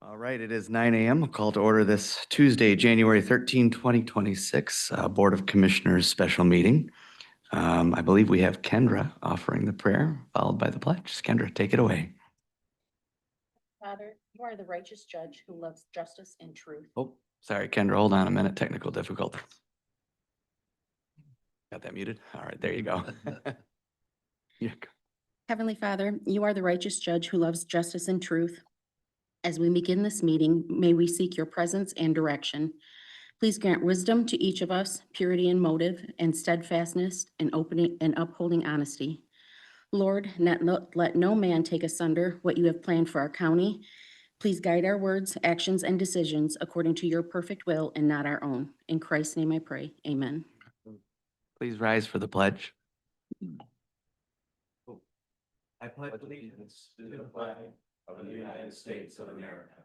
All right, it is 9 a.m. I'll call to order this Tuesday, January 13, 2026, Board of Commissioners special meeting. I believe we have Kendra offering the prayer, followed by the pledge. Kendra, take it away. Father, you are the righteous judge who loves justice and truth. Oh, sorry, Kendra, hold on a minute. Technical difficulties. Got that muted? All right, there you go. Yeah. Heavenly Father, you are the righteous judge who loves justice and truth. As we begin this meeting, may we seek your presence and direction. Please grant wisdom to each of us, purity in motive, and steadfastness in opening and upholding honesty. Lord, let no man take asunder what you have planned for our county. Please guide our words, actions, and decisions according to your perfect will and not our own. In Christ's name I pray, amen. Please rise for the pledge. I pledge allegiance to the flag of the United States of America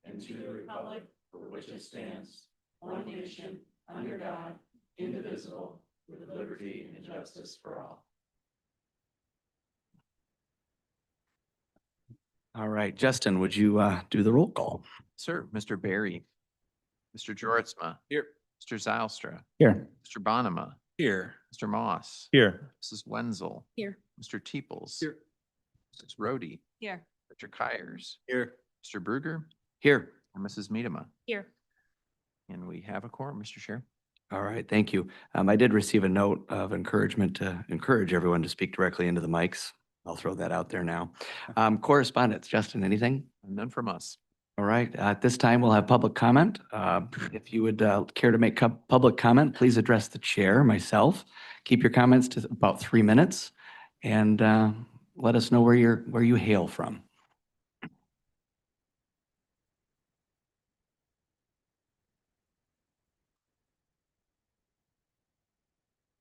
and to the republic for which it stands, one nation, under God, indivisible, with liberty and justice for all. All right, Justin, would you do the roll call? Sir, Mr. Barry, Mr. Joritsma. Here. Mr. Zylstra. Here. Mr. Bonema. Here. Mr. Moss. Here. Mrs. Wenzel. Here. Mr. Teeples. Here. Mrs. Rhodey. Here. Mr. Kyers. Here. Mr. Bruger. Here. And Mrs. Miedema. Here. And we have a quorum, Mr. Chair. All right, thank you. I did receive a note of encouragement to encourage everyone to speak directly into the mics. I'll throw that out there now. Correspondence, Justin, anything? None from us. All right, at this time, we'll have public comment. If you would care to make public comment, please address the chair, myself. Keep your comments to about 3 minutes and let us know where you hail from.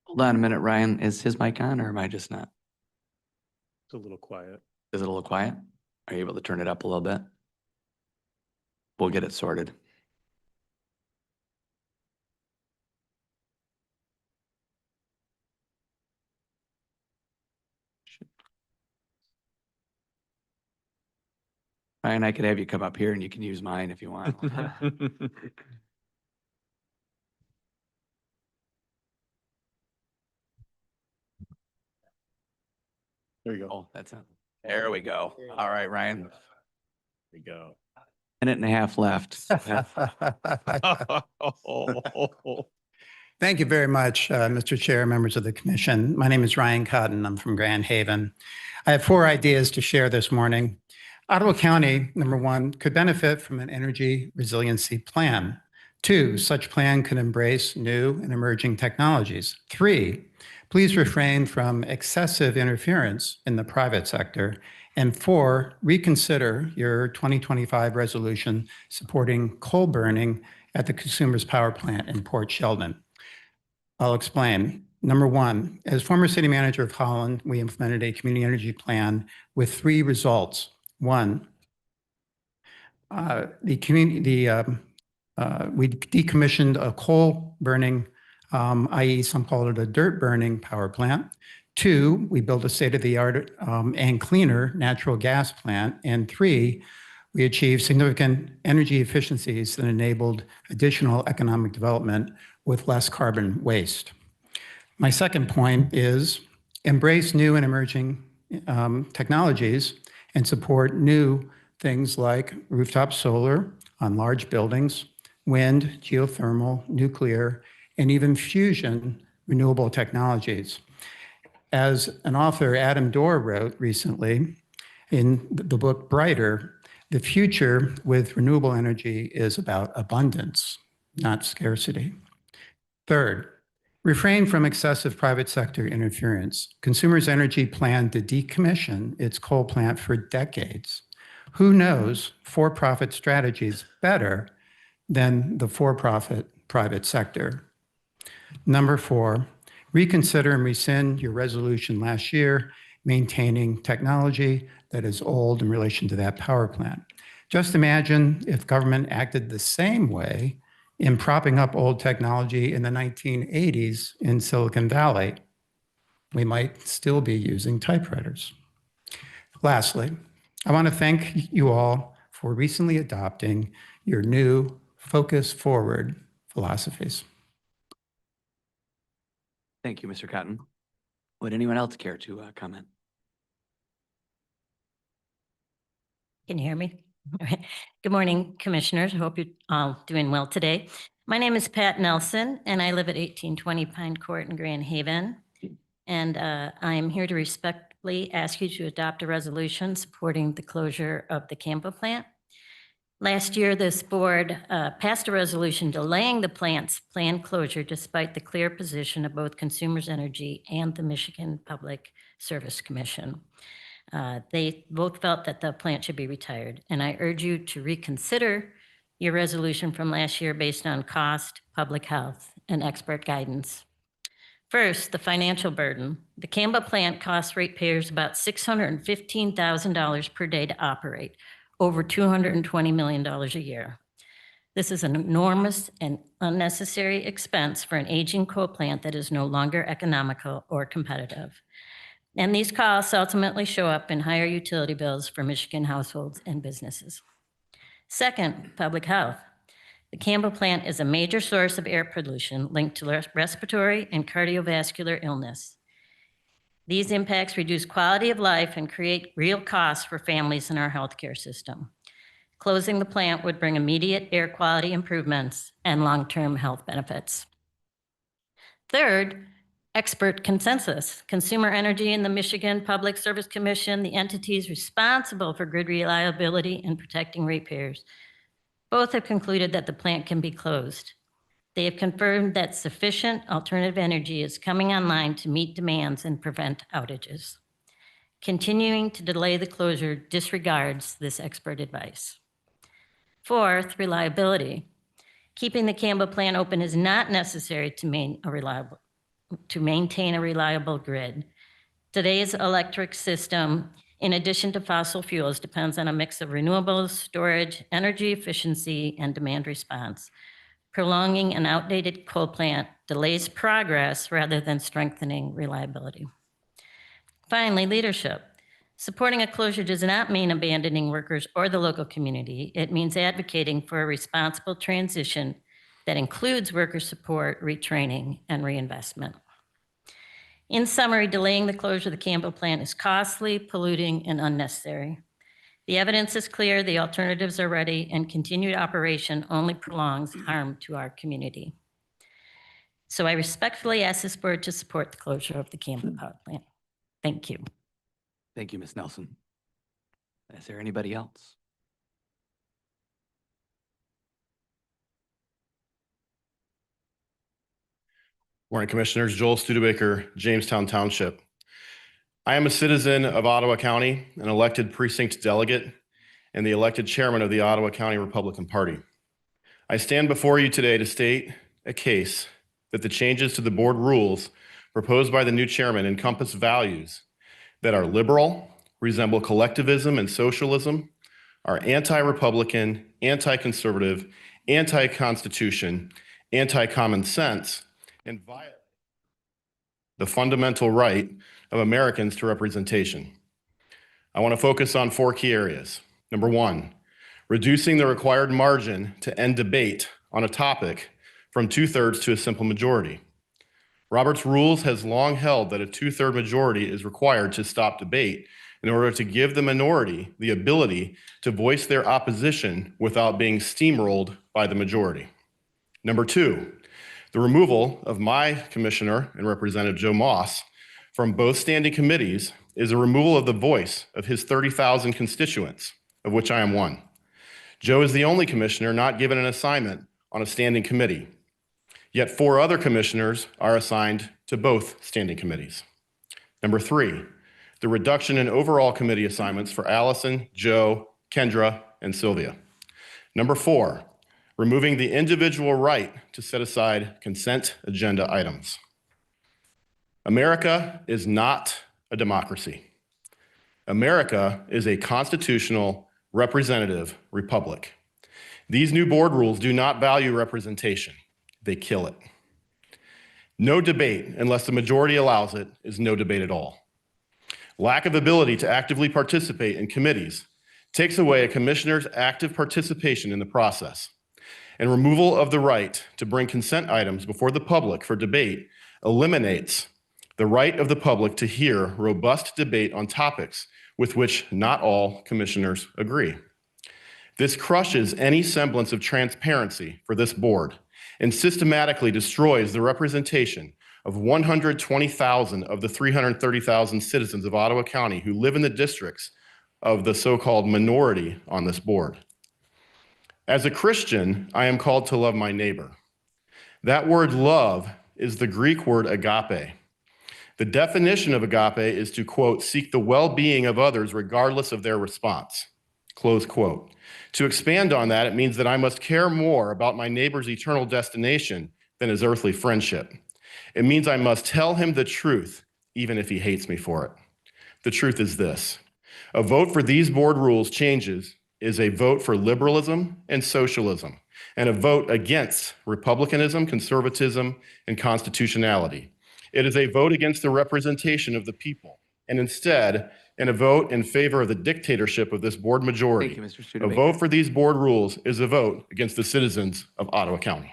Hold on a minute, Ryan. Is his mic on or am I just not? It's a little quiet. Is it a little quiet? Are you able to turn it up a little bit? We'll get it sorted. Ryan, I could have you come up here and you can use mine if you want. There you go. Oh, that's it. There we go. All right, Ryan. There we go. Minute and a half left. Thank you very much, Mr. Chair, members of the commission. My name is Ryan Cotton. I'm from Grand Haven. I have 4 ideas to share this morning. Ottawa County, number 1, could benefit from an energy resiliency plan. 2, such plan could embrace new and emerging technologies. 3, please refrain from excessive interference in the private sector. And 4, reconsider your 2025 resolution supporting coal burning at the Consumers Power Plant in Port Sheldon. I'll explain. Number 1, as former city manager of Holland, we implemented a community energy plan with 3 results. 1, we decommissioned a coal burning, i.e. some call it a dirt burning power plant. 2, we built a state-of-the-art and cleaner natural gas plant. And 3, we achieved significant energy efficiencies that enabled additional economic development with less carbon waste. My second point is embrace new and emerging technologies and support new things like rooftop solar on large buildings, wind, geothermal, nuclear, and even fusion renewable technologies. As an author, Adam Dorr, wrote recently in the book Brighter, the future with renewable energy is about abundance, not scarcity. Third, refrain from excessive private sector interference. Consumers Energy planned to decommission its coal plant for decades. Who knows for-profit strategies better than the for-profit private sector? Number 4, reconsider and rescind your resolution last year, maintaining technology that is old in relation to that power plant. Just imagine if government acted the same way in propping up old technology in the 1980s in Silicon Valley. We might still be using typewriters. Lastly, I want to thank you all for recently adopting your new Focus Forward philosophies. Thank you, Mr. Cotton. Would anyone else care to comment? Can you hear me? All right. Good morning, Commissioners. I hope you're all doing well today. My name is Pat Nelson, and I live at 1820 Pine Court in Grand Haven. And I am here to respectfully ask you to adopt a resolution supporting the closure of the Campbell plant. Last year, this board passed a resolution delaying the plant's planned closure despite the clear position of both Consumers Energy and the Michigan Public Service Commission. They both felt that the plant should be retired, and I urge you to reconsider your resolution from last year based on cost, public health, and expert guidance. First, the financial burden. The Campbell plant costs ratepayers about $615,000 per day to operate, over $220 million a year. This is an enormous and unnecessary expense for an aging coal plant that is no longer economical or competitive. And these costs ultimately show up in higher utility bills for Michigan households and businesses. Second, public health. The Campbell plant is a major source of air pollution linked to respiratory and cardiovascular illness. These impacts reduce quality of life and create real costs for families in our healthcare system. Closing the plant would bring immediate air quality improvements and long-term health benefits. Third, expert consensus. Consumer Energy and the Michigan Public Service Commission, the entities responsible for grid reliability and protecting ratepayers, both have concluded that the plant can be closed. They have confirmed that sufficient alternative energy is coming online to meet demands and prevent outages. Continuing to delay the closure disregards this expert advice. Fourth, reliability. Keeping the Campbell plant open is not necessary to maintain a reliable grid. Today's electric system, in addition to fossil fuels, depends on a mix of renewables, storage, energy efficiency, and demand response. Prolonging an outdated coal plant delays progress rather than strengthening reliability. Finally, leadership. Supporting a closure does not mean abandoning workers or the local community. It means advocating for a responsible transition that includes worker support, retraining, and reinvestment. In summary, delaying the closure of the Campbell plant is costly, polluting, and unnecessary. The evidence is clear, the alternatives are ready, and continued operation only prolongs harm to our community. So I respectfully ask this board to support the closure of the Campbell power plant. Thank you. Thank you, Ms. Nelson. Is there anybody else? Morning, Commissioners. Joel Studebaker, Jamestown Township. I am a citizen of Ottawa County, an elected precinct delegate, and the elected chairman of the Ottawa County Republican Party. I stand before you today to state a case that the changes to the board rules proposed by the new chairman encompass values that are liberal, resemble collectivism and socialism, are anti-Republican, anti-conservative, anti-constitution, anti-common sense, and violate the fundamental right of Americans to representation. I want to focus on 4 key areas. Number 1, reducing the required margin to end debate on a topic from 2/3 to a simple majority. Robert's Rules has long held that a 2/3 majority is required to stop debate in order to give the minority the ability to voice their opposition without being steamrolled by the majority. Number 2, the removal of my commissioner and Representative Joe Moss from both standing committees is a removal of the voice of his 30,000 constituents, of which I am one. Joe is the only commissioner not given an assignment on a standing committee, yet 4 other commissioners are assigned to both standing committees. Number 3, the reduction in overall committee assignments for Allison, Joe, Kendra, and Sylvia. Number 4, removing the individual right to set aside consent agenda items. America is not a democracy. America is a constitutional representative republic. These new board rules do not value representation. They kill it. No debate, unless the majority allows it, is no debate at all. Lack of ability to actively participate in committees takes away a commissioner's active participation in the process, and removal of the right to bring consent items before the public for debate eliminates the right of the public to hear robust debate on topics with which not all commissioners agree. This crushes any semblance of transparency for this board and systematically destroys the representation of 120,000 of the 330,000 citizens of Ottawa County who live in the districts of the so-called minority on this board. As a Christian, I am called to love my neighbor. That word love is the Greek word agape. The definition of agape is to, quote, seek the well-being of others regardless of their response, close quote. To expand on that, it means that I must care more about my neighbor's eternal destination than his earthly friendship. It means I must tell him the truth, even if he hates me for it. The truth is this: a vote for these board rules changes is a vote for liberalism and socialism, and a vote against republicanism, conservatism, and constitutionality. It is a vote against the representation of the people, and instead, in a vote in favor of the dictatorship of this board majority. Thank you, Mr. A Studebaker. vote for these board rules is a vote against the citizens of Ottawa County.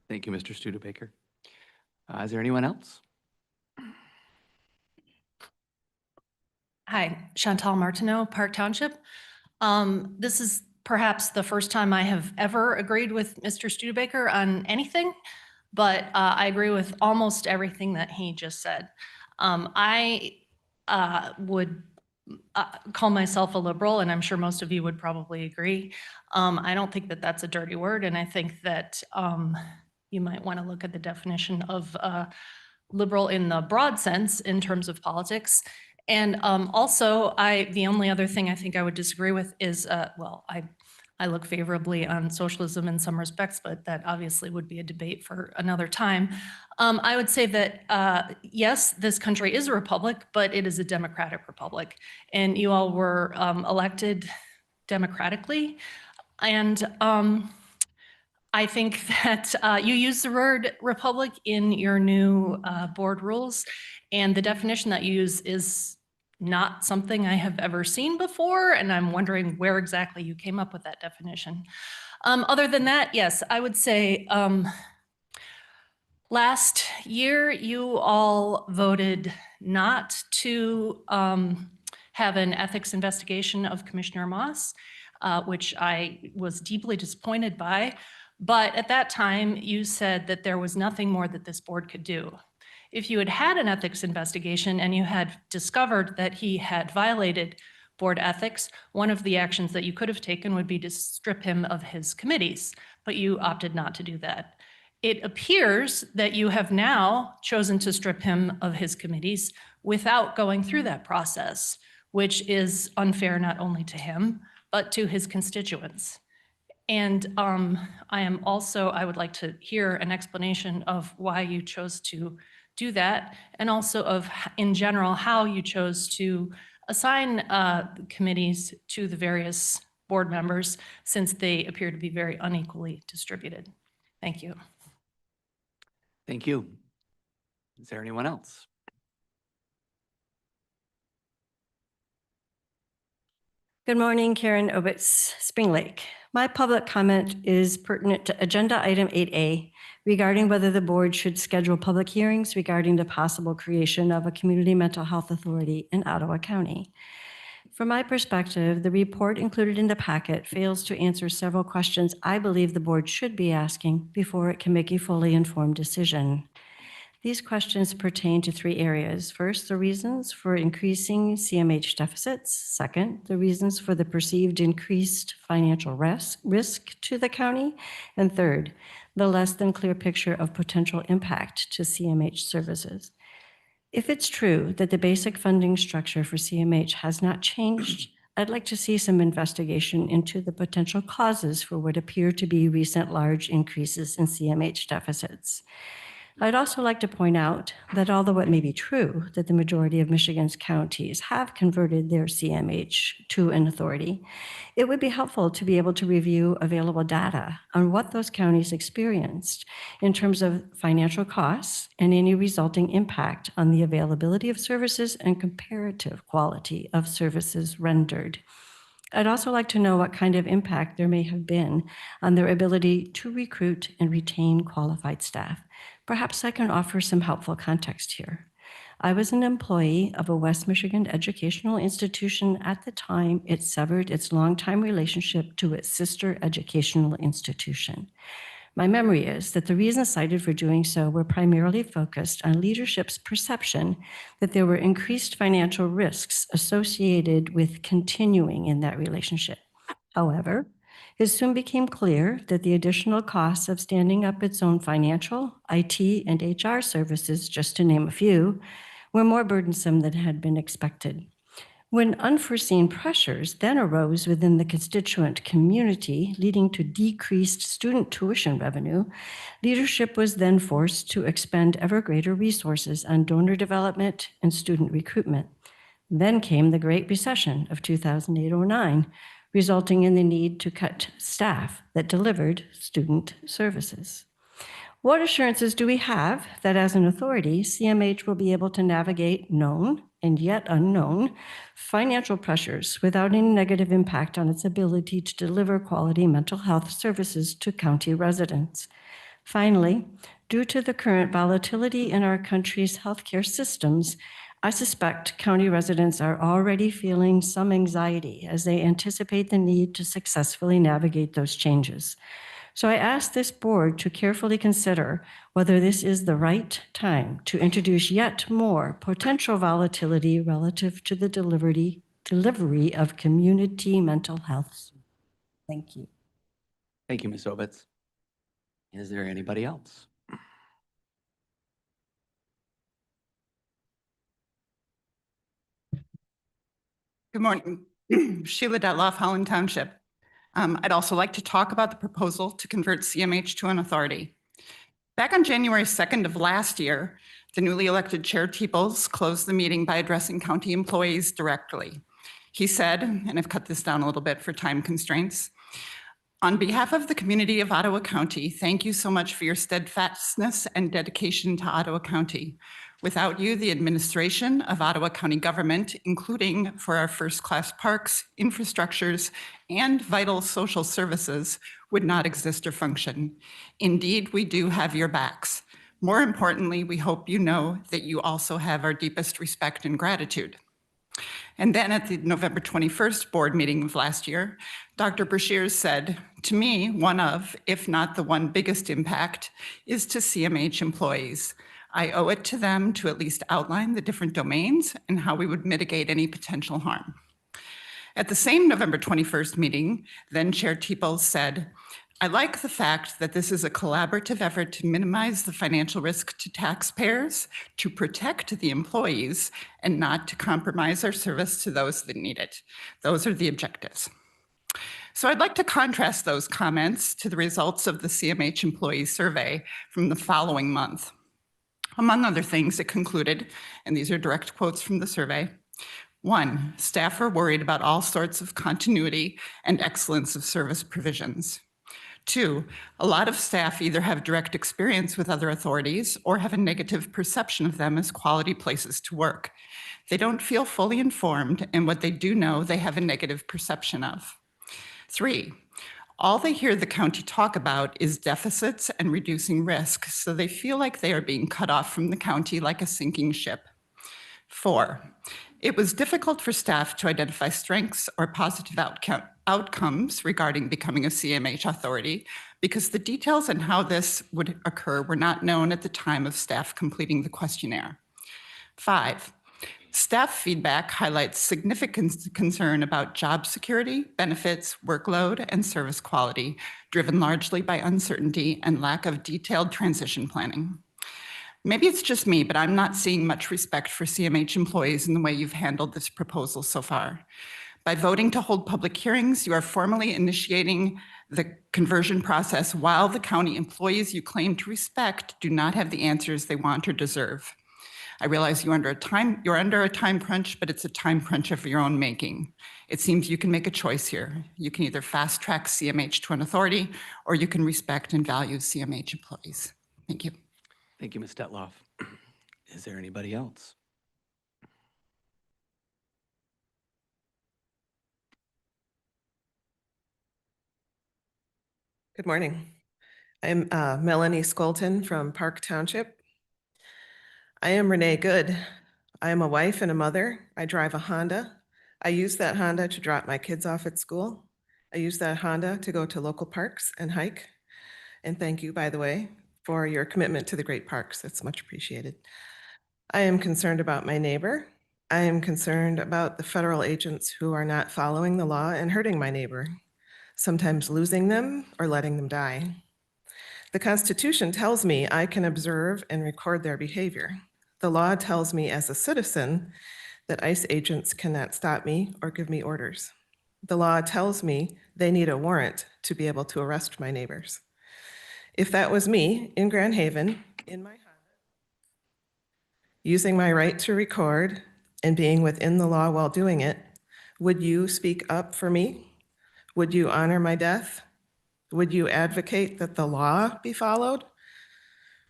Thank you, Mr. Studebaker. Is there anyone else? Hi, Chantal Martineau, Park Township. This is perhaps the first time I have ever agreed with Mr. Studebaker on anything, but I agree with almost everything that he just said. I would call myself a liberal, and I'm sure most of you would probably agree. I don't think that that's a dirty word, and I think that you might want to look at the definition of liberal in the broad sense in terms of politics. And also, the only other thing I think I would disagree with is, well, I look favorably on socialism in some respects, but that obviously would be a debate for another time. I would say that, yes, this country is a republic, but it is a democratic republic. And you all were elected democratically. And I think that you use the word republic in your new board rules, and the definition that you use is not something I have ever seen before, and I'm wondering where exactly you came up with that definition. Other than that, yes, I would say last year you all voted not to have an ethics investigation of Commissioner Moss, which I was deeply disappointed by. But at that time, you said that there was nothing more that this board could do. If you had had an ethics investigation and you had discovered that he had violated board ethics, one of the actions that you could have taken would be to strip him of his committees, but you opted not to do that. It appears that you have now chosen to strip him of his committees without going through that process, which is unfair not only to him, but to his constituents. And I would like to hear an explanation of why you chose to do that, and also of, in general, how you chose to assign committees to the various board members, since they appear to be very unequally distributed. Thank you. Thank you. Is there anyone else? Good morning, Karen Obitz, Spring Lake. My public comment is pertinent to Agenda Item 8A regarding whether the board should schedule public hearings regarding the possible creation of a community mental health authority in Ottawa County. From my perspective, the report included in the packet fails to answer several questions I believe the board should be asking before it can make a fully informed decision. These questions pertain to three areas. First, the reasons for increasing CMH deficits. Second, the reasons for the perceived increased financial risk to the county. And third, the less than clear picture of potential impact to CMH services. If it's true that the basic funding structure for CMH has not changed, I'd like to see some investigation into the potential causes for what appear to be recent large increases in CMH deficits. I'd also like to point out that although it may be true that the majority of Michigan's counties have converted their CMH to an authority, it would be helpful to be able to review available data on what those counties experienced in terms of financial costs and any resulting impact on the availability of services and comparative quality of services rendered. I'd also like to know what kind of impact there may have been on their ability to recruit and retain qualified staff. Perhaps I can offer some helpful context here. I was an employee of a West Michigan educational institution at the time it severed its longtime relationship to its sister educational institution. My memory is that the reasons cited for doing so were primarily focused on leadership's perception that there were increased financial risks associated with continuing in that relationship. However, it soon became clear that the additional costs of standing up its own financial, IT, and HR services, just to name a few, were more burdensome than had been expected. When unforeseen pressures then arose within the constituent community, leading to decreased student tuition revenue, leadership was then forced to expend ever greater resources on donor development and student recruitment. Then came the Great Recession of 2008-09, resulting in the need to cut staff that delivered student services. What assurances do we have that as an authority, CMH will be able to navigate known and yet unknown financial pressures without any negative impact on its ability to deliver quality mental health services to county residents? Finally, due to the current volatility in our country's healthcare systems, I suspect county residents are already feeling some anxiety as they anticipate the need to successfully navigate those changes. So I ask this board to carefully consider whether this is the right time to introduce yet more potential volatility relative to the delivery of community mental health. Thank you. Thank you, Ms. Ovitz. Is there anybody else? Good morning. Sheila Detloff, Holland Township. I'd also like to talk about the proposal to convert CMH to an authority. Back on January 2nd of last year, the newly elected Chair Teeples closed the meeting by addressing county employees directly. He said, and I've cut this down a little bit for time constraints, "On behalf of the community of Ottawa County, thank you so much for your steadfastness and dedication to Ottawa County. Without you, the administration of Ottawa County government, including for our first-class parks, infrastructures, and vital social services, would not exist or function. Indeed, we do have your backs. More importantly, we hope you know that you also have our deepest respect and gratitude." And then at the November 21st board meeting of last year, Dr. Brashears said, "To me, one of, if not the one biggest impact, is to CMH employees. I owe it to them to at least outline the different domains and how we would mitigate any potential harm." At the same November 21st meeting, then Chair Teeples said, "I like the fact that this is a collaborative effort to minimize the financial risk to taxpayers, to protect the employees, and not to compromise our service to those that need it. Those are the objectives." So I'd like to contrast those comments to the results of the CMH employee survey from the following month. Among other things, it concluded, and these are direct quotes from the survey, 1, staff are worried about all sorts of continuity and excellence of service provisions. 2, a lot of staff either have direct experience with other authorities or have a negative perception of them as quality places to work. They don't feel fully informed, and what they do know, they have a negative perception of. 3, all they hear the county talk about is deficits and reducing risk, so they feel like they are being cut off from the county like a sinking ship. 4, it was difficult for staff to identify strengths or positive outcomes regarding becoming a CMH authority because the details on how this would occur were not known at the time of staff completing the questionnaire. 5, staff feedback highlights significant concern about job security, benefits, workload, and service quality, driven largely by uncertainty and lack of detailed transition planning. Maybe it's just me, but I'm not seeing much respect for CMH employees in the way you've handled this proposal so far. By voting to hold public hearings, you are formally initiating the conversion process while the county employees you claim to respect do not have the answers they want or deserve. I realize you're under a time crunch, but it's a time crunch of your own making. It seems you can make a choice here. You can either fast track CMH to an authority, or you can respect and value CMH employees. Thank you. Thank you, Ms. Detloff. Is there anybody else? Good morning. I'm Melanie Skolton from Park Township. I am Renee Good. I am a wife and a mother. I drive a Honda. I use that Honda to drop my kids off at school. I use that Honda to go to local parks and hike. And thank you, by the way, for your commitment to the great parks. That's much appreciated. I am concerned about my neighbor. I am concerned about the federal agents who are not following the law and hurting my neighbor, sometimes losing them or letting them die. The Constitution tells me I can observe and record their behavior. The law tells me as a citizen that ICE agents cannot stop me or give me orders. The law tells me they need a warrant to be able to arrest my neighbors. If that was me in Grand Haven, in my Honda, using my right to record and being within the law while doing it, would you speak up for me? Would you honor my death? Would you advocate that the law be followed?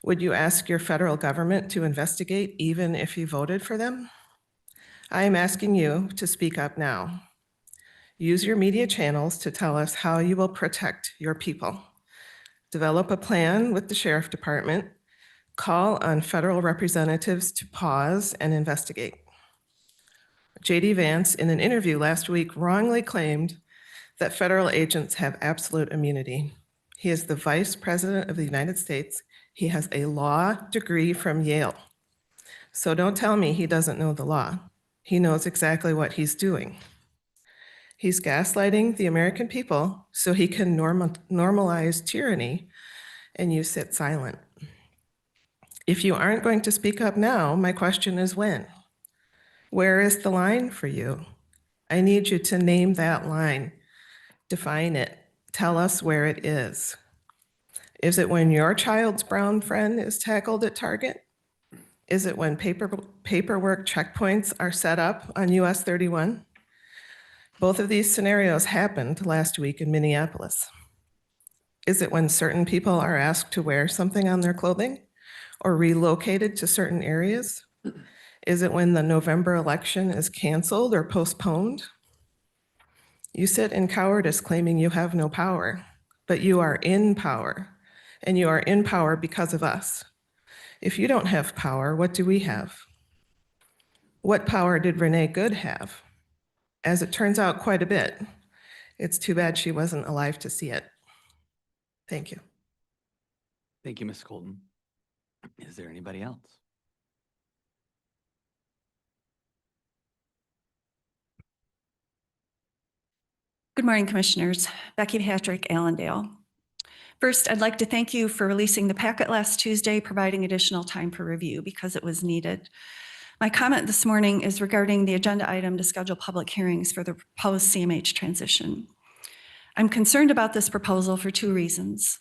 Would you ask your federal government to investigate even if you voted for them? I am asking you to speak up now. Use your media channels to tell us how you will protect your people. Develop a plan with the Sheriff Department. Call on federal representatives to pause and investigate. J.D. Vance, in an interview last week, wrongly claimed that federal agents have absolute immunity. He is the Vice President of the United States. He has a law degree from Yale. So don't tell me he doesn't know the law. He knows exactly what he's doing. He's gaslighting the American people so he can normalize tyranny, and you sit silent. If you aren't going to speak up now, my question is when? Where is the line for you? I need you to name that line. Define it. Tell us where it is. Is it when your child's brown friend is tackled at Target? Is it when paperwork checkpoints are set up on US 31? Both of these scenarios happened last week in Minneapolis. Is it when certain people are asked to wear something on their clothing or relocated to certain areas? Is it when the November election is canceled or postponed? You sit in cowardice claiming you have no power, but you are in power, and you are in power because of us. If you don't have power, what do we have? What power did Renee Good have? As it turns out, quite a bit. It's too bad she wasn't alive to see it. Thank you. Thank you, Ms. Colton. Is there anybody else? Good morning, Commissioners. Becky Patrick, Allendale. First, I'd like to thank you for releasing the packet last Tuesday, providing additional time for review because it was needed. My comment this morning is regarding the agenda item to schedule public hearings for the proposed CMH transition. I'm concerned about this proposal for two reasons.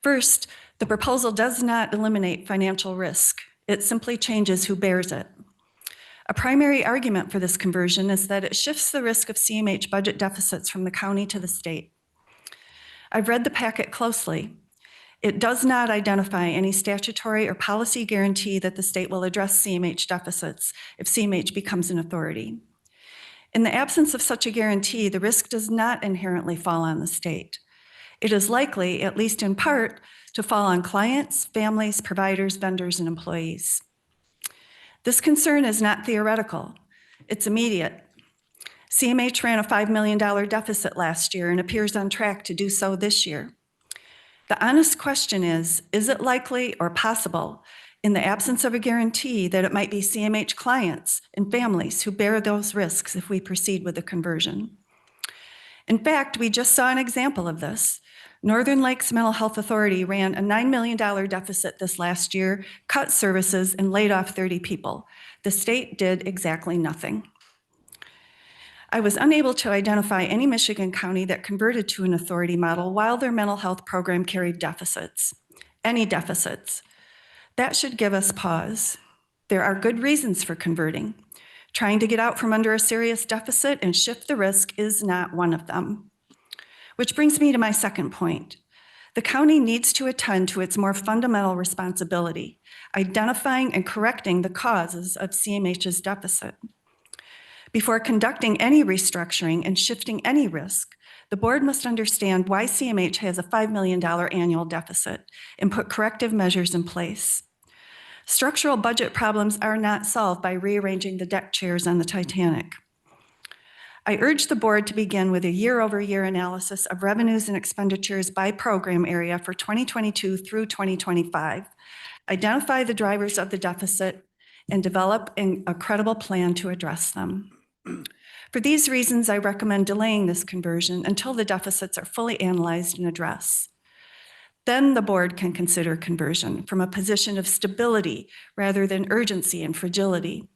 First, the proposal does not eliminate financial risk. It simply changes who bears it. A primary argument for this conversion is that it shifts the risk of CMH budget deficits from the county to the state. I've read the packet closely. It does not identify any statutory or policy guarantee that the state will address CMH deficits if CMH becomes an authority. In the absence of such a guarantee, the risk does not inherently fall on the state. It is likely, at least in part, to fall on clients, families, providers, vendors, and employees. This concern is not theoretical. It's immediate. CMH ran a $5 million deficit last year and appears on track to do so this year. The honest question is it likely or possible, in the absence of a guarantee, that it might be CMH clients and families who bear those risks if we proceed with the conversion? In fact, we just saw an example of this. Northern Lakes Mental Health Authority ran a $9 million deficit this last year, cut services, and laid off 30 people. The state did exactly nothing. I was unable to identify any Michigan county that converted to an authority model while their mental health program carried deficits, any deficits. That should give us pause. There are good reasons for converting. Trying to get out from under a serious deficit and shift the risk is not one of them. Which brings me to my second point. The county needs to attend to its more fundamental responsibility, identifying and correcting the causes of CMH's deficit. Before conducting any restructuring and shifting any risk, The board must understand why CMH has a $5 million annual deficit and put corrective measures in place. Structural budget problems are not solved by rearranging the deck chairs on the Titanic. I urge the board to begin with a year-over-year analysis of revenues and expenditures by program area for 2022 through 2025. Identify the drivers of the deficit and develop a credible plan to address them. For these reasons, I recommend delaying this conversion until the deficits are fully analyzed and addressed. Then the board can consider conversion from a position of stability rather than urgency and fragility.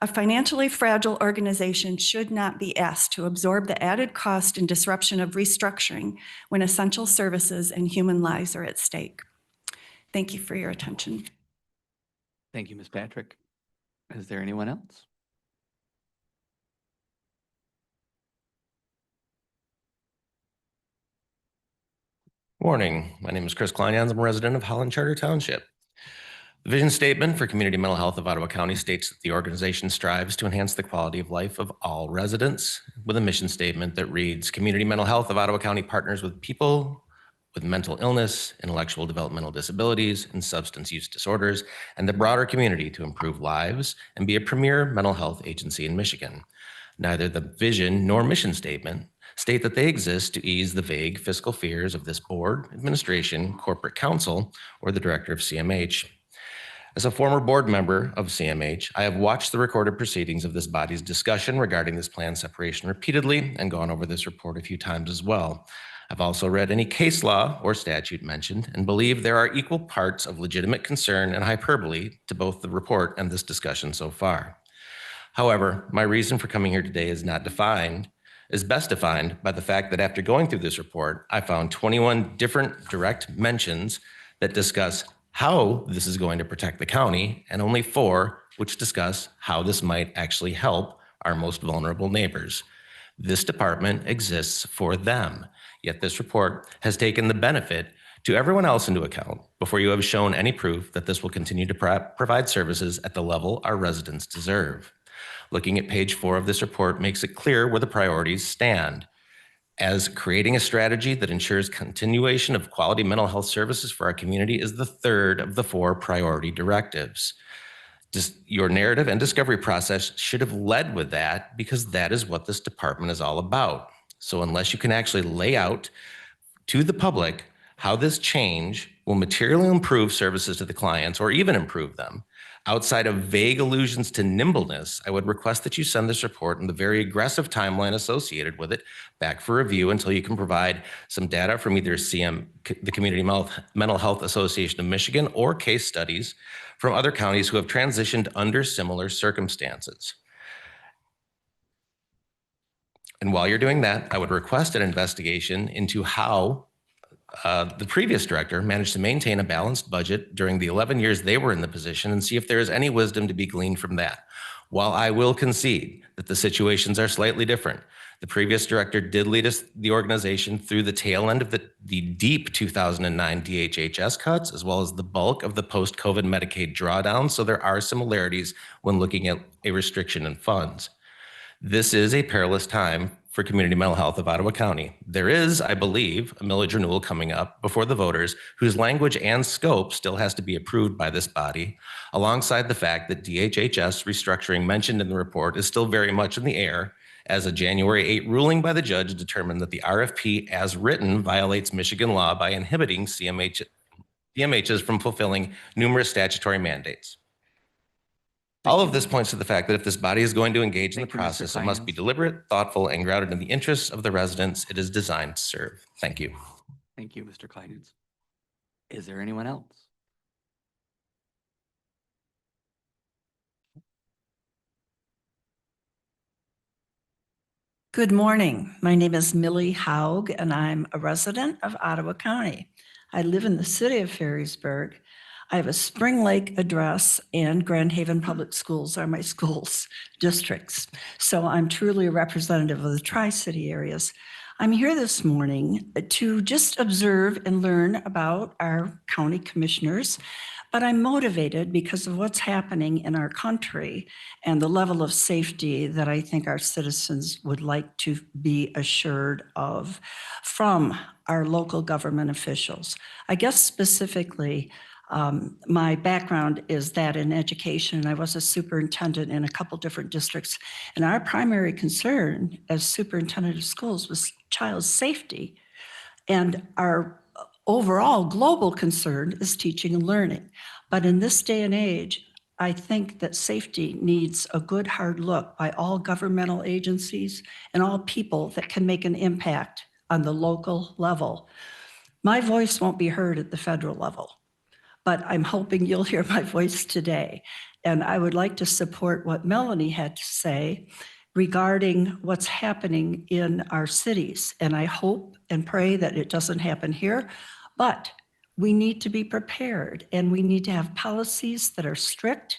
A financially fragile organization should not be asked to absorb the added cost and disruption of restructuring when essential services and human lives are at stake. Thank you for your attention. Thank you, Ms. Patrick. Is there anyone else? Morning. My name is Chris Kleinjans. I'm a resident of Holland Charter Township. The vision statement for Community Mental Health of Ottawa County states that the organization strives to enhance the quality of life of all residents, with a mission statement that reads, Community Mental Health of Ottawa County partners with people with mental illness, intellectual developmental disabilities, and substance use disorders, and the broader community to improve lives and be a premier mental health agency in Michigan. Neither the vision nor mission statement state that they exist to ease the vague fiscal fears of this board, administration, corporate counsel, or the director of CMH. As a former board member of CMH, I have watched the recorded proceedings of this body's discussion regarding this planned separation repeatedly and gone over this report a few times as well. I've also read any case law or statute mentioned and believe there are equal parts of legitimate concern and hyperbole to both the report and this discussion so far. However, my reason for coming here today is best defined by the fact that after going through this report, I found 21 different direct mentions that discuss how this is going to protect the county, and only 4 which discuss how this might actually help our most vulnerable neighbors. This department exists for them, yet this report has taken the benefit to everyone else into account before you have shown any proof that this will continue to provide services at the level our residents deserve. Looking at page 4 of this report makes it clear where the priorities stand, as creating a strategy that ensures continuation of quality mental health services for our community is the 3rd of the 4 priority directives. Just your narrative and discovery process should have led with that, because that is what this department is all about. So unless you can actually lay out to the public how this change will materially improve services to the clients or even improve them, outside of vague allusions to nimbleness, I would request that you send this report and the very aggressive timeline associated with it back for review until you can provide some data from either the Community Mental Health Association of Michigan, or case studies from other counties who have transitioned under similar circumstances. And while you're doing that, I would request an investigation into how the previous director managed to maintain a balanced budget during the 11 years they were in the position, and see if there is any wisdom to be gleaned from that. While I will concede that the situations are slightly different, the previous director did lead the organization through the tail end of the deep 2009 DHHS cuts, as well as the bulk of the post-COVID Medicaid drawdown, so there are similarities when looking at a restriction in funds. This is a perilous time for Community Mental Health of Ottawa County. There is, I believe, a millage renewal coming up before the voters, whose language and scope still has to be approved by this body, alongside the fact that DHHS restructuring mentioned in the report is still very much in the air, as a January 8 ruling by the judge determined that the RFP as written violates Michigan law by inhibiting CMHs from fulfilling numerous statutory mandates. All of this points to the fact that if this body is going to engage in the process, it must be deliberate, thoughtful, and grounded in the interests of the residents it is designed to serve. Thank you. Thank you, Mr. Kleinens. Is there anyone else? Good morning. My name is Millie Haug, and I'm a resident of Ottawa County. I live in the city of Ferrysburg. I have a Spring Lake address, and Grand Haven Public Schools are my schools districts. So I'm truly a representative of the Tri-City areas. I'm here this morning to just observe and learn about our county commissioners but I'm motivated because of what's happening in our country and the level of safety that I think our citizens would like to be assured of from our local government officials. I guess specifically, my background is that in education. I was a superintendent in a couple different districts, and our primary concern as superintendent of schools was child safety. And our overall global concern is teaching and learning. But in this day and age, I think that safety needs a good hard look by all governmental agencies and all people that can make an impact on the local level. My voice won't be heard at the federal level, but I'm hoping you'll hear my voice today. And I would like to support what Melanie had to say regarding what's happening in our cities. And I hope and pray that it doesn't happen here, but we need to be prepared and we need to have policies that are strict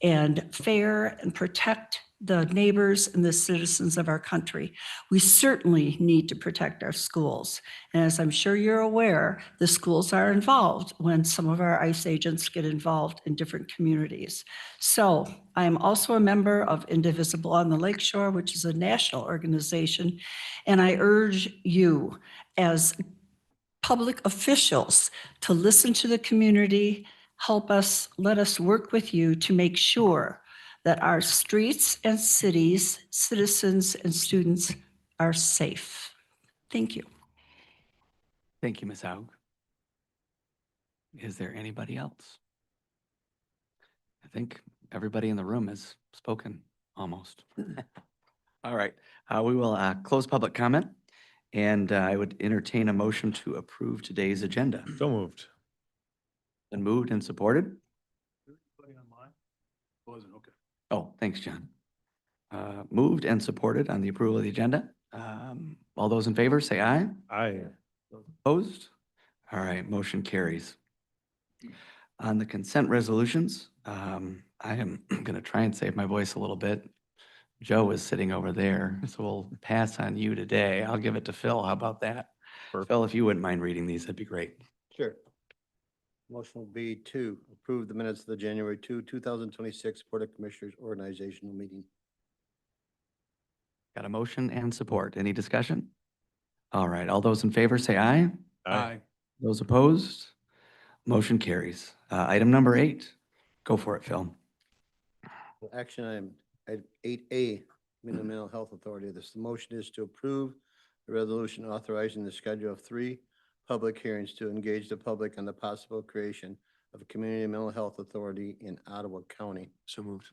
and fair and protect the neighbors and the citizens of our country. We certainly need to protect our schools. And as I'm sure you're aware, the schools are involved when some of our ICE agents get involved in different communities. So I am also a member of Indivisible on the Lakeshore, which is a national organization. And I urge you as public officials to listen to the community, help us, let us work with you to make sure that our streets and cities, citizens and students are safe. Thank you. Thank you, Ms. Haug. Is there anybody else? I think everybody in the room has spoken, almost. All right, we will close public comment, and I would entertain a motion to approve today's agenda. So moved. Been moved and supported? Wasn't okay. Oh, thanks, John. Moved and supported on the approval of the agenda. All those in favor, say aye. Aye. Opposed? All right, motion carries. On the consent resolutions, I am going to try and save my voice a little bit. Joe is sitting over there, so we'll pass on you today. I'll give it to Phil. How about that? Perfect. Phil, if you wouldn't mind reading these, that'd be great. Sure. Motion will be to approve the minutes of the January 2026 Board of Commissioners organizational meeting. Got a motion and support. Any discussion? All right, all those in favor say aye. Aye. Those opposed? Motion carries. Item number 8. Go for it, Phil. Action item 8A, Mental Health Authority. The motion is to approve the resolution authorizing the schedule of 3 public hearings to engage the public on the possible creation of a community mental health authority in Ottawa County. So moved.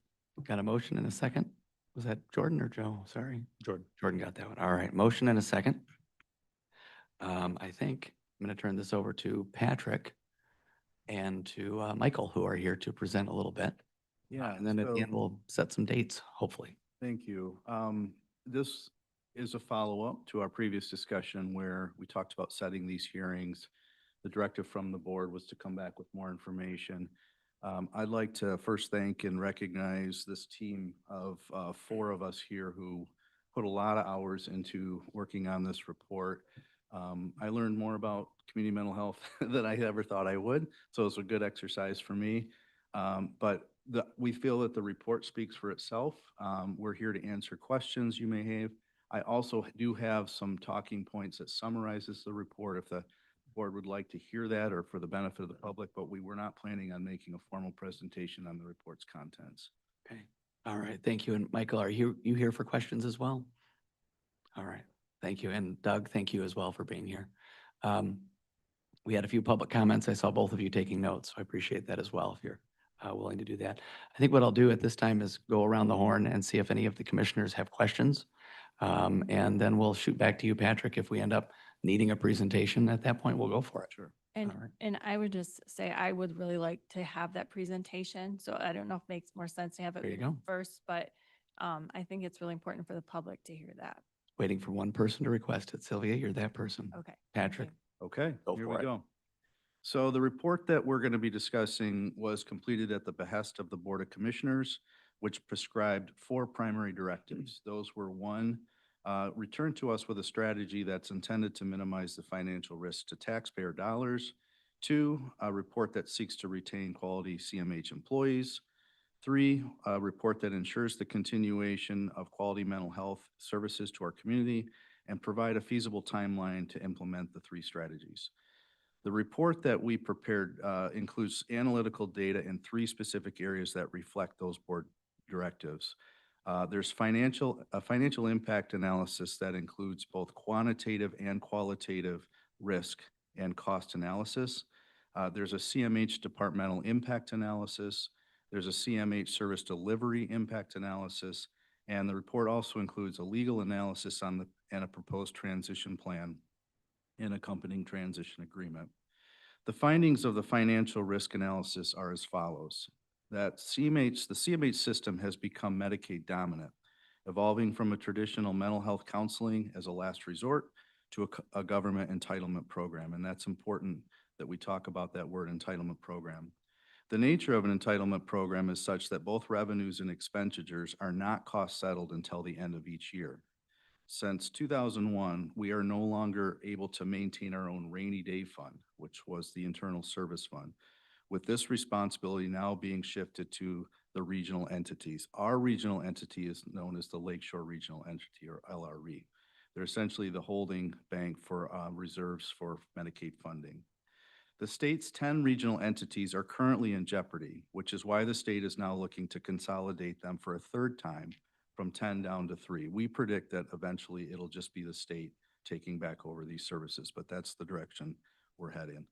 Got a motion and a second? Was that Jordan or Joe? Sorry. Jordan. Jordan got that one. All right, motion and a second. I think I'm going to turn this over to Patrick and to Michael, who are here to present a little bit. Yeah. And then at the end, we'll set some dates, hopefully. Thank you. This is a follow-up to our previous discussion where we talked about setting these hearings. The directive from the board was to come back with more information. I'd like to first thank and recognize this team of 4 of us here who put a lot of hours into working on this report. I learned more about community mental health than I ever thought I would, so it's a good exercise for me. But we feel that the report speaks for itself. We're here to answer questions you may have. I also do have some talking points that summarizes the report if the board would like to hear that or for the benefit of the public, but we were not planning on making a formal presentation on the report's contents. Okay. All right. Thank you. And Michael, are you here for questions as well? All right. Thank you. And Doug, thank you as well for being here. We had a few public comments. I saw both of you taking notes, so I appreciate that as well if you're willing to do that. I think what I'll do at this time is go around the horn and see if any of the commissioners have questions. And then we'll shoot back to you, Patrick. If we end up needing a presentation at that point, we'll go for it. Sure. And, All right. and I would just say, I would really like to have that presentation. So I don't know if it makes more sense to have There you it go. first, but I think it's really important for the public to hear that. Waiting for one person to request it. Sylvia, you're that person. Okay. Patrick. Okay, Go here for we it. go. So the report that we're going to be discussing was completed at the behest of the Board of Commissioners, which prescribed 4 primary directives. Those were 1, return to us with a strategy that's intended to minimize the financial risk to taxpayer dollars 2, a report that seeks to retain quality CMH employees. 3, a report that ensures the continuation of quality mental health services to our community and provide a feasible timeline to implement the 3 strategies. The report that we prepared includes analytical data in 3 specific areas that reflect those board directives. There's a financial impact analysis that includes both quantitative and qualitative risk and cost analysis. There's a CMH departmental impact analysis. There's a CMH service delivery impact analysis. And the report also includes a legal analysis and a proposed transition plan and accompanying transition agreement. The findings of the financial risk analysis are as follows. That the CMH system has become Medicaid dominant, evolving from a traditional mental health counseling as a last resort to a government entitlement program. And that's important that we talk about that word entitlement program. The nature of an entitlement program is such that both revenues and expenditures are not cost settled until the end of each year. Since 2001, we are no longer able to maintain our own rainy day fund, which was the internal service fund, with this responsibility now being shifted to the regional entities. Our regional entity is known as the Lakeshore Regional Entity, or LRE. They're essentially the holding bank for reserves for Medicaid funding. The state's 10 regional entities are currently in jeopardy, which is why the state is now looking to consolidate them for a 3rd time from 10 down to 3. We predict that eventually it'll just be the state taking back over these services, but that's the direction we're heading.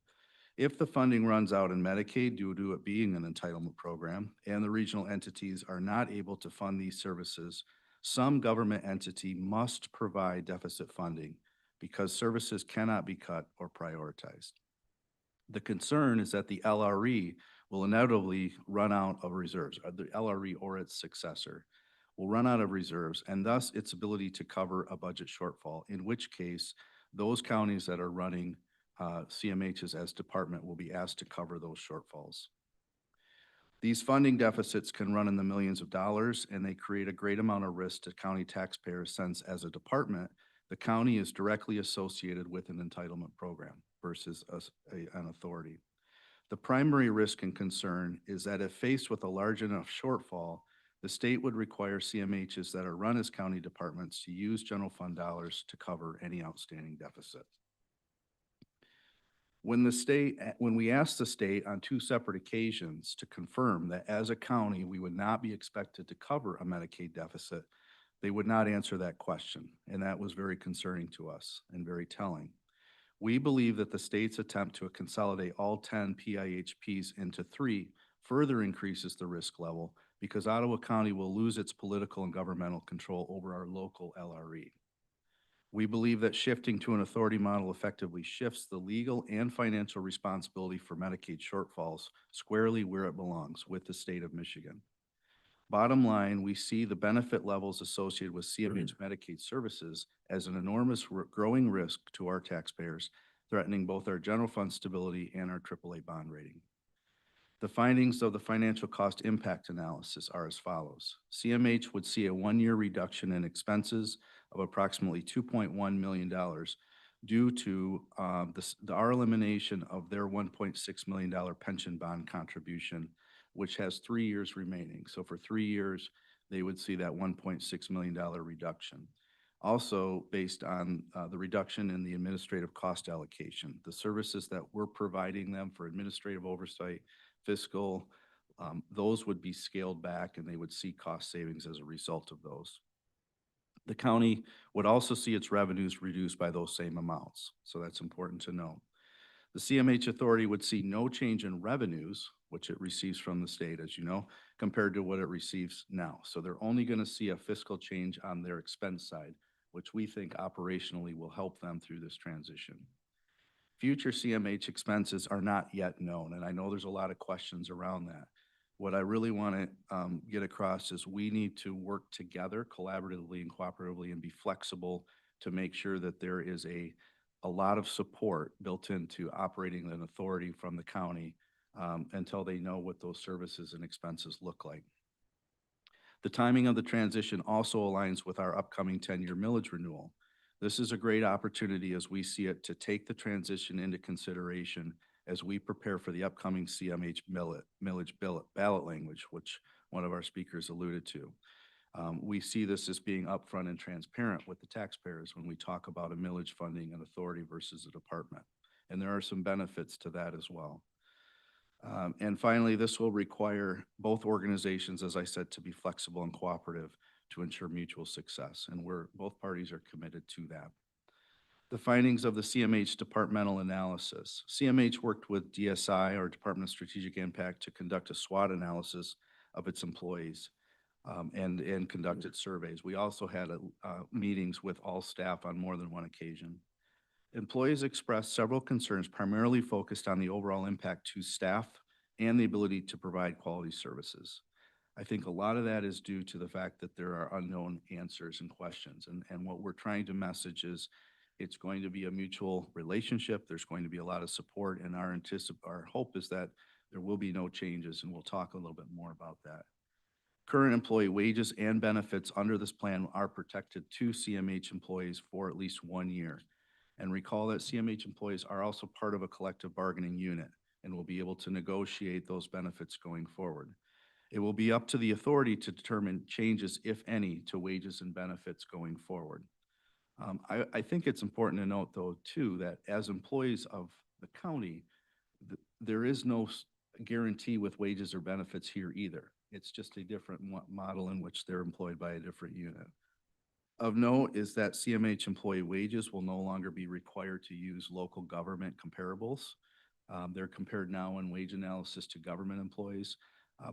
If the funding runs out in Medicaid due to it being an entitlement program and the regional entities are not able to fund these services, some government entity must provide deficit funding because services cannot be cut or prioritized. The concern is that the LRE will inevitably run out of reserves, or the LRE or its successor will run out of reserves, and thus its ability to cover a budget shortfall, in which case those counties that are running CMHs as department will be asked to cover those shortfalls. These funding deficits can run in the millions of dollars, and they create a great amount of risk to county taxpayers since as a department, the county is directly associated with an entitlement program versus an authority. The primary risk and concern is that if faced with a large enough shortfall, the state would require CMHs that are run as county departments to use general fund dollars to cover any outstanding deficit. When we asked the state on 2 separate occasions to confirm that as a county, we would not be expected to cover a Medicaid deficit, they would not answer that question. And that was very concerning to us and very telling. We believe that the state's attempt to consolidate all 10 PIHPs into 3 further increases the risk level because Ottawa County will lose its political and governmental control over our local LRE. We believe that shifting to an authority model effectively shifts the legal and financial responsibility for Medicaid shortfalls squarely where it belongs, with the state of Michigan. Bottom line, we see the benefit levels associated with CMH Medicaid services as an enormous growing risk to our taxpayers, threatening both our general fund stability and our AAA bond rating. The findings of the financial cost impact analysis are as follows. CMH would see a 1-year reduction in expenses of approximately $2.1 million due to our elimination of their $1.6 million pension bond contribution, which has 3 years remaining. So for 3 years, they would see that $1.6 million reduction. Also, based on the reduction in the administrative cost allocation, the services that we're providing them for administrative oversight, fiscal, those would be scaled back and they would see cost savings as a result of those. The county would also see its revenues reduced by those same amounts. So that's important to know. The CMH authority would see no change in revenues, which it receives from the state, as you know, compared to what it receives now. So they're only going to see a fiscal change on their expense side, which we think operationally will help them through this transition. Future CMH expenses are not yet known, and I know there's a lot of questions around that. What I really want to get across is we need to work together collaboratively and cooperatively and be flexible to make sure that there is a lot of support built into operating an authority from the county until they know what those services and expenses look like. The timing of the transition also aligns with our upcoming 10-year millage renewal. This is a great opportunity as we see it to take the transition into consideration as we prepare for the upcoming CMH millage ballot language, which one of our speakers alluded to. We see this as being upfront and transparent with the taxpayers when we talk about a millage funding an authority versus a department. And there are some benefits to that as well. And finally, this will require both organizations, as I said, to be flexible and cooperative to ensure mutual success. And both parties are committed to that. The findings of the CMH departmental analysis. CMH worked with DSI, or Department of Strategic Impact, to conduct a SWOT analysis of its employees and conducted surveys. We also had meetings with all staff on more than one occasion. Employees expressed several concerns, primarily focused on the overall impact to staff and the ability to provide quality services. I think a lot of that is due to the fact that there are unknown answers and questions. And what we're trying to message is it's going to be a mutual relationship. There's going to be a lot of support, and our hope is that there will be no changes, and we'll talk a little bit more about that. Current employee wages and benefits under this plan are protected to CMH employees for at least 1 year. And recall that CMH employees are also part of a collective bargaining unit and will be able to negotiate those benefits going forward. It will be up to the authority to determine changes, if any, to wages and benefits going forward. I think it's important to note, though, too, that as employees of the county, there is no guarantee with wages or benefits here either. It's just a different model in which they're employed by a different unit. Of note is that CMH employee wages will no longer be required to use local government comparables. They're compared now in wage analysis to government employees,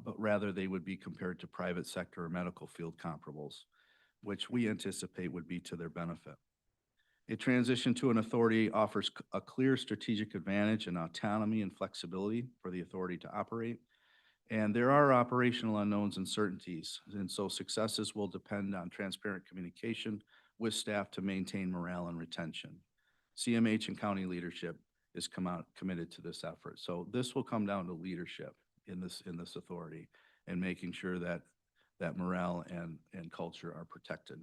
but rather they would be compared to private sector or medical field comparables, which we anticipate would be to their benefit. A transition to an authority offers a clear strategic advantage and autonomy and flexibility for the authority to operate. And there are operational unknowns and uncertainties, and so successes will depend on transparent communication with staff to maintain morale and retention. CMH and county leadership is committed to this effort. So this will come down to leadership in this authority and making sure that morale and culture are protected.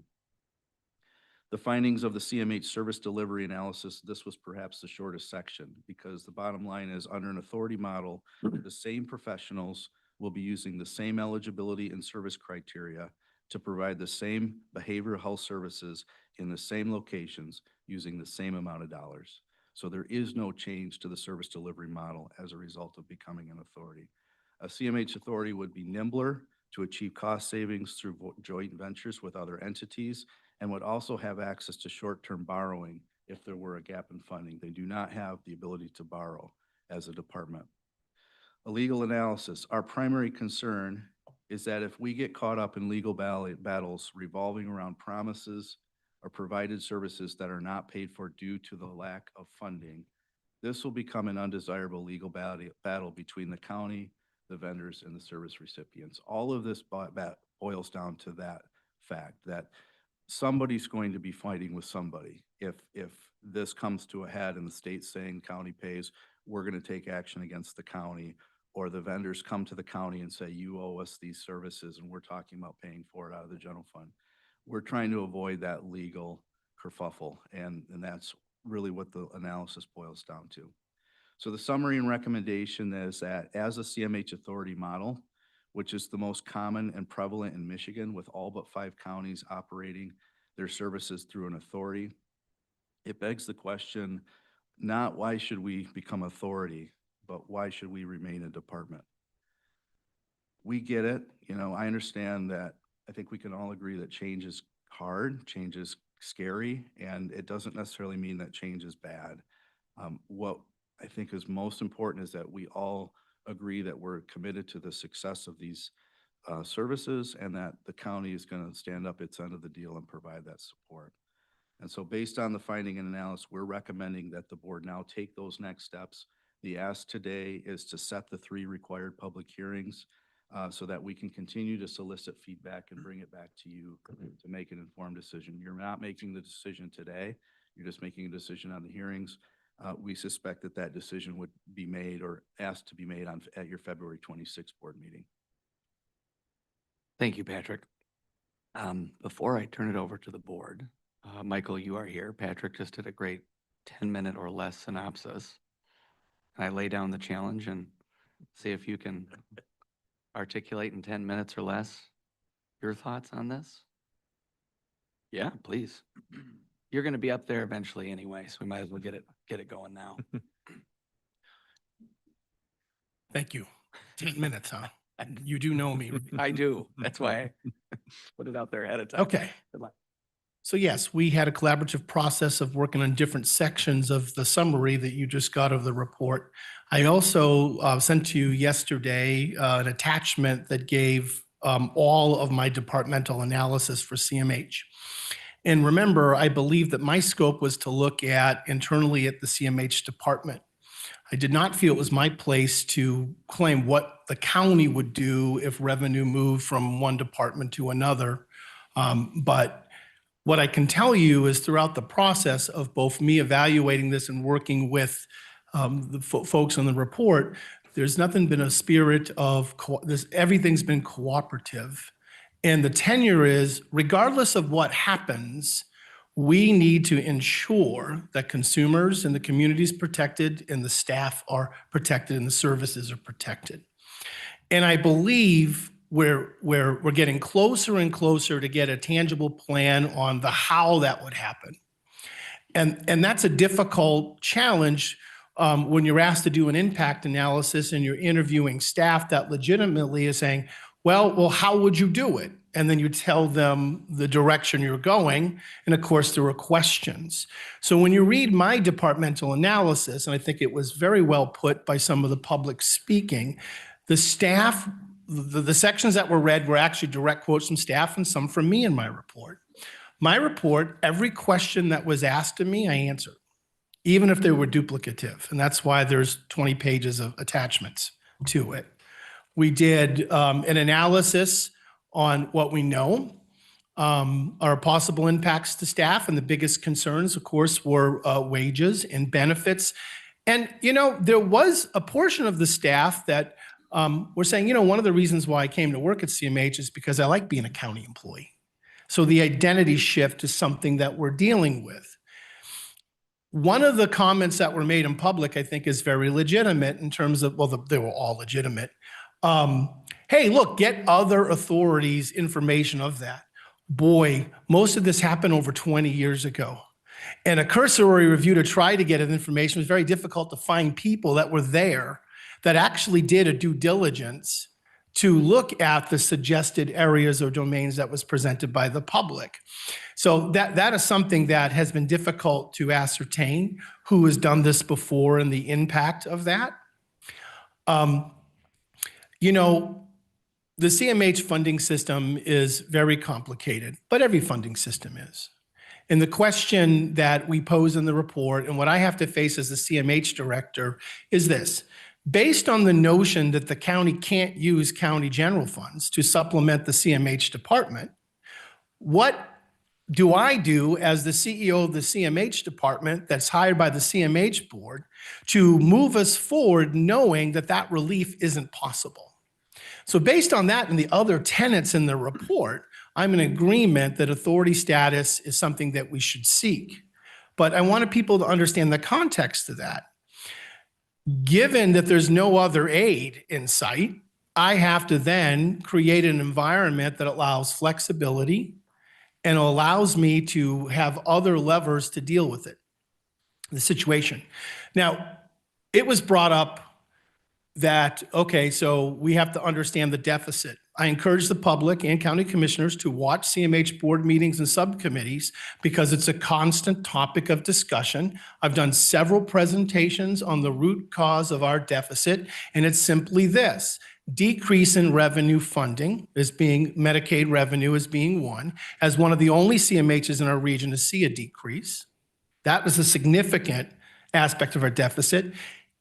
The findings of the CMH service delivery analysis, this was perhaps the shortest section, because the bottom line is, under an authority model, the same professionals will be using the same eligibility and service criteria to provide the same behavioral health services in the same locations using the same amount of dollars. So there is no change to the service delivery model as a result of becoming an authority. A CMH authority would be nimbler to achieve cost savings through joint ventures with other entities, and would also have access to short-term borrowing if there were a gap in funding. They do not have the ability to borrow as a department. A legal analysis. Our primary concern is that if we get caught up in legal battles revolving around promises or provided services that are not paid for due to the lack of funding, this will become an undesirable legal battle between the county, the vendors, and the service recipients. All of this boils down to that fact that somebody's going to be fighting with somebody. If this comes to a head and the state's saying county pays, we're going to take action against the county, or the vendors come to the county and say, you owe us these services, and we're talking about paying for it out of the general fund. We're trying to avoid that legal kerfuffle, and that's really what the analysis boils down to. So the summary and recommendation is that as a CMH authority model, which is the most common and prevalent in Michigan, with all but 5 counties operating their services through an authority, it begs the question, not why should we become authority, but why should we remain a department? We get it. I understand that. I think we can all agree that change is hard, change is scary, and it doesn't necessarily mean that change is bad. What I think is most important is that we all agree that we're committed to the success of these services, and that the county is going to stand up its end of the deal and provide that support. And so based on the finding and analysis, we're recommending that the board now take those next steps. The ask today is to set the 3 required public hearings so that we can continue to solicit feedback and bring it back to you to make an informed decision. You're not making the decision today. You're just making a decision on the hearings. We suspect that decision would be made or asked to be made at your February 26th board meeting. Thank you, Patrick. Before I turn it over to the board, Michael, you are here. Patrick just did a great 10-minute or less synopsis. Can I lay down the challenge and see if you can articulate in 10 minutes or less your thoughts on this? Yeah, please. You're going to be up there eventually anyway, so we might as well get it going now. Thank you. 10 minutes, huh? You do know me. I do. That's why I put it out there ahead of time. Okay. Good luck. So yes, we had a collaborative process of working on different sections of the summary that you just got of the report. I also sent to you yesterday an attachment that gave all of my departmental analysis for CMH. And remember, I believe that my scope was to look at internally at the CMH department. I did not feel it was my place to claim what the county would do if revenue moved from one department to another. But what I can tell you is throughout the process of both me evaluating this and working with the folks on the report, there's nothing been a spirit of everything's been cooperative. And the tenure is, regardless of what happens, we need to ensure that consumers and the community is protected and the staff are protected and the services are protected. And I believe we're getting closer and closer to get a tangible plan on the how that would happen. And that's a difficult challenge when you're asked to do an impact analysis and you're interviewing staff that legitimately is saying, well, how would you do it? And then you tell them the direction you're going. And of course, there are questions. So when you read my departmental analysis, and I think it was very well put by some of the public speaking, the staff, the sections that were read were actually direct quotes from staff and some from me in my report. My report, every question that was asked of me, I answered, even if they were duplicative. And that's why there's 20 pages of attachments to it. We did an analysis on what we know are possible impacts to staff. And the biggest concerns, of course, were wages and benefits. And, there was a portion of the staff that were saying, one of the reasons why I came to work at CMH is because I like being a county employee. So the identity shift is something that we're dealing with. One of the comments that were made in public, I think, is very legitimate in terms of, well, they were all legitimate. Hey, look, get other authorities' information of that. Boy, most of this happened over 20 years ago. And a cursory review to try to get information was very difficult to find people that were there that actually did a due diligence to look at the suggested areas or domains that was presented by the public. So that is something that has been difficult to ascertain who has done this before and the impact of that. The CMH funding system is very complicated, but every funding system is. And the question that we pose in the report and what I have to face as the CMH director is this. Based on the notion that the county can't use county general funds to supplement the CMH department, what do I do as the CEO of the CMH department that's hired by the CMH board to move us forward knowing that that relief isn't possible? So based on that and the other tenets in the report, I'm in agreement that authority status is something that we should seek. But I wanted people to understand the context of that. Given that there's no other aid in sight, I have to then create an environment that allows flexibility and allows me to have other levers to deal with it, the situation. Now, it was brought up that, okay, so we have to understand the deficit. I encourage the public and county commissioners to watch CMH board meetings and subcommittees because it's a constant topic of discussion. I've done several presentations on the root cause of our deficit, and it's simply this: decrease in revenue funding as being Medicaid revenue as being one, as one of the only CMHs in our region to see a decrease. That was a significant aspect of our deficit.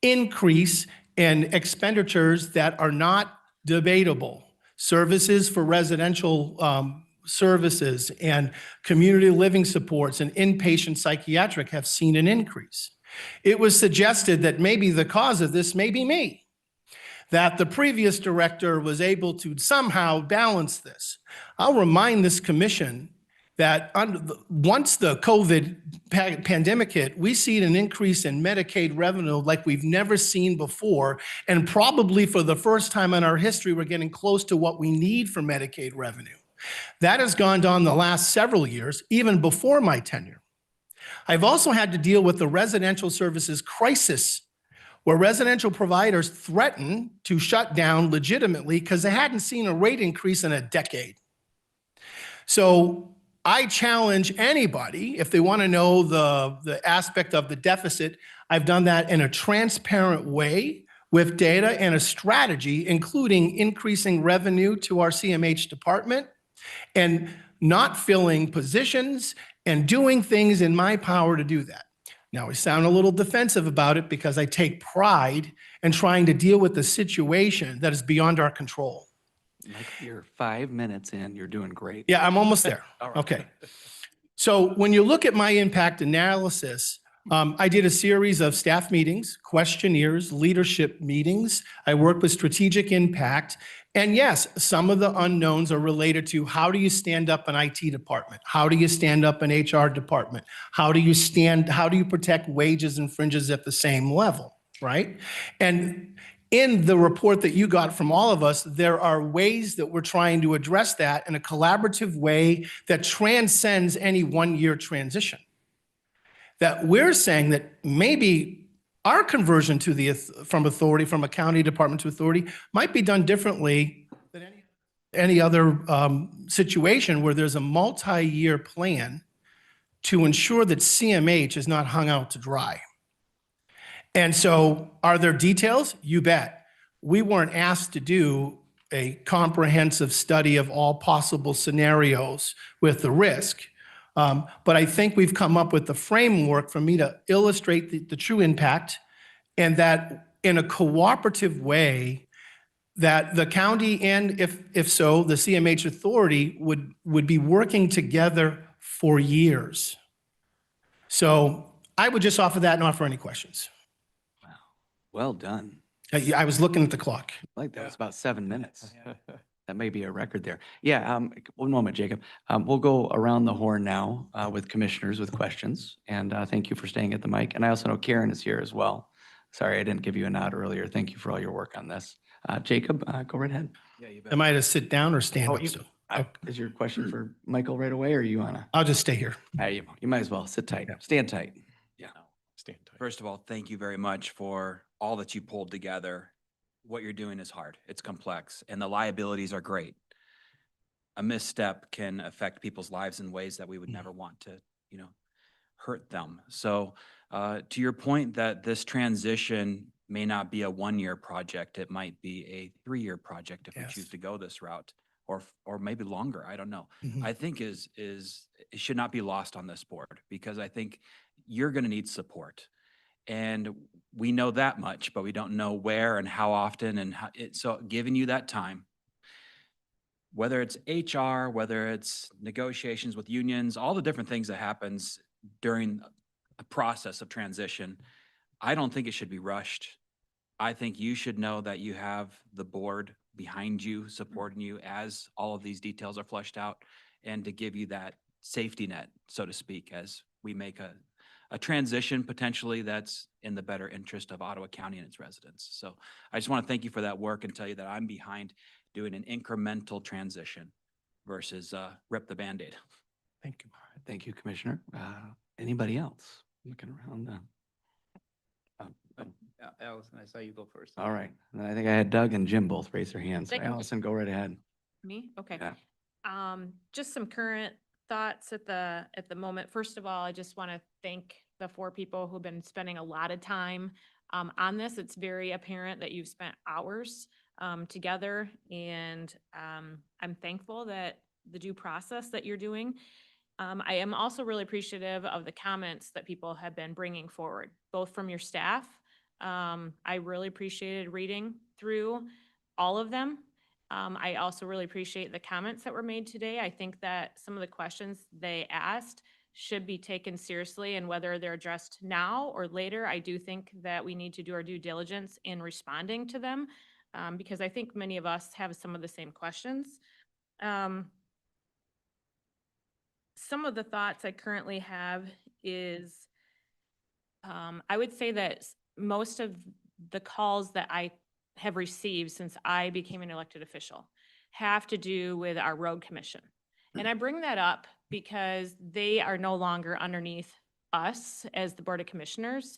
Increase in expenditures that are not debatable. Services for residential services and community living supports and inpatient psychiatric have seen an increase. It was suggested that maybe the cause of this may be me, that the previous director was able to somehow balance this. I'll remind this commission that once the COVID pandemic hit, we see an increase in Medicaid revenue like we've never seen before. And probably for the first time in our history, we're getting close to what we need for Medicaid revenue. That has gone on the last several years, even before my tenure. I've also had to deal with the residential services crisis, where residential providers threaten to shut down legitimately because they hadn't seen a rate increase in a decade. So I challenge anybody, if they want to know the aspect of the deficit, I've done that in a transparent way with data and a strategy, including increasing revenue to our CMH department and not filling positions and doing things in my power to do that. Now, I sound a little defensive about it because I take pride in trying to deal with the situation that is beyond our control. Mike, you're 5 minutes in. You're doing great. Yeah, I'm almost there. All right. Okay. So when you look at my impact analysis, I did a series of staff meetings, questionnaires, leadership meetings. I worked with strategic impact. And yes, some of the unknowns are related to how do you stand up an IT department? How do you stand up an HR department? How do you protect wages and fringes at the same level, right? And in the report that you got from all of us, there are ways that we're trying to address that in a collaborative way that transcends any one-year transition. That we're saying that maybe our conversion to from a county department to authority might be done differently than any other situation where there's a multi-year plan to ensure that CMH is not hung out to dry. And so are there details? You bet. We weren't asked to do a comprehensive study of all possible scenarios with the risk. But I think we've come up with the framework for me to illustrate the true impact, and that in a cooperative way that the county and if so, the CMH authority would be working together for years. So I would just offer that and offer any questions. Well done. I was looking at the clock. Like that was about 7 minutes. That may be a record there. Yeah, one moment, Jacob. We'll go around the horn now with commissioners with questions. And thank you for staying at the mic. And I also know Karen is here as well. Sorry, I didn't give you a nod earlier. Thank you for all your work on this. Jacob, go right ahead. Yeah, you bet. Am I to sit down or stand up? Is your question for Michael right away, or you wanna? I'll just stay here. You might as well sit tight. Stand tight. Yeah. Stand tight. First of all, thank you very much for all that you pulled together. What you're doing is hard. It's complex, and the liabilities are great. A misstep can affect people's lives in ways that we would never want to, hurt them. So to your point that this transition may not be a one-year project, it might be a 3-year project if we choose to go this route, or maybe longer. I don't know. I think it should not be lost on this board, because I think you're going to need support. And we know that much, but we don't know where and how often. And so giving you that time, whether it's HR, whether it's negotiations with unions, all the different things that happens during a process of transition, I don't think it should be rushed. I think you should know that you have the board behind you, supporting you as all of these details are fleshed out, and to give you that safety net, so to speak, as we make a transition potentially that's in the better interest of Ottawa County and its residents. So I just want to thank you for that work and tell you that I'm behind doing an incremental transition versus rip the Band-Aid. Thank you. Thank you, Commissioner. Anybody else? Looking around. Allison, I saw you go first. All right. And I think I had Doug and Jim both raise their hands. So Thank you. Allison, go right ahead. Me? Okay. Yeah. Just some current thoughts at the moment. First of all, I just want to thank the 4 people who've been spending a lot of time on this. It's very apparent that you've spent hours together, and I'm thankful that the due process that you're doing. I am also really appreciative of the comments that people have been bringing forward, both from your staff. I really appreciated reading through all of them. I also really appreciate the comments that were made today. I think that some of the questions they asked should be taken seriously, and whether they're addressed now or later, I do think that we need to do our due diligence in responding to them, because I think many of us have some of the same questions. some of the thoughts I currently have is, I would say that most of the calls that I have received since I became an elected official have to do with our road commission. And I bring that up because they are no longer underneath us as the Board of Commissioners.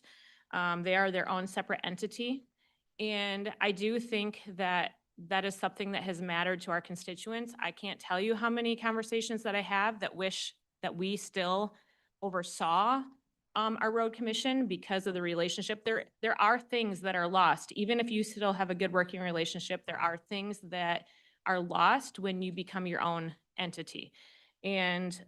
They are their own separate entity. And I do think that that is something that has mattered to our constituents. I can't tell you how many conversations that I have that wish that we still oversaw our road commission because of the relationship. There are things that are lost. Even if you still have a good working relationship, there are things that are lost when you become your own entity. And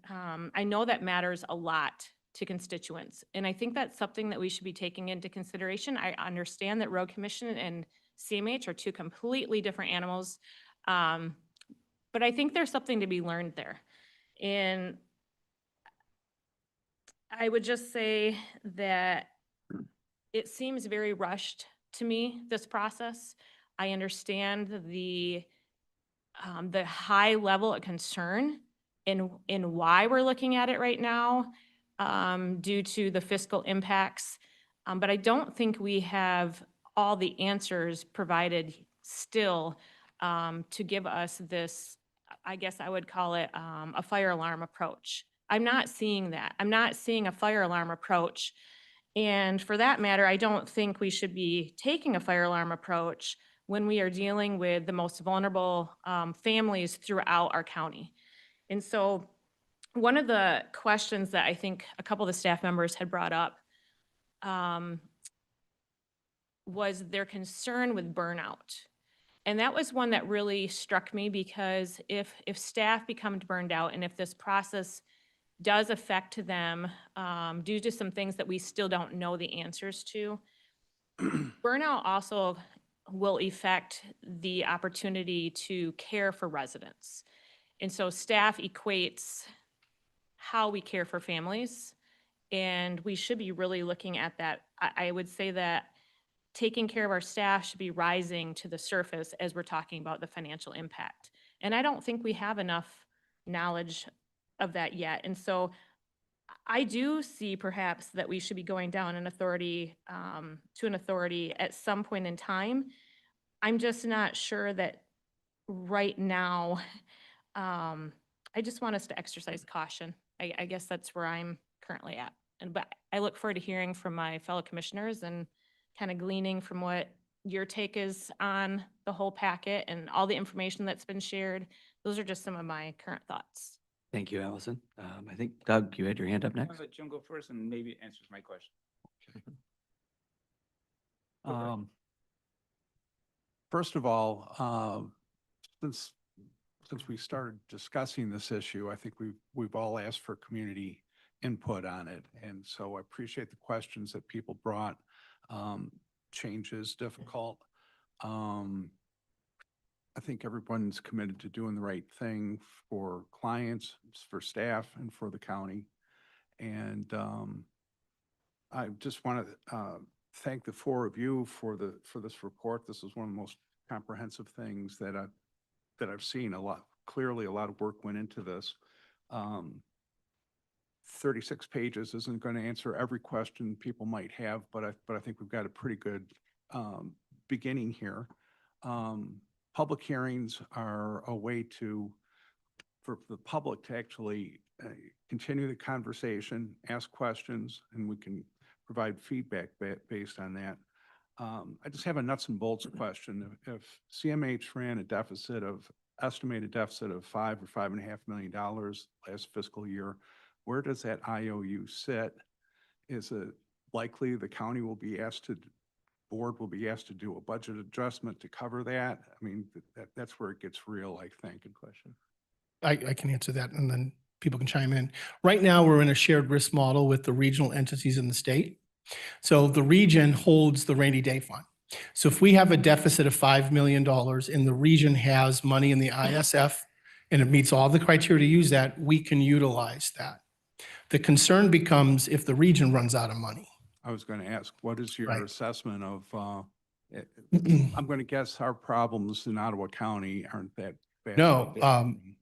I know that matters a lot to constituents. And I think that's something that we should be taking into consideration. I understand that road commission and CMH are two completely different animals. But I think there's something to be learned there. And I would just say that it seems very rushed to me, this process. I understand the high level of concern in why we're looking at it right now, due to the fiscal impacts. But I don't think we have all the answers provided still, to give us this, I guess I would call it, a fire alarm approach. I'm not seeing that. I'm not seeing a fire alarm approach. And for that matter, I don't think we should be taking a fire alarm approach when we are dealing with the most vulnerable families throughout our county. And so one of the questions that I think a couple of the staff members had brought up was their concern with burnout. And that was one that really struck me, because if staff becomes burned out and if this process does affect them due to some things that we still don't know the answers to, burnout also will affect the opportunity to care for residents. And so staff equates how we care for families, and we should be really looking at that. I would say that taking care of our staff should be rising to the surface as we're talking about the financial impact. And I don't think we have enough knowledge of that yet. And so I do see perhaps that we should be going down an authority to an authority at some point in time. I'm just not sure that right now. I just want us to exercise caution. I guess that's where I'm currently at. But I look forward to hearing from my fellow commissioners and kind of gleaning from what your take is on the whole packet and all the information that's been shared. Those are just some of my current thoughts. Thank you, Allison. I think Doug, you had your hand up I'll next. let Jim go first and maybe it answers my question. First of all, since we started discussing this issue, I think we've all asked for community input on it. And so I appreciate the questions that people brought. Change is difficult. I think everyone's committed to doing the right thing for clients, for staff, and for the county. And I just want to thank the four of you for this report. This is one of the most comprehensive things that I've seen. Clearly a lot of work went into this. 36 pages isn't going to answer every question people might have, but I think we've got a pretty good beginning here. Public hearings are a way for the public to actually continue the conversation, ask questions, and we can provide feedback based on that. I just have a nuts and bolts question. If CMH ran estimated deficit of $5 or $5.5 million last fiscal year, where does that IOU sit? Is it likely the county board will be asked to do a budget adjustment to cover that? I mean, that's where it gets real, I think. Good question. I can answer that and then people can chime in. Right now, we're in a shared risk model with the regional entities in the state. So the region holds the rainy day fund. So if we have a deficit of $5 million and the region has money in the ISF and it meets all the criteria to use that, we can utilize that. The concern becomes if the region runs out of money. I was going to ask, what is your Right. assessment of, I'm going to guess our problems in Ottawa County aren't that bad. No,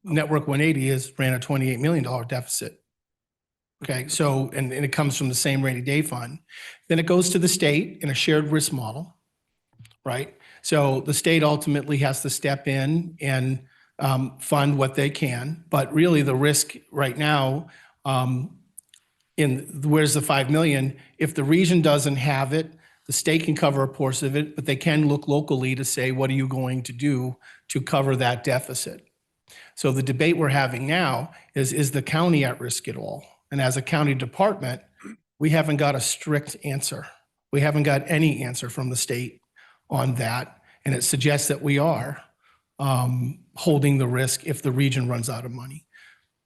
Network 180 ran a $28 million deficit. Okay, so, and it comes from the same rainy day fund. Then it goes to the state in a shared risk model, right? So the state ultimately has to step in and fund what they can, but really the risk right now, where's the 5 million? If the region doesn't have it, the state can cover a portion of it, but they can look locally to say, what are you going to do to cover that deficit? So the debate we're having now is the county at risk at all? And as a county department, we haven't got a strict answer. We haven't got any answer from the state on that. And it suggests that we are holding the risk if the region runs out of money.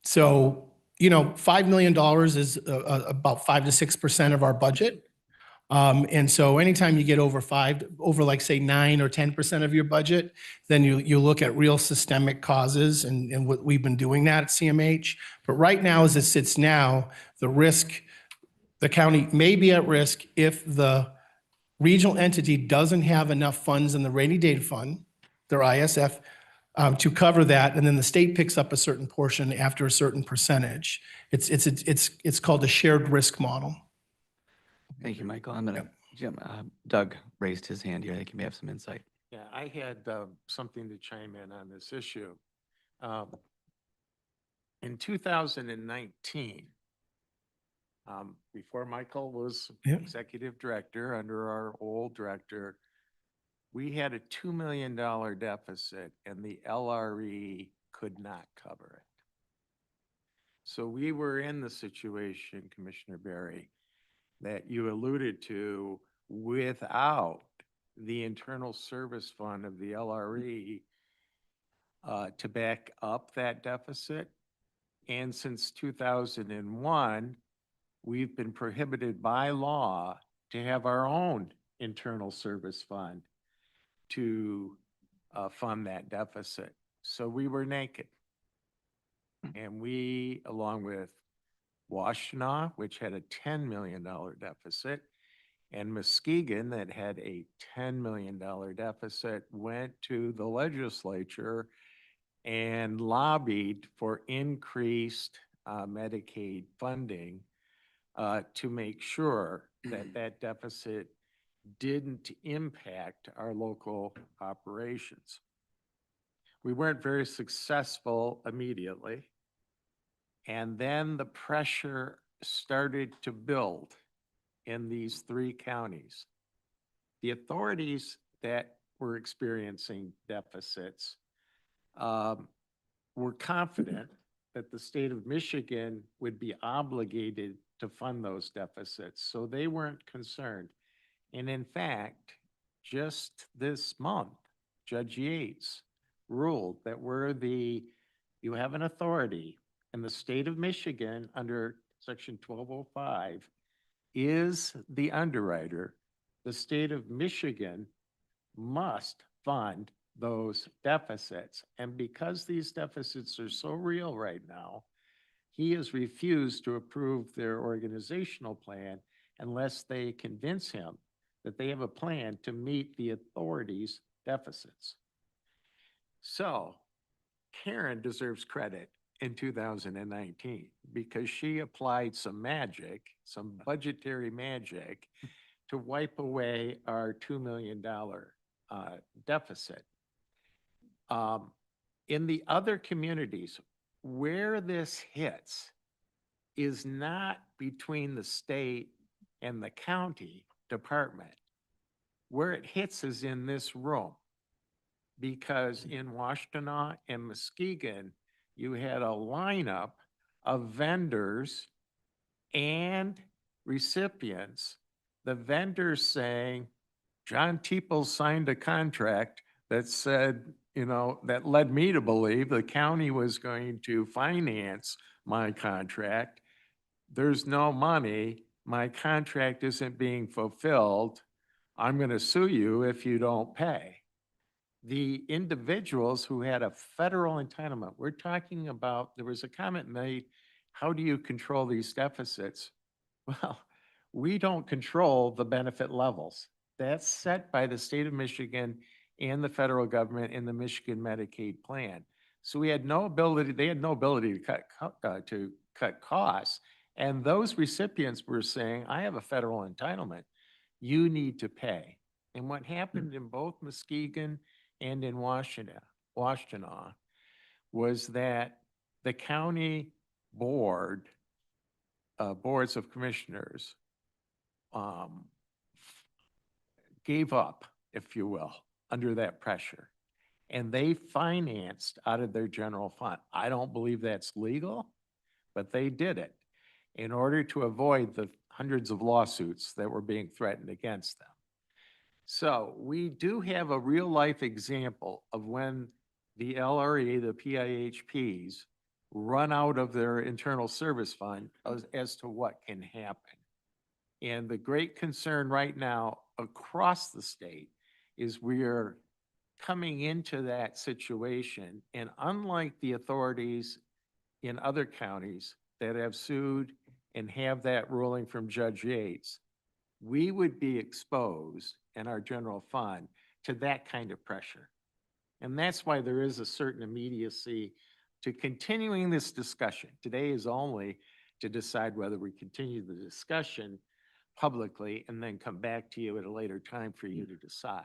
So, $5 million is about 5 to 6% of our budget. And so anytime you get over like say 9 or 10% of your budget, then you look at real systemic causes and what we've been doing that at CMH. But right now, as it sits now, the county may be at risk if the regional entity doesn't have enough funds in the rainy day fund, their ISF, to cover that, and then the state picks up a certain portion after a certain percentage. It's called a shared risk model. Thank you, Michael. I'm gonna, Jim, Doug raised his hand here. I think he may have some insight. Yeah, I had something to chime in on this issue. In 2019, before Michael was executive director under our old director, we had a $2 million deficit and the LRE could not cover it. So we were in the situation, Commissioner Berry, that you alluded to without the internal service fund of the LRE to back up that deficit. And since 2001, we've been prohibited by law to have our own internal service fund to fund that deficit. So we were naked. And we, along with Washtenaw, which had a $10 million deficit, and Muskegon, that had a $10 million deficit, went to the legislature and lobbied for increased Medicaid funding to make sure that that deficit didn't impact our local operations. We weren't very successful immediately. And then the pressure started to build in these 3 counties. The authorities that were experiencing deficits were confident that the state of Michigan would be obligated to fund those deficits, so they weren't concerned. And in fact, just this month, Judge Yates ruled that you have an authority, and the state of Michigan under Section 1205 is the underwriter. The state of Michigan must fund those deficits. And because these deficits are so real right now, he has refused to approve their organizational plan unless they convince him that they have a plan to meet the authority's deficits. So Karen deserves credit in 2019 because she applied some magic, some budgetary magic, to wipe away our $2 million deficit. In the other communities where this hits is not between the state and the county department. Where it hits is in this room, because in Washtenaw and Muskegon, you had a lineup of vendors and recipients. The vendors saying, John Teeple signed a contract that said, that led me to believe the county was going to finance my contract. There's no money. My contract isn't being fulfilled. I'm going to sue you if you don't pay. The individuals who had a federal entitlement, we're talking about, there was a comment made, how do you control these deficits? Well, we don't control the benefit levels. That's set by the state of Michigan and the federal government in the Michigan Medicaid plan. So we had no ability, they had no ability to cut costs. And those recipients were saying, I have a federal entitlement. You need to pay. And what happened in both Muskegon and in Washtenaw was that the county boards of commissioners gave up, if you will, under that pressure. And they financed out of their general fund. I don't believe that's legal, but they did it in order to avoid the hundreds of lawsuits that were being threatened against them. So we do have a real life example of when the LRE, the PIHPs, run out of their internal service fund as to what can happen. And the great concern right now across the state is we are coming into that situation. And unlike the authorities in other counties that have sued and have that ruling from Judge Yates, we would be exposed in our general fund to that kind of pressure. And that's why there is a certain immediacy to continuing this discussion. Today is only to decide whether we continue the discussion publicly and then come back to you at a later time for you to decide.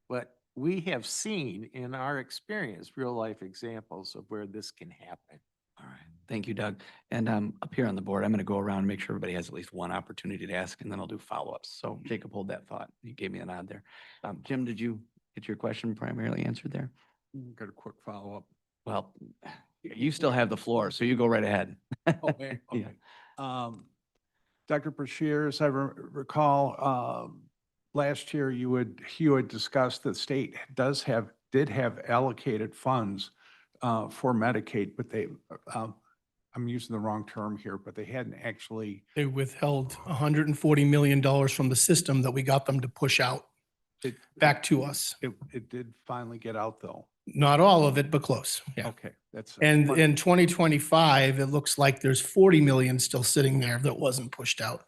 But we have seen in our experience real life examples of where this can happen. All right. Thank you, Doug. And up here on the board, I'm going to go around and make sure everybody has at least one opportunity to ask, and then I'll do follow-ups. So Jacob, hold that thought. You gave me a nod there. Jim, did you get your question primarily answered there? Got a quick follow-up. Well, you still have the floor, so you go right ahead. Okay. Dr. Brashear, as I recall, last year you had discussed that state did have allocated funds for Medicaid, but they, I'm using the wrong term here, but they hadn't actually. They withheld $140 million from the system that we got them to push out back to us. It did finally get out though. Not all of it, but close. Yeah. Okay, that's. And in 2025, it looks like there's 40 million still sitting there that wasn't pushed out.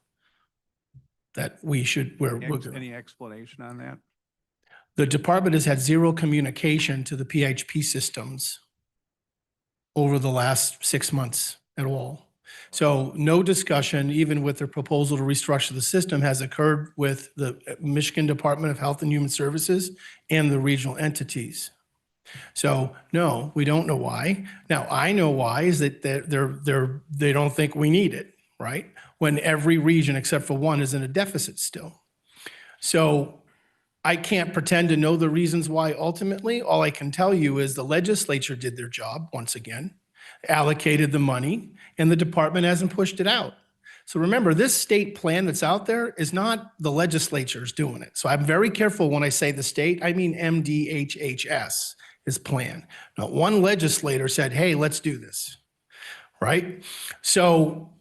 That we should, Any explanation on that? the department has had zero communication to the PHP systems over the last 6 months at all. So no discussion, even with their proposal to restructure the system, has occurred with the Michigan Department of Health and Human Services and the regional entities. So no, we don't know why. Now, I know why is that they don't think we need it, right? When every region except for one is in a deficit still. So I can't pretend to know the reasons why ultimately. All I can tell you is the legislature did their job once again, allocated the money, and the department hasn't pushed it out. So remember, this state plan that's out there is not the legislature's doing it. So I'm very careful when I say the state, I mean MDHHS. His plan. Not one legislator said, hey, let's do this, right? So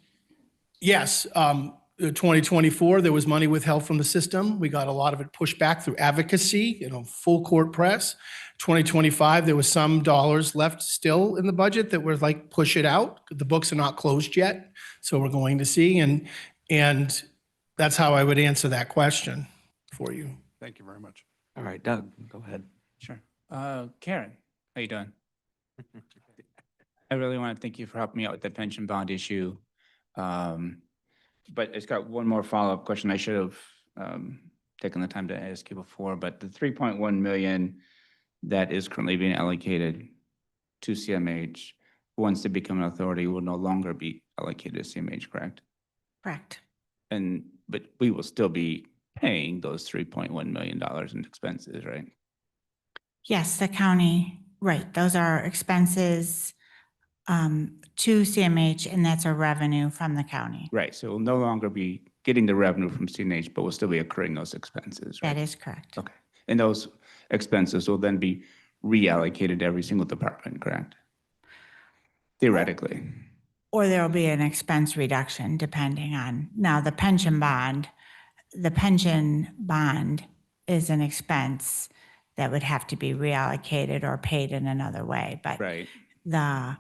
yes, 2024, there was money withheld from the system. We got a lot of it pushed back through advocacy, full court press. 2025, there was some dollars left still in the budget that were like, push it out. The books are not closed yet. So we're going to see. And that's how I would answer that question for you. Thank you very much. All right, Doug, go ahead. Sure. Karen, how you doing? I really want to thank you for helping me out with the pension bond issue. But it's got one more follow-up question I should have taken the time to ask you before, but the 3.1 million that is currently being allocated to CMH, once they become an authority, will no longer be allocated to CMH, correct? Correct. But we will still be paying those $3.1 million in expenses, right? Yes, the county, right. Those are expenses to CMH, and that's a revenue from the county. Right, so we'll no longer be getting the revenue from CNH, but we'll still be accruing those expenses, right? That is correct. Okay, and those expenses will then be reallocated to every single department, correct? Theoretically. Or there will be an expense reduction depending on, now the pension bond is an expense that would have to be reallocated or paid in another way. But right. The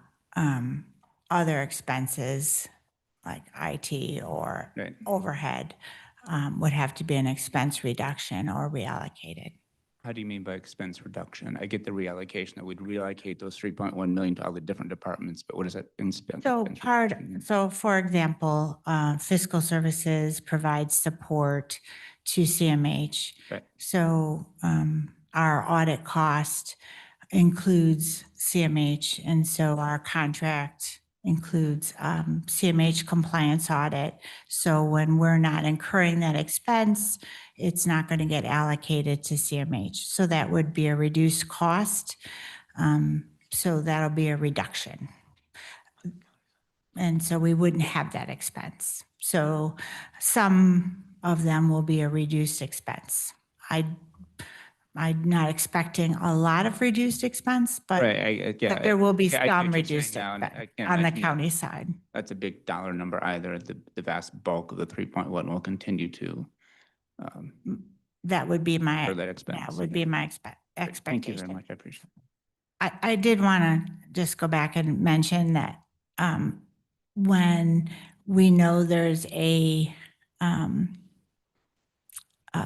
other expenses like IT or overhead would have to be an expense reduction or reallocated. How do you mean by expense reduction? I get the reallocation, that we'd reallocate those 3.1 million to all the different departments, but what does that expense? So for example, fiscal services provides support to CMH. Right. So our audit cost includes CMH, and so our contract includes CMH compliance audit. So when we're not incurring that expense, it's not going to get allocated to CMH. So that would be a reduced cost. So that'll be a reduction. And so we wouldn't have that expense. So some of them will be a reduced expense. I'm not expecting a lot of reduced expense, but Right, yeah. but there will be Yeah, I see some what you're saying reduced now, and expense I can't on the imagine county side. That's a big dollar number either. The vast bulk of the 3.1 will continue to That would be my, for that expense. that would be my expectation. Thank you very much. I appreciate it. I did want to just go back and mention that when we know there's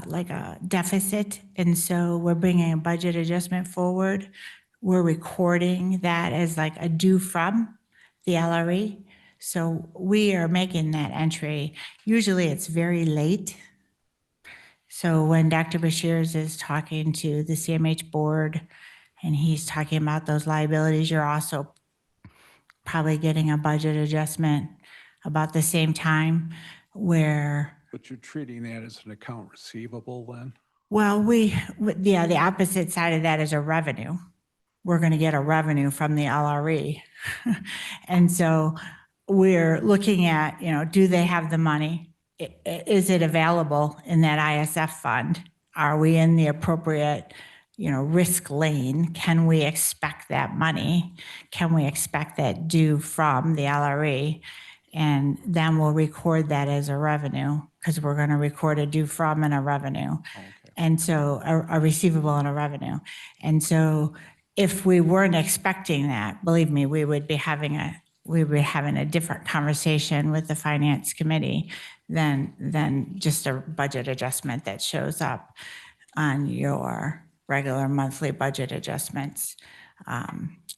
like a deficit, and so we're bringing a budget adjustment forward, we're recording that as like a due from the LRE. So we are making that entry. Usually it's very late. So when Dr. Bashirs is talking to the CMH board and he's talking about those liabilities, you're also probably getting a budget adjustment about the same time where, But you're treating that as an account receivable then? well, yeah, the opposite side of that is a revenue. We're going to get a revenue from the LRE. And so we're looking at, do they have the money? Is it available in that ISF fund? Are we in the appropriate, risk lane? Can we expect that money? Can we expect that due from the LRE? And then we'll record that as a revenue, because we're going to record a due from and a revenue. Okay. And so a receivable and a revenue. And so if we weren't expecting that, believe me, we would be having a different conversation with the finance committee than just a budget adjustment that shows up on your regular monthly budget adjustments.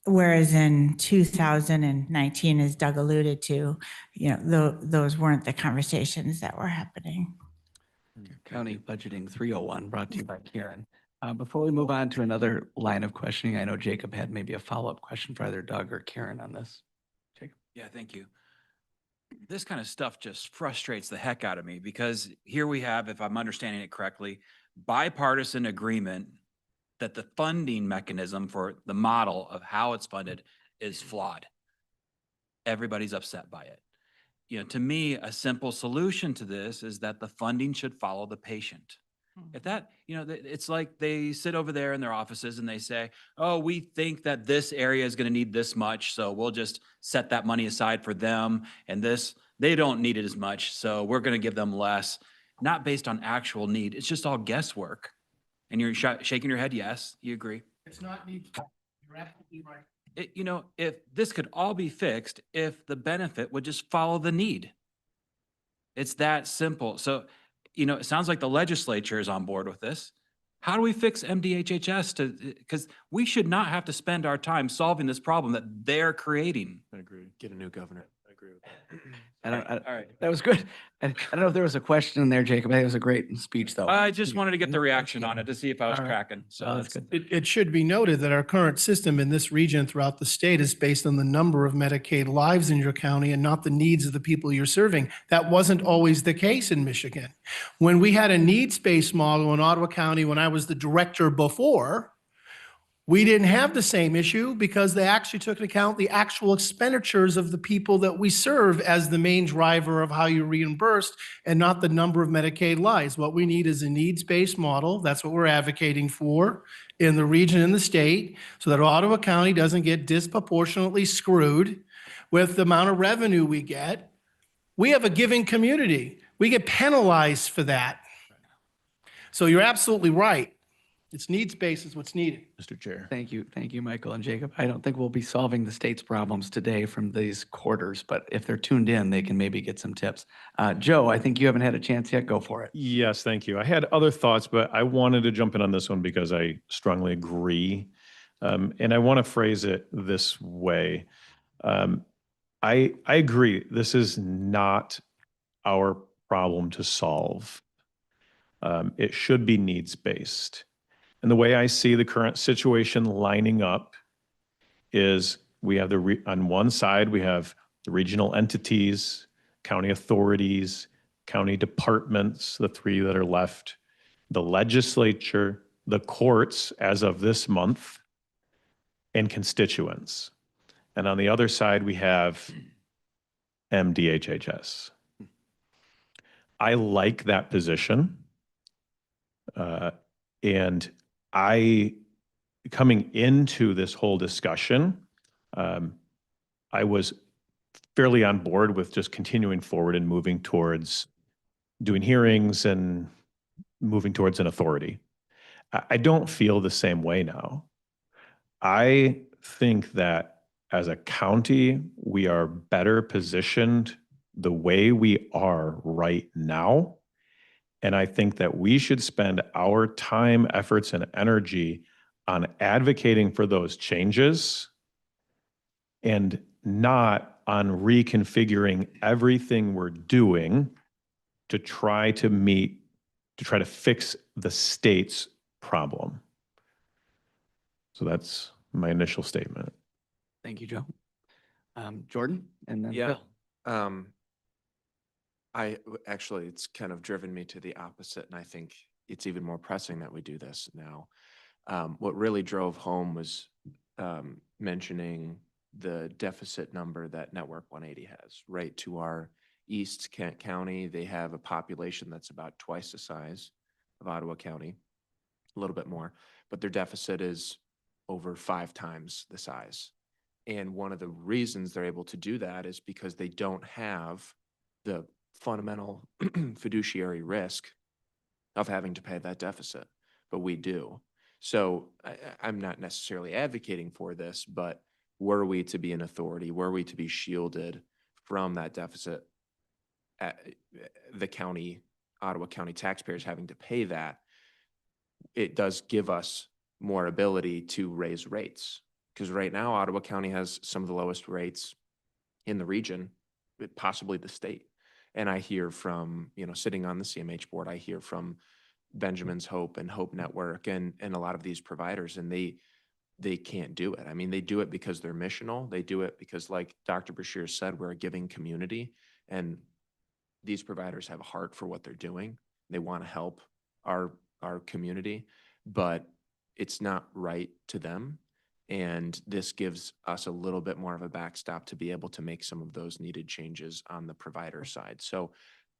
Whereas in 2019, as Doug alluded to, those weren't the conversations that were happening. County Budgeting 301, brought to you by Karen. Before we move on to another line of questioning, I know Jacob had maybe a follow-up question for either Doug or Karen on this. Jacob? Yeah, thank you. This kind of stuff just frustrates the heck out of me because here we have, if I'm understanding it correctly, bipartisan agreement that the funding mechanism for the model of how it's funded is flawed. Everybody's upset by it. To me, a simple solution to this is that the funding should follow the patient. If that, it's like they sit over there in their offices and they say, oh, we think that this area is going to need this much, so we'll just set that money aside for them. And this, they don't need it as much, so we're going to give them less. Not based on actual need. It's just all guesswork. And you're shaking your head, yes, you agree. It's not need. You're absolutely right. If this could all be fixed, if the benefit would just follow the need. It's that simple. So, it sounds like the legislature is on board with this. How do we fix MDHHS because we should not have to spend our time solving this problem that they're creating. I agree. Get a new governor. I agree with that. All right. That was good. I don't know if there was a question in there, Jacob. I think it was a great speech, though. I just wanted to get the reaction on it to see if I was All right. cracking. So That's good. It should be noted that our current system in this region throughout the state is based on the number of Medicaid lives in your county and not the needs of the people you're serving. That wasn't always the case in Michigan. When we had a needs-based model in Ottawa County, when I was the director before, we didn't have the same issue because they actually took into account the actual expenditures of the people that we serve as the main driver of how you reimbursed and not the number of Medicaid lives. What we need is a needs-based model. That's what we're advocating for in the region and the state so that Ottawa County doesn't get disproportionately screwed with the amount of revenue we get. We have a giving community. We get penalized for that. So you're absolutely right. It's needs-based is what's needed. Mr. Chair. Thank you, Michael and Jacob. I don't think we'll be solving the state's problems today from these quarters, but if they're tuned in, they can maybe get some tips. Joe, I think you haven't had a chance yet. Go for it. Yes, thank you. I had other thoughts, but I wanted to jump in on this one because I strongly agree. And I want to phrase it this way. I agree. This is not our problem to solve. It should be needs-based. And the way I see the current situation lining up is we have on one side, we have the regional entities, county authorities, county departments, the three that are left, the legislature, the courts as of this month, and constituents. And on the other side, we have MDHHS. I like that position. And coming into this whole discussion, I was fairly on board with just continuing forward and moving towards doing hearings and moving towards an authority. I don't feel the same way now. I think that as a county, we are better positioned the way we are right now. And I think that we should spend our time, efforts, and energy on advocating for those changes and not on reconfiguring everything we're doing to try to fix the state's problem. So that's my initial statement. Thank you, Joe. Jordan, and then Yeah. Phil. Actually, it's kind of driven me to the opposite, and I think it's even more pressing that we do this now. What really drove home was mentioning the deficit number that Network 180 has. Right to our east, Kent County, they have a population that's about twice the size of Ottawa County, a little bit more, but their deficit is over 5 times the size. And one of the reasons they're able to do that is because they don't have the fundamental fiduciary risk of having to pay that deficit, but we do. So I'm not necessarily advocating for this, but were we to be an authority, were we to be shielded from that deficit, the county, Ottawa County taxpayers having to pay that, it does give us more ability to raise rates. Because right now, Ottawa County has some of the lowest rates in the region, possibly the state. And I hear from, sitting on the CMH board, I hear from Benjamin's Hope and Hope Network and a lot of these providers, and they can't do it. I mean, they do it because they're missional. They do it because, like Dr. Bashir said, we're a giving community, and these providers have a heart for what they're doing. They want to help our community, but it's not right to them. And this gives us a little bit more of a backstop to be able to make some of those needed changes on the provider side. So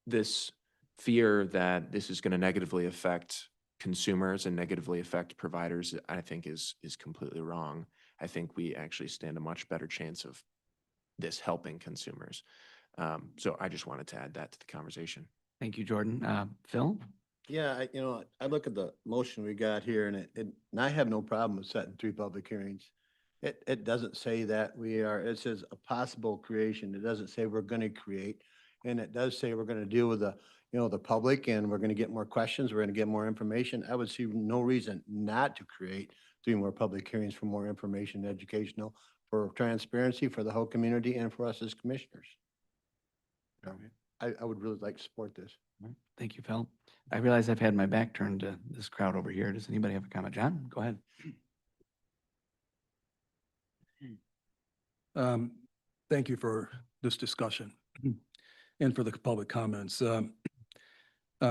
this fear that this is going to negatively affect consumers and negatively affect providers, I think is completely wrong. I think we actually stand a much better chance of this helping consumers. So I just wanted to add that to the conversation. Thank you, Jordan. Phil? Yeah, I look at the motion we got here and I have no problem with setting 3 public hearings. It doesn't say that it says a possible creation. It doesn't say we're going to create. And it does say we're going to deal with the public, and we're going to get more questions. We're going to get more information. I would see no reason not to create 3 more public hearings for more information, educational, for transparency, for the whole community, and for us as commissioners. I would really like to support this. Thank you, Phil. I realize I've had my back turned to this crowd over here. Does anybody have a comment? John, go ahead. Thank you for this discussion and for the public comments.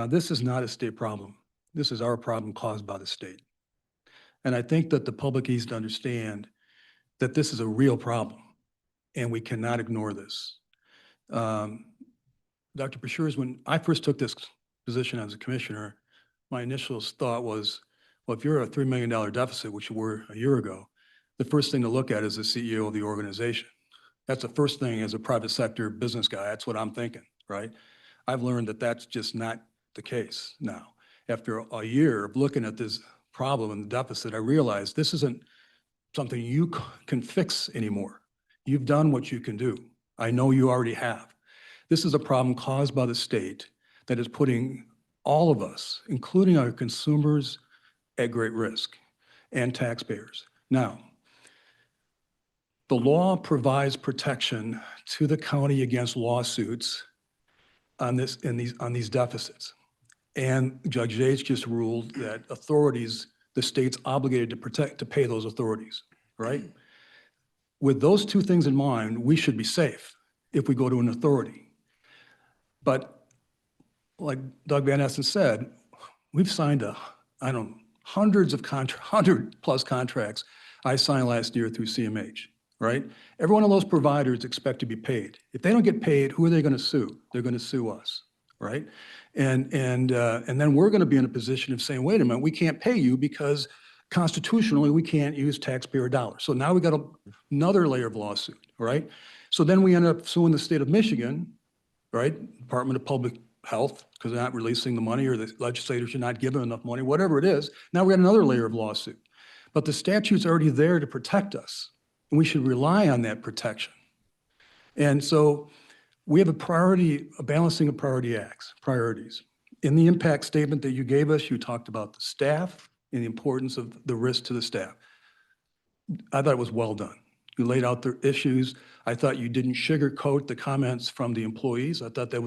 This is not a state problem. This is our problem caused by the state. And I think that the public needs to understand that this is a real problem and we cannot ignore this. Dr. Bashir, when I first took this position as a commissioner, my initial thought was, well, if you're a $3 million deficit, which you were a year ago, the first thing to look at is the CEO of the organization. That's the first thing as a private sector business guy. That's what I'm thinking, right? I've learned that that's just not the case now. After a year of looking at this problem and the deficit, I realized this isn't something you can fix anymore. You've done what you can do. I know you already have. This is a problem caused by the state that is putting all of us, including our consumers, at great risk and taxpayers. Now, the law provides protection to the county against lawsuits on these deficits. And Judge Yates just ruled that authorities, the state's obligated to pay those authorities, right? With those two things in mind, we should be safe if we go to an authority. But like Doug Van Essen said, we've signed hundreds of 100+ contracts I signed last year through CMH, right? Every one of those providers expect to be paid. If they don't get paid, who are they going to sue? They're going to sue us, right? And then we're going to be in a position of saying, wait a minute, we can't pay you because constitutionally we can't use taxpayer dollars. So now we got another layer of lawsuit, right? So then we end up suing the state of Michigan, right? Department of Public Health, because they're not releasing the money or the legislators are not giving enough money, whatever it is. Now we got another layer of lawsuit. But the statute's already there to protect us, and we should rely on that protection. And so we have a balancing of priorities. In the impact statement that you gave us, you talked about the staff and the importance of the risk to the staff. I thought it was well done. You laid out the issues. I thought you didn't sugarcoat the comments from the employees. I thought I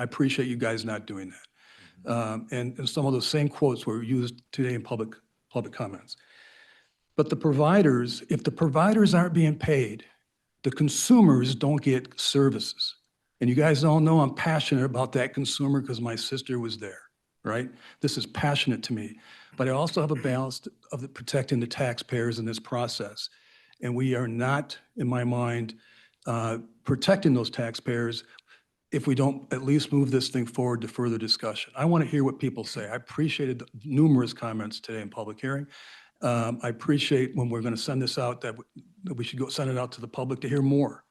appreciate you guys not doing that. And some of those same quotes were used today in public comments. But the providers, if the providers aren't being paid, the consumers don't get services. And you guys all know I'm passionate about that consumer because my sister was there, right? This is passionate to me. But I also have a balance of protecting the taxpayers in this process. And we are not, in my mind, protecting those taxpayers if we don't at least move this thing forward to further discussion. I want to hear what people say. I appreciated the numerous comments today in public hearing. I appreciate when we're going to send this out that we should go send it out to the public to hear more.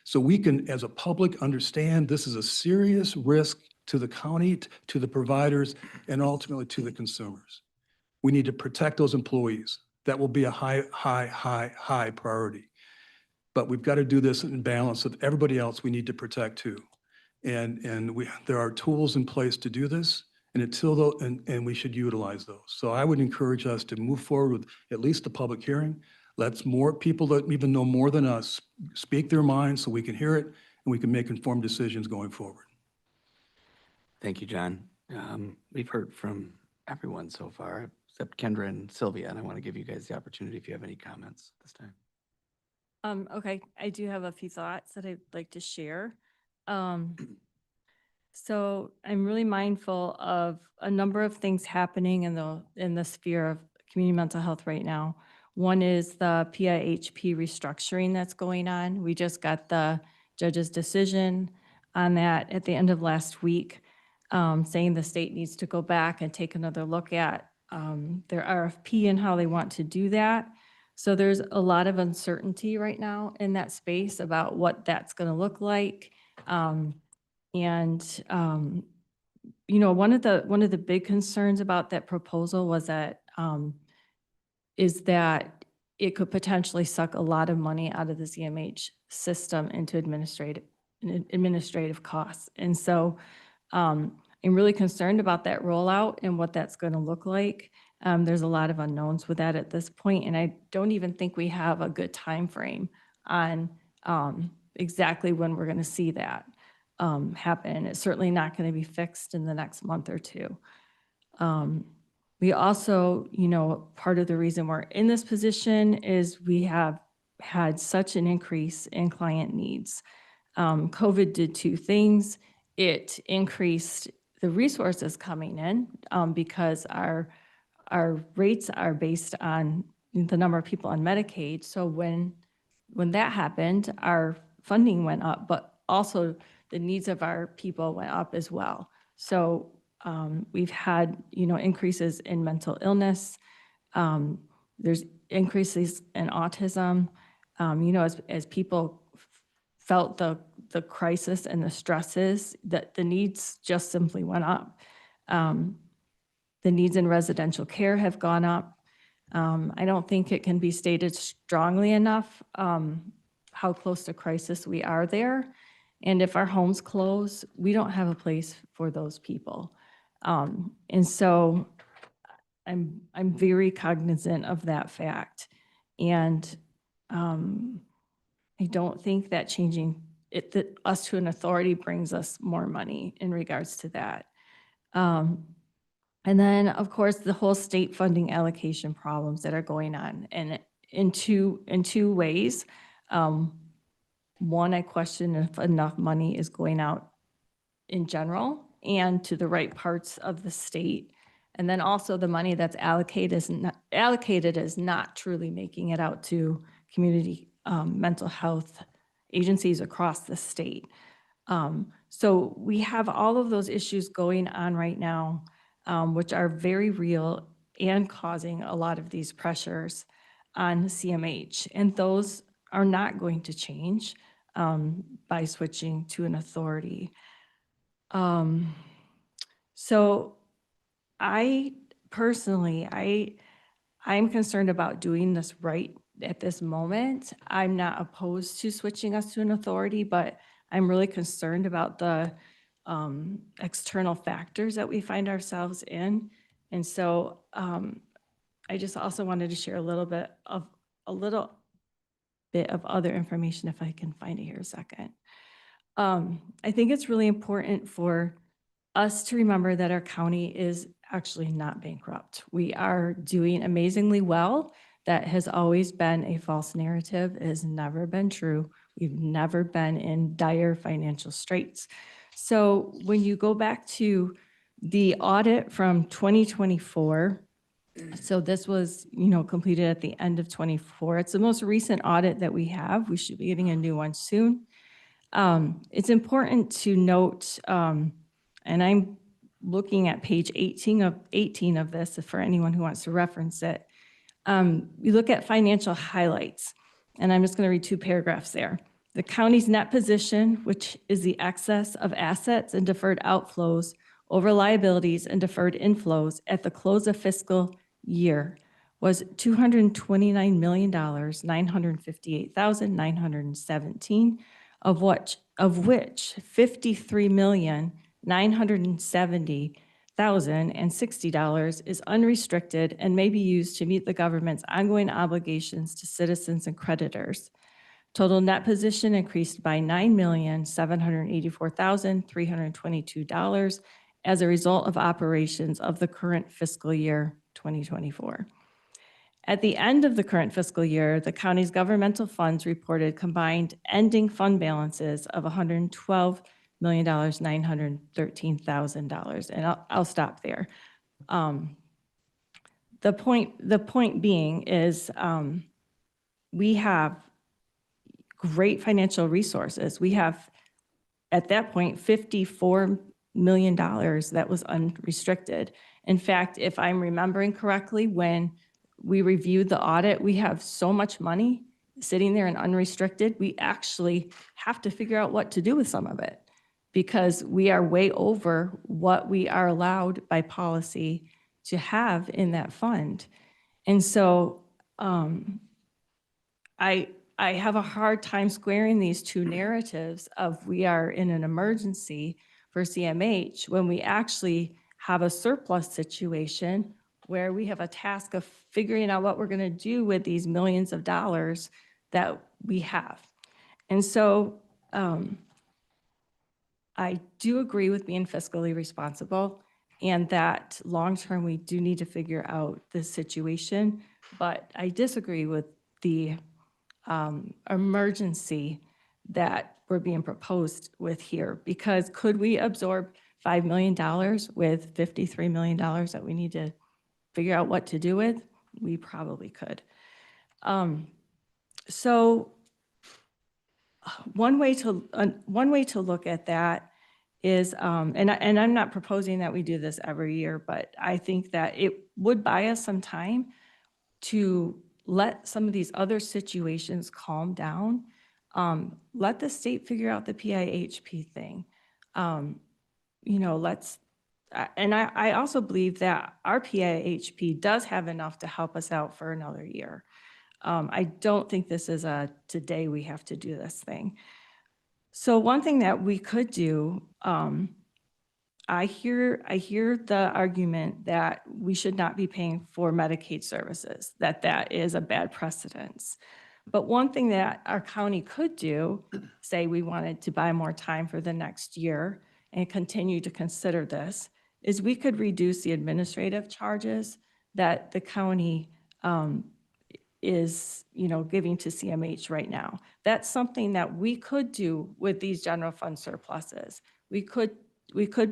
So we can, as a public, understand this is a serious risk to the county, to the providers, and ultimately to the consumers. We need to protect those employees. That will be a high priority. But we've got to do this in balance with everybody else we need to protect too. And there are tools in place to do this, and we should utilize those. So I would encourage us to move forward with at least the public hearing. Let's more people that even know more than us speak their minds so we can hear it and we can make informed decisions going forward. Thank you, John. We've heard from everyone so far, except Kendra and Sylvia, and I want to give you guys the opportunity if you have any comments this time. Okay, I do have a few thoughts that I'd like to share. So I'm really mindful of a number of things happening in the sphere of community mental health right now. One is the PIHP restructuring that's going on. We just got the judge's decision on that at the end of last week, saying the state needs to go back and take another look at their RFP and how they want to do that. So there's a lot of uncertainty right now in that space about what that's going to look like. One of the big concerns about that proposal was that is that it could potentially suck a lot of money out of the CMH system into administrative costs. And so I'm really concerned about that rollout and what that's going to look like. There's a lot of unknowns with that at this point, and I don't even think we have a good time frame on exactly when we're going to see that happen. It's certainly not going to be fixed in the next month or two. We also, part of the reason we're in this position is we have had such an increase in client needs. COVID did two things. It increased the resources coming in because our rates are based on the number of people on Medicaid. So when that happened, our funding went up, but also the needs of our people went up as well. So we've had, increases in mental illness. There's increases in autism. As people felt the crisis and the stresses, that the needs just simply went up. The needs in residential care have gone up. I don't think it can be stated strongly enough how close to crisis we are there. And if our homes close, we don't have a place for those people. And so I'm very cognizant of that fact. And I don't think that changing us to an authority brings us more money in regards to that. And then, of course, the whole state funding allocation problems that are going on, and in two ways. One, I question if enough money is going out in general and to the right parts of the state. And then also the money that's allocated is not truly making it out to community mental health agencies across the state. So we have all of those issues going on right now, which are very real and causing a lot of these pressures on CMH. And those are not going to change by switching to an authority. So I personally, I'm concerned about doing this right at this moment. I'm not opposed to switching us to an authority, but I'm really concerned about the external factors that we find ourselves in. And so I just also wanted to share a little bit of other information if I can find it here a second. I think it's really important for us to remember that our county is actually not bankrupt. We are doing amazingly well. That has always been a false narrative. It has never been true. We've never been in dire financial straits. So when you go back to the audit from 2024, so this was, completed at the end of 24. It's the most recent audit that we have. We should be getting a new one soon. It's important to note, and I'm looking at page 18 of this for anyone who wants to reference it. You look at financial highlights, and I'm just going to read 2 paragraphs there. The county's net position, which is the excess of assets and deferred outflows over liabilities and deferred inflows at the close of fiscal year, was $229,958,917, of which $53,970,060 is unrestricted and may be used to meet the government's ongoing obligations to citizens and creditors. Total net position increased by $9,784,322 as a result of operations of the current fiscal year 2024. At the end of the current fiscal year, the county's governmental funds reported combined ending fund balances of $112,913,000. And I'll stop there. The point being is we have great financial resources. We have, at that point, $54 million that was unrestricted. In fact, if I'm remembering correctly, when we reviewed the audit, we have so much money sitting there in unrestricted, we actually have to figure out what to do with some of it because we are way over what we are allowed by policy to have in that fund. And so I have a hard time squaring these 2 narratives of we are in an emergency for CMH when we actually have a surplus situation where we have a task of figuring out what we're going to do with these millions of dollars that we have. And so I do agree with being fiscally responsible and that long-term we do need to figure out this situation, but I disagree with the emergency that we're being proposed with here, because could we absorb $5 million with $53 million that we need to figure out what to do with? We probably could. So one way to look at that is, and I'm not proposing that we do this every year, but I think that it would buy us some time to let some of these other situations calm down. Let the state figure out the PIHP thing. and I also believe that our PIHP does have enough to help us out for another year. I don't think this is a today we have to do this thing. So one thing that we could do, I hear the argument that we should not be paying for Medicaid services, that is a bad precedence. But one thing that our county could do, say we wanted to buy more time for the next year and continue to consider this, is we could reduce the administrative charges that the county is, giving to CMH right now. That's something that we could do with these general fund surpluses. We could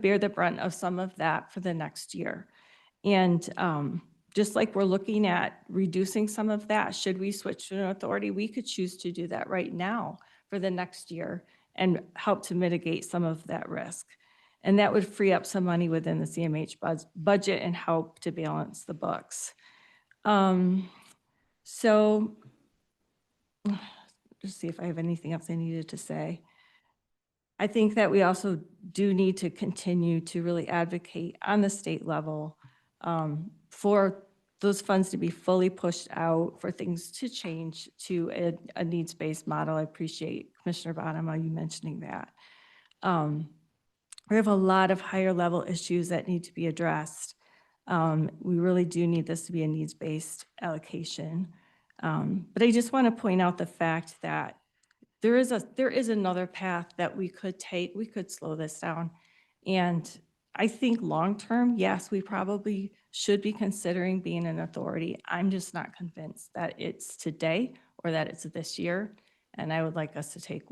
bear the brunt of some of that for the next year. And just like we're looking at reducing some of that, should we switch to an authority, we could choose to do that right now for the next year and help to mitigate some of that risk. And that would free up some money within the CMH budget and help to balance the books. So just see if I have anything else I needed to say. I think that we also do need to continue to really advocate on the state level for those funds to be fully pushed out, for things to change to a needs-based model. I appreciate Commissioner Bottom, you mentioning that. We have a lot of higher level issues that need to be addressed. We really do need this to be a needs-based allocation. But I just want to point out the fact that there is another path that we could take. We could slow this down. And I think long-term, yes, we probably should be considering being an authority. I'm just not convinced that it's today or that it's this year. And I would like us to take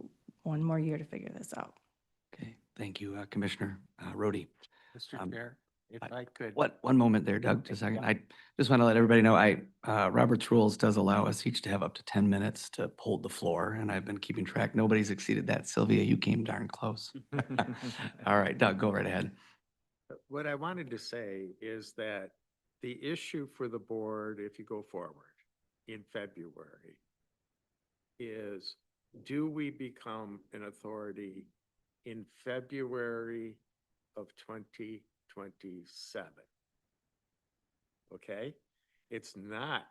one more year to figure this out. Okay, thank you, Commissioner Rhodey. Mr. Chair, if I could. One moment there, Doug, just a second. I just want to let everybody know, Robert's rules does allow us each to have up to 10 minutes to hold the floor, and I've been keeping track. Nobody's exceeded that. Sylvia, you came darn close. All right, Doug, go right ahead. What I wanted to say is that the issue for the board, if you go forward in February, is do we become an authority in February of 2027? Okay? It's not,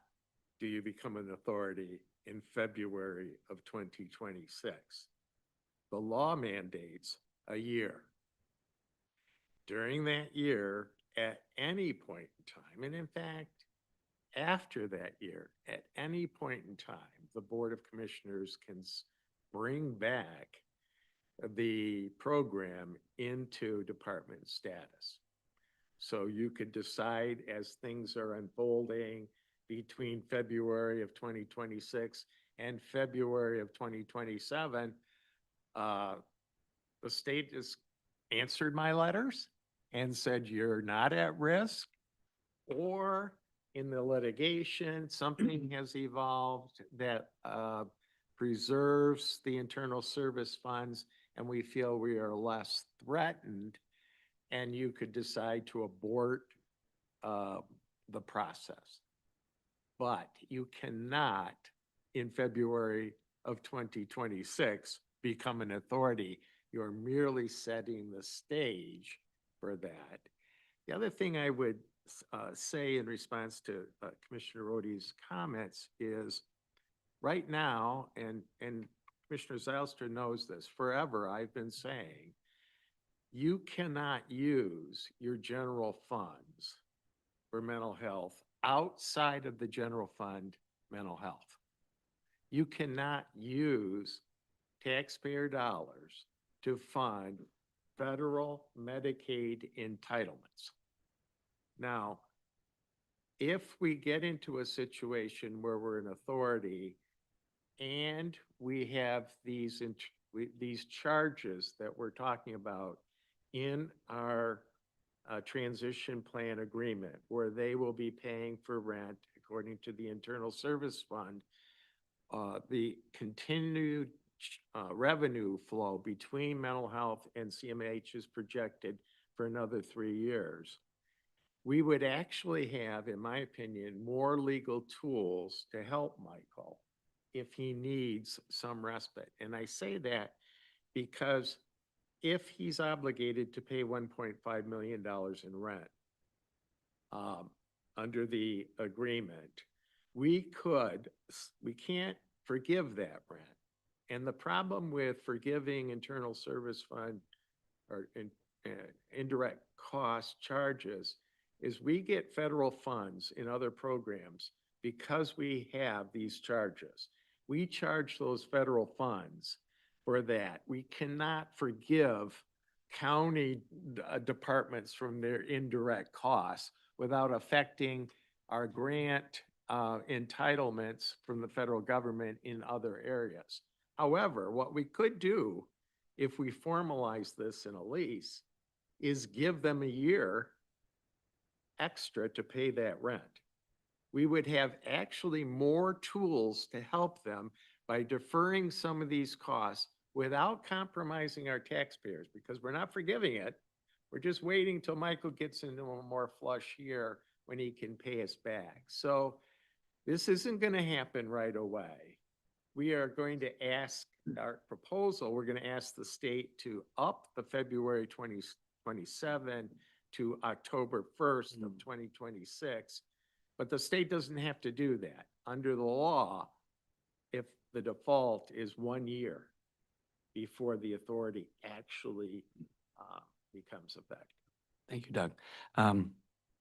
do you become an authority in February of 2026? The law mandates a year. During that year, at any point in time, and in fact, after that year, at any point in time, the Board of Commissioners can bring back the program into department status. So you could decide as things are unfolding between February of 2026 and February of 2027, the state has answered my letters and said, you're not at risk, or in the litigation, something has evolved that preserves the internal service funds, and we feel we are less threatened, and you could decide to abort the process. But you cannot, in February of 2026, become an authority. You're merely setting the stage for that. The other thing I would say in response to Commissioner Rhodey's comments is right now, and Commissioner Zylstra knows this, forever I've been saying, you cannot use your general funds for mental health outside of the general fund mental health. You cannot use taxpayer dollars to fund federal Medicaid entitlements. Now, if we get into a situation where we're an authority and we have these charges that we're talking about in our transition plan agreement, where they will be paying for rent according to the internal service fund, the continued revenue flow between mental health and CMH is projected for another 3 years. We would actually have, in my opinion, more legal tools to help Michael if he needs some respite. And I say that because if he's obligated to pay $1.5 million in rent, under the agreement, we can't forgive that rent. And the problem with forgiving internal service fund or indirect cost charges is we get federal funds in other programs because we have these charges. We charge those federal funds for that. We cannot forgive county departments from their indirect costs without affecting our grant entitlements from the federal government in other areas. However, what we could do if we formalize this in a lease is give them a year extra to pay that rent. We would have actually more tools to help them by deferring some of these costs without compromising our taxpayers, because we're not forgiving it. We're just waiting till Michael gets into a more flush year when he can pay us back. So this isn't going to happen right away. We are going to ask our proposal, we're going to ask the state to up the February 2027 to October 1st of 2026. But the state doesn't have to do that. Under the law, if the default is 1 year before the authority actually becomes effective. Thank you, Doug.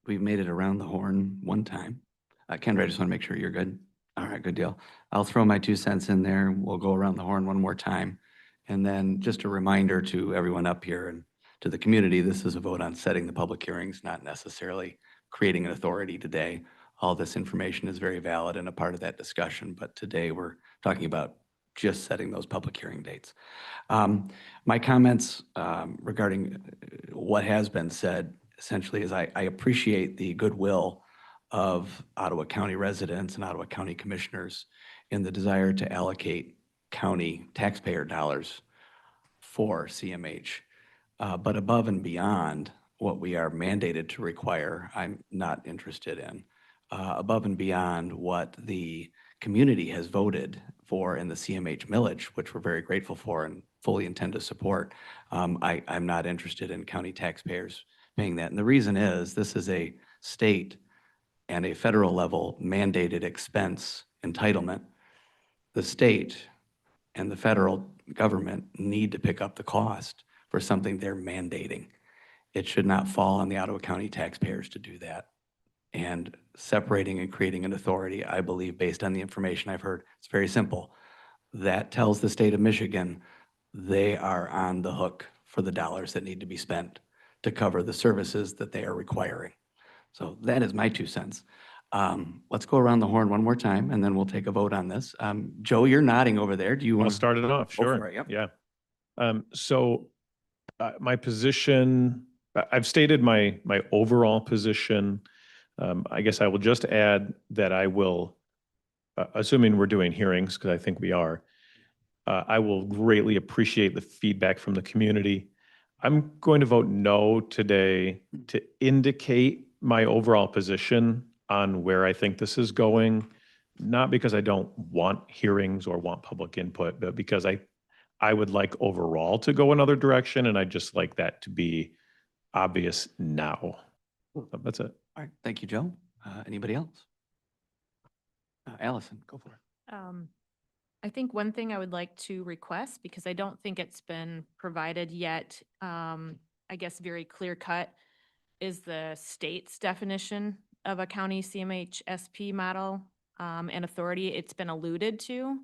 We've made it around the horn one time. Kendra, I just want to make sure you're good. All right, good deal. I'll throw my 2 cents in there. We'll go around the horn one more time. And then just a reminder to everyone up here and to the community, this is a vote on setting the public hearings, not necessarily creating an authority today. All this information is very valid and a part of that discussion, but today we're talking about just setting those public hearing dates. My comments regarding what has been said essentially is I appreciate the goodwill of Ottawa County residents and Ottawa County commissioners in the desire to allocate county taxpayer dollars for CMH. But above and beyond what we are mandated to require, I'm not interested in. Above and beyond what the community has voted for in the CMH millage, which we're very grateful for and fully intend to support, I'm not interested in county taxpayers paying that. And the reason is this is a state and a federal level mandated expense entitlement. The state and the federal government need to pick up the cost for something they're mandating. It should not fall on the Ottawa County taxpayers to do that. And separating and creating an authority, I believe, based on the information I've heard, it's very simple. That tells the state of Michigan they are on the hook for the dollars that need to be spent to cover the services that they are requiring. So that is my 2 cents. Let's go around the horn one more time, and then we'll take a vote on this. Joe, you're nodding over there. Do you want I'll to start it off, go for sure. it? Yep. Yeah. My position, I've stated my overall position. I guess I will just add that I will, assuming we're doing hearings, because I think we are, I will greatly appreciate the feedback from the community. I'm going to vote no today to indicate my overall position on where I think this is going, not because I don't want hearings or want public input, but because I would like overall to go another direction, and I'd just like that to be obvious now. So that's it. All right, thank you, Joe. Anybody else? Allison, go for it. I think one thing I would like to request, because I don't think it's been provided yet, I guess very clear cut, is the state's definition of a county CMHSP model and authority. It's been alluded to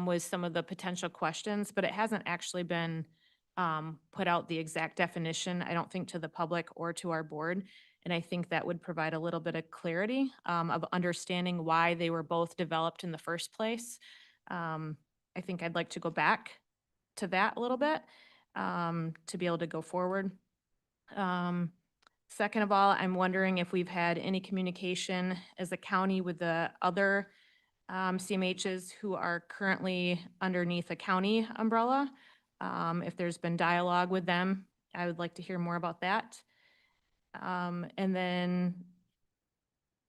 with some of the potential questions, but it hasn't actually been put out the exact definition, I don't think, to the public or to our board. And I think that would provide a little bit of clarity of understanding why they were both developed in the first place. I think I'd like to go back to that a little bit to be able to go forward. Second of all, I'm wondering if we've had any communication as a county with the other CMHs who are currently underneath a county umbrella. If there's been dialogue with them, I would like to hear more about that. And then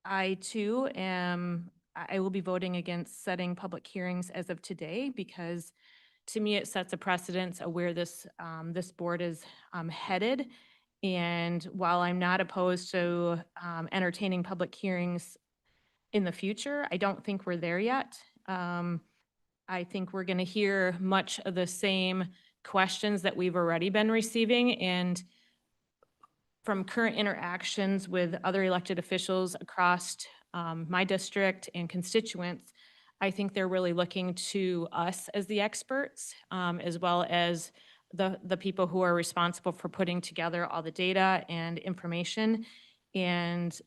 I too I will be voting against setting public hearings as of today because to me, it sets a precedence of where this board is headed. And while I'm not opposed to entertaining public hearings in the future, I don't think we're there yet. I think we're going to hear much of the same questions that we've already been receiving. And from current interactions with other elected officials across my district and constituents, I think they're really looking to us as the experts, as well as the people who are responsible for putting together all the data and information. And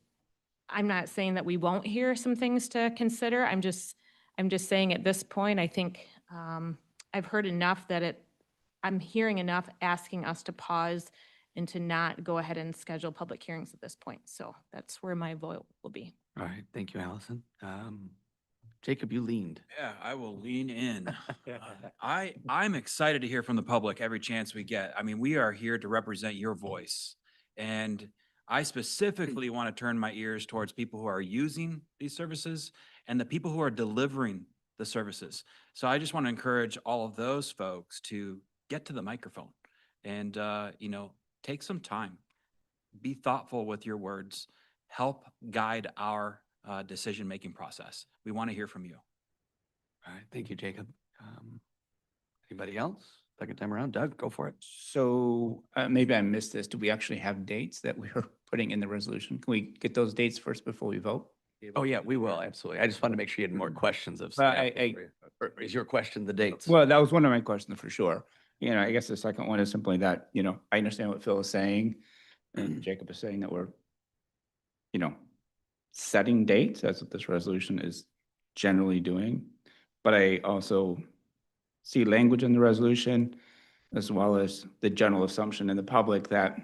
I'm not saying that we won't hear some things to consider. I'm just saying at this point, I think I've heard enough that I'm hearing enough asking us to pause and to not go ahead and schedule public hearings at this point. So that's where my vote will be. All right, thank you, Allison. Jacob, you leaned. Yeah, I will lean in. I'm excited to hear from the public every chance we get. I mean, we are here to represent your voice. And I specifically want to turn my ears towards people who are using these services and the people who are delivering the services. So I just want to encourage all of those folks to get to the microphone and, take some time, be thoughtful with your words, help guide our decision-making process. We want to hear from you. All right, thank you, Jacob. Anybody else? Second time around, Doug, go for it. So maybe I missed this. Do we actually have dates that we are putting in the resolution? Can we get those dates first before we vote? Oh, yeah, we will, absolutely. I just wanted to make sure you had more questions of Well, staff. Or is your question the dates? Well, that was one of my questions for sure. I guess the second one is simply that, I understand what Phil is saying and Jacob is saying that we're, setting dates. That's what this resolution is generally doing. But I also see language in the resolution as well as the general assumption in the public that,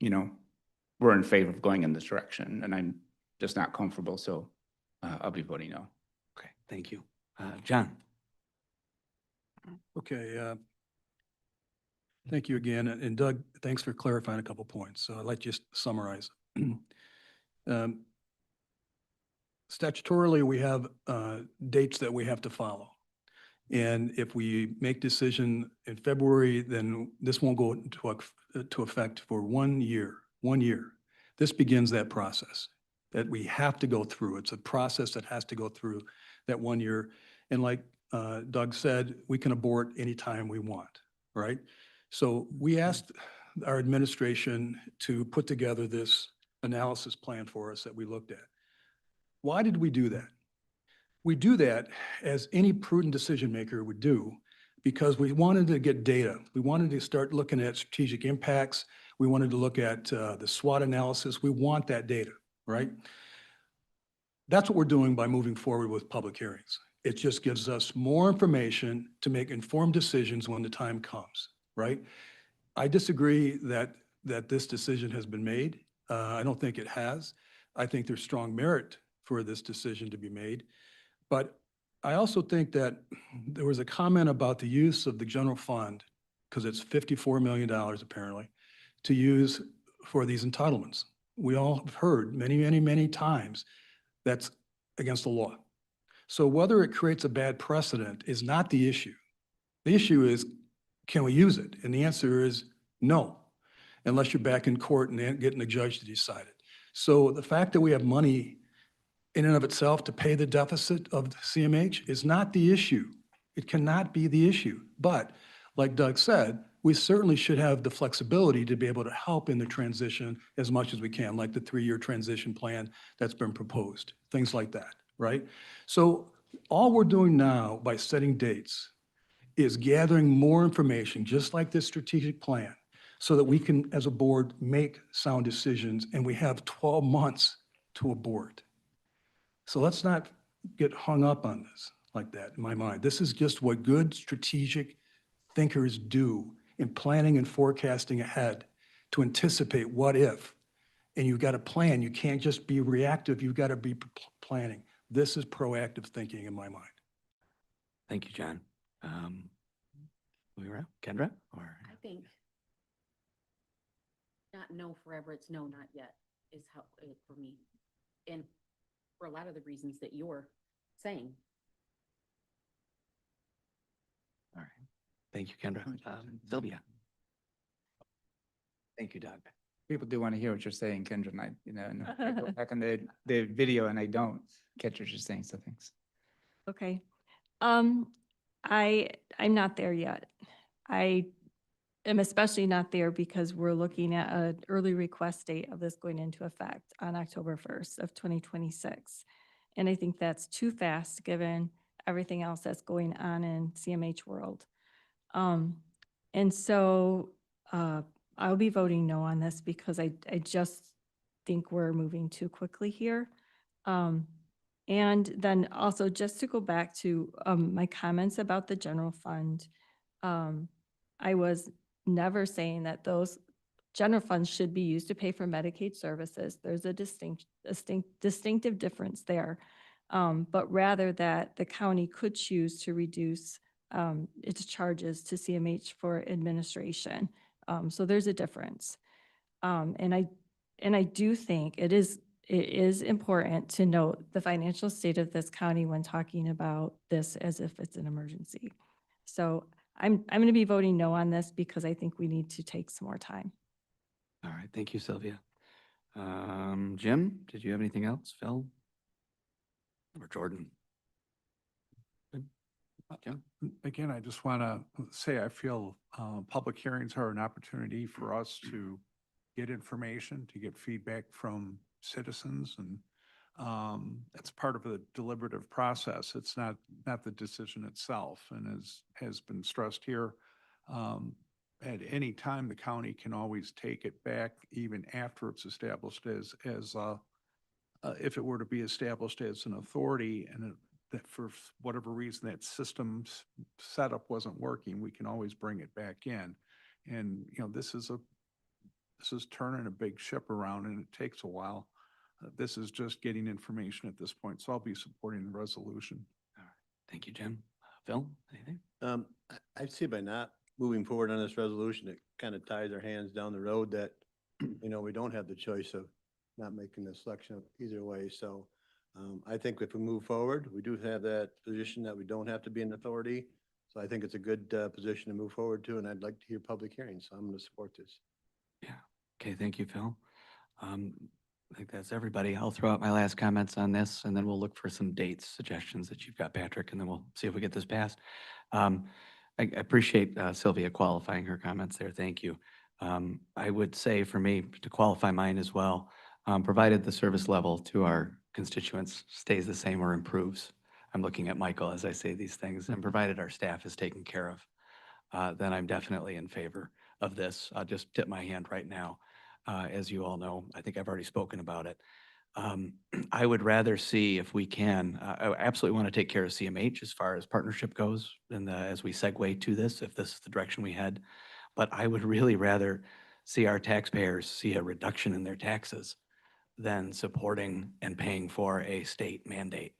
we're in favor of going in this direction, and I'm just not comfortable, so I'll be voting no. Okay, thank you. John? Okay. Thank you again. And Doug, thanks for clarifying a couple points. So I'd like to just summarize. Statutorily, we have dates that we have to follow. And if we make decision in February, then this won't go into effect for 1 year. 1 year. This begins that process that we have to go through. It's a process that has to go through that 1 year. And like Doug said, we can abort anytime we want, right? So we asked our administration to put together this analysis plan for us that we looked at. Why did we do that? We do that as any prudent decision maker would do because we wanted to get data. We wanted to start looking at strategic impacts. We wanted to look at the SWOT analysis. We want that data, right? That's what we're doing by moving forward with public hearings. It just gives us more information to make informed decisions when the time comes, right? I disagree that this decision has been made. I don't think it has. I think there's strong merit for this decision to be made. But I also think that there was a comment about the use of the general fund, because it's $54 million apparently, to use for these entitlements. We all have heard many, many, many times that's against the law. So whether it creates a bad precedent is not the issue. The issue is, can we use it? And the answer is no, unless you're back in court and getting a judge to decide it. So the fact that we have money in and of itself to pay the deficit of the CMH is not the issue. It cannot be the issue. But like Doug said, we certainly should have the flexibility to be able to help in the transition as much as we can, like the 3-year transition plan that's been proposed, things like that, right? So all we're doing now by setting dates is gathering more information, just like this strategic plan, so that we can, as a board, make sound decisions, and we have 12 months to abort. So let's not get hung up on this like that, in my mind. This is just what good strategic thinkers do in planning and forecasting ahead to anticipate what if. And you've got to plan. You can't just be reactive. You've got to be planning. This is proactive thinking in my mind. Thank you, John. Kendra? Or I think not no forever, it's no, not yet, is how for me. And for a lot of the reasons that you're saying. all right, Thank you, Kendra. Sylvia. Thank you, Doug. People do want to hear what you're saying, Kendra, and and I go back on the video and I don't catch what you're saying, so thanks. Okay. I'm not there yet. I am especially not there because we're looking at an early request date of this going into effect on October 1st of 2026. And I think that's too fast, given everything else that's going on in CMH world. And so I'll be voting no on this because I just think we're moving too quickly here. And then also, just to go back to my comments about the general fund, I was never saying that those general funds should be used to pay for Medicaid services. There's a distinctive difference there. But rather that the county could choose to reduce its charges to CMH for administration. So there's a difference. And I do think it is important to note the financial state of this county when talking about this as if it's an emergency. So I'm going to be voting no on this because I think we need to take some more time. All right, thank you, Sylvia. Jim, did you have anything else? Phil? Or Jordan? Good. Jim? Again, I just want to say I feel public hearings are an opportunity for us to get information, to get feedback from citizens, and it's part of a deliberative process. It's not the decision itself. And as has been stressed here, at any time, the county can always take it back, even after it's established as if it were to be established as an authority, and that for whatever reason that system's setup wasn't working, we can always bring it back in. And this is turning a big ship around, and it takes a while. This is just getting information at this point, so I'll be supporting the resolution. All right, thank you, Jim. Phil, anything? I'd say by not moving forward on this resolution, it kind of ties our hands down the road that, we don't have the choice of not making the selection either way. So I think if we move forward, we do have that position that we don't have to be an authority. So I think it's a good position to move forward to, and I'd like to hear public hearings. So I'm going to support this. Yeah. Okay, thank you, Phil. I think that's everybody. I'll throw out my last comments on this, and then we'll look for some dates, suggestions that you've got, Patrick, and then we'll see if we get this passed. I appreciate Sylvia qualifying her comments there. Thank you. I would say for me to qualify mine as well, provided the service level to our constituents stays the same or improves. I'm looking at Michael as I say these things, and provided our staff is taken care of, then I'm definitely in favor of this. I'll just tip my hand right now. As you all know, I think I've already spoken about it. I would rather see if we can, I absolutely want to take care of CMH as far as partnership goes, and as we segue to this, if this is the direction we head. But I would really rather see our taxpayers see a reduction in their taxes than supporting and paying for a state mandate.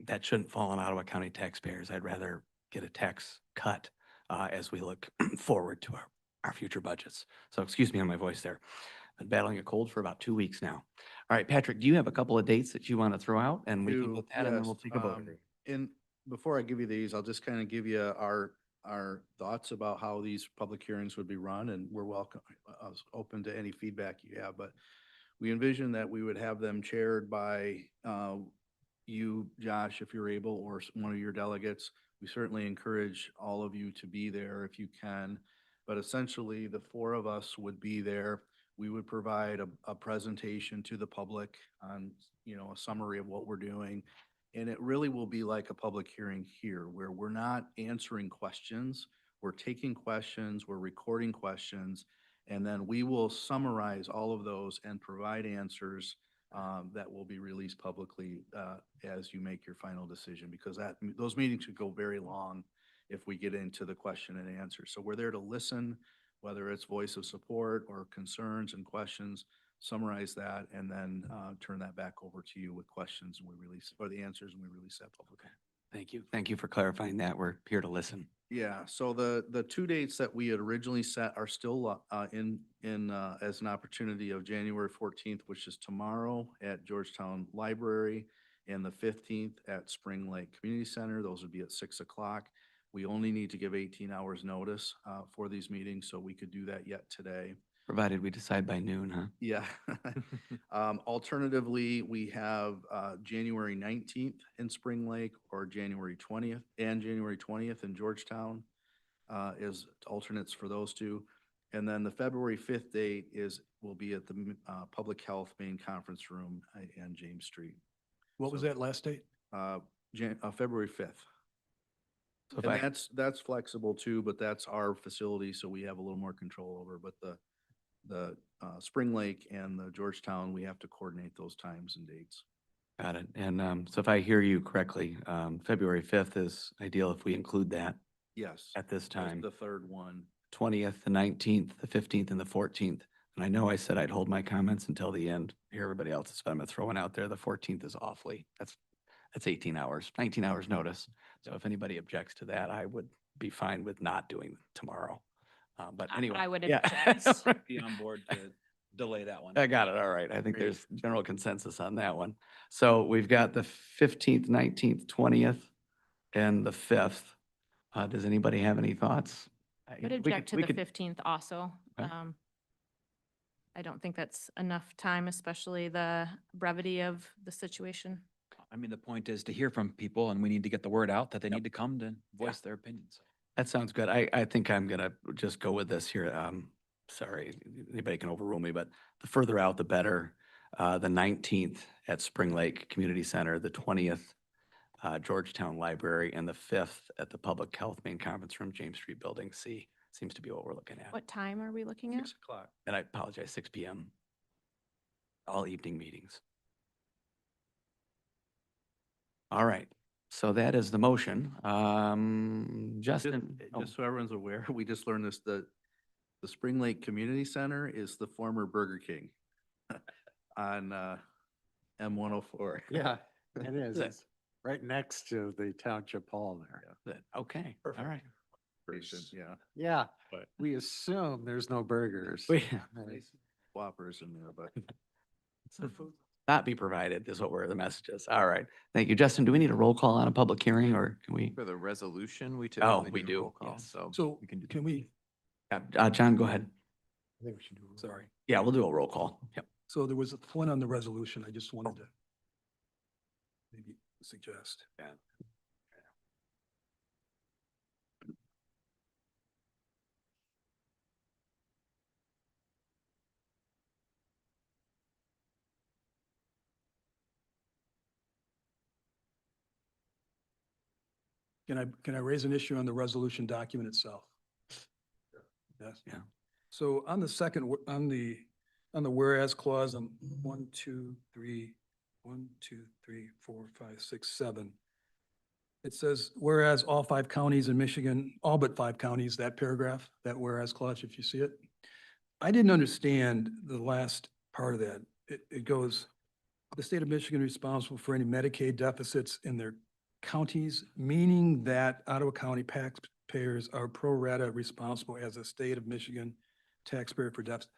That shouldn't fall on Ottawa County taxpayers. I'd rather get a tax cut as we look forward to our future budgets. So excuse me on my voice there. Been battling a cold for about 2 weeks now. All right, Patrick, do you have a couple of dates that you want to throw out? And we can get that, and then we'll take a vote. And before I give you these, I'll just kind of give you our thoughts about how these public hearings would be run, and we're welcome, open to any feedback you have. But we envision that we would have them chaired by you, Josh, if you're able, or one of your delegates. We certainly encourage all of you to be there if you can. But essentially, the four of us would be there. We would provide a presentation to the public on, a summary of what we're doing. And it really will be like a public hearing here, where we're not answering questions. We're taking questions, we're recording questions, and then we will summarize all of those and provide answers that will be released publicly as you make your final decision, because those meetings could go very long if we get into the question and answer. So we're there to listen, whether it's voice of support or concerns and questions, summarize that, and then turn that back over to you with questions, and we release, or the answers, and we release that publicly. Thank you. Thank you for clarifying that. We're here to listen. Yeah, so the two dates that we had originally set are still in as an opportunity of January 14th, which is tomorrow at Georgetown Library, and the 15th at Spring Lake Community Center. Those would be at 6 o'clock. We only need to give 18 hours notice for these meetings, so we could do that yet today. Provided we decide by noon, huh? Yeah. Alternatively, we have January 19th in Spring Lake or January 20th and January 20th in Georgetown is alternates for those two. And then the February 5th date will be at the Public Health Main Conference Room and James Street. What was So, that last date? February 5th. So if And I, that's flexible too, but that's our facility, so we have a little more control over. But the Spring Lake and the Georgetown, we have to coordinate those times and dates. got it. And so if I hear you correctly, February 5th is ideal if we include that Yes. at this that's time. The third one. 20th, the 19th, the 15th, and the 14th. And I know I said I'd hold my comments until the end. Hear everybody else's, but I'm gonna throw one out there. The 14th is awfully, that's 18 hours, 19 hours notice. So if anybody objects to that, I would be fine with not doing tomorrow. But anyway. I would yeah. object. Be on board to delay that one. I got it. All right. I think there's general consensus on that one. So we've got the 15th, 19th, 20th, and the 5th. Does anybody have any thoughts? I would We object to we the 15th also. Okay. I don't think that's enough time, especially the brevity of the situation. I mean, the point is to hear from people and we need to get the word out that they need to come to voice their opinions. That sounds good. I think I'm gonna just go with this here. Sorry, anybody can overrule me, but the further out, the better. The 19th at Spring Lake Community Center, the 20th, Georgetown Library, and the 5th at the Public Health Main Conference Room, James Street Building C, seems to be what we're looking at. What time are we looking at? 6 o'clock. And I apologize, 6 PM. All evening meetings. All right, so that is the motion. Justin? Just so everyone's aware, we just learned this, the Spring Lake Community Center is the former Burger King on M104. Yeah, it is. Good. It's right next to the township hall there. Good. Okay, all right. Yeah. Yeah, But- we assume there's no burgers. Whoppers in there, but Not be provided is what the message is. All right. Thank you. Justin, do we need a roll call on a public hearing or can we? For the resolution, we Oh, typically we do do. roll call, Yes. so. So we can do can we, John, go ahead. I think we should do. Sorry. Yeah, we'll do a roll call. Yep. So there was a point on the resolution I just wanted to maybe suggest. Yeah. Can I raise an issue on the resolution document itself? Yes. Yeah. So on the second, on the whereas clause, on 1, 2, 3, 1, 2, 3, 4, 5, 6, 7. It says, whereas all 5 counties in Michigan, all but 5 counties, that paragraph, that whereas clause, if you see it. I didn't understand the last part of that. It goes, the state of Michigan is responsible for any Medicaid deficits in their counties, meaning that Ottawa County taxpayers are pro rata responsible as a state of Michigan taxpayer for deficits.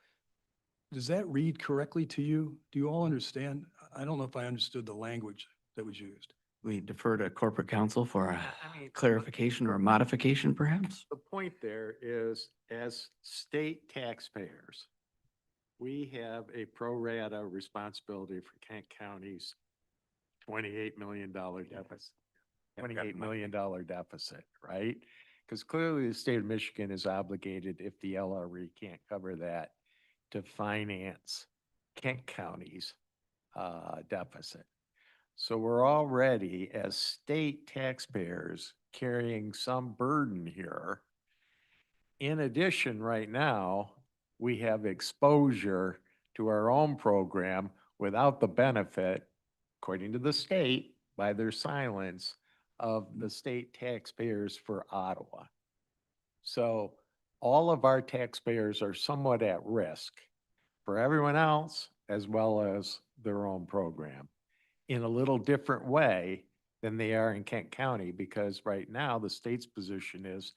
Does that read correctly to you? Do you all understand? I don't know if I understood the language that was used. We defer to corporate counsel for a I mean, clarification or a modification perhaps? the point there is, as state taxpayers, we have a pro rata responsibility for Kent County's $28 million deficit. $28 million deficit, right? Because clearly the state of Michigan is obligated, if the LRE can't cover that, to finance Kent County's deficit. So we're already, as state taxpayers, carrying some burden here. In addition, right now, we have exposure to our own program without the benefit, according to the state, by their silence, of the state taxpayers for Ottawa. So all of our taxpayers are somewhat at risk for everyone else as well as their own program in a little different way than they are in Kent County, because right now the state's position is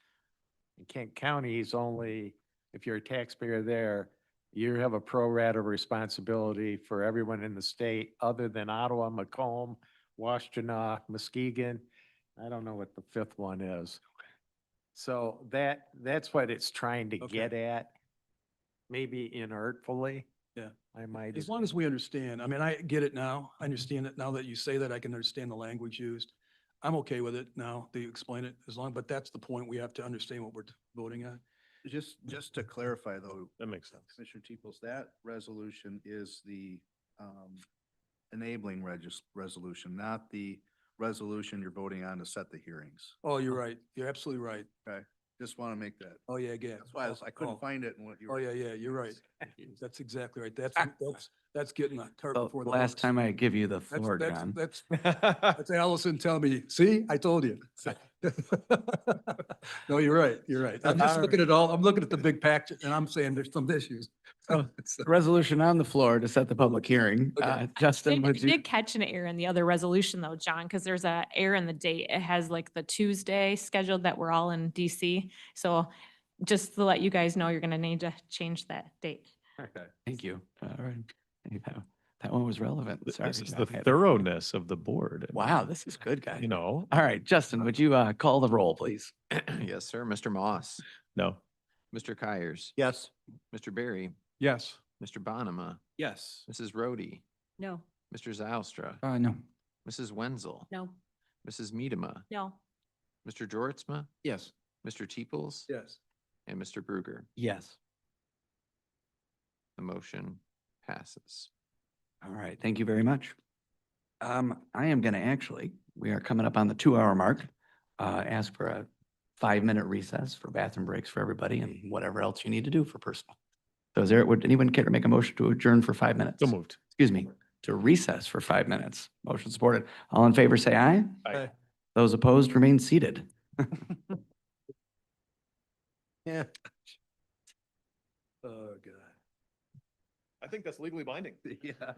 in Kent County is only, if you're a taxpayer there, you have a pro rata responsibility for everyone in the state other than Ottawa, Macomb, Washtenaw, Muskegon. I don't know what the 5th one is. So that's what it's trying to get at, maybe inartfully. Yeah. I might. As long as we understand, I mean, I get it now. I understand it now that you say that, I can understand the language used. I'm okay with it now that you explain it but that's the point. We have to understand what we're voting on. Just to clarify though. That makes sense. Commissioner Tepos, that resolution is the enabling resolution, not the resolution you're voting on to set the hearings. Oh, you're right. You're absolutely right. Okay, just want to make that. Oh, yeah, again. That's why I couldn't find it in what you. Oh, yeah, you're right. That's exactly right. That's getting the cart So before the last horse. time I give you the That's- floor, that's- John. That's Allison telling me, see, I told you. No, you're right. You're right. I'm just looking at I'm looking at the big package and I'm saying there's some issues. So, resolution on the floor to set the public hearing. Justin, would You you? did catch an error in the other resolution though, John, because there's a error in the date. It has like the Tuesday scheduled that we're all in DC. So just to let you guys know, you're gonna need to change that date. Okay. Thank you. All right. That one was relevant. Sorry. This is the I had- thoroughness of the board. Wow, this is good, guys. You know, All right, Justin, would you call the roll, please? Yes, sir. Mr. Moss, no. Mr. Kyers, Yes. Mr. Barry, Yes. Mr. Bonema, Yes. Mrs. Rhodey, No. Mr. Zylstra, No. Mrs. Wenzel, No. Mrs. Medema, No. Mr. Jortsma, Yes. Mr. Teeples, Yes. and Mr. Bruger. Yes. The motion passes. All right, thank you very much. I am going to we are coming up on the 2-hour mark, ask for a 5-minute recess for bathroom breaks for everybody and whatever else you need to do for personal. So would anyone care to make a motion to adjourn for 5 minutes? So moved. Excuse me, to recess for 5 minutes. Motion supported. All in favor, say aye. Aye. Those opposed remain seated. Yeah. Oh, God. I think that's legally binding. Yeah.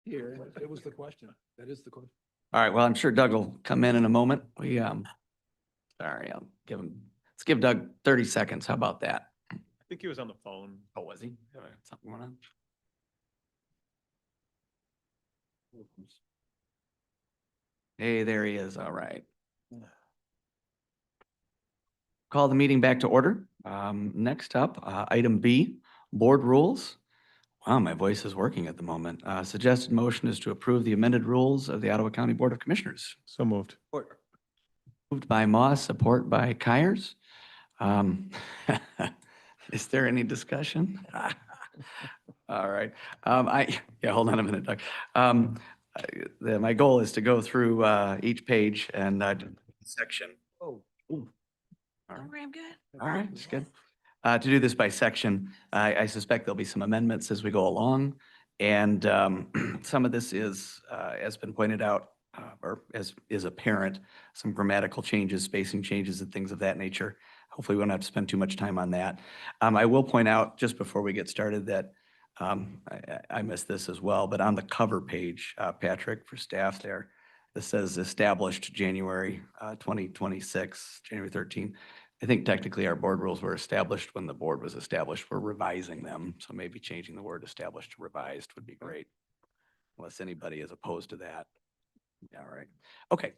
Here, it was the question. That is the question. All right, well, I'm sure Doug will come in a moment. Sorry, let's give Doug 30 seconds. How about that? I think he was on the phone. Oh, was he? Something going on? Hey, there he is. All right. Call the meeting back to order. Next up, item B, board rules. Wow, my voice is working at the moment. Suggested motion is to approve the amended rules of the Ottawa County Board of Commissioners. So moved. Moved by Moss, support by Kyers. Is there any discussion? All right. Hold on a minute, Doug. My goal is to go through each page and section. Oh. All right. I'm good. All right, that's good. To do this by section, I suspect there'll be some amendments as we go along. And some of this is, has been pointed out, or as is apparent, some grammatical changes, spacing changes and things of that nature. Hopefully we won't have to spend too much time on that. I will point out just before we get started that I missed this as well, but on the cover page, Patrick, for staff there, this says established January 2026, January 13. I think technically our board rules were established when the board was established. We're revising them. So maybe changing the word established to revised would be great. Unless anybody is opposed to that. All right. Okay,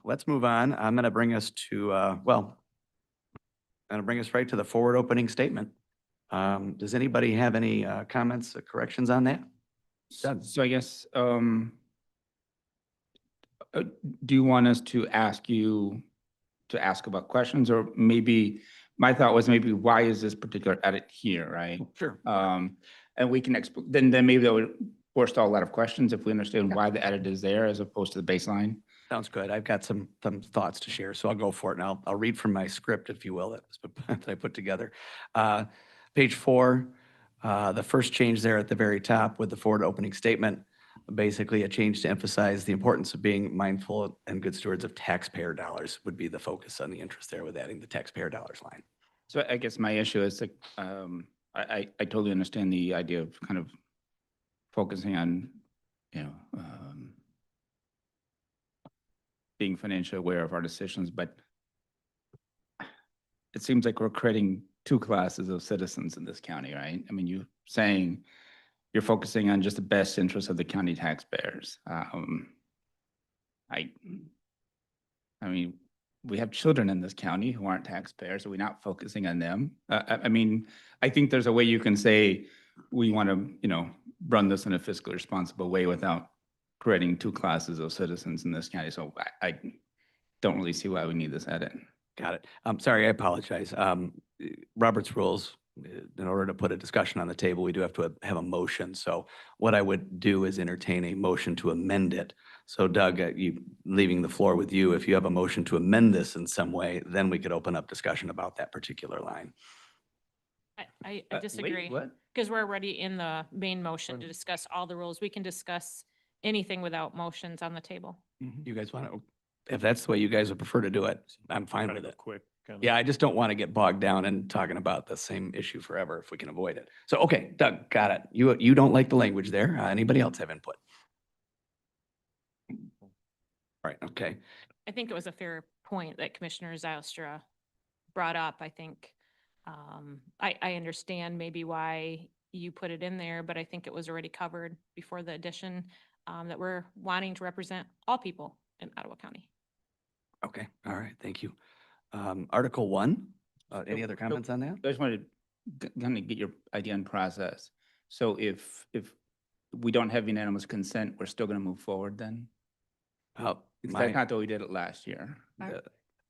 let's move on. I'm going to bring us to, I'm going to bring us right to the forward opening statement. Does anybody have any comments or corrections on that? So I guess, do you want us to ask you to ask about questions, or maybe, my thought was maybe why is this particular edit here, right? Sure. And we can then maybe that would forestall a lot of questions if we understand why the edit is there as opposed to the baseline. Sounds good. I've got some thoughts to share, so I'll go for it. And I'll read from my script, if you will, that I put together. Page 4, the first change there at the very top with the forward opening statement, basically a change to emphasize the importance of being mindful and good stewards of taxpayer dollars would be the focus on the interest there with adding the taxpayer dollars line. So I guess my issue is like, I totally understand the idea of kind of focusing on, being financially aware of our decisions, but it seems like we're creating two classes of citizens in this county, right? I mean, you're saying you're focusing on just the best interest of the county taxpayers. I mean, we have children in this county who aren't taxpayers. Are we not focusing on them? I mean, I think there's a way you can say we want to, run this in a fiscally responsible way without creating two classes of citizens in this county. So I don't really see why we need this edit. Got it. I'm sorry, I apologize. Robert's rules, in order to put a discussion on the table, we do have to have a motion. So what I would do is entertain a motion to amend it. So Doug, leaving the floor with you, if you have a motion to amend this in some way, then we could open up discussion about that particular line. I disagree. Because we're already in the main motion to discuss all the rules. We can discuss anything without motions on the table. You guys want to, if that's the way you guys would prefer to do it, I'm fine with it. Quick. Yeah, I just don't want to get bogged down in talking about the same issue forever if we can avoid it. So, okay, Doug, got it. You don't like the language there. Anybody else have input? Right, okay. I think it was a fair point that Commissioner Zylstra brought up. I think I understand maybe why you put it in there, but I think it was already covered before the addition that we're wanting to represent all people in Ottawa County. Okay, all right, thank you. Article 1, any other comments on that? I just wanted to kind of get your idea on process. So if we don't have unanimous consent, we're still going to move forward then? It's not that we did it last year.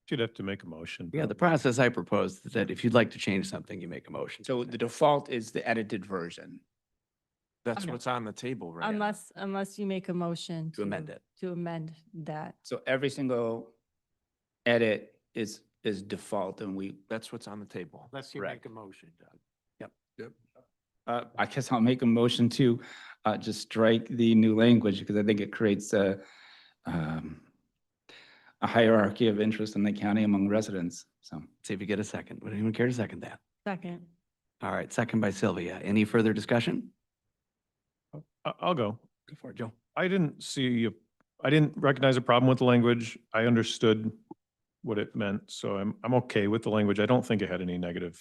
You'd have to make a motion. Yeah, the process I proposed is that if you'd like to change something, you make a motion. So the default is the edited version. That's what's on the table right now. Unless you make a motion. To amend it. To amend that. So every single edit is default and That's what's on the table. Unless you make a motion, Doug. I guess I'll make a motion to just strike the new language because I think it creates a hierarchy of interest in the county among residents. So see if you get a second. Would anyone care to second that? Second. All right, second by Sylvia. Any further discussion? I'll go. Go for it, Joe. I didn't recognize a problem with the language. I understood what it meant, so I'm okay with the language. I don't think it had any negative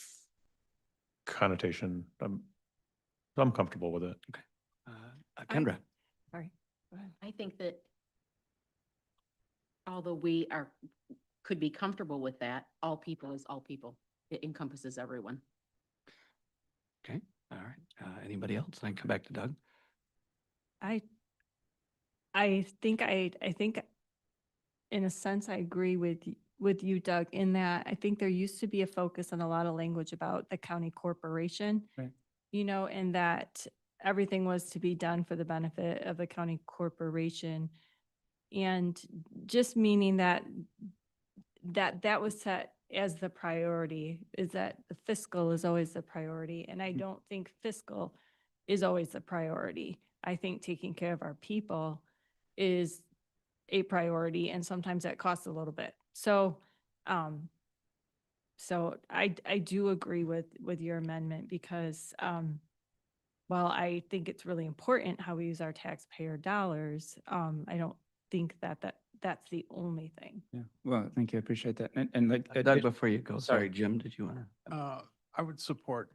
connotation. I'm comfortable with it. Kendra. Sorry. Go ahead. I think that although could be comfortable with that, all people is all people. It encompasses everyone. Okay, all right. Anybody else? I can come back to Doug. I think in a sense, I agree with you, Doug, in that I think there used to be a focus on a lot of language about the county corporation. Right. You know, and that everything was to be done for the benefit of the county corporation. And just meaning that was set as the priority, is that the fiscal is always the priority. And I don't think fiscal is always the priority. I think taking care of our people is a priority, and sometimes that costs a little bit. So I do agree with your amendment because while I think it's really important how we use our taxpayer dollars, I don't think that's the only thing. Yeah, well, thank you. I appreciate that. And like, Doug, before you go, sorry, Jim, did you want to? I would support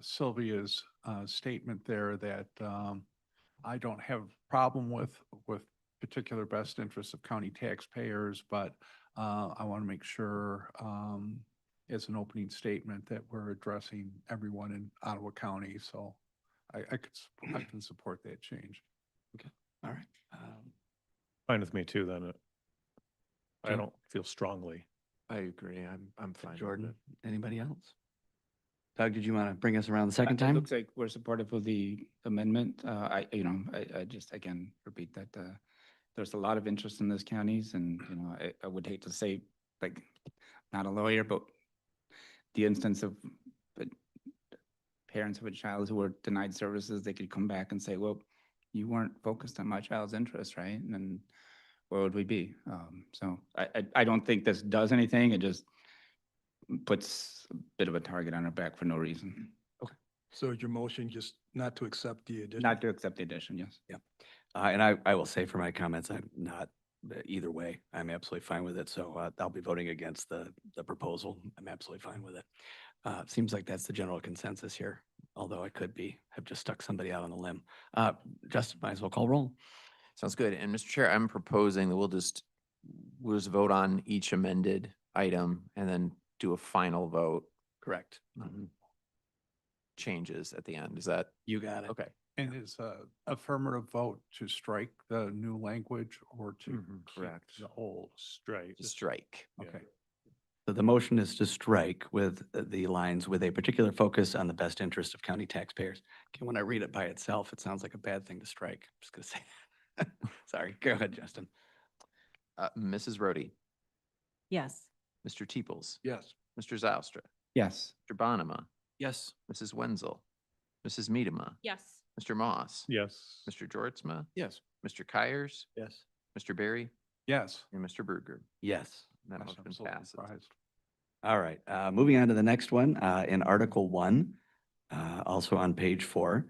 Sylvia's statement there that I don't have a problem with particular best interests of county taxpayers, but I want to make sure as an opening statement that we're addressing everyone in Ottawa County. So I can support that change. Okay, all right. Fine with me too, then. I Joe? don't feel strongly. I agree. I'm fine. with Jordan, it. anybody else? Doug, did you want to bring us around the second It time? looks like we're supportive of the amendment. I just, again, repeat that there's a lot of interest in those counties, and, I would hate to say, like, not a lawyer, but the instance of parents of a child who were denied services, they could come back and say, well, you weren't focused on my child's interest, right? And then where would we be? So I don't think this does anything. It just puts a bit of a target on our back for no reason. So is your motion just not to accept the addition? Not to accept the addition, yes. Yeah. And I will say for my comments, I'm not either way. I'm absolutely fine with it. So I'll be voting against the proposal. I'm absolutely fine with it. Seems like that's the general consensus here, although I could have just stuck somebody out on the limb. Justin, might as well call roll. Sounds good. And Mr. Chair, I'm proposing that we'll just vote on each amended item and then do a final vote Correct. on changes at the end. Is that? You got it. Okay. And is affirmative vote to strike the new language or to keep correct. the old? Straight. Strike. Okay. So the motion is to strike with the lines with a particular focus on the best interest of county taxpayers. Okay, when I read it by itself, it sounds like a bad thing to strike. I'm just gonna say that. Sorry, go ahead, Justin. Mrs. Rhodey, Yes. Mr. Teeples, Yes. Mr. Zylstra, Yes. Mr. Bonema, Yes. Mrs. Wenzel, Mrs. Miedema, Yes. Mr. Moss, Yes. Mr. Jortsma, Yes. Mr. Kyers, Yes. Mr. Barry, Yes. and Mr. Bruger. Yes. That I'm motion so passes. surprised. All right, moving on to the next one, in Article 1, also on page 4.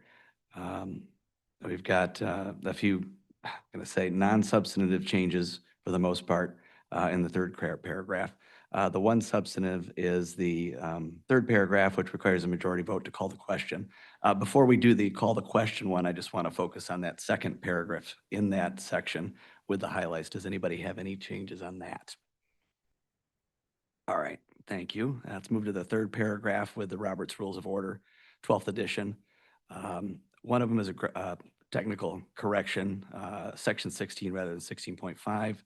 We've got a few, I'm going to say, non-substantive changes for the most part in the third paragraph. The one substantive is the third paragraph, which requires a majority vote to call the question. Before we do the call the question one, I just want to focus on that second paragraph in that section with the highlights. Does anybody have any changes on that? All right, thank you. Let's move to the third paragraph with the Roberts Rules of Order, 12th edition. One of them is a technical correction, section 16 rather than 16.5.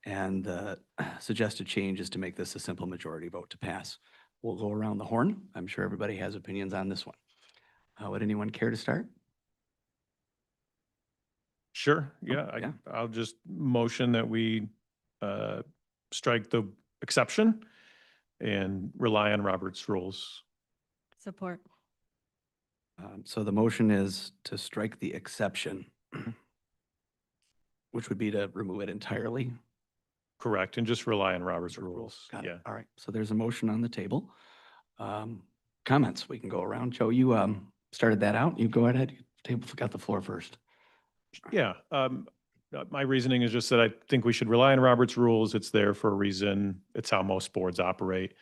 And the suggested change is to make this a simple majority vote to pass. We'll go around the horn. I'm sure everybody has opinions on this one. Would anyone care to start? Sure. Yeah. yeah. I'll just motion that we strike the exception and rely on Robert's rules. Support. So the motion is to strike the exception, which would be to remove it entirely. Correct. And just rely on Robert's rules. Got Yeah. it. All right. So there's a motion on the table. Comments, we can go around. Joe, you started that out. You go ahead. Table got the floor first. Yeah, my reasoning is just that I think we should rely on Robert's rules. It's there for a reason. It's how most boards operate.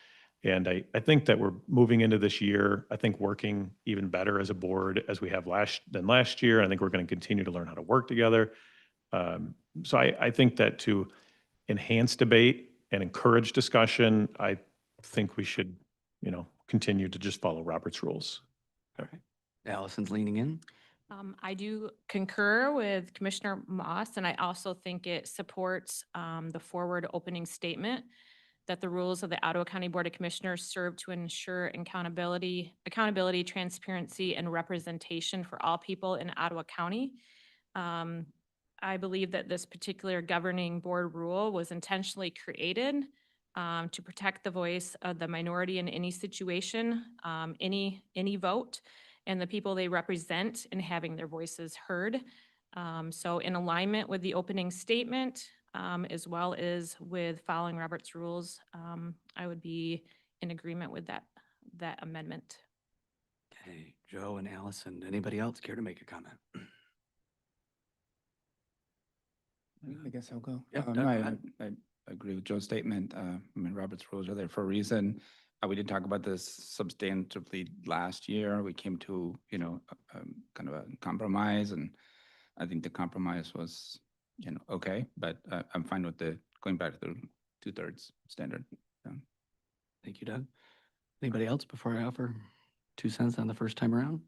And I think that we're moving into this year, I think working even better as a board as we have last year. I think we're going to continue to learn how to work together. So I think that to enhance debate and encourage discussion, I think we should, continue to just follow Robert's rules. All right. Allison's leaning in. I do concur with Commissioner Moss, and I also think it supports the forward opening statement that the rules of the Ottawa County Board of Commissioners serve to ensure accountability, transparency, and representation for all people in Ottawa County. I believe that this particular governing board rule was intentionally created to protect the voice of the minority in any situation, any vote, and the people they represent in having their voices heard. So in alignment with the opening statement, as well as with following Robert's rules, I would be in agreement with that amendment. Okay, Joe and Allison, anybody else care to make a comment? I guess I'll go. Yeah, Doug, No, go I ahead. agree with Joe's statement. I mean, Robert's rules are there for a reason. We did talk about this substantively last year. We came to, kind of a compromise, and I think the compromise was, okay, but I'm fine with going back to the 2/3 standard. So. Thank you, Doug. Anybody else before I offer 2 cents on the first time around?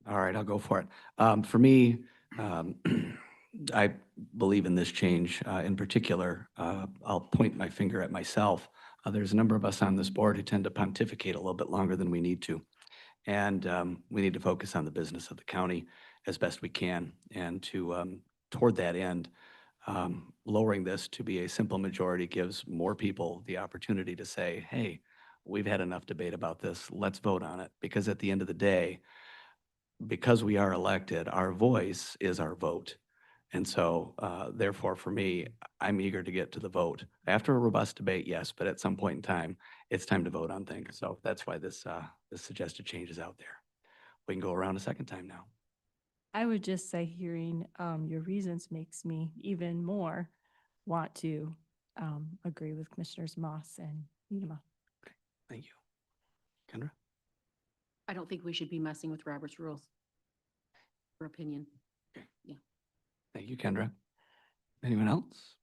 All right, I'll go for it. For me, I believe in this change. In particular, I'll point my finger at myself. There's a number of us on this board who tend to pontificate a little bit longer than we need to. And we need to focus on the business of the county as best we can. And toward that end, lowering this to be a simple majority gives more people the opportunity to say, hey, we've had enough debate about this. Let's vote on it. Because at the end of the day, because we are elected, our voice is our vote. And so therefore, for me, I'm eager to get to the vote. After a robust debate, yes, but at some point in time, it's time to vote on things. So that's why this suggested change is out there. We can go around a second time now. I would just say hearing your reasons makes me even more want to agree with Commissioners Moss and Unema. Thank you. Kendra? I don't think we should be messing with Robert's rules. For opinion. Yeah. Thank you, Kendra. Anyone else?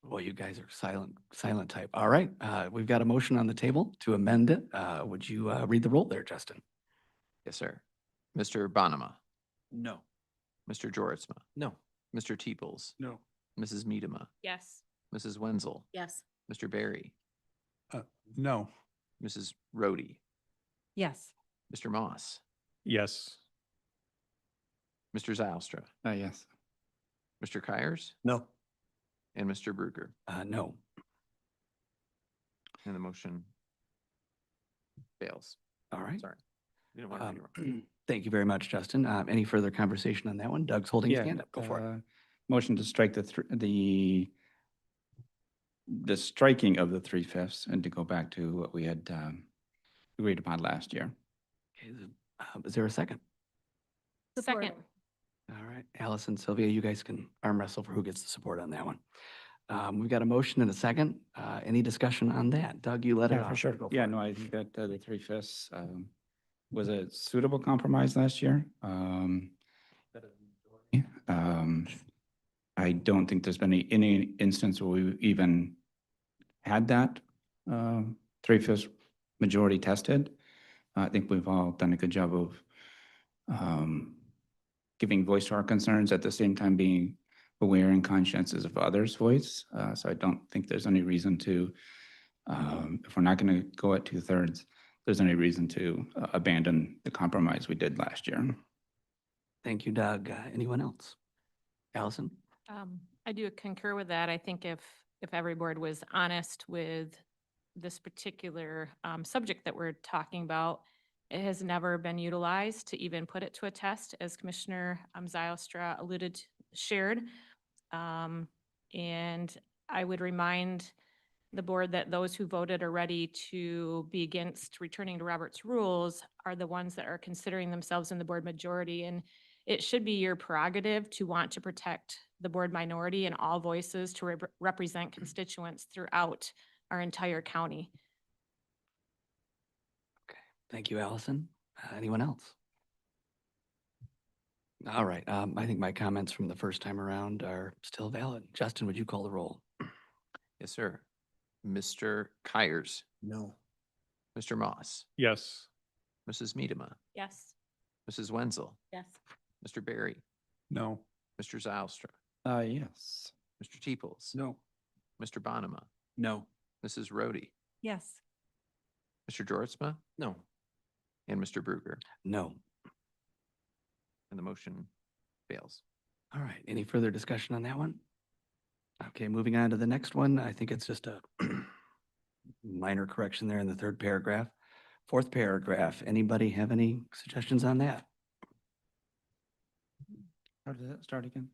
Well, you guys are silent type. All right, we've got a motion on the table to amend it. Would you read the roll there, Justin? Yes, sir. Mr. Bonema, No. Mr. Joritsma, No. Mr. Teeples, No. Mrs. Medema, Yes. Mrs. Wenzel, Yes. Mr. Barry, No. Mrs. Rhodey, Yes. Mr. Moss, Yes. Mr. Zylstra, Yes. Mr. Kyers, No. and Mr. Bruger. No. And the motion fails. All right. Sorry. You don't want to read it wrong. Thank you very much, Justin. Any further conversation on that one? Doug's holding his Yeah, hand up. Go for it. Motion to strike the striking of the 3/5 and to go back to what we had agreed upon last year. Okay, is there a second? Second. All right, Allison, Sylvia, you guys can arm wrestle for who gets the support on that one. We've got a motion and a second. Any discussion on that? Doug, you let it Yeah, off. for sure. Go for Yeah, it. no, I think that the 3/5 was a suitable compromise last year. I don't think there's been any instance where we even had that 3/5 majority tested. I think we've all done a good job of giving voice to our concerns, at the same time being aware and conscientious of others' voice. So I don't think there's any reason to, if we're not going to go at 2/3, there's any reason to abandon the compromise we did last year. Thank you, Doug. Anyone else? Allison? I do concur with that. I think if every board was honest with this particular subject that we're talking about, it has never been utilized to even put it to a test, as Commissioner Zylstra shared. And I would remind the board that those who voted are ready to be against returning to Robert's rules are the ones that are considering themselves in the board majority. And it should be your prerogative to want to protect the board minority and all voices to represent constituents throughout our entire county. Thank you, Allison. Anyone else? All right, I think my comments from the first time around are still valid. Justin, would you call the roll? Yes, sir. Mr. Kyers, No. Mr. Moss, Yes. Mrs. Medema, Yes. Mrs. Wenzel, Yes. Mr. Barry, No. Mr. Zylstra, Yes. Mr. Teeples, No. Mr. Bonema, No. Mrs. Rhodey, Yes. Mr. Georgezma, No. and Mr. Bruger. No. And the motion fails. All right, any further discussion on that one? Okay, moving on to the next one. I think it's just a minor correction there in the third paragraph. Fourth paragraph, anybody have any suggestions on that? How does that start again?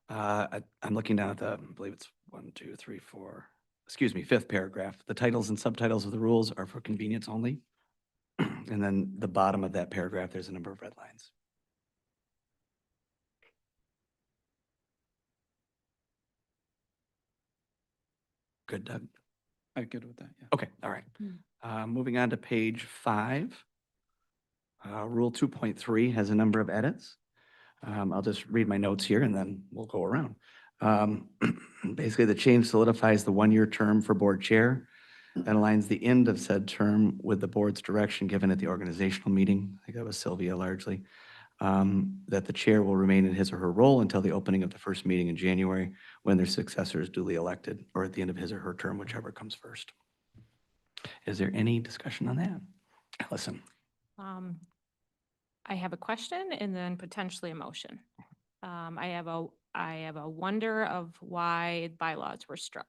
I'm looking down at the, I believe it's 1, 2, 3, 4, excuse me, fifth paragraph. The titles and subtitles of the rules are for convenience only. And then the bottom of that paragraph, there's a number of red lines. Good, Doug? I'm good with that, yeah. Okay, all right. Moving on to page 5. Rule 2.3 has a number of edits. I'll just read my notes here and then we'll go around. Basically, the change solidifies the one-year term for board chair and aligns the end of said term with the board's direction given at the organizational meeting. I think that was Sylvia largely. That the chair will remain in his or her role until the opening of the first meeting in January when their successor is duly elected, or at the end of his or her term, whichever comes first. Is there any discussion on that? Allison? I have a question and then potentially a motion. I have a wonder of why bylaws were struck.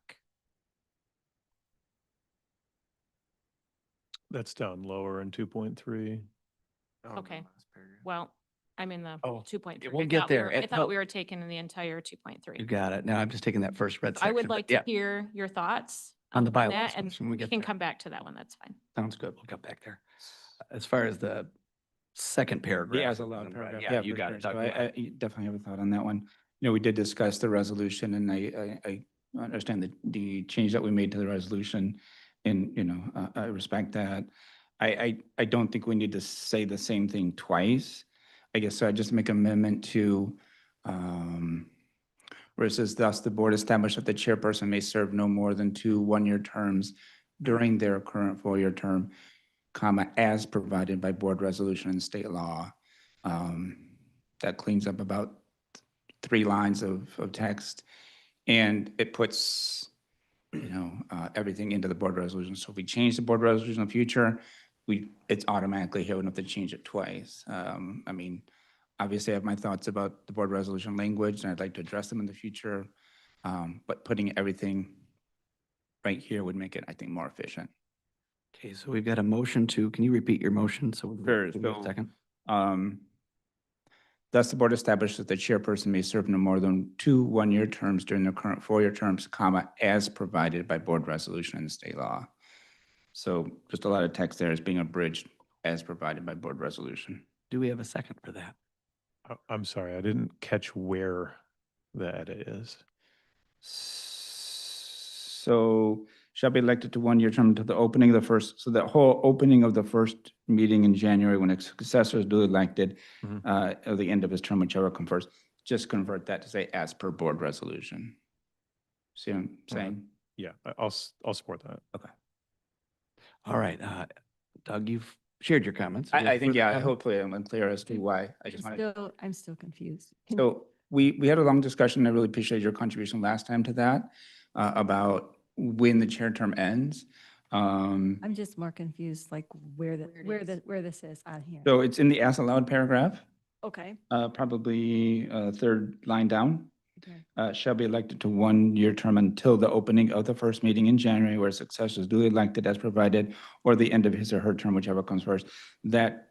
That's down lower in 2.3. Okay, well, I'm in the Oh, 2.3. we'll get there. I It- thought no. we were taking in the entire 2.3. You got it. Now I'm just taking that first red I section. would but like yeah, to hear your thoughts On the bylaws that, and when we we get can there. come back to that one. That's fine. Sounds good. We'll come back there. As far as the second paragraph. The as allowed paragraph. Yeah, you for got sure. it. So Doug, go I ahead. definitely have a thought on that one. You know, we did discuss the resolution and I understand the change that we made to the resolution. And, you know, I respect that. I don't think we need to say the same thing twice. I guess so I just make amendment to, where it says, thus the board established that the chairperson may serve no more than 2 one-year terms during their current 4-year term, comma, as provided by board resolution and state law. That cleans up about 3 lines of text, and it puts, you know, everything into the board resolution. So if we change the board resolution in the future, it's automatically here. We don't have to change it twice. I mean, obviously, I have my thoughts about the board resolution language, and I'd like to address them in the future. But putting everything right here would make it, I think, more efficient. Okay, so we've got a motion to, can you repeat your motion? So we Sure. give you a So, second. Thus, the board establishes that the chairperson may serve no more than 2 one-year terms during their current 4-year terms, comma, as provided by board resolution and state law. So just a lot of text there is being abridged as provided by board resolution. Do we have a second for that? I'm sorry, I didn't catch where the edit is. So shall be elected to 1-year term to the opening of the first, so that whole opening of the first meeting in January when a successor is duly elected, at the end of his term, whichever comes first, just convert that to say as per board resolution. See what I'm saying? Yeah, I'll support that. Okay. All right, Doug, you've shared your comments. I think, Further yeah, comment? hopefully I'm clear as to why. I just wanted. I'm still confused. So we had a long discussion. I really appreciate your contribution last time to that, about when the chair term ends. I'm just more confused, like where this is on here. So it's in the as allowed paragraph, Okay. probably third line down. Okay. Shall be elected to 1-year term until the opening of the first meeting in January where successor is duly elected as provided, or the end of his or her term, whichever comes first. That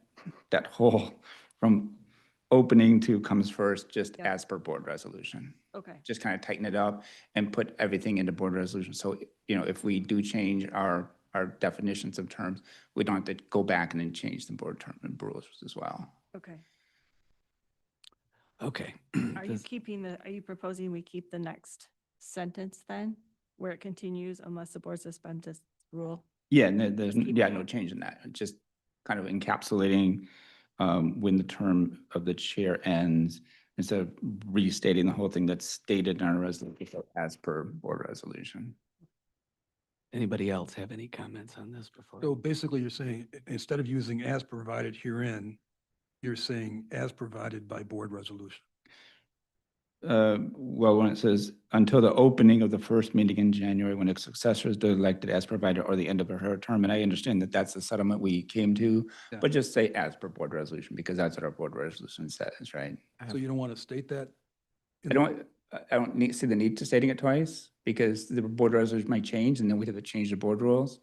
whole from opening to comes first, just Yep. as per board resolution. Okay. Just kind of tighten it up and put everything into board resolution. So, you know, if we do change our definitions of terms, we don't have to go back and then change the board term and rules as well. Okay. Okay. Are you are you proposing we keep the next sentence then, where it continues unless the board suspends this rule? Yeah, no, there's, Just keep yeah, it. no change in that. Just kind of encapsulating when the term of the chair ends, instead of restating the whole thing that's stated in our resolution as per board resolution. Anybody else have any comments on this before? So basically you're saying, instead of using as provided herein, you're saying as provided by board resolution. Well, when it says until the opening of the first meeting in January, when a successor is duly elected as provided, or the end of her term, and I understand that that's the settlement we came to, Yeah. but just say as per board resolution, because that's what our board resolution says, right? So you don't want to state that? I don't see the need to stating it twice, because the board resolution might change, and then we'd have to change the board rules.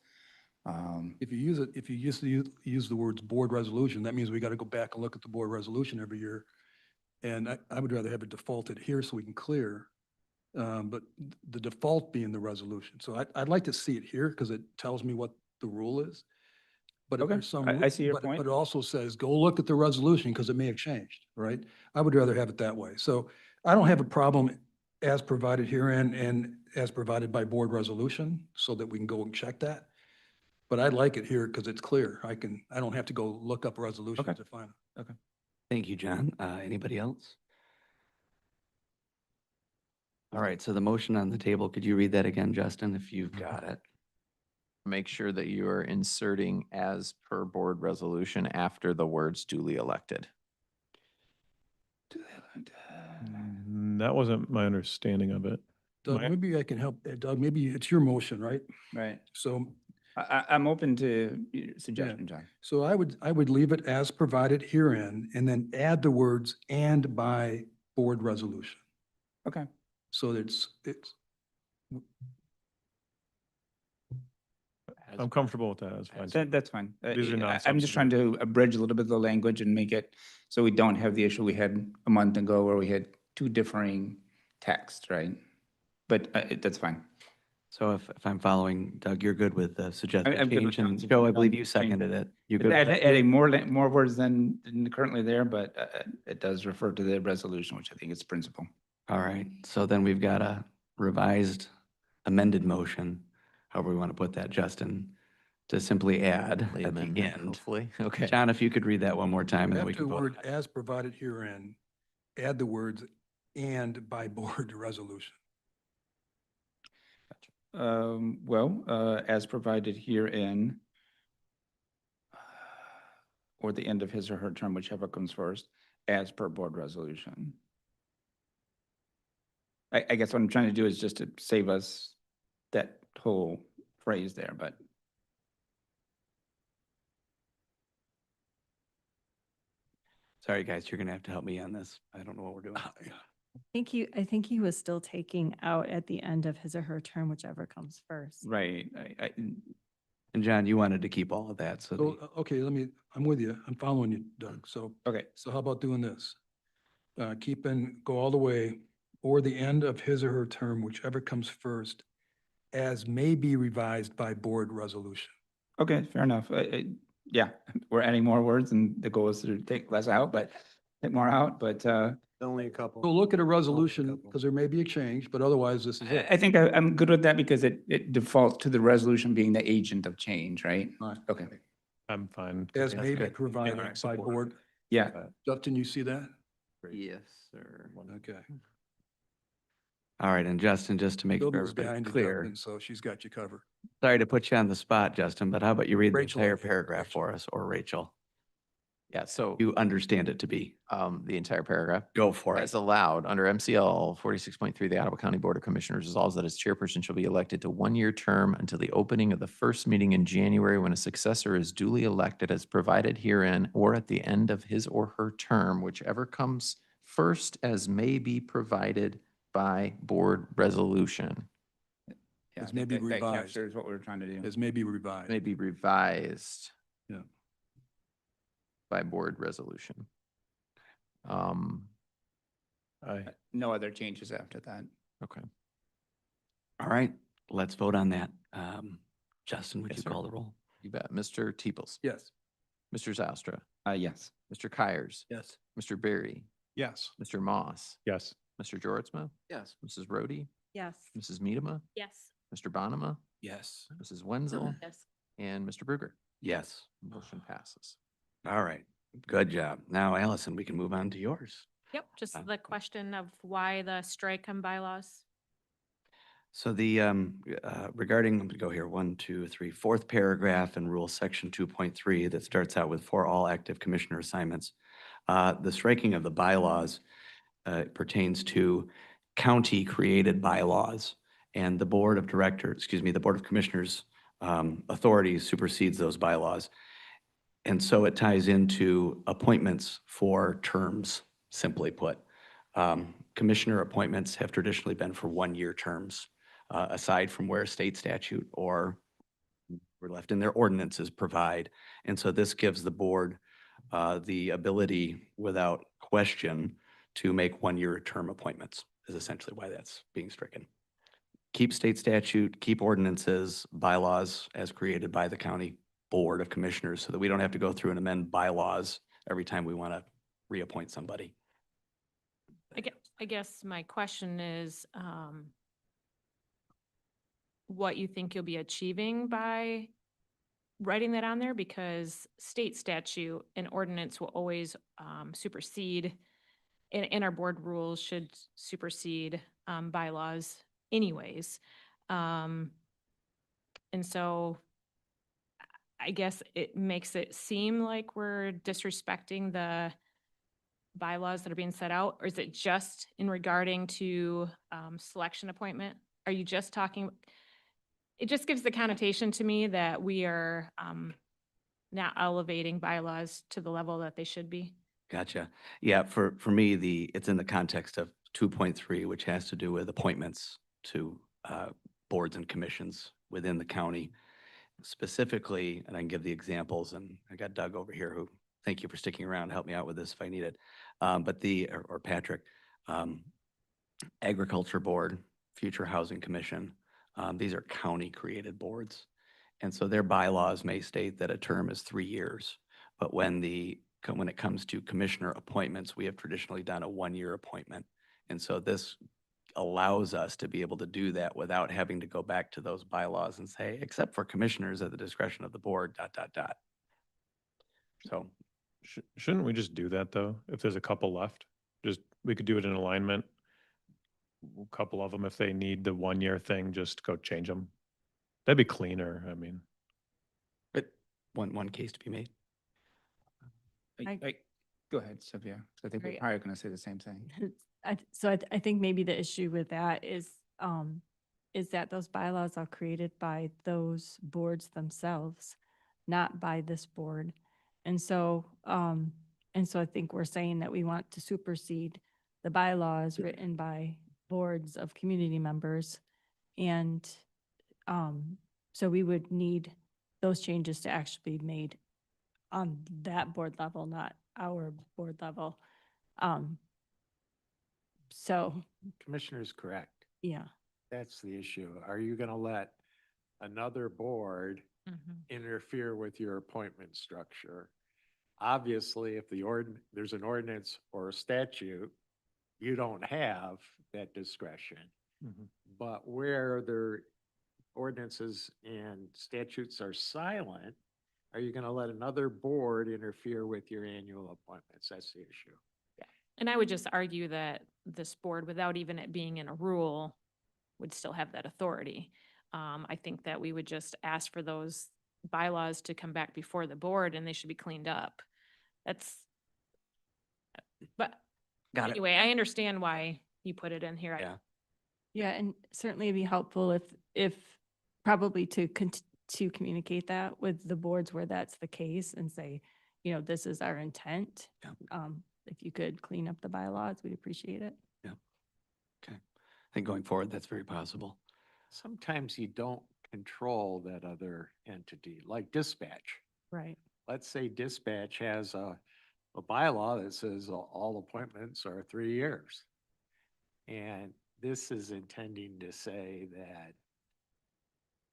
If you use it, if you use the words board resolution, that means we got to go back and look at the board resolution every year. And I would rather have it defaulted here so we can clear, but the default being the resolution. So I'd like to see it here because it tells me what the rule is. But if Okay, there's some. I see your but- point. But it also says, go look at the resolution because it may have changed, right? I would rather have it that way. So I don't have a problem as provided herein and as provided by board resolution so that we can go and check that. But I like it here because it's clear. I don't have to go look up resolutions Okay. to find it. Okay. Thank you, John. Anybody else? All right, so the motion on the table, could you read that again, Justin, if you've got it? Make sure that you are inserting as per board resolution after the words duly elected. That wasn't my understanding of it. Doug, My- maybe I can help. Doug, maybe it's your motion, right? Right. So, I'm open to your suggestion, John. so I would leave it as provided herein and then add the words and by board resolution. Okay. So it's, I'm comfortable with that. That's fine. That's fine. These are I'm just trying non-substantive. to abridge a little bit of the language and make it so we don't have the issue we had a month ago where we had two differing texts, right? But that's fine. So if I'm following, Doug, you're good with the suggested I'm good with change, and John's Joe, I believe change. you seconded it. You good? with that? Adding more words than currently there, but it does refer to the resolution, which I think is principle. All right, so then we've got a revised amended motion, however we want to put that, Justin, to simply add at the Amendment, end. hopefully. Okay. John, if you could read that one more time, and then we after can the vote. word as provided herein, add the words and by board resolution. As provided herein, or the end of his or her term, whichever comes first, as per board resolution. I guess what I'm trying to do is just to save us that whole phrase there, but Sorry, guys, you're gonna have to help me on this. I don't know what we're doing. I think he was still taking out at the end of his or her term, whichever comes first. right. And John, you wanted to keep all of that, so So, okay, I'm with you. I'm following you, Doug. So, Okay. so how about doing this? Go all the way, or the end of his or her term, whichever comes first, as may be revised by board resolution. Okay, fair enough. Yeah, we're adding more words and the goal is to take less out, but take more out, but only a couple. So look at a resolution, because there may be a change, but otherwise this is it. I think I'm good with that because it defaults to the resolution being the agent of change, right? Right. Okay. I'm fine. As That's may be good. provided Yeah, by support. board. Yeah. Justin, you see that? yes, sir. Okay. All right, and Justin, just to make sure Sylvia's everybody's behind you, clear, Justin, so she's got you covered. sorry to put you on the spot, Justin, but how about you read the Rachel, entire okay, paragraph Rachel. for us, or Rachel? Yeah, so You understand it to be. the entire paragraph. Go for As it. allowed under MCL 46.3, the Ottawa County Board of Commissioners resolves that its chairperson shall be elected to one-year term until the opening of the first meeting in January when a successor is duly elected as provided herein or at the end of his or her term, whichever comes first as may be provided by board resolution. Yeah, As I may think be that revised. captures what we're trying to do. As may be revised. May be revised. Yeah. By board resolution. No other changes after that. Okay. All right, let's vote on that. Justin, would Yes, you sir. call the roll? You bet. Mr. Teeples. Yes. Mr. Zylstra. Yes. Mr. Kyers. Yes. Mr. Berry. Yes. Mr. Moss, Yes. Mr. Georgezma, Yes. Mrs. Rhodey, Yes. Mrs. Medema, Yes. Mr. Bonema, Yes. Mrs. Wenzel, Yes. and Mr. Bruger. Yes. Motion passes. All right. Good job. Now, Allison, we can move on to yours. Yep, just the question of why the strike on bylaws. So the, regarding, let me go here, 1, 2, 3, fourth paragraph in Rule Section 2.3 that starts out with for all active commissioner assignments. The striking of the bylaws pertains to county-created bylaws, and the Board of Directors, excuse me, the Board of Commissioners authority supersedes those bylaws. And so it ties into appointments for terms, simply put. Commissioner appointments have traditionally been for one-year terms, aside from where state statute or we're left in their ordinances provide. And so this gives the board the ability, without question, to make one-year term appointments, is essentially why that's being stricken. Keep state statute, keep ordinances, bylaws as created by the county board of commissioners so that we don't have to go through and amend bylaws every time we want to reappoint somebody. I guess my question is, what you think you'll be achieving by writing that on there? Because state statute and ordinance will always supersede, and our board rules should supersede bylaws anyways. And so I guess it makes it seem like we're disrespecting the bylaws that are being set out, or is it just in regarding to selection appointment? Are you just talking, it just gives the connotation to me that we are not elevating bylaws to the level that they should be. Gotcha. Yeah, for me, it's in the context of 2.3, which has to do with appointments to boards and commissions within the county. Specifically, and I can give the examples, and I got Doug over here who, thank you for sticking around, help me out with this if I need it. Or Patrick, Agriculture Board, Future Housing Commission, these are county-created boards. And so their bylaws may state that a term is 3 years. But when it comes to commissioner appointments, we have traditionally done a one-year appointment. And so this allows us to be able to do that without having to go back to those bylaws and say, except for commissioners at the discretion of the board, ... So Shouldn't we just do that though? If there's a couple left, we could do it in alignment. A couple of them, if they need the 1 year thing, just go change them. That'd be cleaner. I mean, but one case to be made. Go ahead, Sylvia. 'Cause I think we're Right. probably going to say the same thing. I think maybe the issue with that is that those bylaws are created by those boards themselves, not by this board. And so I think we're saying that we want to supersede the bylaws written by boards of community members. And so we would need those changes to actually be made on that board level, not our board level. So, Commissioner's correct. yeah. That's the issue. Are you going to let another board interfere with your appointment structure? Obviously, if there's an ordinance or a statute, you don't have that discretion. But where their ordinances and statutes are silent, are you going to let another board interfere with your annual appointments? That's the issue. And I would just argue that this board, without even it being in a rule, would still have that authority. I think that we would just ask for those bylaws to come back before the board and they should be cleaned up. But Got it. anyway, I understand why you put it in here. Yeah. Yeah, and certainly it'd be helpful if probably to communicate that with the boards where that's the case and say, this is our intent. If you could clean up the bylaws, we'd appreciate it. Yeah. Okay. I think going forward, that's very possible. Sometimes you don't control that other entity, like dispatch. Right. Let's say dispatch has a bylaw that says all appointments are 3 years. And this is intending to say that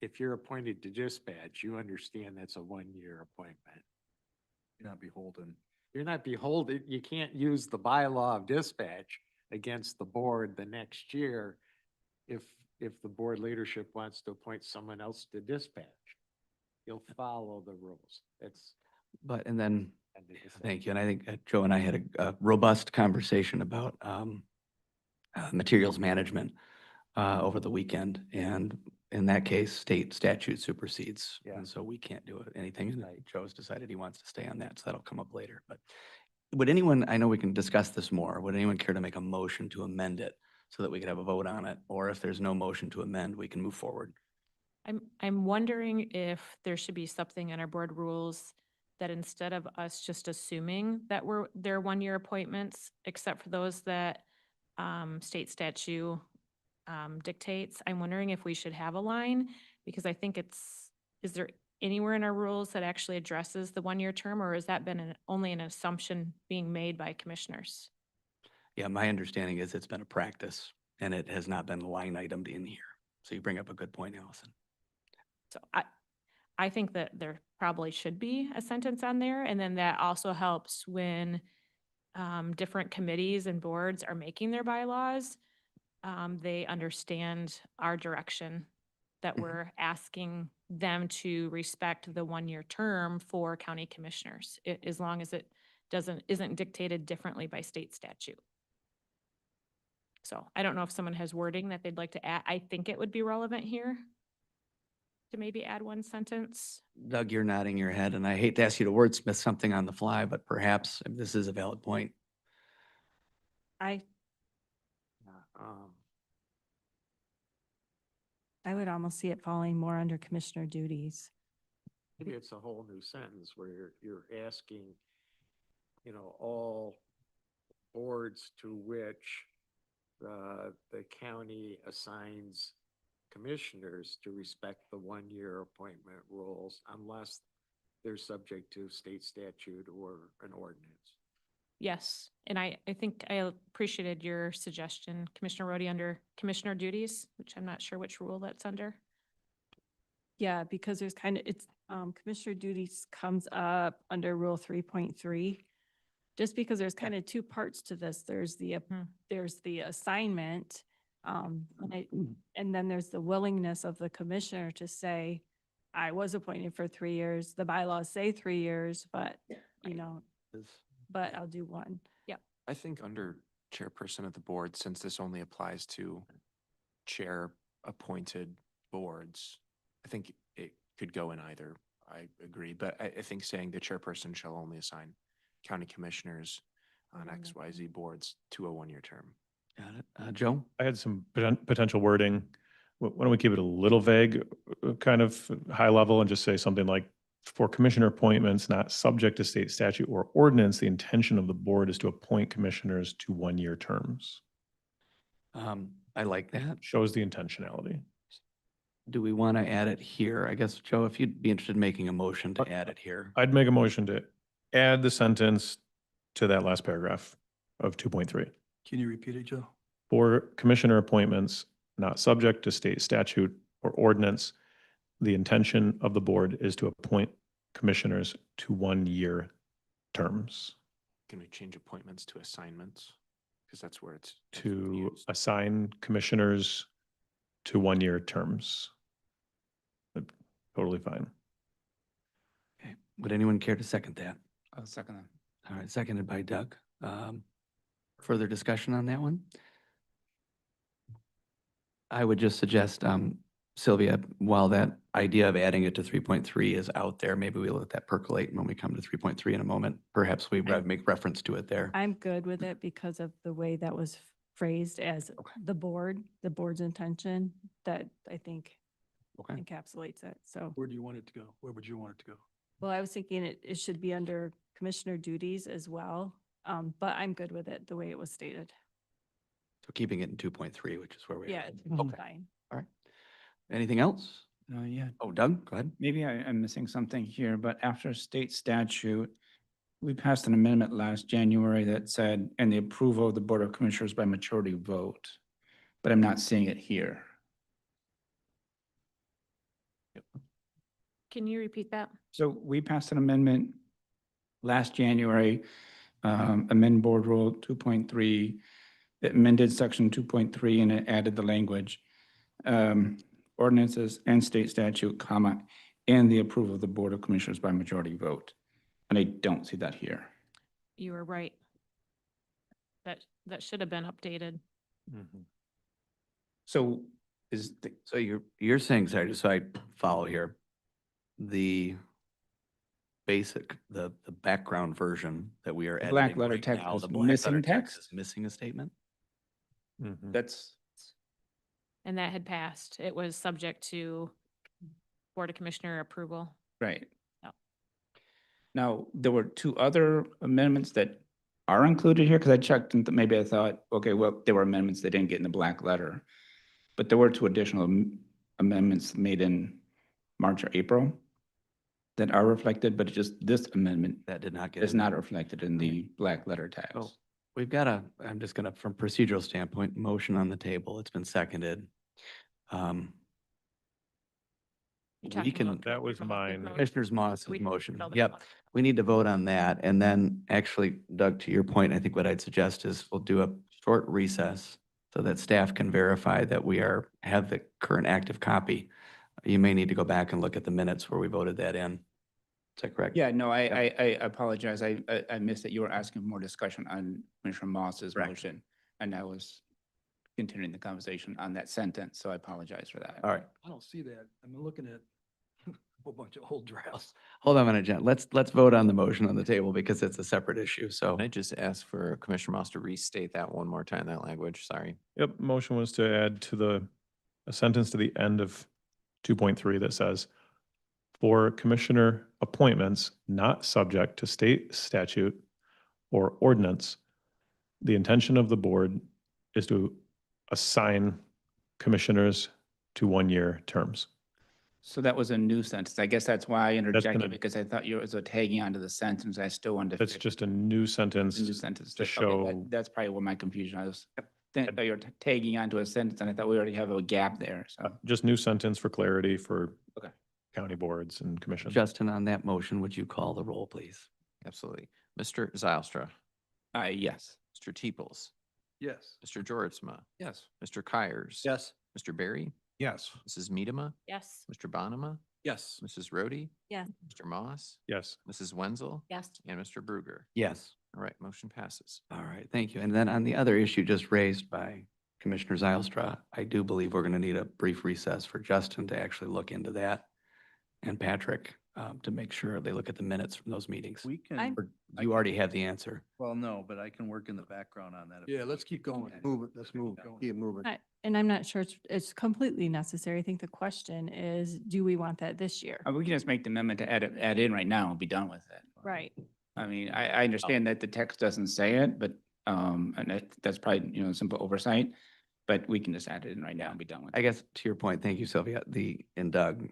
if you're appointed to dispatch, you understand that's a 1 year appointment. You're not beholden. You're not beholden, you can't use the bylaw of dispatch against the board the next year if the board leadership wants to appoint someone else to dispatch. You'll follow the rules. It's. But, and then, thank you. And I think Joe and I had a robust conversation about materials management over the weekend. And in that case, state statute supersedes. Yeah. And so we can't do anything. And Joe's decided he wants to stay on that, so that'll come up later. But would anyone, I know we can discuss this more, would anyone care to make a motion to amend it so that we could have a vote on it? Or if there's no motion to amend, we can move forward. I'm wondering if there should be something in our board rules that instead of us just assuming that they're one-year appointments, except for those that state statute dictates, I'm wondering if we should have a line, because I think is there anywhere in our rules that actually addresses the one-year term, or has that been only an assumption being made by commissioners? Yeah, my understanding is it's been a practice and it has not been line itemed in here. So you bring up a good point, Allison. So I think that there probably should be a sentence on there, and then that also helps when different committees and boards are making their bylaws. They understand our direction, that we're asking them to respect the one-year term for county commissioners, as long as it isn't dictated differently by state statute. So I don't know if someone has wording that they'd like to add. I think it would be relevant here to maybe add one sentence. Doug, you're nodding your head, and I hate to ask you to wordsmith something on the fly, but perhaps this is a valid point. I would almost see it falling more under commissioner duties. Maybe it's a whole new sentence where you're asking, all boards to which the county assigns commissioners to respect the one-year appointment rules unless they're subject to state statute or an ordinance. Yes, and I think I appreciated your suggestion, Commissioner Rhodey, under commissioner duties, which I'm not sure which rule that's under. Yeah, because there's commissioner duties comes up under Rule 3.3. Just because there's kind of two parts to this. There's the assignment, and then there's the willingness of the commissioner to say, I was appointed for 3 years. The bylaws say 3 years, but but I'll do one. Yep. I think under chairperson of the board, since this only applies to chair appointed boards, I think it could go in either. I agree, but I think saying the chairperson shall only assign county commissioners on XYZ boards to a one-year term. Got it. Joe? I had some potential wording. Why don't we keep it a little vague, kind of high level, and just say something like, for commissioner appointments not subject to state statute or ordinance, the intention of the board is to appoint commissioners to one-year terms. I like that. Shows the intentionality. Do we want to add it here? I guess, Joe, if you'd be interested in making a motion to add it here. I'd make a motion to add the sentence to that last paragraph of 2.3. Can you repeat it, Joe? For commissioner appointments not subject to state statute or ordinance, the intention of the board is to appoint commissioners to one-year terms. Can we change appointments to assignments? Because that's where it's To assign commissioners to one-year terms. Totally fine. Okay. Would anyone care to second that? I'll second that. All right, seconded by Doug. Further discussion on that one? I would just suggest, Sylvia, while that idea of adding it to 3.3 is out there, maybe we let that percolate when we come to 3.3 in a moment. Perhaps we make reference to it there. I'm good with it because of the way that was phrased as the board's intention, that I think encapsulates it. So, Where do you want it to go? Where would you want it to go? well, I was thinking it should be under commissioner duties as well. But I'm good with it the way it was stated. So keeping it in 2.3, which is where we Yeah, are. it's Okay. fine. All right. Anything else? Yeah. Oh, Doug, go ahead. Maybe I'm missing something here, but after state statute, we passed an amendment last January that said, and the approval of the Board of Commissioners by majority vote, but I'm not seeing it here. Can you repeat that? So we passed an amendment last January, amend board rule 2.3, it amended section 2.3 and it added the language, ordinances and state statute, comma, and the approval of the Board of Commissioners by majority vote. And I don't see that here. You were right. That should have been updated. So is, So you're saying, sorry, just so I follow here, the basic, the background version that we are The black editing letter right text now, is the black missing letter text text? is missing a statement? that's, And that had passed. It was subject to Board of Commissioner approval. right. Yep. Now, there were two other amendments that are included here, because I checked and maybe I thought, okay, well, there were amendments that didn't get in the black letter. But there were two additional amendments made in March or April that are reflected, but it's just this amendment That did not get. is in not there. reflected in the black letter So text. we've got I'm just gonna, from procedural standpoint, motion on the table. It's been seconded. You're We talking can, about That was Commissioner Moss's mine. motion. Commissioner's Moss's We- motion. Tell them Yep. about it. We need to vote on that. And then actually, Doug, to your point, I think what I'd suggest is we'll do a short recess so that staff can verify that we have the current active copy. You may need to go back and look at the minutes where we voted that in. Is that correct? Yeah, no, I apologize. I missed that you were asking for more discussion on Commissioner Moss's Correct. motion. And I was continuing the conversation on that sentence, so I apologize for that. All right. I don't see that. I'm looking at a whole bunch of old drafts. Hold on a minute, Jen. Let's vote on the motion on the table because it's a separate issue. So Can I just ask for Commissioner Moss to restate that one more time, that language? Sorry. Yep, motion was to add to a sentence to the end of 2.3 that says, for commissioner appointments not subject to state statute or ordinance, the intention of the board is to assign commissioners to one-year terms. So that was a new sentence. I guess that's why I interjected, gonna- because I thought you were tagging onto the sentence. I still wanted to. That's fix just a new sentence. the new sentence. to Okay, show- that's probably where my confusion was. I thought you were tagging onto a sentence, and I thought we already have a gap there, so. Just new sentence for clarity for Okay. county boards and commissions. Justin, on that motion, would you call the roll, please? Absolutely. Mr. Zylstra, Yes. Mr. Teeples, Yes. Mr. Georgezma, Yes. Mr. Kyers. Yes. Mr. Barry, Yes. Mrs. Medema, Yes. Mr. Bonema, Yes. Mrs. Rhodey. Yes. Mr. Moss, Yes. Mrs. Wenzel, Yes. and Mr. Bruger. Yes. All right, motion passes. All right, thank you. And then on the other issue just raised by Commissioner Zylstra, I do believe we're going to need a brief recess for Justin to actually look into that and Patrick to make sure they look at the minutes from those meetings. We can, I'm- Or you already have the answer. well, no, but I can work in the background on that. if Yeah, we let's need keep to. going. Move it. Let's move. Keep moving. And I'm not sure it's completely necessary. I think the question is, do we want that this year? We can just make the amendment to add in right now and be done with it. Right. I mean, I understand that the text doesn't say it, but, and that's probably, simple oversight, but we can just add it in right now and be done with I it. guess to your point, thank you, Sylvia, and Doug,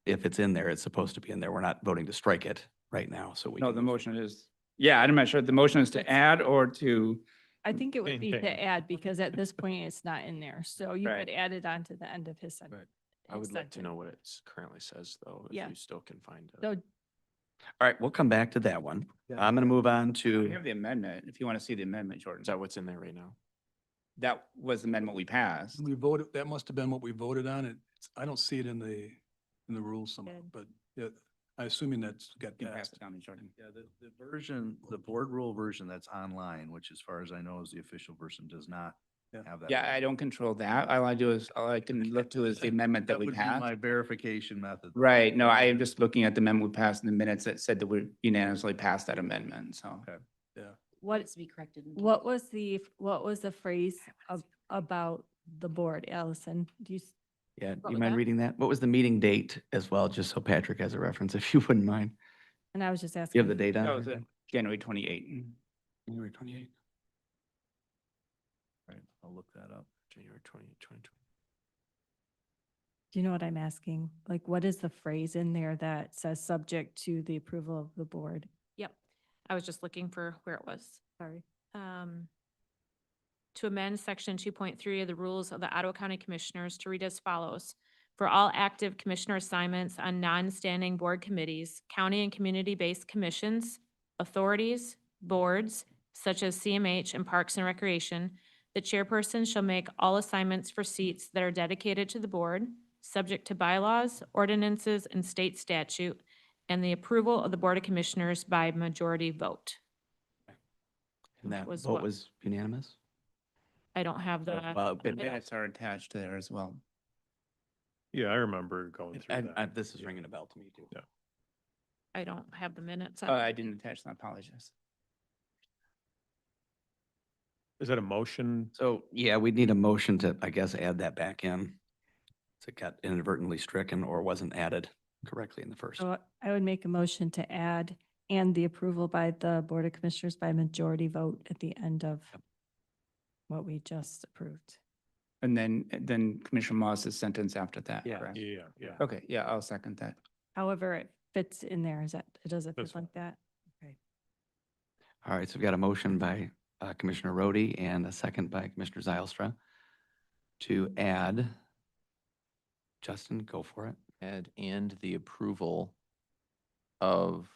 if it's in there, it's supposed to be in there. We're not voting to strike it right now, so we. No, can the move- motion is, yeah, I'm not sure. The motion is to add or to, I think it would be Same to thing. add because at this point it's not in there. So you Right. could add it on to the end of his sentence. I would like to know what it currently says, though, if Yeah. you still can find it. So All right, we'll come back to that one. Yeah. I'm going to move on we to, have the amendment, if you want to see the amendment, Jordan. Is that what's in there right now? That was the amendment we passed. We voted, that must have been what we voted on. I don't see it in the rules somewhere, Good. but yeah, I assuming that's got You can pass passed. it down to Jordan. Yeah, the version, the board rule version that's online, which as far as I know is the official version, does not have that. Yeah, I don't control that. All I do is, all I can look to is the amendment that we would be passed. my verification method. Right, no, I am just looking at the amendment we passed in the minutes that said that we unanimously passed that amendment, so. Okay. Yeah. what, Needs to be corrected. in what was the phrase about the board, Allison? Do you, yeah, What you was mind that? reading that? What was the meeting date as well, just so Patrick has a reference, if you wouldn't mind? and I was just You asking. have the date on? That was it? it, January 28. January 28th. Right, I'll look that up. January 2020. Do you know what I'm asking? Like, what is the phrase in there that says subject to the approval of the board? Yep. I was just looking for where it was. Sorry. To amend section 2.3 of the rules of the Ottawa County Commissioners to read as follows. For all active commissioner assignments on non-standing board committees, county and community-based commissions, authorities, boards, such as CMH and Parks and Recreation, the chairperson shall make all assignments for seats that are dedicated to the board, subject to bylaws, ordinances, and state statute, and the approval of the Board of Commissioners by majority vote. And that Was vote what- was unanimous? I don't have the, Well, The minutes are attached there as well. Yeah, I remember going through that. This is ringing a bell to me too. Yeah. I don't have the minutes. I didn't attach, I apologize. Is that a motion? So, yeah, we need a motion to, I guess, add that back in. So it got inadvertently stricken or wasn't added correctly in the first. So I would make a motion to add and the approval by the Board of Commissioners by majority vote at the end of what we just approved. And then Commissioner Moss's sentence after that, Yeah. correct? Yeah, yeah. Okay, yeah, I'll second that. However, it fits in there, does it That's fit like that? Okay. All right, so we've got a motion by Commissioner Rhodey and a second by Commissioner Zylstra to add. Justin, go for it. Add and the approval of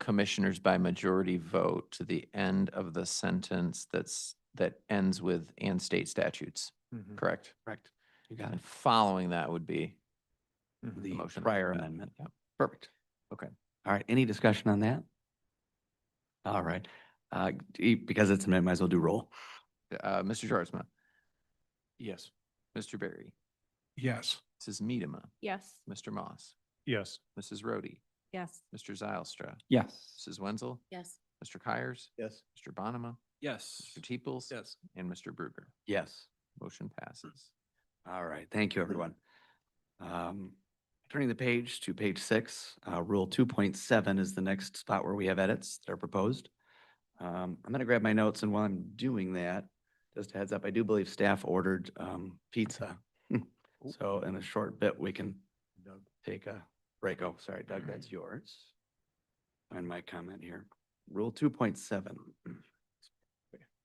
commissioners by majority vote to the end of the sentence that ends with and state statutes, Mhm. correct? Correct. You got And it. following that would be The motion. prior amendment. Yep. Perfect. Okay. All right. Any discussion on that? All right. Because it's an amendment, might as well do roll. Mr. Schwartzman, Yes. Mr. Berry, Yes. Mrs. Medema, yes. Mr. Moss, Yes. Mrs. Rhodey, Yes. Mr. Zylstra, Yes. Mrs. Wenzel, Yes. Mr. Kyers, Yes. Mr. Bonema, Yes. Mr. Teeples. Yes. And Mr. Bruger. Yes. Motion passes. All right. Thank you, everyone. Turning the page to page 6, Rule 2.7 is the next spot where we have edits that are proposed. I'm going to grab my notes, and while I'm doing that, just a heads up, I do believe staff ordered pizza. So in a short bit, we can take a break. Oh, sorry, Doug, that's yours. Find my comment here. Rule 2.7.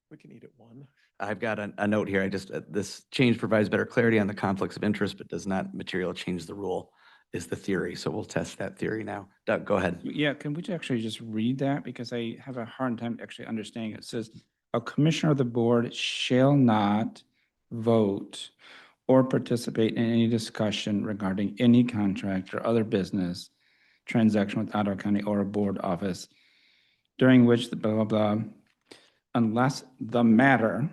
We can eat at 1. I've got a note here. This change provides better clarity on the conflicts of interest, but does not materially change the rule, is the theory. So we'll test that theory now. Doug, go ahead. Yeah, can we actually just read that? Because I have a hard time actually understanding it. It says, a commissioner of the board shall not vote or participate in any discussion regarding any contract or other business transaction with Ottawa County or a board office during which the blah, blah, blah, unless the matter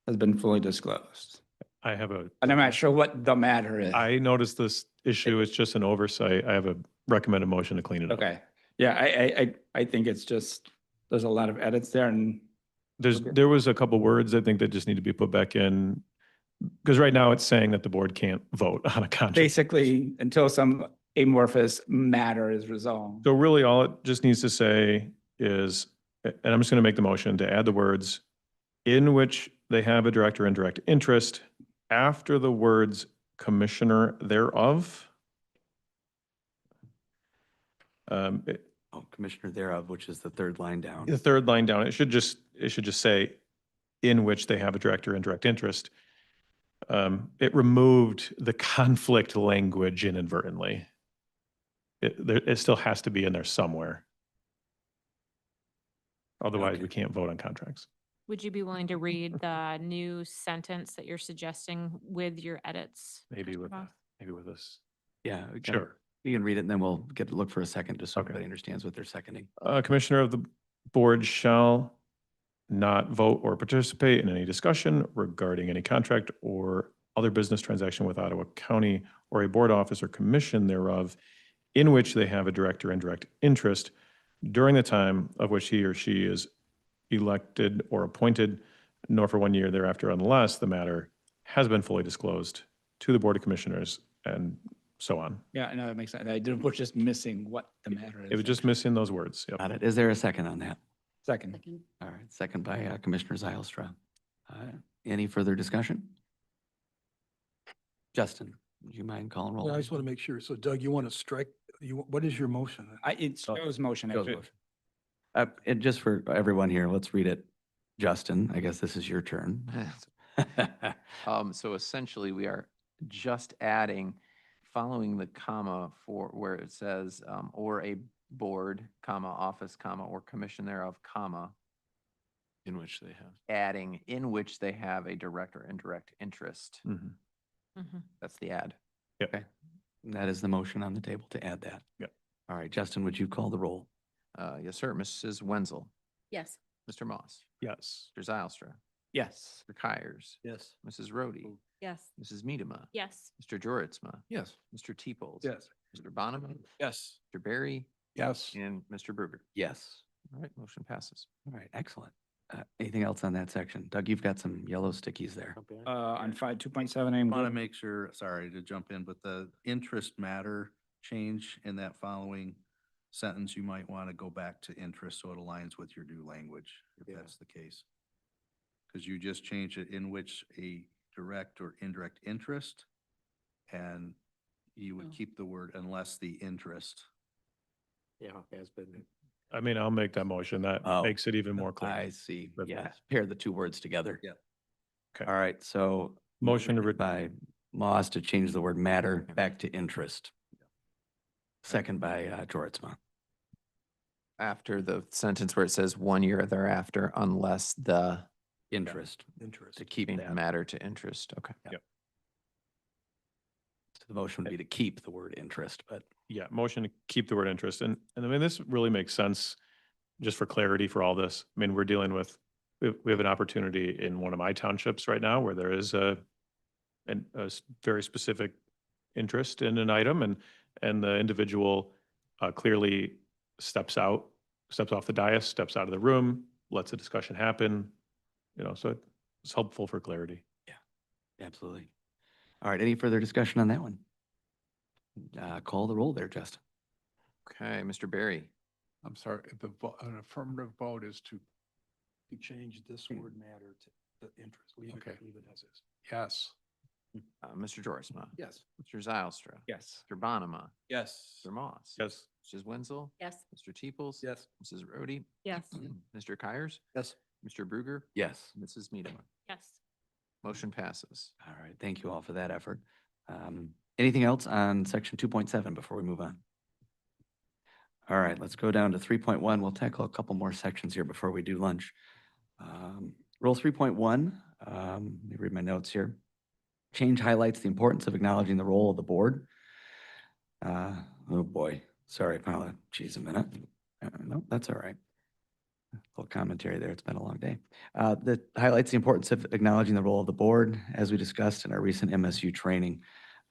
has been fully disclosed. I have a. And I'm not sure what the matter is. I noticed this issue is just an oversight. I have a recommended motion to clean it up. Okay. Yeah, I think it's just, there's a lot of edits there and. There was a couple words I think that just need to be put back in. Because right now it's saying that the board can't vote on a contract. Basically, until some amorphous matter is resolved. So really all it just needs to say is, and I'm just going to make the motion to add the words, in which they have a direct or indirect interest after the words commissioner thereof. Commissioner thereof, which is the third line down. The third line down, it should just say in which they have a direct or indirect interest. It removed the conflict language inadvertently. It still has to be in there somewhere. Otherwise, we can't vote on contracts. Would you be willing to read the new sentence that you're suggesting with your edits? Maybe Mr. with, Voss? this. Yeah. Sure. You can read it and then we'll get to look for a second just so everybody understands what they're seconding. Commissioner of the board shall not vote or participate in any discussion regarding any contract or other business transaction with Ottawa County or a board office or commission thereof in which they have a direct or indirect interest during the time of which he or she is elected or appointed, nor for 1 year thereafter, unless the matter has been fully disclosed to the Board of Commissioners and so on. Yeah, I know that makes sense. We're just missing what the matter is. It was just missing those words. Yep. Got it. Is there a second on that? Second. All right, second by Commissioner Zylstra. Any further discussion? Justin, would you mind calling roll? Yeah, I just want to make sure. So Doug, you want to strike, what is your motion? It shows motion. Joe's motion. And just for everyone here, let's read it. Justin, I guess this is your turn. So essentially, we are just adding, following the comma for where it says, or a board, comma, office, comma, or commission thereof, comma, In which they have. adding in which they have a direct or indirect interest. Mhm. That's the add. Yep. Okay. That is the motion on the table to add that. Yep. All right, Justin, would you call the roll? Yes, sir. Mrs. Wenzel, Yes. Mr. Moss, Yes. Mr. Zylstra, Yes. Mr. Kyers, Yes. Mrs. Rhodey, Yes. Mrs. Medema, Yes. Mr. Joritzma, Yes. Mr. Teeples. Yes. Mr. Bonneman, Yes. Mr. Barry, Yes. and Mr. Bruger. Yes. All right, motion passes. All right, excellent. Anything else on that section? Doug, you've got some yellow stickies there. On 2.7, I'm Want to good. make sure, sorry to jump in, but the interest matter change in that following sentence, you might want to go back to interest so it aligns with your new language, if that's the case. Because you just changed it in which a direct or indirect interest, and you would keep the word unless the interest. Yeah, has been. I mean, I'll make that motion. That Oh, makes it even more clear. I see. That's Yeah, fine. pair the two words together. Yep. Okay. All right, so. Motion to moved by Moss to change the word matter back to interest. Second by Joritzma. After the sentence where it says 1 year thereafter, unless the Interest. Interest. To keep keeping that. matter to interest. Okay. So the motion would be to keep the word interest, but Yeah, motion to keep the word interest. And I mean, this really makes sense just for clarity for all this. I mean, we're dealing with, we have an opportunity in one of my townships right now where there is a very specific interest in an item and the individual clearly steps off the dais, steps out of the room, lets the discussion happen, so it's helpful for clarity. absolutely. All right, any further discussion on that one? Call the roll there, Justin. Okay, Mr. Barry, I'm sorry, an affirmative vote is to, You change this word matter to the interest. Leave Okay. leave it as is. yes. Mr. Jorisma. Yes. Mr. Zylstra. Yes. Mr. Bonema. Yes. Mr. Moss. Yes. Mrs. Wenzel. Yes. Mr. Teeples. Yes. Mrs. Rhodey. Yes. Mr. Kyers. Yes. Mr. Bruger. Yes. Mrs. Medema. Yes. Motion passes. All right, thank you all for that effort. Anything else on section 2.7 before we move on? All right, let's go down to 3.1. We'll tackle a couple more sections here before we do lunch. Rule 3.1, let me read my notes here. Change highlights the importance of acknowledging the role of the board. Oh boy, sorry, Paula, geez, a minute. No, that's all right. A little commentary there, it's been a long day. That highlights the importance of acknowledging the role of the board, as we discussed in our recent MSU training,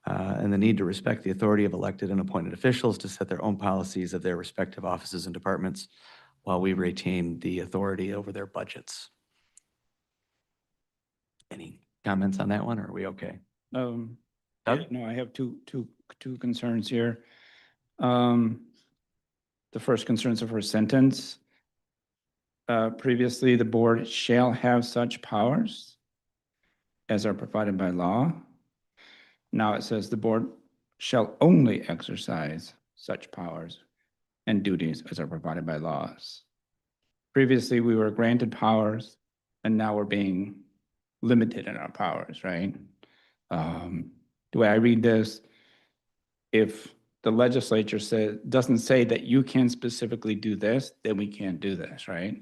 and the need to respect the authority of elected and appointed officials to set their own policies of their respective offices and departments while we retain the authority over their budgets. Any comments on that one, or are we okay? Doug? Doug? No, I have two concerns here. The first concern is the first sentence. Previously, the board shall have such powers as are provided by law. Now it says the board shall only exercise such powers and duties as are provided by laws. Previously, we were granted powers, and now we're being limited in our powers, right? The way I read this, if the legislature doesn't say that you can specifically do this, then we can't do this, right?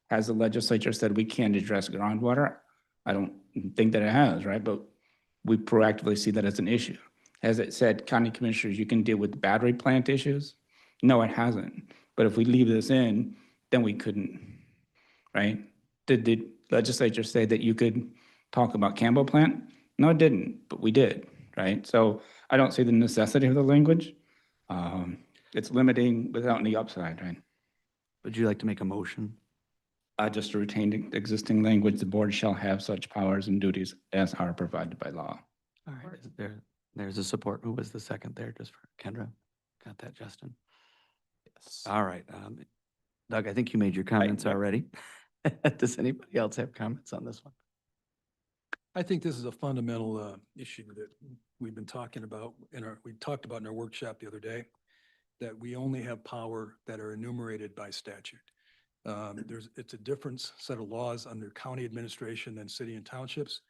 Has the legislature said we can't address groundwater? I don't think that it has, right? But we proactively see that as an issue. Has it said, county commissioners, you can deal with battery plant issues? No, it hasn't. But if we leave this in, then we couldn't, right? Did the legislature say that you could talk about Campbell plant? No, it didn't, but we did, right? So I don't see the necessity of the language. It's limiting without any upside, right? Would you like to make a motion? Just to retain the existing language, the board shall have such powers and duties as are provided by law. All right, there's a support. Who was the second there, just for Kendra? Got that, Justin? Yes. All right. Doug, I think you made your comments already. Does anybody else have comments on this one? I think this is a fundamental issue that we've been talking about we talked about in our workshop the other day, that we only have power that are enumerated by statute. It's a different set of laws under county administration than city and townships.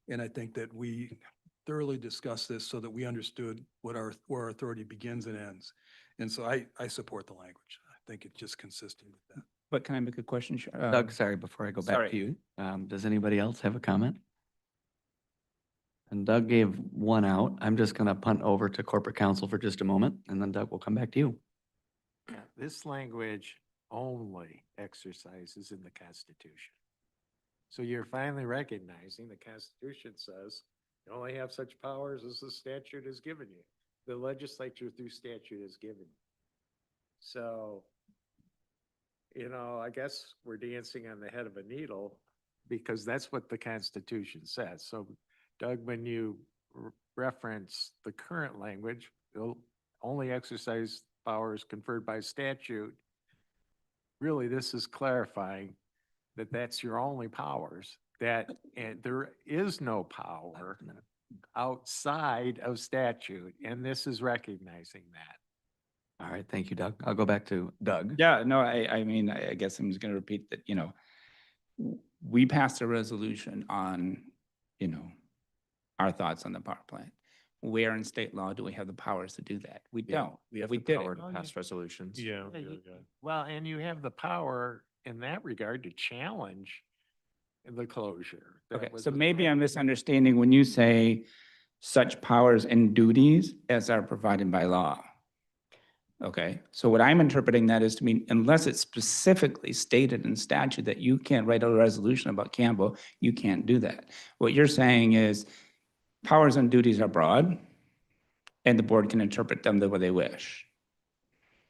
And I think that we thoroughly discussed this so that we understood where our authority begins and ends. And so I support the language. I think it's just consistent with that. But can I make a question? Doug, sorry, before I go back sorry. to you, does anybody else have a comment? And Doug gave one out. I'm just going to punt over to corporate counsel for just a moment, and then Doug will come back to you. Yeah, this language only exercises in the Constitution. So you're finally recognizing the Constitution says you only have such powers as the statute has given you. The legislature through statute has given you. So, I guess we're dancing on the head of a needle because that's what the Constitution says. So Doug, when you reference the current language, it'll only exercise powers conferred by statute. Really, this is clarifying that that's your only powers, and there is no power outside of statute, and this is recognizing that. All right, thank you, Doug. I'll go back to Doug. Yeah, no, I mean, I guess I'm just going to repeat that, we passed a resolution on, our thoughts on the power plant. Where in state law do we have the powers to do that? We don't. We have We the did power it. to pass resolutions. Yeah. Well, and you have the power in that regard to challenge the closure. That Okay, was so the maybe point. I'm misunderstanding when you say such powers and duties as are provided by law. Okay, so what I'm interpreting that is to mean unless it's specifically stated in statute that you can't write a resolution about Campbell, you can't do that. What you're saying is powers and duties are broad and the board can interpret them the way they wish.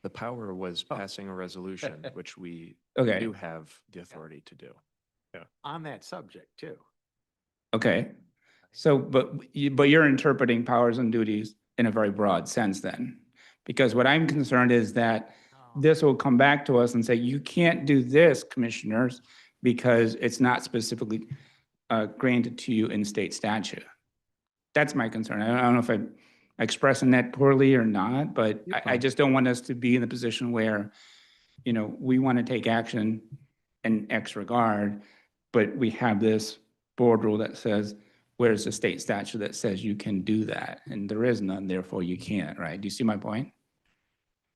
The power was passing a resolution, which we Okay. do have the authority to do. On that subject too. Okay, so, but you're interpreting powers and duties in a very broad sense then. Because what I'm concerned is that this will come back to us and say, you can't do this, commissioners, because it's not specifically granted to you in state statute. That's my concern. I don't know if I'm expressing that poorly or not, but I just don't want us to be in the position where, we want to take action in X regard, but we have this board rule that says, where's the state statute that says you can do that? And there is none, therefore you can't, right? Do you see my point?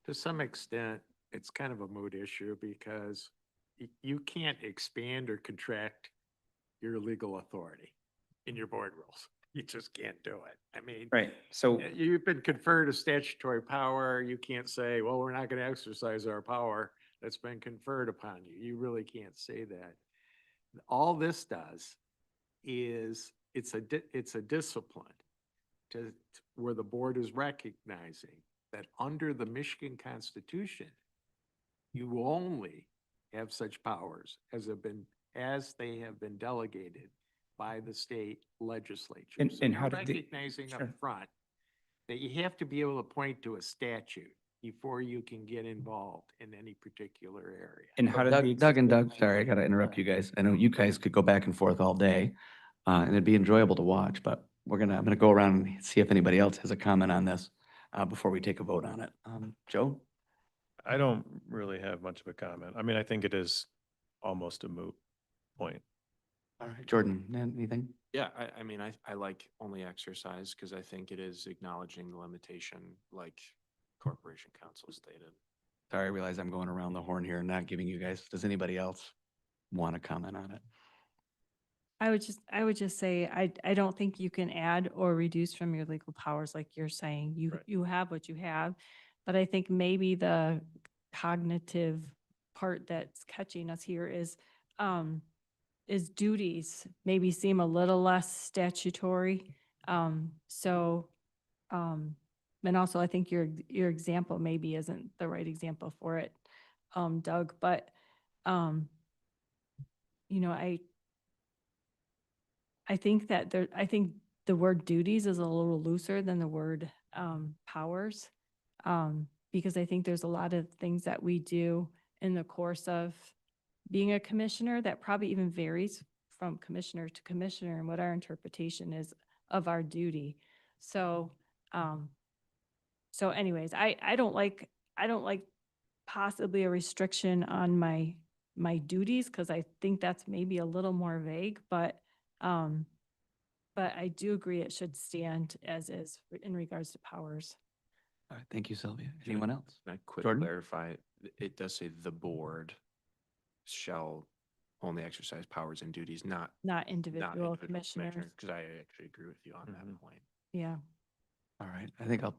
To some extent, it's kind of a moot issue because you can't expand or contract your legal authority in your board rules. You just can't do it. I mean, Right, so, you've been conferred a statutory power. You can't say, well, we're not going to exercise our power that's been conferred upon you. You really can't say that. All this does is it's a discipline to where the board is recognizing that under the Michigan Constitution, you only have such powers as they have been delegated by the state legislature. And- So and you're how did the- recognizing Sure. up front that you have to be able to point to a statute before you can get involved in any particular area. and how did the Doug and Doug, sorry, I got to interrupt you guys. I know you guys could go back and forth all day, and it'd be enjoyable to watch, but I'm going to go around and see if anybody else has a comment on this before we take a vote on it. Joe? I don't really have much of a comment. I mean, I think it is almost a moot point. All right, Jordan, anything? Yeah, I mean, I like only exercise because I think it is acknowledging the limitation like Corporation Counsel stated. Sorry, I realize I'm going around the horn here and not giving you guys, does anybody else want to comment on it? I would just say, I don't think you can add or reduce from your legal powers like you're saying. You have what you have. But I think maybe the cognitive part that's catching us here is duties maybe seem a little less statutory. And also I think your example maybe isn't the right example for it, Doug, but, I think that I think the word duties is a little looser than the word powers, because I think there's a lot of things that we do in the course of being a commissioner that probably even varies from commissioner to commissioner and what our interpretation is of our duty. So, anyways, I don't like possibly a restriction on my duties because I think that's maybe a little more vague, but I do agree it should stand as is in regards to powers. All right, thank you, Sylvia. Anyone else? Can I quick Jordan? clarify? It does say the board shall only exercise powers and duties, not Not individual commissioners. Because I actually agree with you on that point. Yeah. All right, I think I'll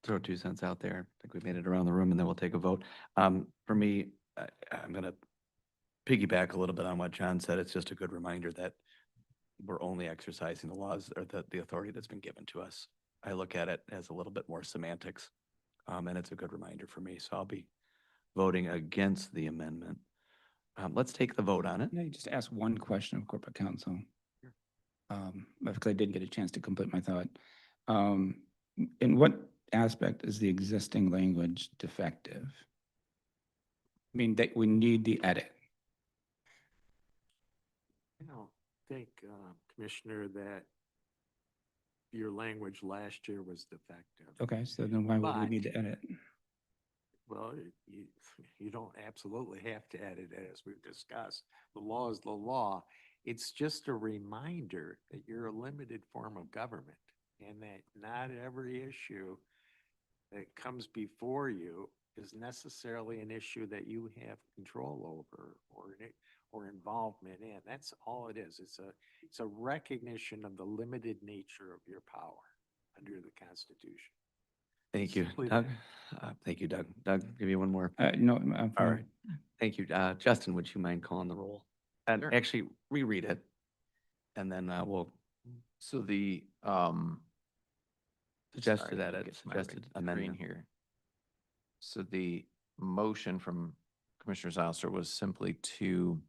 throw 2 cents out there. I think we made it around the room and then we'll take a vote. For me, I'm gonna piggyback a little bit on what John said. It's just a good reminder that we're only exercising the laws or the authority that's been given to us. I look at it as a little bit more semantics, and it's a good reminder for me. So I'll be voting against the amendment. Let's take the vote on it. Can I just ask one question of corporate counsel? Because I didn't get a chance to complete my thought. In what aspect is the existing language defective? I mean, that we need the edit. I don't think, Commissioner, that your language last year was defective. Okay, so then why would we But- need to edit? Well, you don't absolutely have to edit it, as we've discussed. The law is the law. It's just a reminder that you're a limited form of government and that not every issue that comes before you is necessarily an issue that you have control over or involvement in. That's all it is. It's a recognition of the limited nature of your power under the Constitution. Thank you, Simply Doug. Thank you, Doug. Doug, give you one more. No, I'm All fine. right. Thank you. Justin, would you mind calling the roll? And Sure. actually reread it. And then we'll So the, suggest sorry, that let me it get to my suggested screen amendment. here. So the motion from Commissioner Zylstra was simply to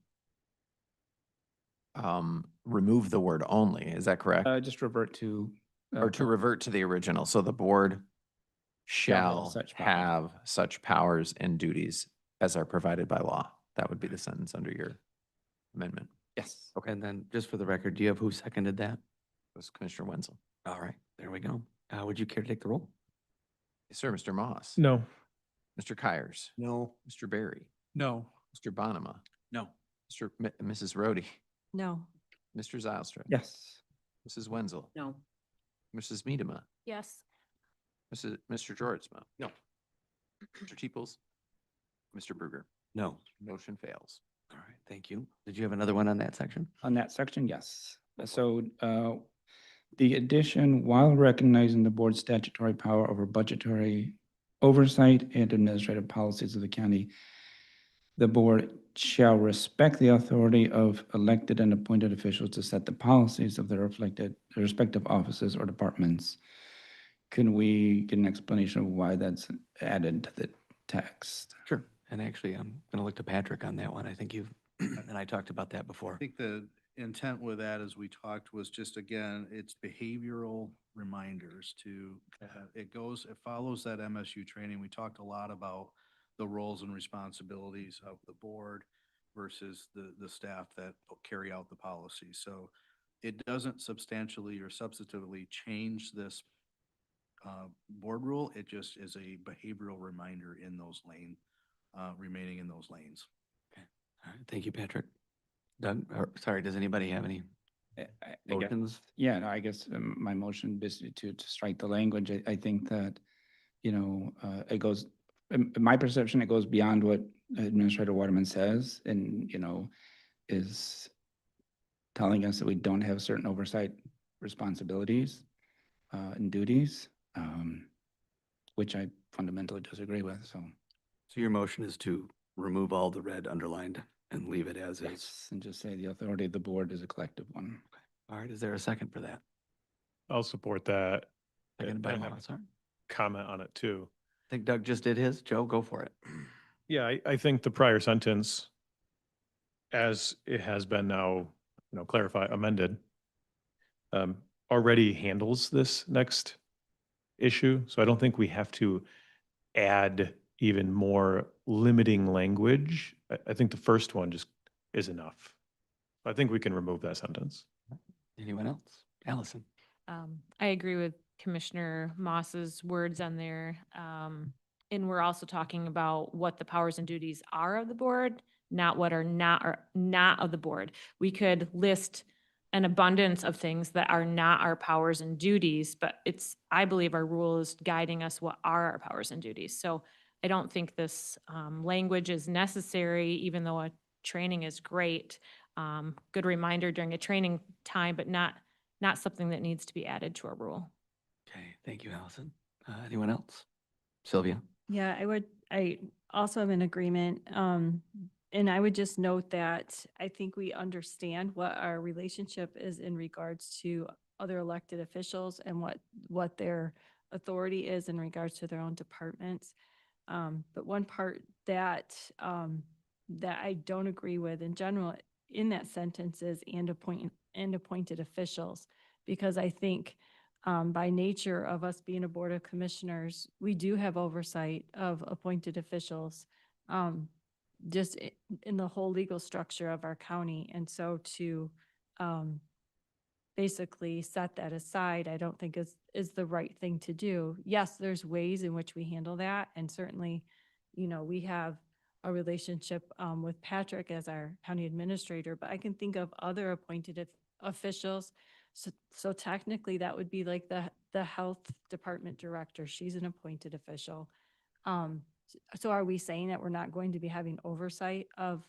remove the word only. Is that correct? Just revert to. Or to revert to the original. So the board Shall have shall such powers. have such powers and duties as are provided by law. That would be the sentence under your amendment. Yes. Okay, and then just for the record, do you have who seconded that? It was Commissioner Wenzel. All right, there we go. Would you care to take the roll? Yes, sir. Mr. Moss. No. Mr. Kyers. No. Mr. Barry. No. Mr. Bonema. No. Mrs. Rhodey. No. Mr. Zylstra. Yes. Mrs. Wenzel. No. Mrs. Miedema. Yes. Mr. Georgezma. No. Mr. Teeples. Mr. Bruger. No. Motion fails. All right, thank you. Did you have another one on that section? On that section, yes. So the addition, while recognizing the board's statutory power over budgetary oversight and administrative policies of the county, the board shall respect the authority of elected and appointed officials to set the policies of their respective offices or departments. Can we get an explanation of why that's added to the text? Sure. And actually, I'm going to look to Patrick on that one. I think you've, and I talked about that before. I think the intent with that, as we talked, was just, again, it's behavioral reminders to, it follows that MSU training. We talked a lot about the roles and responsibilities of the board versus the staff that carry out the policy. So it doesn't substantially or substantively change this board rule. It just is a behavioral reminder in those remaining in those lanes. Okay. All right, thank you, Patrick. Doug, sorry, does anybody have any I guess- motions? Yeah, no, I guess my motion is to strike the language. I think that, it goes, in my perception, it goes beyond what Administrator Waterman says and, is telling us that we don't have certain oversight responsibilities and duties, which I fundamentally disagree with, so. So your motion is to remove all the red underlined and leave it as is? Yes, and just say the authority of the board is a collective one. All right, is there a second for that? I'll support that. Seconded by and have Moss. a comment on it too. I think Doug just did his. Joe, go for it. Yeah, I think the prior sentence, as it has been now, clarified, amended, already handles this next issue. So I don't think we have to add even more limiting language. I think the first one just is enough. I think we can remove that sentence. Anyone else? Allison? I agree with Commissioner Moss's words on there. And we're also talking about what the powers and duties are of the board, not what are not of the board. We could list an abundance of things that are not our powers and duties, but I believe our rule is guiding us what are our powers and duties. So I don't think this language is necessary, even though a training is great. Good reminder during a training time, but not something that needs to be added to our rule. Okay, thank you, Allison. Anyone else? Sylvia? Yeah, I also am in agreement. And I would just note that I think we understand what our relationship is in regards to other elected officials and what their authority is in regards to their own departments. But one part that I don't agree with in general in that sentence is and appointed officials, because I think by nature of us being a board of commissioners, we do have oversight of appointed officials, just in the whole legal structure of our county. And so to basically set that aside, I don't think is the right thing to do. Yes, there's ways in which we handle that. And certainly, we have a relationship with Patrick as our county administrator, but I can think of other appointed officials. So technically that would be like the health department director. She's an appointed official. So are we saying that we're not going to be having oversight of,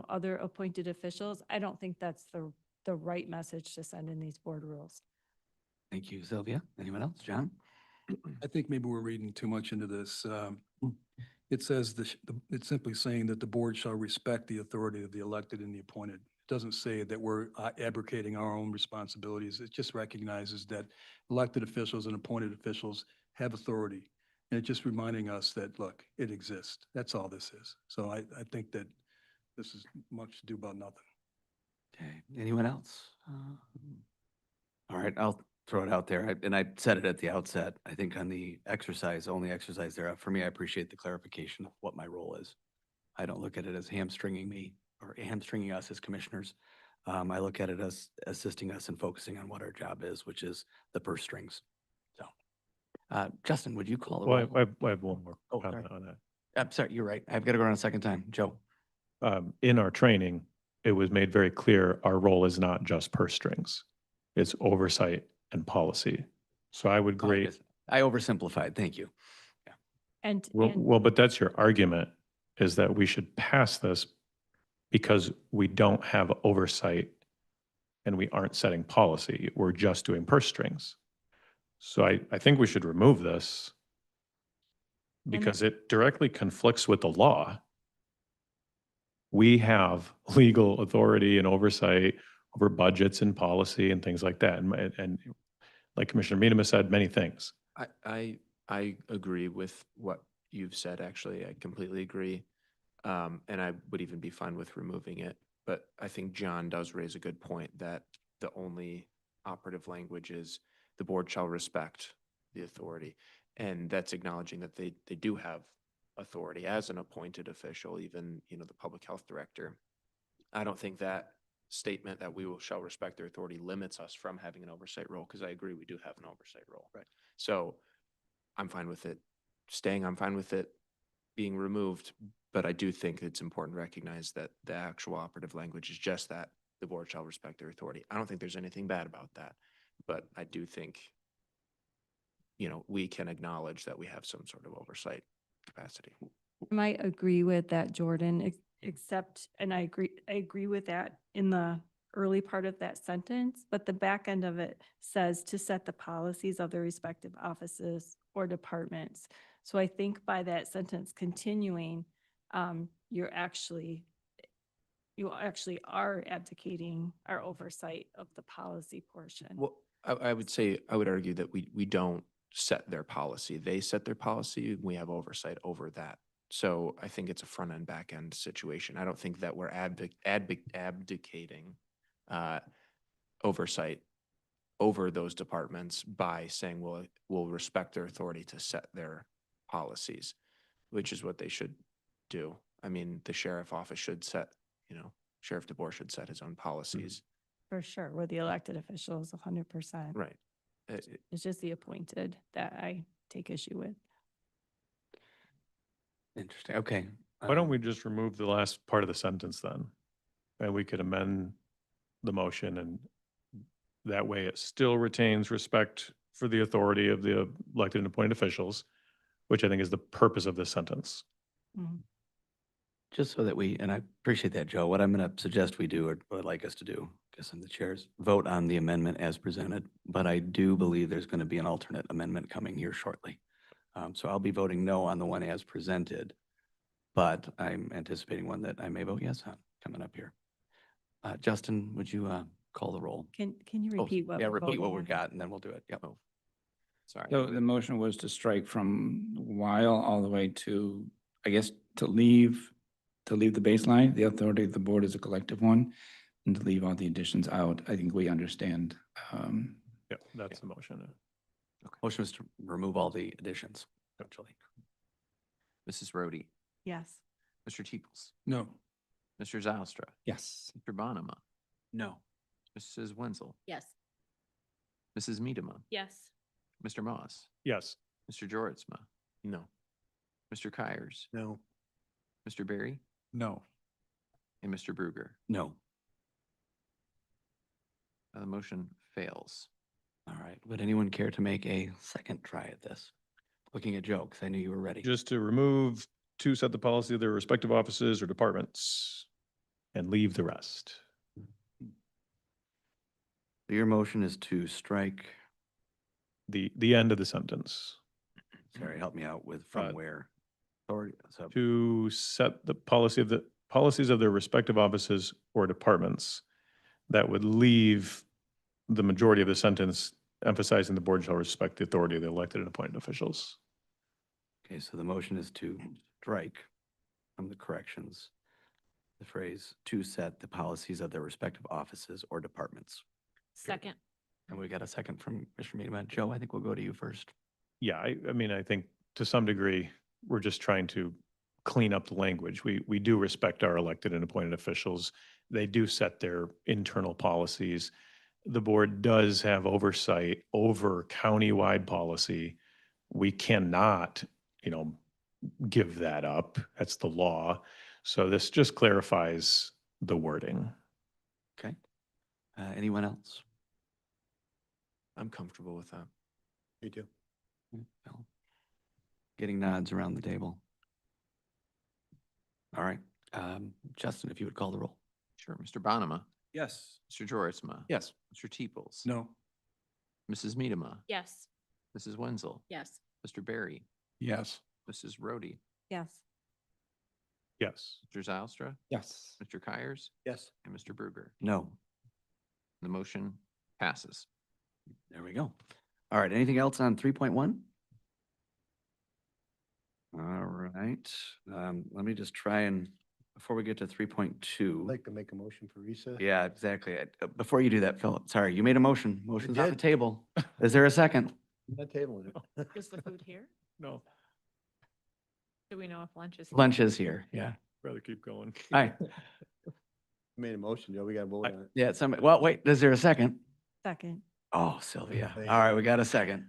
other appointed officials? I don't think that's the right message to send in these board rules. Thank you, Sylvia. Anyone else? John? I think maybe we're reading too much into this. It says it's simply saying that the board shall respect the authority of the elected and the appointed. It doesn't say that we're abrogating our own responsibilities. It just recognizes that elected officials and appointed officials have authority. And it's just reminding us that, look, it exists. That's all this is. So I think that this is much to do about nothing. Okay, anyone else? All right, I'll throw it out there. And I said it at the outset. I think on the only exercise there, for me, I appreciate the clarification of what my role is. I don't look at it as hamstringing me or hamstringing us as commissioners. I look at it as assisting us in focusing on what our job is, which is the purse strings. So, Justin, would you call the roll? Well, I have one more Oh, comment sorry. on that. I'm sorry, you're right. I've got to go around a second time. Joe? In our training, it was made very clear our role is not just purse strings. It's oversight and policy. So I would grade. I oversimplified. Thank you. And Well, but that's your argument, is that we should pass this because we don't have oversight and we aren't setting policy. We're just doing purse strings. So I think we should remove this because it directly conflicts with the law. We have legal authority and oversight over budgets and policy and things like that. And like Commissioner Miedema said, many things. I agree with what you've said, actually. I completely agree. And I would even be fine with removing it. But I think John does raise a good point that the only operative language is the board shall respect the authority. And that's acknowledging that they do have authority as an appointed official, even, the public health director. I don't think that statement that shall respect their authority limits us from having an oversight role, because I agree we do have an oversight role. Right. So I'm fine with it staying. I'm fine with it being removed, but I do think it's important to recognize that the actual operative language is just that the board shall respect their authority. I don't think there's anything bad about that, but I do think, we can acknowledge that we have some sort of oversight capacity. I might agree with that, Jordan, except, and I agree with that in the early part of that sentence, but the back end of it says to set the policies of the respective offices or departments. So I think by that sentence continuing, you actually are abdicating our oversight of the policy portion. Well, I would argue that we don't set their policy. They set their policy. We have oversight over that. So I think it's a front end, back end situation. I don't think that we're abdicating oversight over those departments by saying we'll respect their authority to set their policies, which is what they should do. I mean, the sheriff office should set, Sheriff DeBoer should set his own policies. For sure, we're the elected officials, 100%. Right. It's just the appointed that I take issue with. Interesting. Okay. Why don't we just remove the last part of the sentence then? And we could amend the motion and That way it still retains respect for the authority of the elected and appointed officials, which I think is the purpose of this sentence. Just so that we, and I appreciate that, Joe, what I'm going to suggest we do, or what I'd like us to do, guess I'm the chairs, vote on the amendment as presented, but I do believe there's going to be an alternate amendment coming here shortly. So I'll be voting no on the one as presented, but I'm anticipating one that I may vote yes on coming up here. Justin, would you call the roll? Can you Oh, repeat what? Yeah, we're repeat what voting we've on? got, and then we'll do it. Yep. Sorry. So the motion was to strike from while all the way to, I guess, to leave the baseline. The authority of the board is a collective one, and to leave all the additions out. I think we understand. Yeah, that's the motion. Okay. Motion was to remove all the additions, actually. Mrs. Rhodey, Yes. Mr. Teeples, No. Mr. Zylstra, Yes. Mr. Bonema, No. Mrs. Wenzel, Yes. Mrs. Medema, Yes. Mr. Moss, Yes. Mr. Joritsma, No. Mr. Kyers, No. Mr. Barry, No. and Mr. Bruger. No. The motion fails. All right. Would anyone care to make a second try at this? Looking at Joe, because I knew you were ready. Just to remove to set the policy of their respective offices or departments and leave the rest. Your motion is to strike, The end of the sentence. sorry, help me out with from Uh, where? Authority, so, To set the policies of their respective offices or departments. That would leave the majority of the sentence emphasizing the board shall respect the authority of the elected and appointed officials. okay, so the motion is to strike from the corrections, the phrase to set the policies of their respective offices or departments. Second. And we got a second from Mr. Medema. Joe, I think we'll go to you first. Yeah, I mean, I think to some degree, we're just trying to clean up the language. We do respect our elected and appointed officials. They do set their internal policies. The board does have oversight over countywide policy. We cannot, give that up. That's the law. So this just clarifies the wording. Okay. Anyone else? I'm comfortable with that. Me too. Bill? Getting nods around the table. All right. Justin, if you would call the roll. Sure. Mr. Bonema, Yes. Mr. Joritsma. Yes. Mr. Teeples. No. Mrs. Medema, Yes. Mrs. Wenzel, Yes. Mr. Barry, Yes. Mrs. Rhodey, Yes. Yes. Mr. Zylstra, Yes. Mr. Kyers, Yes. and Mr. Bruger. No. The motion passes. There we go. All right. Anything else on 3.1? All right. Let me just try and, before we get to 3.2. I'd like to make a motion for recess. Yeah, exactly. Before you do that, Philip, sorry, you made a motion. Motion's on the did. table. Is there a second? I'm not tabling it. Is the food here? No, Do we know if lunch is? Lunch is here. Yeah. rather keep going. Hi. Made a motion, Joe. We got to vote on it. Yeah, well, wait, is there a second? Second. Oh, Sylvia. Thank All right, we got a second.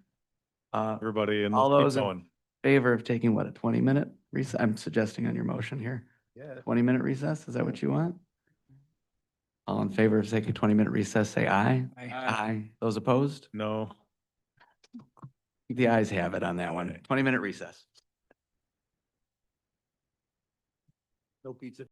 Everybody, and All let's those keep in going. favor of taking what, a 20-minute recess? I'm suggesting on your motion here. Yeah. 20-minute recess, is that what you want? All in favor of taking a 20-minute recess, say aye. Aye. Aye. Those opposed? No. The ayes have it on that one. 20-minute recess. No pizza.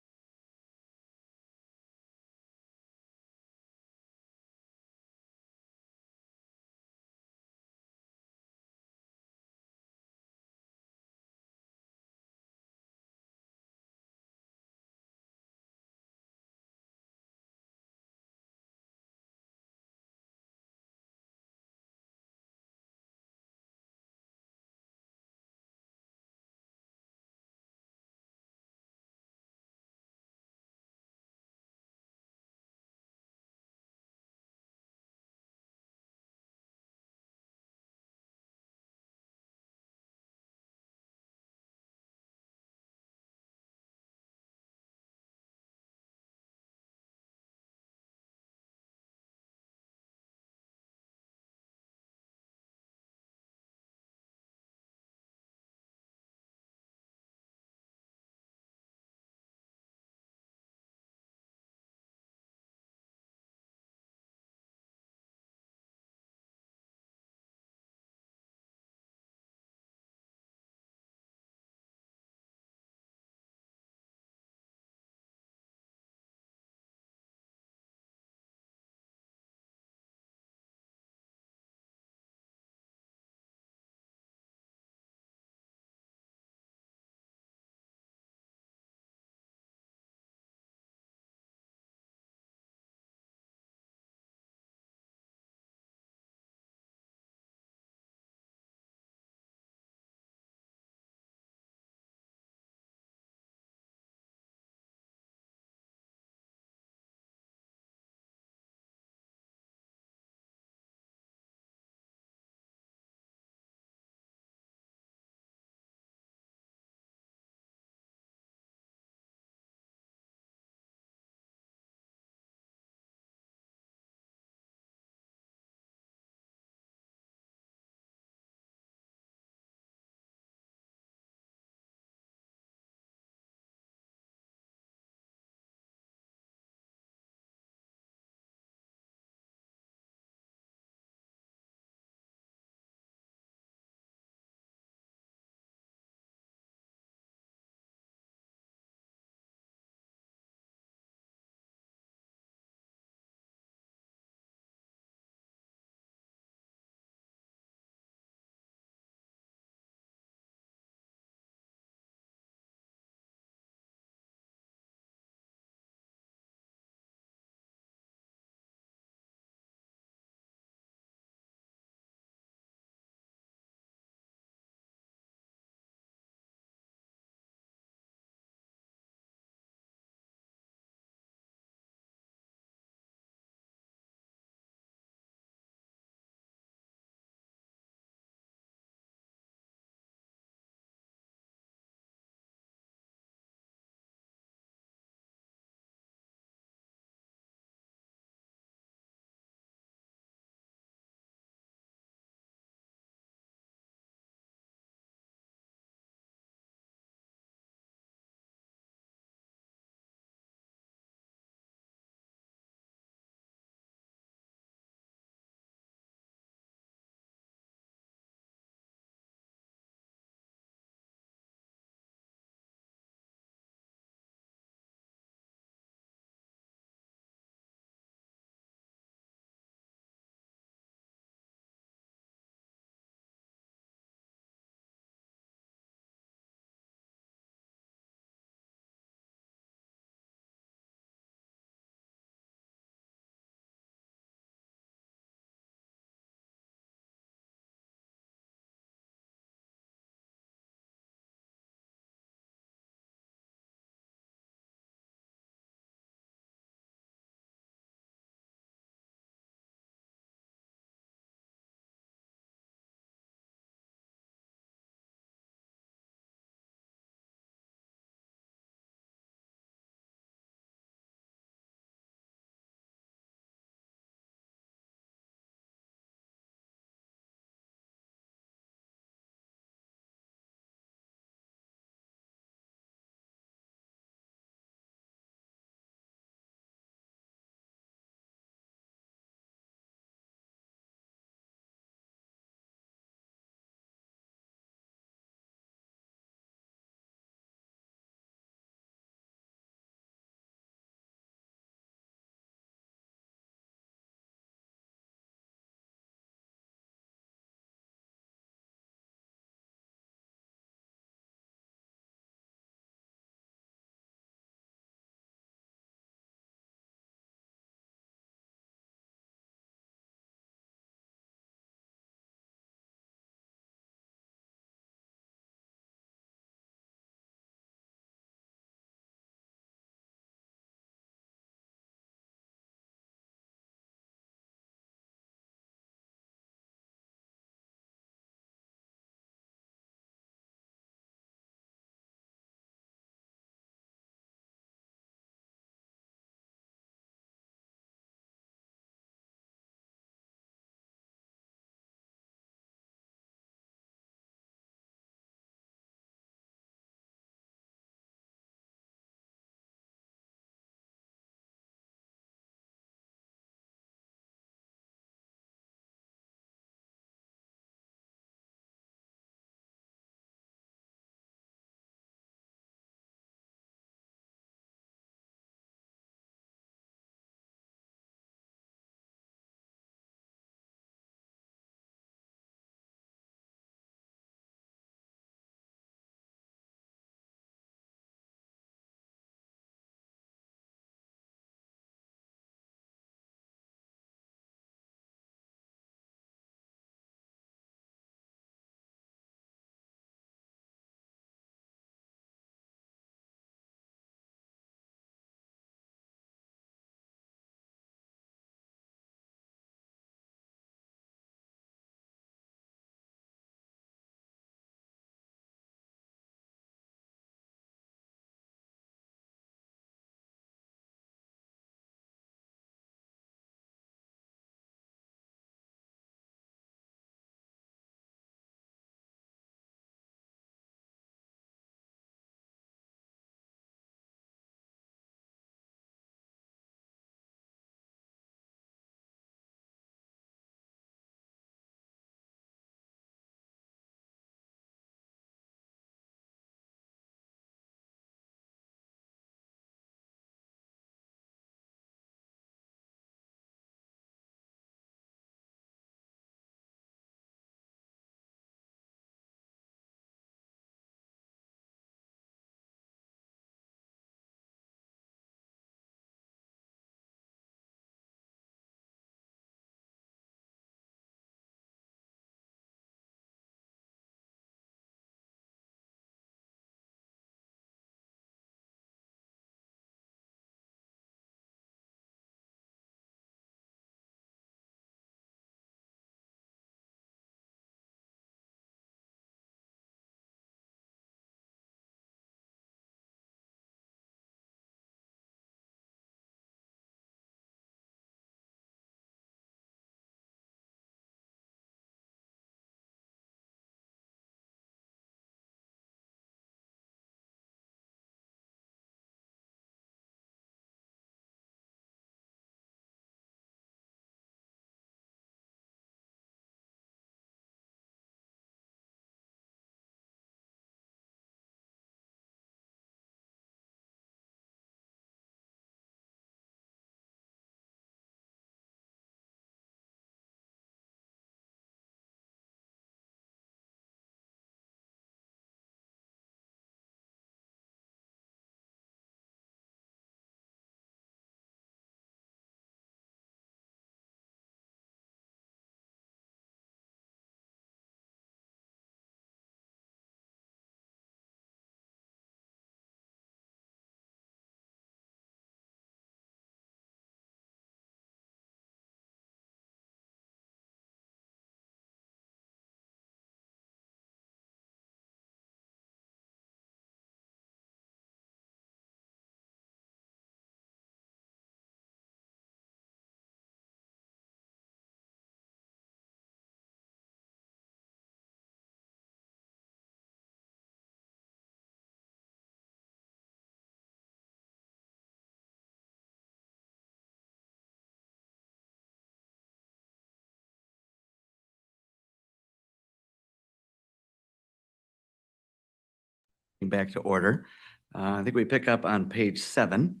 Back to order. I think we pick up on page 7.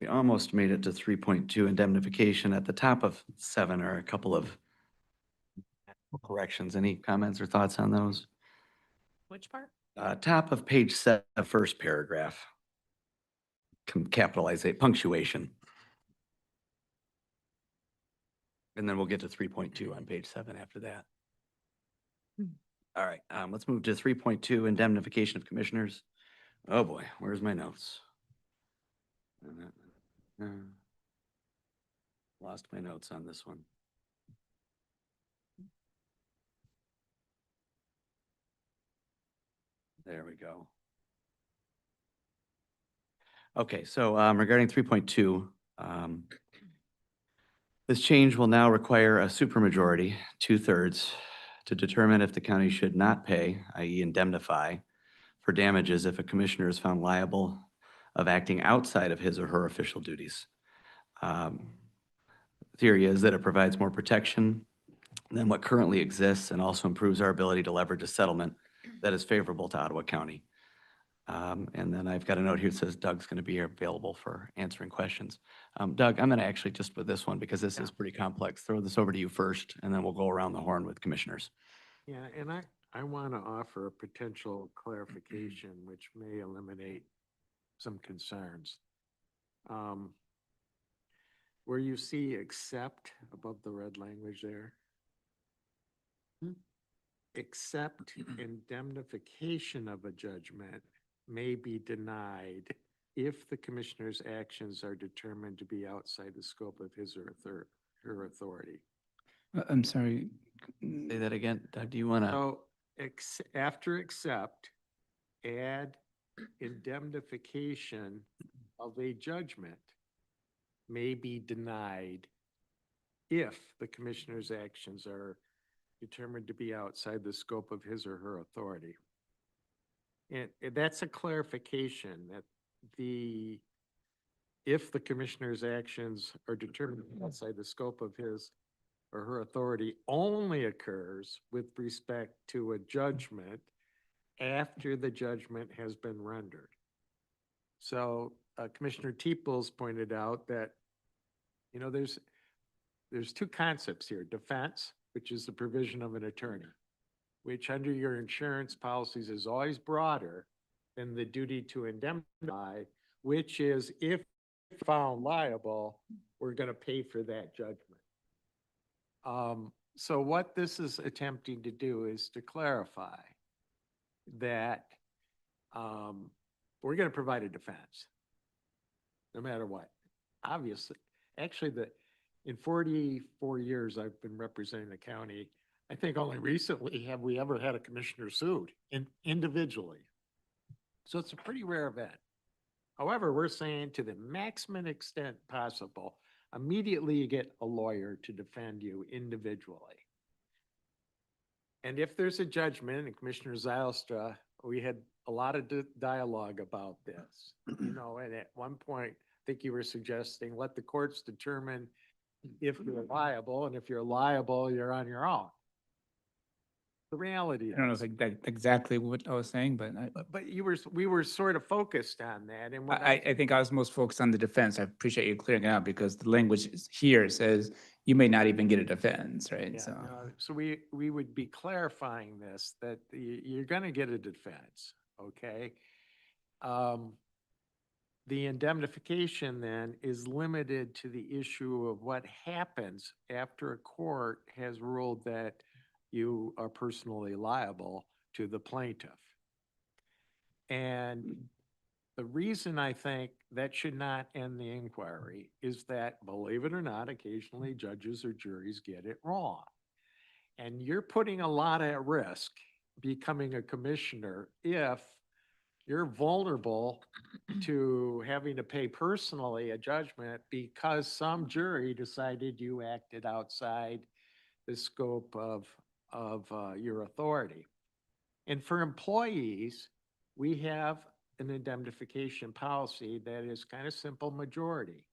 We almost made it to 3.2 indemnification. At the top of 7 are a couple of corrections. Any comments or thoughts on those? Which part? Top of page 7, first paragraph. Capitalize it, punctuation. And then we'll get to 3.2 on page 7 after that. All right, let's move to 3.2 indemnification of commissioners. Oh boy, where's my notes? Lost my notes on this one. There we go. Okay, so regarding 3.2, this change will now require a supermajority, 2/3, to determine if the county should not pay, i.e. indemnify, for damages if a commissioner is found liable of acting outside of his or her official duties. Theory is that it provides more protection than what currently exists and also improves our ability to leverage a settlement that is favorable to Ottawa County. And then I've got a note here that says Doug's going to be available for answering questions. Doug, I'm going to actually just with this one, because this is pretty complex, throw this over to you first, and then we'll go around the horn with commissioners. Yeah, and I want to offer a potential clarification which may eliminate some concerns. Where you see "except" above the red language there, except indemnification of a judgment may be denied if the commissioner's actions are determined to be outside the scope of his or her authority. I'm sorry. Say that again. Doug, do you want to? So after "except," add indemnification of a judgment may be denied if the commissioner's actions are determined to be outside the scope of his or her authority. And that's a clarification that if the commissioner's actions are determined to be outside the scope of his or her authority only occurs with respect to a judgment after the judgment has been rendered. So Commissioner Teeples pointed out that, you know, there's two concepts here: defense, which is the provision of an attorney, which under your insurance policies is always broader than the duty to indemnify, which is if found liable, we're going to pay for that judgment. So what this is attempting to do is to clarify that we're going to provide a defense no matter what. Obviously, actually, in 44 years I've been representing the county, I think only recently have we ever had a commissioner sued individually. So it's a pretty rare event. However, we're saying to the maximum extent possible, immediately you get a lawyer to defend you individually. And if there's a judgment, and Commissioner Zylstra, we had a lot of dialogue about this, you know, and at one point, I think you were suggesting let the courts determine if you're liable, and if you're liable, you're on your own. The reality I don't know is, if that's exactly what I was saying, but we were sort of focused on that, and what I think I was most focused on the defense. I appreciate you clearing it out because the language here says you may not even get a defense, right? Yeah, So no, so we would be clarifying this, that you're going to get a defense, okay? The indemnification then is limited to the issue of what happens after a court has ruled that you are personally liable to the plaintiff. And the reason I think that should not end the inquiry is that, believe it or not, occasionally judges or juries get it wrong. And you're putting a lot at risk becoming a commissioner if you're vulnerable to having to pay personally a judgment because some jury decided you acted outside the scope of your authority. And for employees, we have an indemnification policy that is kind of simple majority.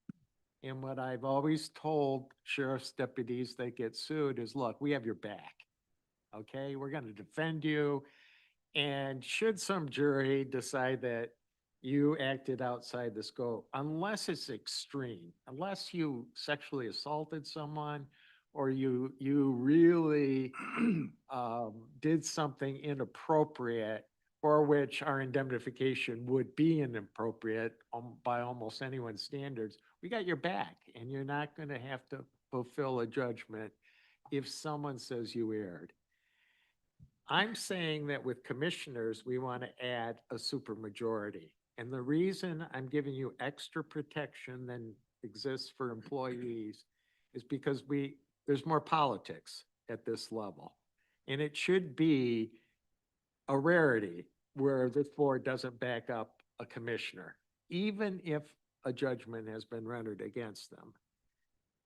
And what I've always told sheriff's deputies that get sued is, look, we have your back. Okay, we're going to defend you. And should some jury decide that you acted outside the scope, unless it's extreme, unless you sexually assaulted someone or you really did something inappropriate for which our indemnification would be inappropriate by almost anyone's standards, we got your back, and you're not going to have to fulfill a judgment if someone says you erred. I'm saying that with commissioners, we want to add a supermajority. And the reason I'm giving you extra protection than exists for employees is because there's more politics at this level. And it should be a rarity where this board doesn't back up a commissioner, even if a judgment has been rendered against them.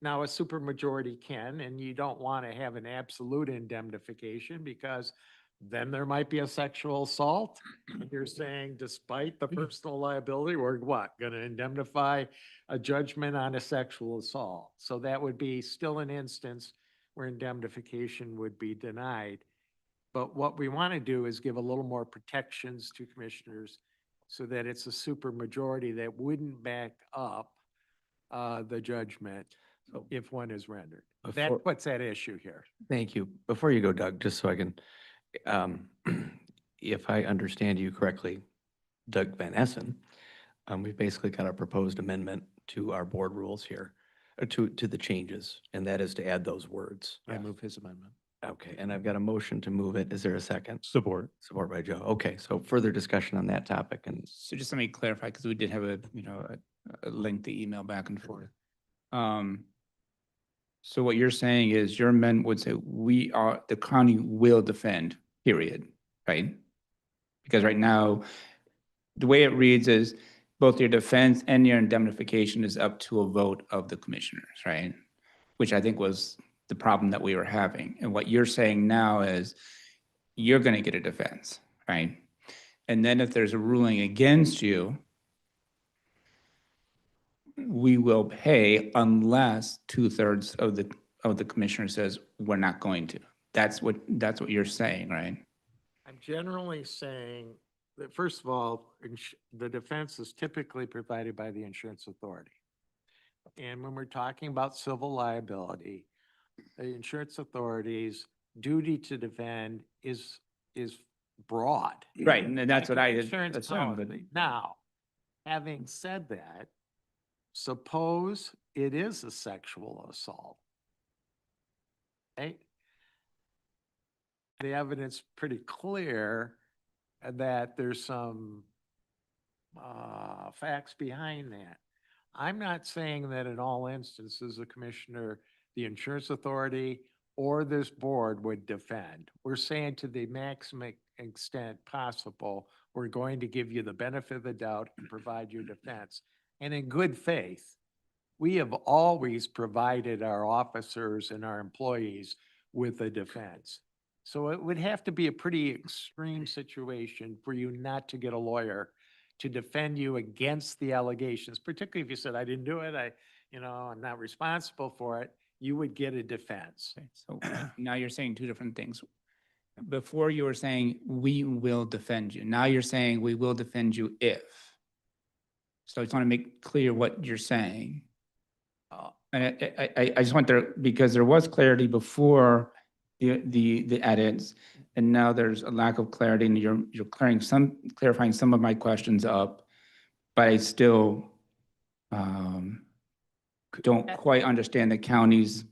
Now, a supermajority can, and you don't want to have an absolute indemnification because then there might be a sexual assault. And you're saying despite the personal liability, we're what, going to indemnify a judgment on a sexual assault? So that would be still an instance where indemnification would be denied. But what we want to do is give a little more protections to commissioners so that it's a supermajority that wouldn't back up the judgment if one is rendered. That puts that issue here. Thank you. Before you go, Doug, just so I can, if I understand you correctly, Doug Van Essen, we've basically got a proposed amendment to our board rules here, to the changes, and that is to add those words. I move his amendment. Okay, and I've got a motion to move it. Is there a second? Support. Support by Joe. Okay, so further discussion on that topic, and So just let me clarify, because we did have a lengthy email back and forth. So what you're saying is your amendment would say the county will defend, period, right? Because right now, the way it reads is both your defense and your indemnification is up to a vote of the commissioners, right? Which I think was the problem that we were having. And what you're saying now is you're going to get a defense, right? And then if there's a ruling against you, we will pay unless 2/3 of the commissioner says we're not going to. That's what you're saying, right? I'm generally saying that, first of all, the defense is typically provided by the insurance authority. And when we're talking about civil liability, the insurance authority's duty to defend is broad. Right, and that's what I Insurance assumed. But policy. Now, having said that, suppose it is a sexual assault. Right? The evidence pretty clear that there's some facts behind that. I'm not saying that in all instances the commissioner, the insurance authority, or this board would defend. We're saying to the maximum extent possible, we're going to give you the benefit of the doubt and provide your defense. And in good faith, we have always provided our officers and our employees with a defense. So it would have to be a pretty extreme situation for you not to get a lawyer to defend you against the allegations, particularly if you said, I didn't do it, I'm not responsible for it, you would get a defense. Okay, so now you're saying two different things. Before you were saying, we will defend you. Now you're saying, we will defend you if. So I just want to make clear what you're saying. And I just want there, because there was clarity before the edits, and now there's a lack of clarity, and you're clarifying some of my questions up, but I still don't quite understand the county's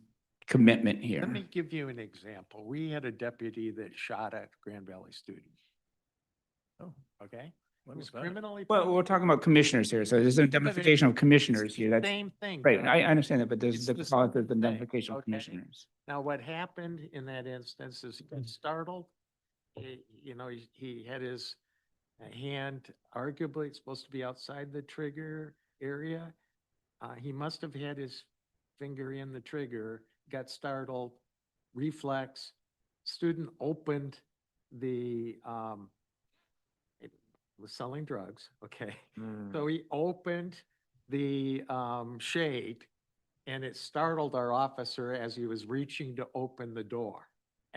commitment here. Let me give you an example. We had a deputy that shot at Grand Valley student. Oh. Okay? When Was was that? criminally. Well, we're talking about commissioners here, so there's an indemnification of commissioners here. That's Same thing. right. Doug. I understand that, but there's It's the the clause same of indemnification of okay? commissioners. Now, what happened in that instance is he got startled. He had his hand, arguably, it's supposed to be outside the trigger area. He must have had his finger in the trigger, got startled, reflex. Student opened was selling drugs, okay? So he opened the shade, and it startled our officer as he was reaching to open the door.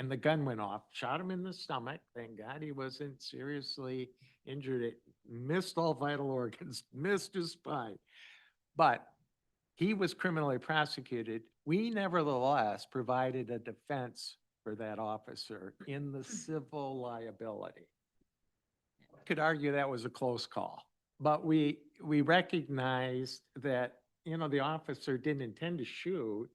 and the gun went off, shot him in the stomach. Thank God he wasn't seriously injured. It missed all vital organs, missed his spine. But he was criminally prosecuted. We nevertheless provided a defense for that officer in the civil liability. Could argue that was a close call, but we recognized that, you know, the officer didn't intend to shoot.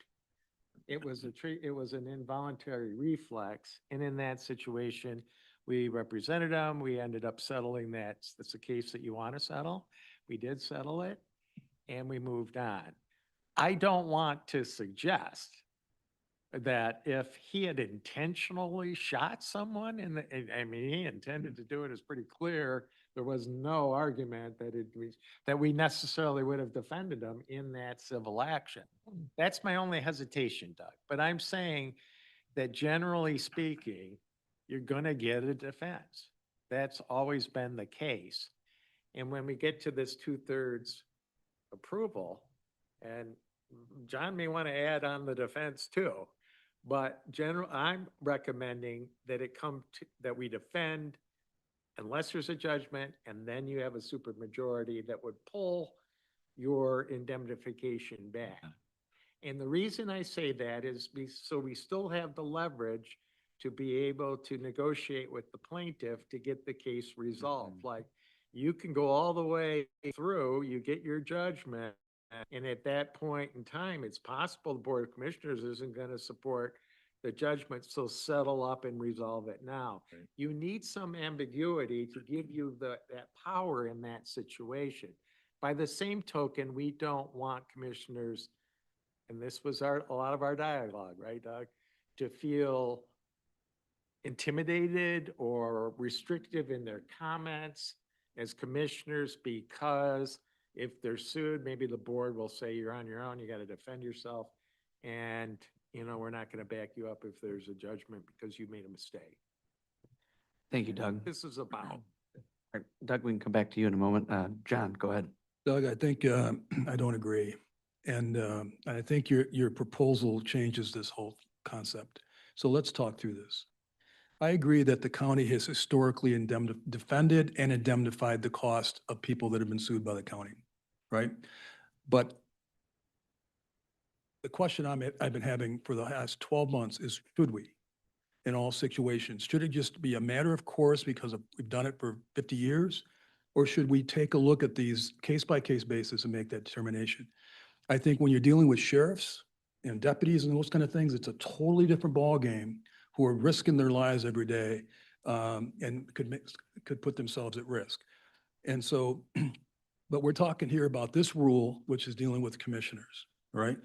It was an involuntary reflex. And in that situation, we represented him. We ended up settling that. That's a case that you want to settle. We did settle it and we moved on. I don't want to suggest that if he had intentionally shot someone I mean, he intended to do it, is pretty clear. There was no argument that we necessarily would have defended him in that civil action. That's my only hesitation, Doug. But I'm saying that generally speaking, you're going to get a defense. That's always been the case. And when we get to this 2/3 approval, and John may want to add on the defense too, but I'm recommending that that we defend unless there's a judgment, and then you have a supermajority that would pull your indemnification back. And the reason I say that is so we still have the leverage to be able to negotiate with the plaintiff to get the case resolved. Like, you can go all the way through, you get your judgment, and at that point in time, it's possible the Board of Commissioners isn't going to support the judgment, so settle up and resolve it now. You need some ambiguity to give you that power in that situation. By the same token, we don't want commissioners, and this was a lot of our dialogue, right, Doug, to feel intimidated or restrictive in their comments as commissioners, because if they're sued, maybe the board will say, you're on your own, you got to defend yourself. And, you know, we're not going to back you up if there's a judgment because you made a mistake. Thank you, Doug. This is about. All right, Doug, we can come back to you in a moment. John, go ahead. Doug, I think I don't agree. And I think your proposal changes this whole concept. So let's talk through this. I agree that the county has historically defended and indemnified the cost of people that have been sued by the county, right? But the question I've been having for the last 12 months is, should we, in all situations? Should it just be a matter of course because we've done it for 50 years? Or should we take a look at these case-by-case basis and make that determination? I think when you're dealing with sheriffs and deputies and those kind of things, it's a totally different ballgame, who are risking their lives every day and could put themselves at risk. And so, but we're talking here about this rule, which is dealing with commissioners, right?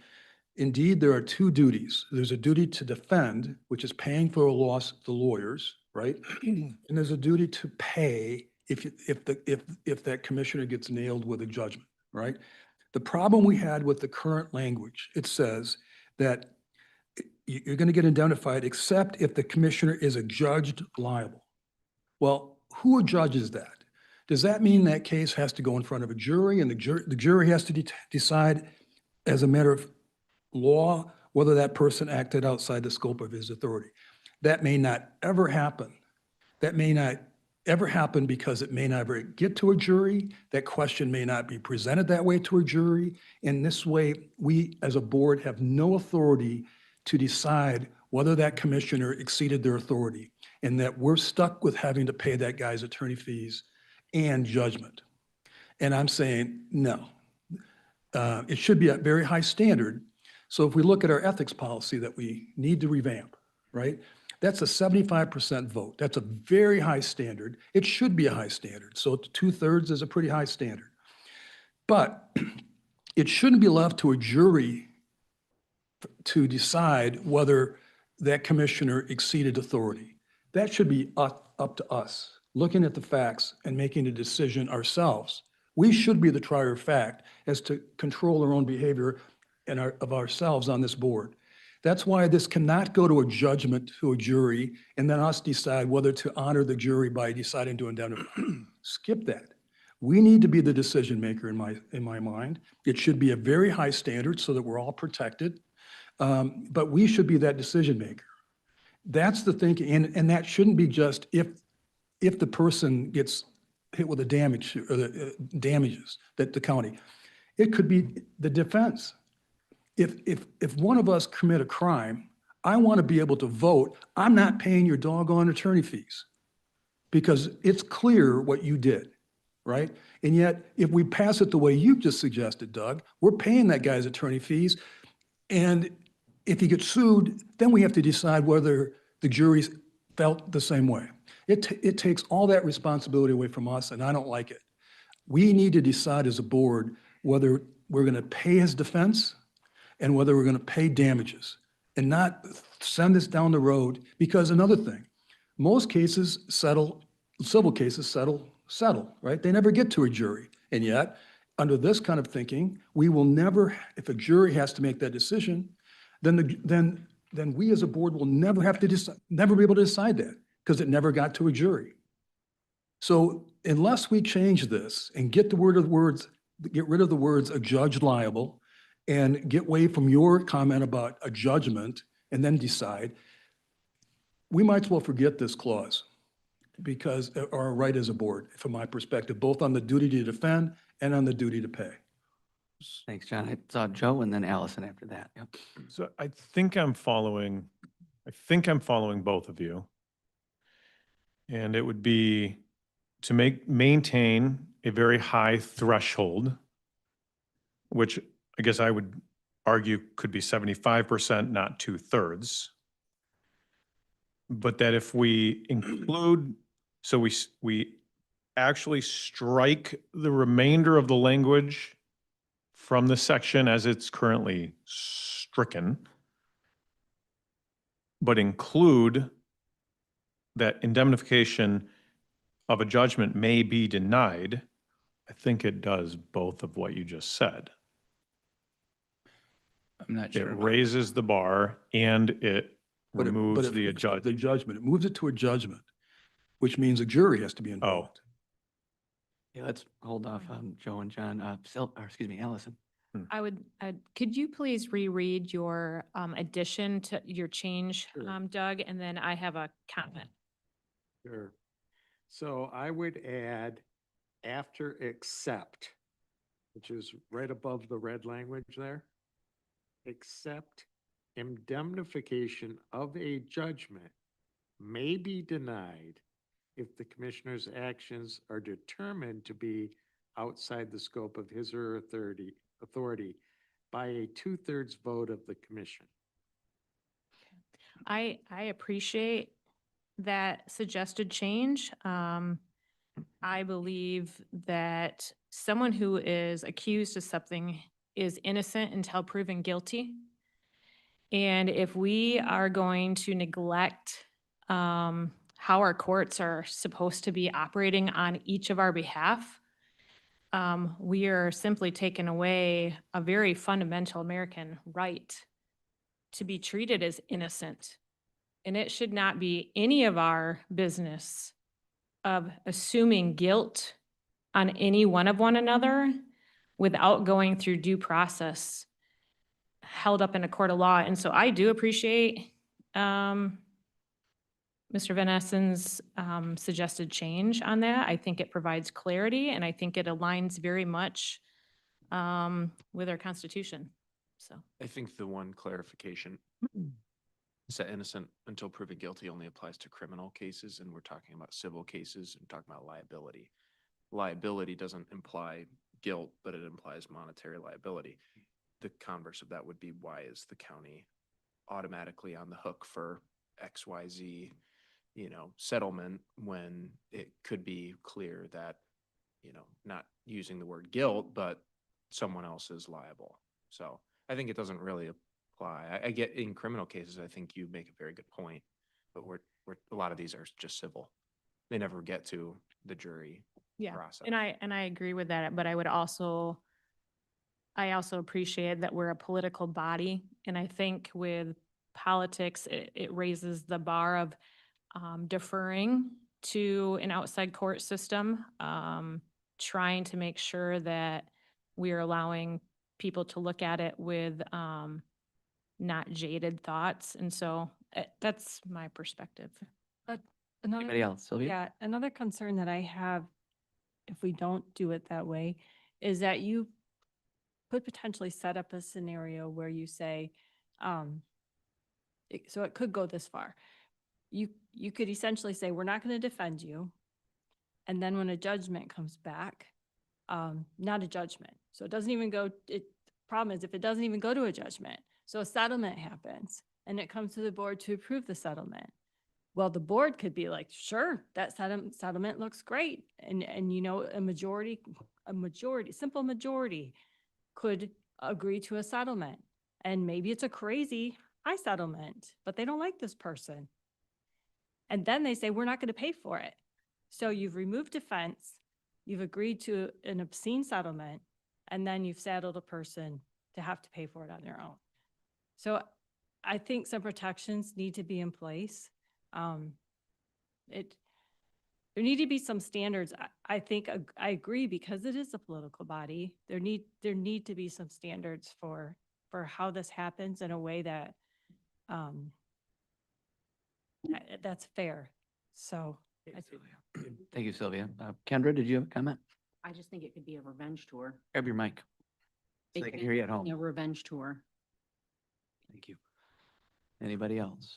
Indeed, there are two duties. There's a duty to defend, which is paying for a loss to lawyers, right? And there's a duty to pay if that commissioner gets nailed with a judgment, right? The problem we had with the current language, it says that you're going to get indemnified except if the commissioner is adjudged liable. Well, who adjudges that? Does that mean that case has to go in front of a jury and the jury has to decide as a matter of law whether that person acted outside the scope of his authority? That may not ever happen. That may not ever happen because it may never get to a jury. That question may not be presented that way to a jury. In this way, we as a board have no authority to decide whether that commissioner exceeded their authority, and that we're stuck with having to pay that guy's attorney fees and judgment. And I'm saying, no. It should be a very high standard. So if we look at our ethics policy that we need to revamp, right? That's a 75% vote. That's a very high standard. It should be a high standard. So 2/3 is a pretty high standard. But it shouldn't be left to a jury to decide whether that commissioner exceeded authority. That should be up to us, looking at the facts and making a decision ourselves. We should be the trier of fact as to control our own behavior and of ourselves on this board. That's why this cannot go to a judgment to a jury and then us decide whether to honor the jury by deciding to indemnify. Skip that. We need to be the decision maker in my mind. It should be a very high standard so that we're all protected. But we should be that decision maker. That's the thinking, and that shouldn't be just if the person gets hit with a damage or the damages that the county. It could be the defense. If one of us commit a crime, I want to be able to vote, I'm not paying your doggone attorney fees because it's clear what you did, right? And yet, if we pass it the way you just suggested, Doug, we're paying that guy's attorney fees. And if he gets sued, then we have to decide whether the jury felt the same way. It takes all that responsibility away from us, and I don't like it. We need to decide as a board whether we're going to pay his defense and whether we're going to pay damages and not send this down the road. Because another thing, most cases settle, civil cases settle, right? They never get to a jury. And yet, under this kind of thinking, we will never, if a jury has to make that decision, then we as a board will never have to decide, never be able to decide that because it never got to a jury. So unless we change this and get rid of the words "a judge liable" and get away from your comment about a judgment and then decide, we might as well forget this clause because our right as a board, from my perspective, both on the duty to defend and on the duty to pay. Thanks, John. I saw Joe and then Allison after that. Yep. So I think I'm following both of you. And it would be to maintain a very high threshold, which I guess I would argue could be 75%, not 2/3. But that if we include, so we actually strike the remainder of the language from the section as it's currently stricken, but include that indemnification of a judgment may be denied, I think it does both of what you just said. I'm not It sure. raises the bar and it But removes if the it's judgment. the judgment, it moves it to a judgment, which means a jury has to be involved. Yeah, let's hold off on Joe and John. Allison. Could you please reread your addition to your change, Sure. Doug? And then I have a comment. Sure. So I would add after except, which is right above the red language there. Except indemnification of a judgment may be denied if the commissioner's actions are determined to be outside the scope of his or her authority by a 2/3 vote of the commission. I appreciate that suggested change. I believe that someone who is accused of something is innocent until proven guilty. And if we are going to neglect how our courts are supposed to be operating on each of our behalf, we are simply taking away a very fundamental American right to be treated as innocent. And it should not be any of our business of assuming guilt on any one another without going through due process held up in a court of law. And so I do appreciate Mr. Van Essen's suggested change on that. I think it provides clarity and I think it aligns very much with our Constitution. So I think the one clarification is that innocent until proven guilty only applies to criminal cases, and we're talking about civil cases and talking about liability. Liability doesn't imply guilt, but it implies monetary liability. The converse of that would be, why is the county automatically on the hook for XYZ, settlement, when it could be clear that, not using the word guilt, but someone else is liable. So I think it doesn't really apply. I get in criminal cases, I think you make a very good point, but we're a lot of these are just civil. They never get to the jury process. And I agree with that, but I also appreciate that we're a political body. And I think with politics, it raises the bar of deferring to an outside court system, trying to make sure that we are allowing people to look at it with not jaded thoughts. And so that's my perspective. Another, Anybody else? Sylvia? yeah, another concern that I have, if we don't do it that way, is that you could potentially set up a scenario where you say, so it could go this far. You could essentially say, we're not going to defend you. And then when a judgment comes back, not a judgment. So it doesn't even go, problem is if it doesn't even go to a judgment, so a settlement happens and it comes to the board to approve the settlement. Well, the board could be like, sure, that settlement looks great. And you know, simple majority could agree to a settlement. And maybe it's a crazy high settlement, but they don't like this person. And then they say, we're not going to pay for it. So you've removed defense, you've agreed to an obscene settlement, and then you've saddled a person to have to pay for it on their own. So I think some protections need to be in place. There need to be some standards. I think I agree, because it is a political body. There need to be some standards for how this happens in a way that that's fair. So Thank you, Sylvia. Kendra, did you have a comment? I just think it could be a revenge tour. Grab your mic. So they can hear you at home. A revenge tour. Thank you. Anybody else?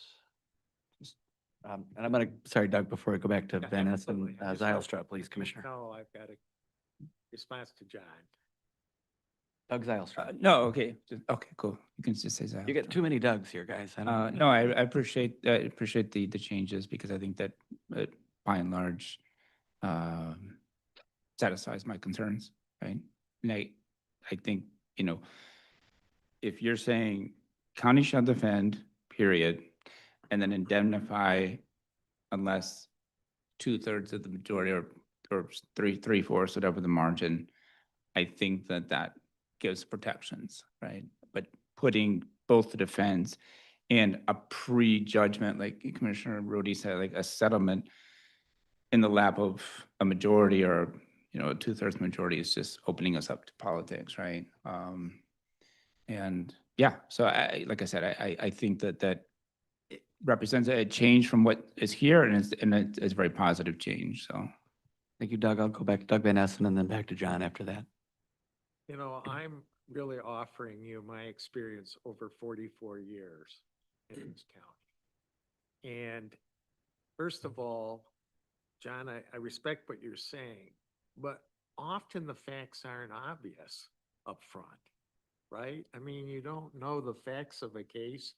And I'm gonna, sorry, Doug, before I go back to Van Essen, Zylstra, please, Commissioner. No, I've got a response to John. Doug Zylstra. No, okay, cool. You can just say that. You get too many Dougs here, guys. I don't No, I appreciate the changes, because I think that by and large satisfies my concerns, right? And I think, you know, if you're saying county shall defend, period, and then indemnify unless 2/3 of the majority or three-fourths, whatever the margin, I think that gives protections, right? But putting both the defense and a pre-judgment, like Commissioner Rhodey said, like a settlement in the lap of a majority or, you know, a 2/3 majority is just opening us up to politics, right? And yeah, so like I said, I think that it represents a change from what is here, and it's a very positive change, so. Thank you, Doug. I'll go back to Doug Van Essen and then back to John after that. You know, I'm really offering you my experience over 44 years in this county. And first of all, John, I respect what you're saying, but often the facts aren't obvious up front, right? I mean, you don't know the facts of a case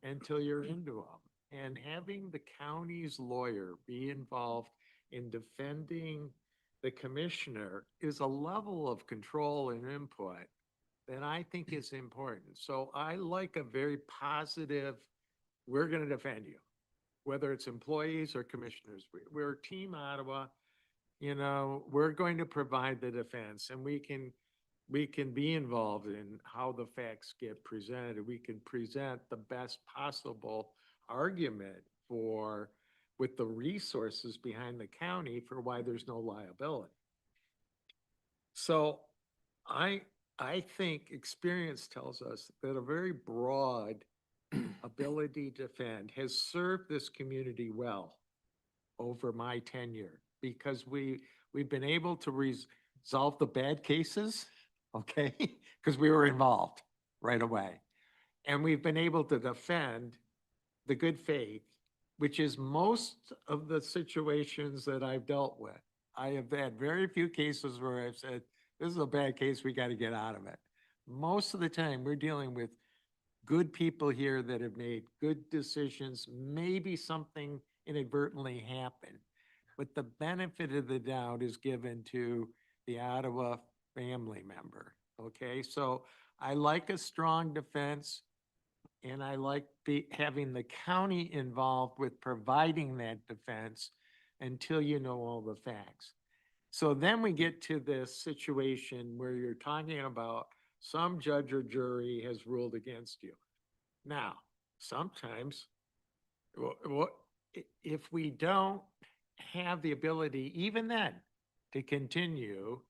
until you're into them. And having the county's lawyer be involved in defending the commissioner is a level of control and input that I think is important. So I like a very positive, we're going to defend you, whether it's employees or commissioners. We're Team Ottawa, you know, we're going to provide the defense, and we can be involved in how the facts get presented. We can present the best possible argument with the resources behind the county for why there's no liability. So I think experience tells us that a very broad ability to defend has served this community well over my tenure, because we've been able to resolve the bad cases, okay? Because we were involved right away. And we've been able to defend the good faith, which is most of the situations that I've dealt with. I have had very few cases where I've said, this is a bad case, we got to get out of it. Most of the time, we're dealing with good people here that have made good decisions. Maybe something inadvertently happened, but the benefit of the doubt is given to the Ottawa family member, okay? So I like a strong defense, and I like having the county involved with providing that defense until you know all the facts. So then we get to this situation where you're talking about some judge or jury has ruled against you. Now, sometimes if we don't have the ability, even then, to continue,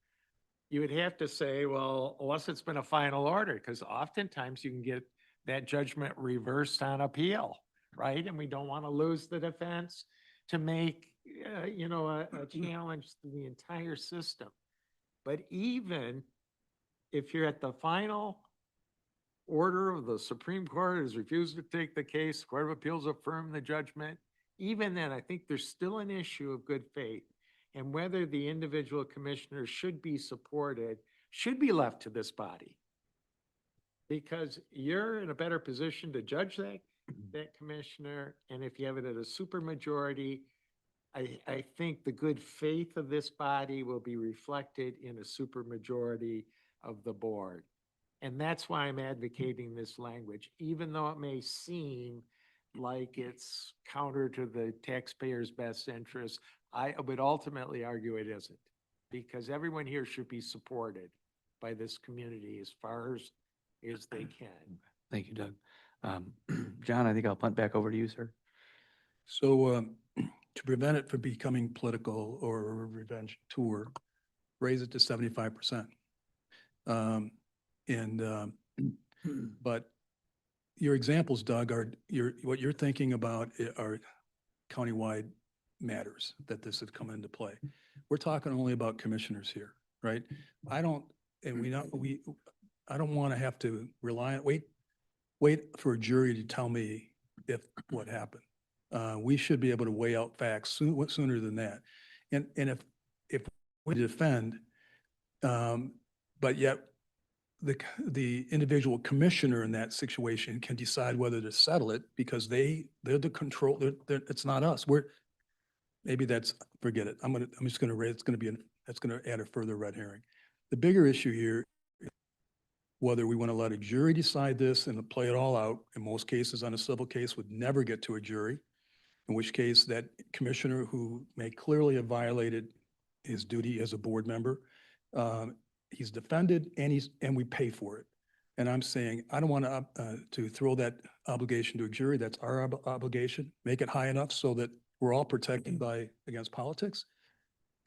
you would have to say, well, unless it's been a final order, because oftentimes you can get that judgment reversed on appeal, right? And we don't want to lose the defense to make, a challenge to the entire system. But even if you're at the final order of the Supreme Court has refused to take the case, Court of Appeals affirmed the judgment, even then, I think there's still an issue of good faith and whether the individual commissioners should be supported, should be left to this body. Because you're in a better position to judge that commissioner, and if you have it at a supermajority, I think the good faith of this body will be reflected in a supermajority of the board. And that's why I'm advocating this language, even though it may seem like it's counter to the taxpayer's best interest. I would ultimately argue it isn't, because everyone here should be supported by this community as far as they can. Thank you, Doug. John, I think I'll punt back over to you, sir. So to prevent it from becoming political or a revenge tour, raise it to 75%. But your examples, Doug, what you're thinking about are countywide matters that this has come into play. We're talking only about commissioners here, right? I don't want to have to wait for a jury to tell me what happened. We should be able to weigh out facts sooner than that. And if we defend, but yet the individual commissioner in that situation can decide whether to settle it because they're the control. It's not us. Forget it. I'm just going to raise. That's going to add a further red herring. The bigger issue here is whether we want to let a jury decide this and play it all out. In most cases, on a civil case, would never get to a jury. In which case, that commissioner who may clearly have violated his duty as a board member, he's defended and we pay for it. And I'm saying, I don't want to throw that obligation to a jury. That's our obligation. Make it high enough so that we're all protected against politics.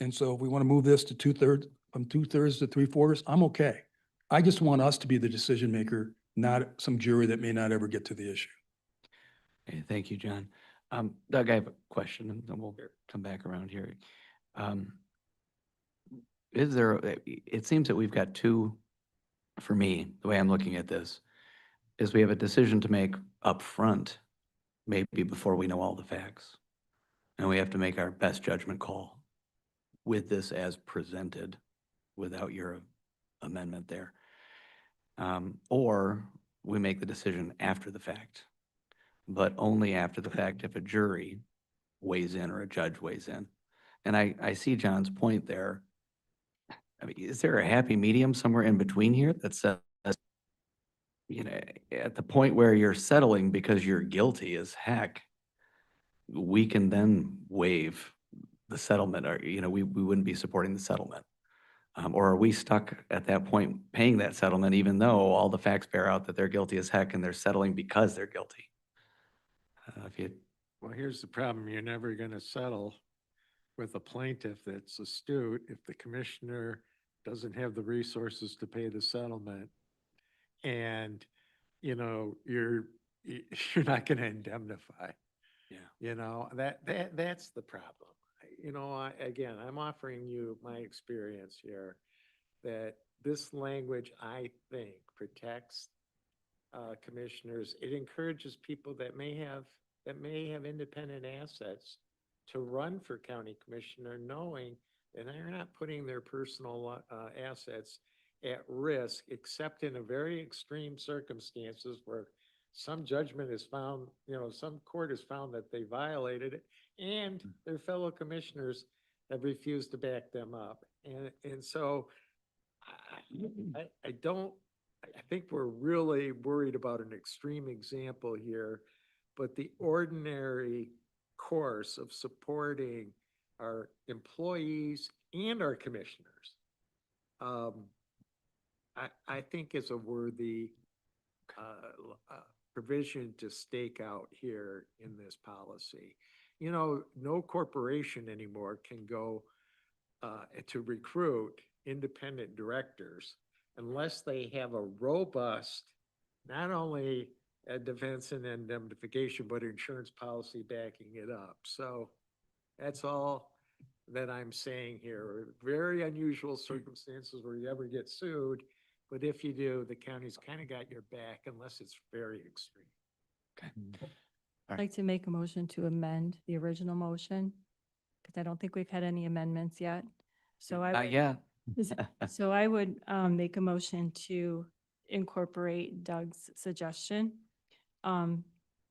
And so if we want to move this to from 2/3 to 3/4, I'm okay. I just want us to be the decision maker, not some jury that may not ever get to the issue. Okay, thank you, John. Doug, I have a question and then we'll come back around here. It seems that we've got two, for me, the way I'm looking at this, is we have a decision to make up front, maybe before we know all the facts. And we have to make our best judgment call with this as presented without your amendment there. Or we make the decision after the fact, but only after the fact if a jury weighs in or a judge weighs in. And I see John's point there. I mean, is there a happy medium somewhere in between here that says, at the point where you're settling because you're guilty as heck, we can then waive the settlement, or, we wouldn't be supporting the settlement? Or are we stuck at that point paying that settlement even though all the facts bear out that they're guilty as heck and they're settling because they're guilty? Well, here's the problem. You're never going to settle with a plaintiff that's astute if the commissioner doesn't have the resources to pay the settlement. And, you're not going to indemnify. Yeah. That's the problem. Again, I'm offering you my experience here that this language, I think, protects commissioners. It encourages people that may have independent assets to run for county commissioner, knowing that they're not putting their personal assets at risk, except in a very extreme circumstances where some judgment is found, some court has found that they violated it, and their fellow commissioners have refused to back them up. And so I think we're really worried about an extreme example here, but the ordinary course of supporting our employees and our commissioners, I think is a worthy provision to stake out here in this policy. No corporation anymore can go to recruit independent directors unless they have a robust, not only defense and indemnification, but insurance policy backing it up. So that's all that I'm saying here. Very unusual circumstances where you ever get sued, but if you do, the county's kind of got your back unless it's very extreme. I'd like to make a motion to amend the original motion, because I don't think we've had any amendments yet. So I Not would- yet. So I would make a motion to incorporate Doug's suggestion. And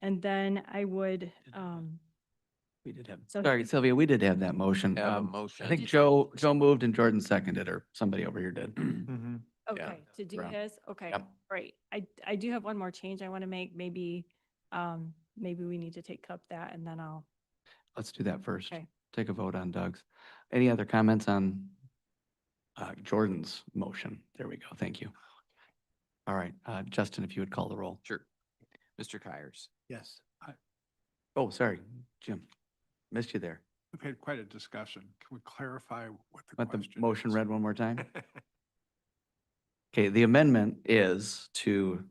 then I would, We did have, So- sorry, Sylvia, we did have that motion. Have a I motion. think Joe moved and Jordan seconded, or somebody over here did. okay, to do Brown. his, okay, Yep. great. I do have one more change I want to make. Maybe we need to take up that and then I'll, Let's do that first. okay. Take a vote on Doug's. Any other comments on Jordan's motion? There we go. Thank you. All right, Justin, if you would call the roll. Sure. Mr. Kyers, Yes. Oh, sorry, Jim. Missed you there. We've had quite a discussion. Can we clarify what the Want the question motion is? read one more time? Okay, the amendment is to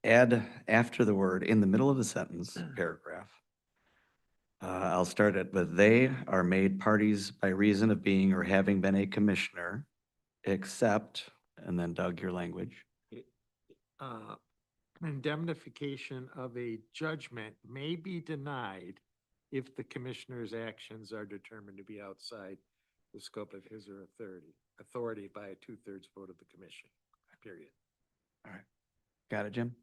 add after the word in the middle of the sentence, paragraph. I'll start it with they are made parties by reason of being or having been a commissioner, except, and then Doug, your language. Indemnification of a judgment may be denied if the commissioner's actions are determined to be outside the scope of his or authority by a 2/3 vote of the commission, period. All right. Got it, Jim?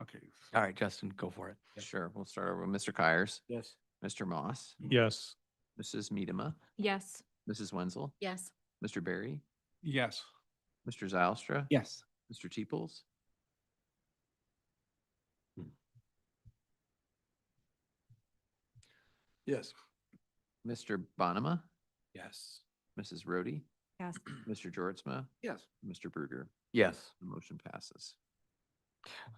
Okay. All right, Justin, go for it. sure. We'll start over with Mr. Kyers, Yes. Mr. Moss, Yes. Mrs. Medema, Yes. Mrs. Wenzel, Yes. Mr. Barry, Yes. Mr. Zylstra. Yes. Mr. Teeples, Yes. Mr. Bonema, Yes. Mrs. Rhodey, Yes. Mr. Georgezma, Yes. Mr. Bruger. Yes. The motion passes.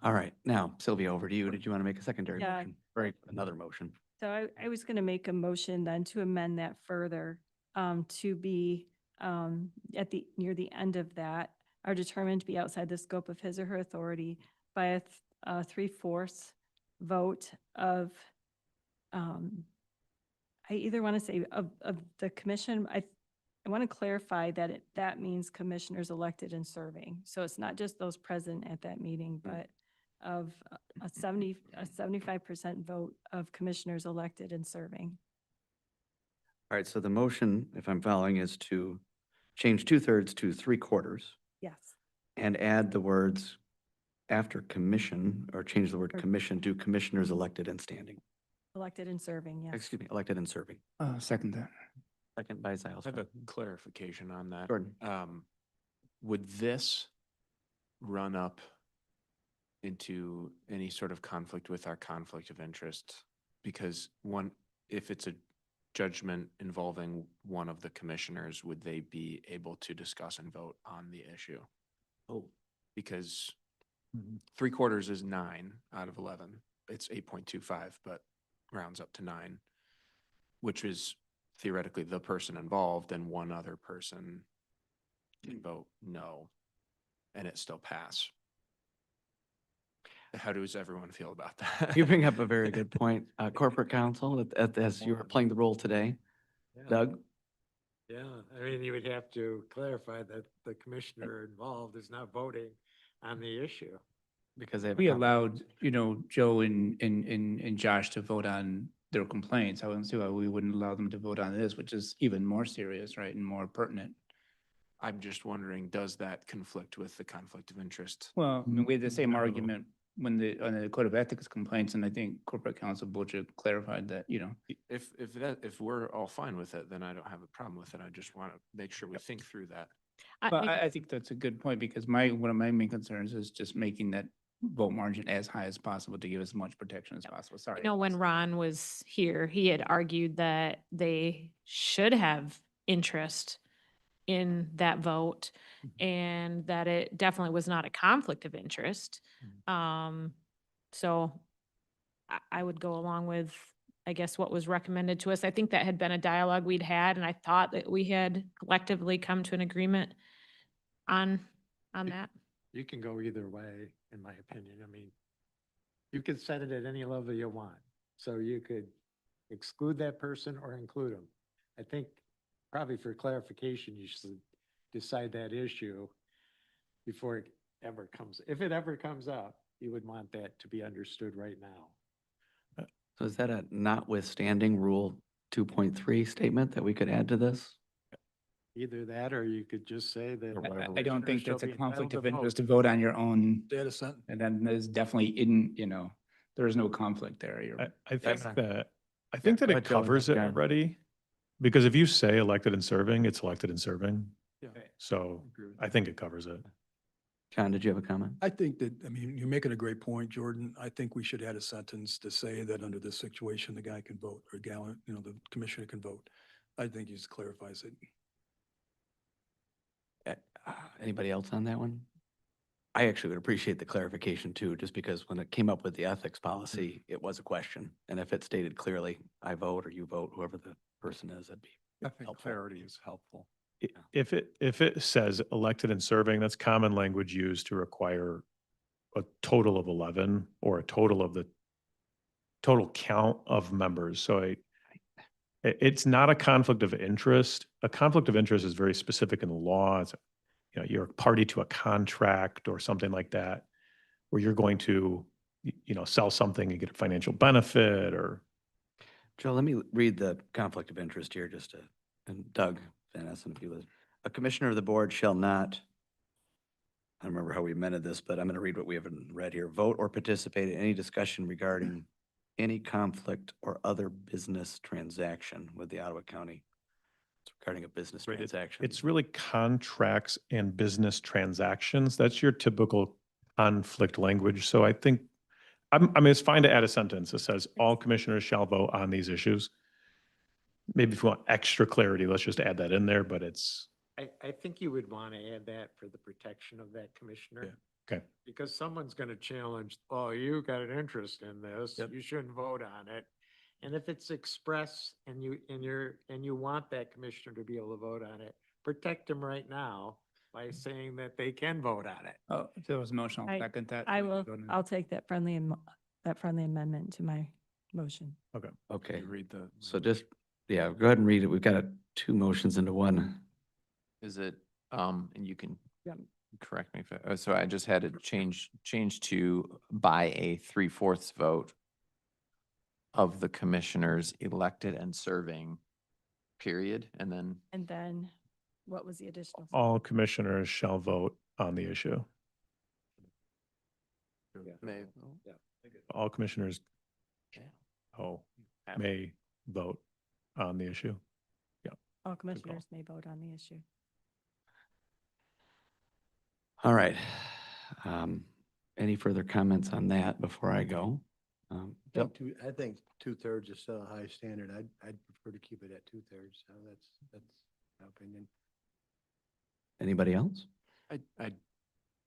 All right, now Sylvia, over to you. Did you want to make a secondary Yeah. motion? Right, another motion. So I was going to make a motion then to amend that further, to be, near the end of that, are determined to be outside the scope of his or her authority by a 3/4 vote of, I either want to say of the commission, I want to clarify that that means commissioners elected and serving. So it's not just those present at that meeting, but of a 75% vote of commissioners elected and serving. All right, so the motion, if I'm following, is to change 2/3 to 3/4 Yes. and add the words after commission, or change the word Or- commission to commissioners elected and standing. Elected and serving, yes. Excuse me, elected and serving. Second that. Second by I have Zylstra. a clarification on that. Jordan. Would this run up into any sort of conflict with our conflict of interest? Because if it's a judgment involving one of the commissioners, would they be able to discuss and vote on the issue? Oh, Because 3/4 is 9 out of 11. It's 8.25, but rounds up to 9, which is theoretically the person involved, and one other person can vote no, and it still pass. How does everyone feel about that? you bring up a very good point. Corporate counsel, as you were playing the role today. Yeah. Doug? Yeah, I mean, you would have to clarify that the commissioner involved is not voting on the issue. Because they have. a We conflict. allowed, Joe and Josh to vote on their complaints. I wouldn't see why we wouldn't allow them to vote on this, which is even more serious, right, and more pertinent. I'm just wondering, does that conflict with the conflict of interest? Well, I mean, we had the same Not at all. argument on the Code of Ethics complaints, and I think corporate counsel Butcher clarified that, If we're all fine with it, then I don't have a problem with it. I just want to make sure we think through that. But I think that's a good point, because one of my main concerns is just making that vote margin as high as possible to give as much protection as possible. Sorry. You know, when Ron was here, he had argued that they should have interest in that vote and that it definitely was not a conflict of interest. So I would go along with, I guess, what was recommended to us. I think that had been a dialogue we'd had, and I thought that we had collectively come to an agreement on that. You can go either way, in my opinion. I mean, You could set it at any level you want. So you could exclude that person or include them. I think probably for clarification, you should decide that issue before it ever comes. If it ever comes up, you would want that to be understood right now. So is that a notwithstanding Rule 2.3 statement that we could add to this? Either that, or you could just say that. I don't think that's a commissioners shall be conflict of entitled to interest to vote. vote on your own. Data center. And then there's definitely there is no conflict there. I think That's- that, I think that go it ahead, Joe, and covers then it John. already. Because if you say elected and serving, it's elected and serving. Yeah. So I think it covers it. John, did you have a comment? I think that, I mean, you're making a great point, Jordan. I think we should add a sentence to say that under this situation, the guy can vote, or gal, the commissioner can vote. I think he just clarifies it. Anybody else on that one? I actually would appreciate the clarification too, just because when it came up with the ethics policy, it was a question. And if it stated clearly, I vote or you vote, whoever the person is, that'd be I think helpful. clarity is helpful. If it says elected and serving, that's common language used to require a total of 11 or a total of the total count of members. So it's not a conflict of interest. A conflict of interest is very specific in the law. It's, you're a party to a contract or something like that, where you're going to, sell something and get a financial benefit or. Joe, let me read the conflict of interest here and Doug Van Essen, if you would. A commissioner of the board shall not, I don't remember how we amended this, but I'm going to read what we haven't read here. Vote or participate in any discussion regarding any conflict or other business transaction with the Ottawa County. It's regarding a business Right, transaction. It's really contracts and business transactions. That's your typical conflict language. So I think, I mean, it's fine to add a sentence that says all commissioners shall vote on these issues. Maybe if you want extra clarity, let's just add that in there, but it's, I think you would want to add that for the protection of that commissioner. okay. Because someone's going to challenge, oh, you got an interest in this, Yep. you shouldn't vote on it. And if it's expressed and you want that commissioner to be able to vote on it, protect them right now by saying that they can vote on it. Oh, if there was a motion, I'll second that. I'll take that friendly amendment to my motion. Okay, Read the. so just, yeah, go ahead and read it. We've got two motions into one. Is it, and you can Yep. correct me if, so I just had it change to by a 3/4 vote of the commissioners elected and serving, period, and then And then what was the additional? All commissioners shall vote on the issue. may. All commissioners may vote on the issue. All commissioners may vote on the issue. All right. Any further comments on that before I go? Bill? I think 2/3 is still a high standard. I'd prefer to keep it at 2/3. So that's my opinion. Anybody else?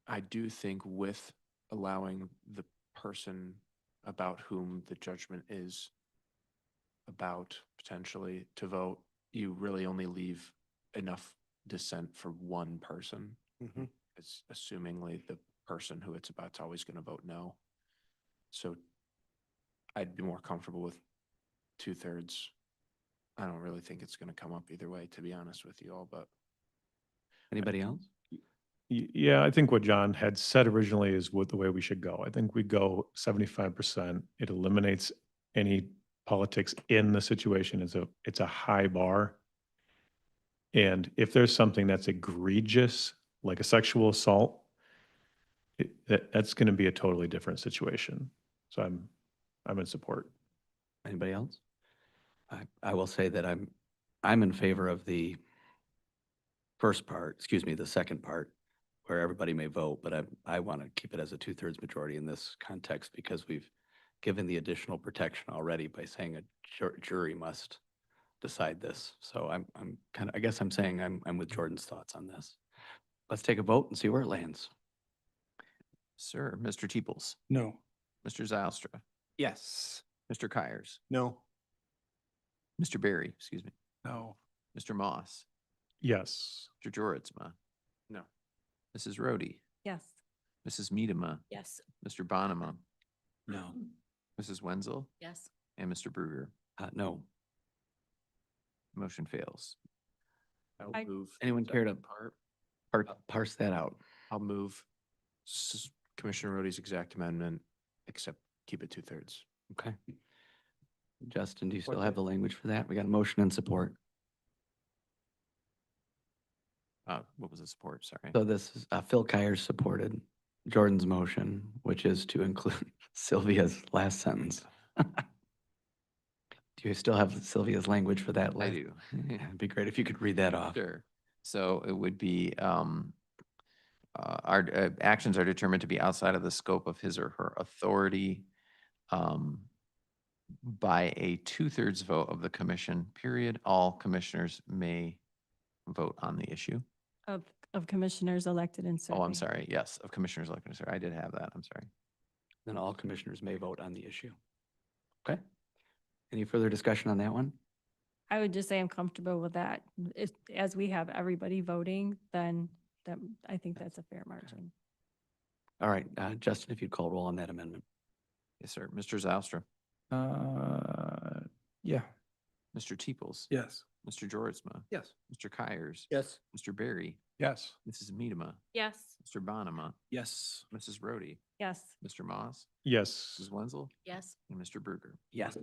I do think with allowing the person about whom the judgment is about potentially to vote, you really only leave enough dissent for one person. Mhm. It's assumingly the person who it's about's always going to vote no. So I'd be more comfortable with 2/3. I don't really think it's going to come up either way, to be honest with you all, but. Anybody else? Yeah, I think what John had said originally is what the way we should go. I think we go 75%. It eliminates any politics in the situation. It's a high bar. And if there's something that's egregious, like a sexual assault, that's going to be a totally different situation. So I'm in support. Anybody else? I will say that I'm in favor of the first part, the second part, where everybody may vote, but I want to keep it as a 2/3 majority in this context because we've given the additional protection already by saying a jury must decide this. So I guess I'm saying I'm with Jordan's thoughts on this. Let's take a vote and see where it lands. Sir, Mr. Teeples, No. Mr. Zylstra, Yes. Mr. Kyers, No. Mr. Barry, excuse me, No. Mr. Moss, Yes. Mr. Joritsma, No. Mrs. Rhodey, Yes. Mrs. Medema, Yes. Mr. Bonema, No. Mrs. Wenzel, Yes. and Mr. Bruger. No. Motion fails. I'll I- move. Anyone care to second part. parse that out? I'll move Commissioner Rody's exact amendment, except keep it 2/3. Okay. Justin, do you still have the language for that? We got a motion and support. What was the support? Sorry. So this is Phil Kyers supported Jordan's motion, which is to include Sylvia's last sentence. Do you still have Sylvia's language for that? I do. It'd be great if you could read that off. Sure. So it would be, our actions are determined to be outside of the scope of his or her authority by a 2/3 vote of the commission, period. All commissioners may vote on the issue. Of commissioners elected and serving. Oh, I'm sorry. Yes, of commissioners elected. Sorry, I did have that. I'm sorry. Then all commissioners may vote on the issue. Okay. Any further discussion on that one? I would just say I'm comfortable with that. As we have everybody voting, then that, I think that's a fair margin. All right, Justin, if you'd call roll on that amendment. Yes, sir. Mr. Zylstra, Yeah. Mr. Teeples. Yes. Mr. Georgezma. Yes. Mr. Kyers. Yes. Mr. Barry. Yes. Mrs. Medema. Yes. Mr. Bonema. Yes. Mrs. Rhodey. Yes. Mr. Moss. Yes. Mrs. Wenzel. Yes. And Mr. Bruger. Yes.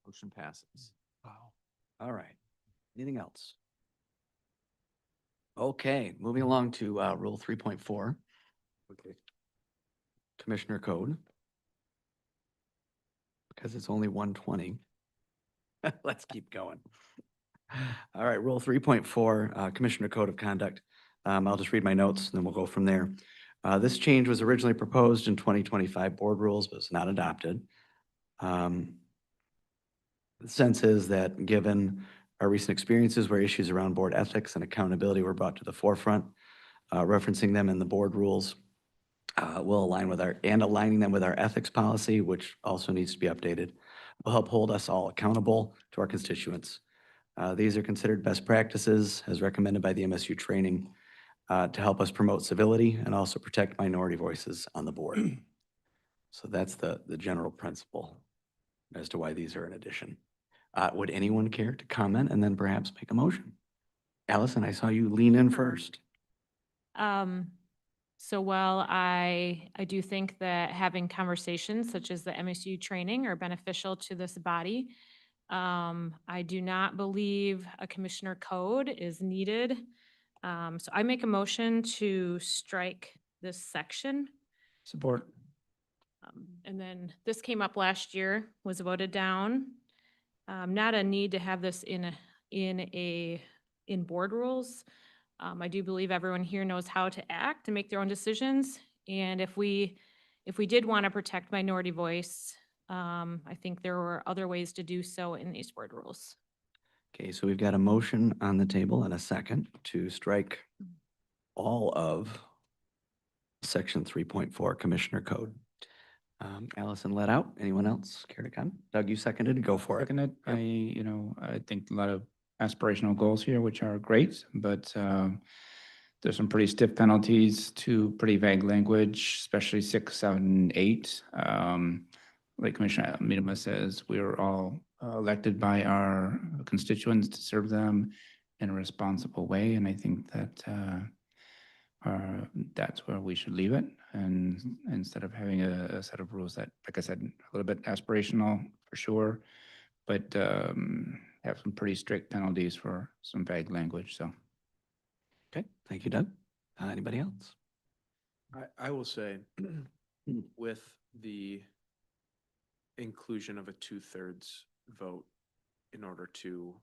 Motion passes. Wow. All right. Anything else? Okay, moving along to Rule 3.4. Okay. Commissioner Code. Because it's only 1:20. Let's keep going. All right, Rule 3.4, Commissioner Code of Conduct. I'll just read my notes and then we'll go from there. This change was originally proposed in 2025 board rules, but was not adopted. The sense is that given our recent experiences where issues around board ethics and accountability were brought to the forefront, referencing them in the board rules will align with aligning them with our ethics policy, which also needs to be updated, will help hold us all accountable to our constituents. These are considered best practices as recommended by the MSU training to help us promote civility and also protect minority voices on the board. So that's the general principle as to why these are an addition. Would anyone care to comment and then perhaps make a motion? Allison, I saw you lean in first. So while I do think that having conversations such as the MSU training are beneficial to this body, I do not believe a commissioner code is needed. So I make a motion to strike this section. Support. And then this came up last year, was voted down. Not a need to have this in board rules. I do believe everyone here knows how to act and make their own decisions. And if we did want to protect minority voice, I think there were other ways to do so in these board rules. Okay, so we've got a motion on the table and a second to strike all of Section 3.4 Commissioner Code. Allison let out. Anyone else care to comment? Doug, you seconded. Go for it. Seconded. I think a lot of aspirational goals here, which are great, but there's some pretty stiff penalties to pretty vague language, especially 6, 7, 8. Like Commissioner Medema says, we are all elected by our constituents to serve them in a responsible way, and I think that that's where we should leave it. And instead of having a set of rules that, like I said, a little bit aspirational for sure, but have some pretty strict penalties for some vague language. So, Okay, thank you, Doug. Anybody else? I will say, with the inclusion of a 2/3 vote in order to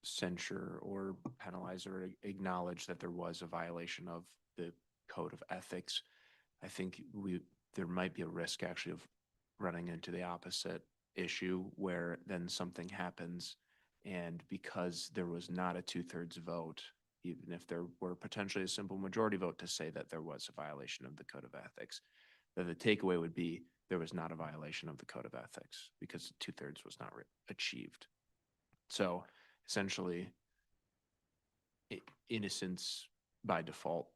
censure or penalize or acknowledge that there was a violation of the code of ethics, I think there might be a risk actually of running into the opposite issue where then something happens and because there was not a 2/3 vote, even if there were potentially a simple majority vote to say that there was a violation of the code of ethics, that the takeaway would be there was not a violation of the code of ethics because 2/3 was not achieved. So essentially, innocence by default.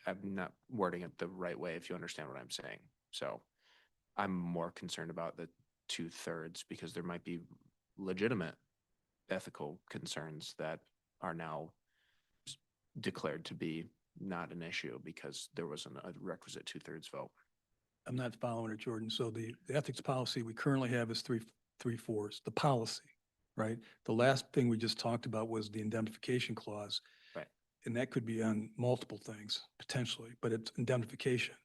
I'm not wording it the right way, if you understand what I'm saying. So I'm more concerned about the 2/3 because there might be legitimate ethical concerns that are now declared to be not an issue because there wasn't a requisite 2/3 vote. I'm not following it, Jordan. So the ethics policy we currently have is 3/4, the policy, right? The last thing we just talked about was the indemnification clause. Right. And that could be on multiple things potentially, but it's indemnification.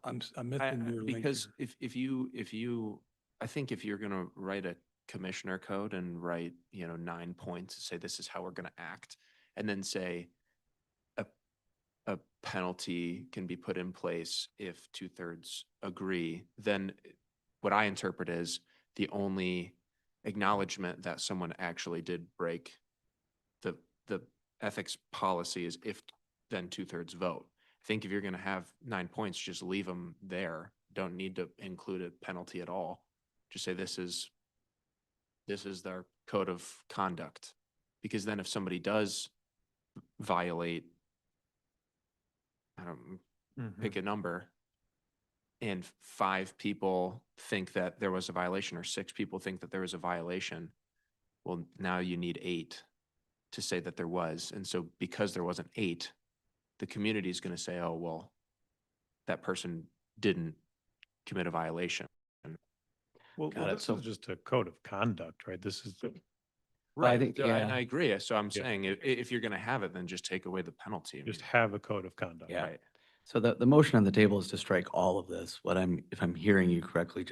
I'm missing your link Because here. if you, I think if you're gonna write a commissioner code and write, 9 points, say this is how we're gonna act, and then say a penalty can be put in place if 2/3 agree, then what I interpret is the only acknowledgement that someone actually did break the ethics policy is if then 2/3 vote. I think if you're going to have 9 points, just leave them there. Don't need to include a penalty at all. Just say this is their code of conduct. Because then if somebody does violate, I don't pick a number, and 5 people think that there was a violation or 6 people think that there was a violation, well, now you need 8 to say that there was. And so because there wasn't 8, the community is going to say, oh, well, that person didn't commit a violation. Well, this is just a code of conduct, right? This is. Right. I think, And yeah. I agree. So I'm saying if you're going to have it, then just take away the penalty. I Just mean, have a code of conduct. Yeah. Right. So the motion on the table is to strike all of this. If I'm hearing you correctly,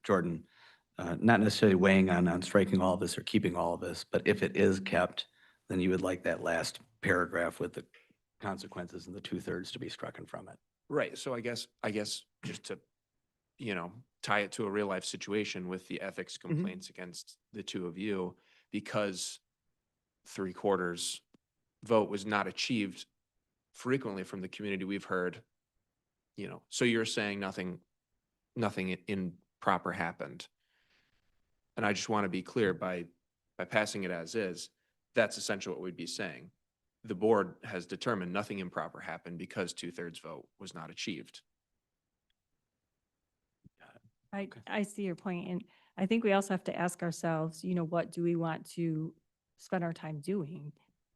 Jordan, not necessarily weighing on striking all of this or keeping all of this, but if it is kept, then you would like that last paragraph with the consequences and the 2/3 to be stricken from it. Right. So I guess just to, tie it to a real life situation with the ethics complaints against the two of you, because 3/4 vote was not achieved frequently from the community we've heard, so you're saying nothing improper happened. And I just want to be clear by passing it as is, that's essentially what we'd be saying. The board has determined nothing improper happened because 2/3 vote was not achieved. I see your point, and I think we also have to ask ourselves, what do we want to spend our time doing?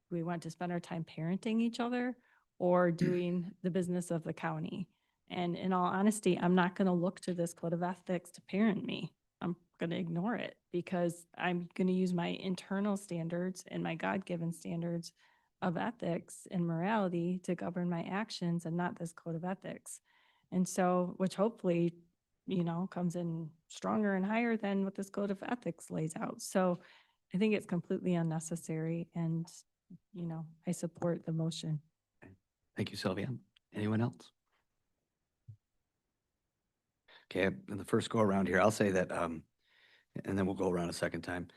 Do we want to spend our time parenting each other or doing the business of the county? And in all honesty, I'm not going to look to this code of ethics to parent me. I'm going to ignore it because I'm going to use my internal standards and my God-given standards of ethics and morality to govern my actions and not this code of ethics. And so, which hopefully comes in stronger and higher than what this code of ethics lays out. So I think it's completely unnecessary and, I support the motion. Thank you, Sylvia. Anyone else? Okay, in the first go around here, I'll say that, and then we'll go around a second time.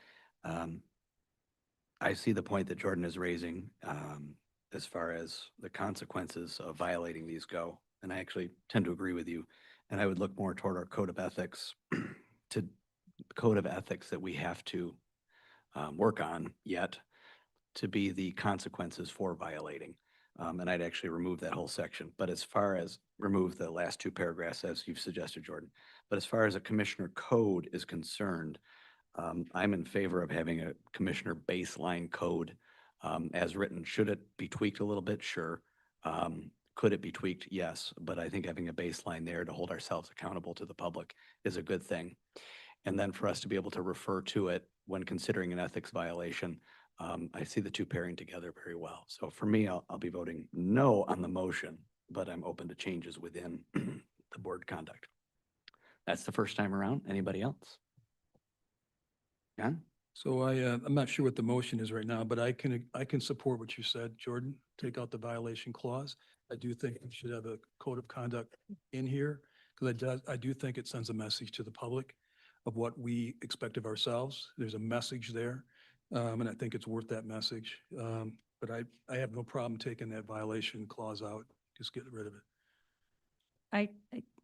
I see the point that Jordan is raising as far as the consequences of violating these go. And I actually tend to agree with you. And I would look more toward our code of ethics that we have to work on yet to be the consequences for violating. And I'd actually remove that whole section. But as far as remove the last 2 paragraphs, as you've suggested, Jordan. But as far as a commissioner code is concerned, I'm in favor of having a commissioner baseline code as written. Should it be tweaked a little bit? Sure. Could it be tweaked? Yes. But I think having a baseline there to hold ourselves accountable to the public is a good thing. And then for us to be able to refer to it when considering an ethics violation, I see the 2 pairing together very well. So for me, I'll be voting no on the motion, but I'm open to changes within the board conduct. That's the first time around. Anybody else? John? So I'm not sure what the motion is right now, but I can support what you said, Jordan. Take out the violation clause. I do think we should have a code of conduct in here because I do think it sends a message to the public of what we expect of ourselves. There's a message there, and I think it's worth that message. But I have no problem taking that violation clause out. Just get rid of it.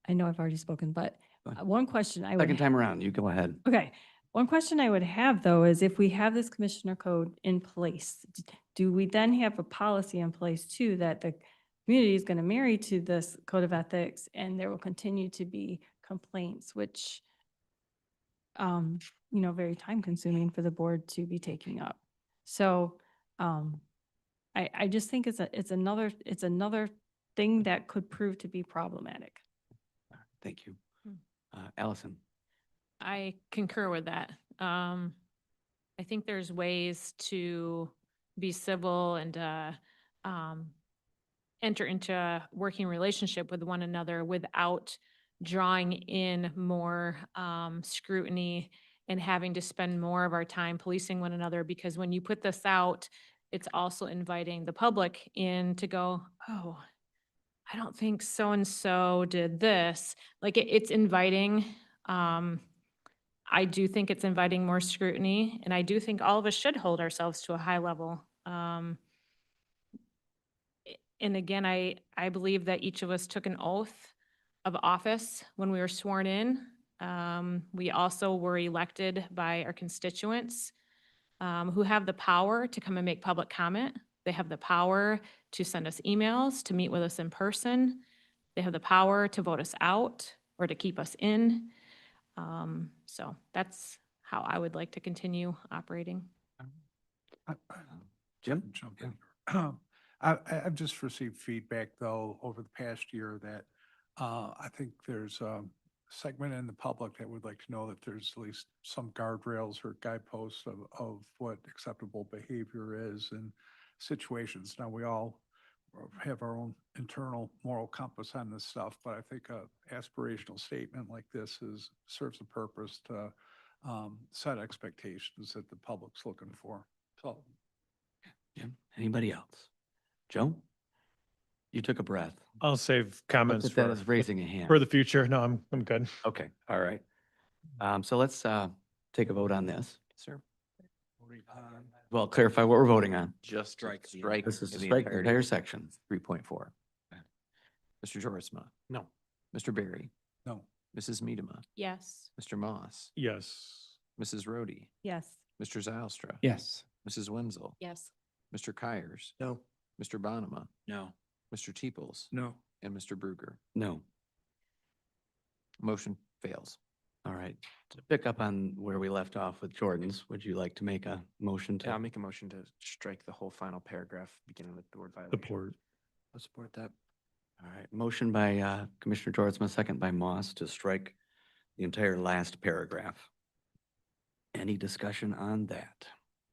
I know I've already spoken, but one question I would. Second time around, you go ahead. Okay. One question I would have though is if we have this commissioner code in place, do we then have a policy in place too that community is going to marry to this code of ethics, and there will continue to be complaints, which, very time consuming for the board to be taking up. So, I just think it's another thing that could prove to be problematic. Thank you. Allison? I concur with that. I think there's ways to be civil and enter into a working relationship with one another without drawing in more scrutiny and having to spend more of our time policing one another. Because when you put this out, it's also inviting the public in to go, oh, I don't think so-and-so did this. Like it's inviting, I do think it's inviting more scrutiny, and I do think all of us should hold ourselves to a high level. And again, I believe that each of us took an oath of office when we were sworn in. We also were elected by our constituents who have the power to come and make public comment. They have the power to send us emails, to meet with us in person. They have the power to vote us out or to keep us in. So that's how I would like to continue operating. Jim? Jump in. I've just received feedback, though, over the past year that I think there's a segment in the public that would like to know that there's at least some guardrails or guideposts of what acceptable behavior is in situations. Now, we all have our own internal moral compass on this stuff, but I think a aspirational statement like this serves a purpose to set expectations that the public's looking for. So, Jim? Anybody else? Joe? You took a breath. I'll save comments Looked at that as raising a hand. for the future. No, I'm good. Okay, all right. So let's take a vote on this. Sir? Well, clarify what we're voting on. Just Strike the- strike. This is to the strike the entirety entire of section. 3.4. Mr. Jorisma? No. Mr. Berry? no. Mrs. Medema? Yes. Mr. Moss? Yes. Mrs. Rhodey? Yes. Mr. Zylstra? Yes. Mrs. Wenzel? Yes. Mr. Kyers? No. Mr. Bonema? No. Mr. Teeples? No. And Mr. Bruger? No. Motion fails. All right. To pick up on where we left off with Jordan's, would you like to make a motion Yeah, I'll to? make a motion to strike the whole final paragraph, beginning with the word violation. Support. I'll support that. All right. Motion by Commissioner Jordan, second by Moss to strike the entire last paragraph. Any discussion on that?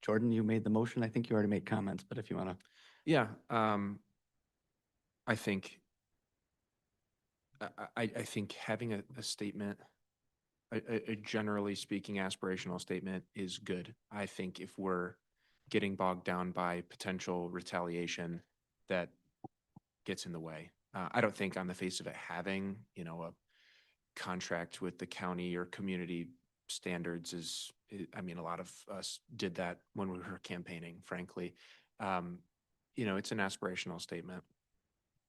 Jordan, you made the motion. I think you already made comments, but if you want to. Yeah, I think, I think having a statement, a generally speaking aspirational statement is good. I think if we're getting bogged down by potential retaliation, that gets in the way. I don't think on the face of it, having, a contract with the county or community standards I mean, a lot of us did that when we were campaigning, frankly. It's an aspirational statement,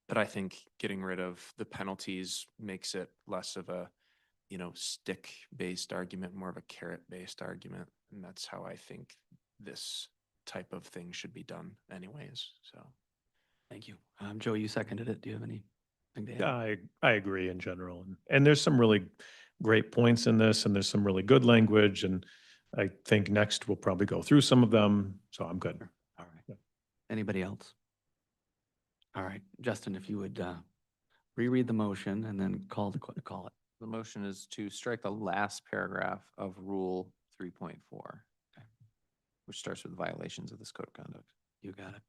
but I think getting rid of the penalties makes it less of a, stick-based argument, more of a carrot-based argument. And that's how I think this type of thing should be done anyways, so. Thank you. Joe, you seconded it. Do you have anything to add? Yeah, I agree in general. And there's some really great points in this, and there's some really good language. And I think next we'll probably go through some of them. So I'm good. All right. Anybody else? All right. Justin, if you would reread the motion and then call it. The motion is to strike the last paragraph of Rule 3.4, which starts with violations of this code of conduct. You got it.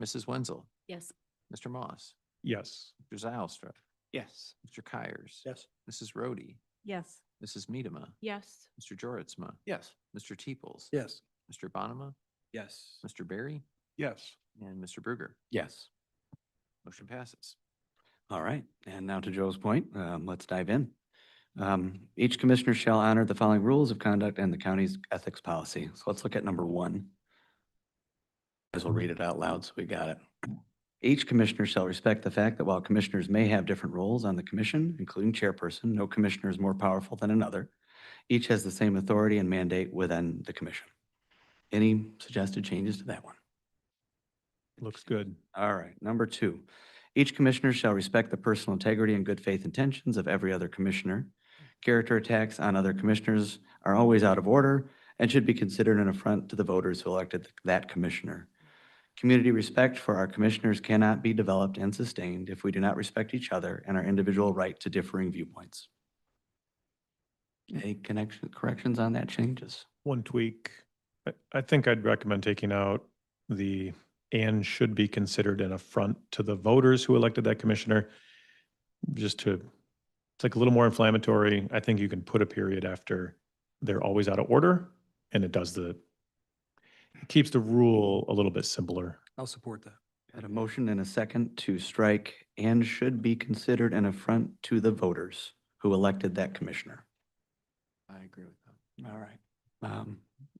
Mrs. Wenzel? Yes. Mr. Moss? Yes. Mr. Zylstra? Yes. Mr. Kyers? Yes. Mrs. Rhodey? Yes. Mrs. Medema? Yes. Mr. Joritsma? Yes. Mr. Teeples? Yes. Mr. Bonema? Yes. Mr. Berry? Yes. And Mr. Bruger? Yes. Motion passes. All right. And now to Joe's point, let's dive in. Each commissioner shall honor the following rules of conduct and the county's ethics policy. So let's look at number 1. As we'll read it out loud, so we got it. Each commissioner shall respect the fact that while commissioners may have different roles on the commission, including chairperson, no commissioner is more powerful than another. Each has the same authority and mandate within the commission. Any suggested changes to that one? Looks good. All right. Number 2, Each commissioner shall respect the personal integrity and good faith intentions of every other commissioner. Character attacks on other commissioners are always out of order and should be considered an affront to the voters who elected that commissioner. Community respect for our commissioners cannot be developed and sustained if we do not respect each other and our individual right to differing viewpoints. Any corrections on that changes? One tweak. I think I'd recommend taking out the "and should be considered an affront to the voters who elected that commissioner." It's like a little more inflammatory. I think you can put a period after "they're always out of order," and it keeps the rule a little bit simpler. I'll support that. Got a motion and a second to strike "and should be considered an affront to the voters who elected that commissioner." I agree with that. All right.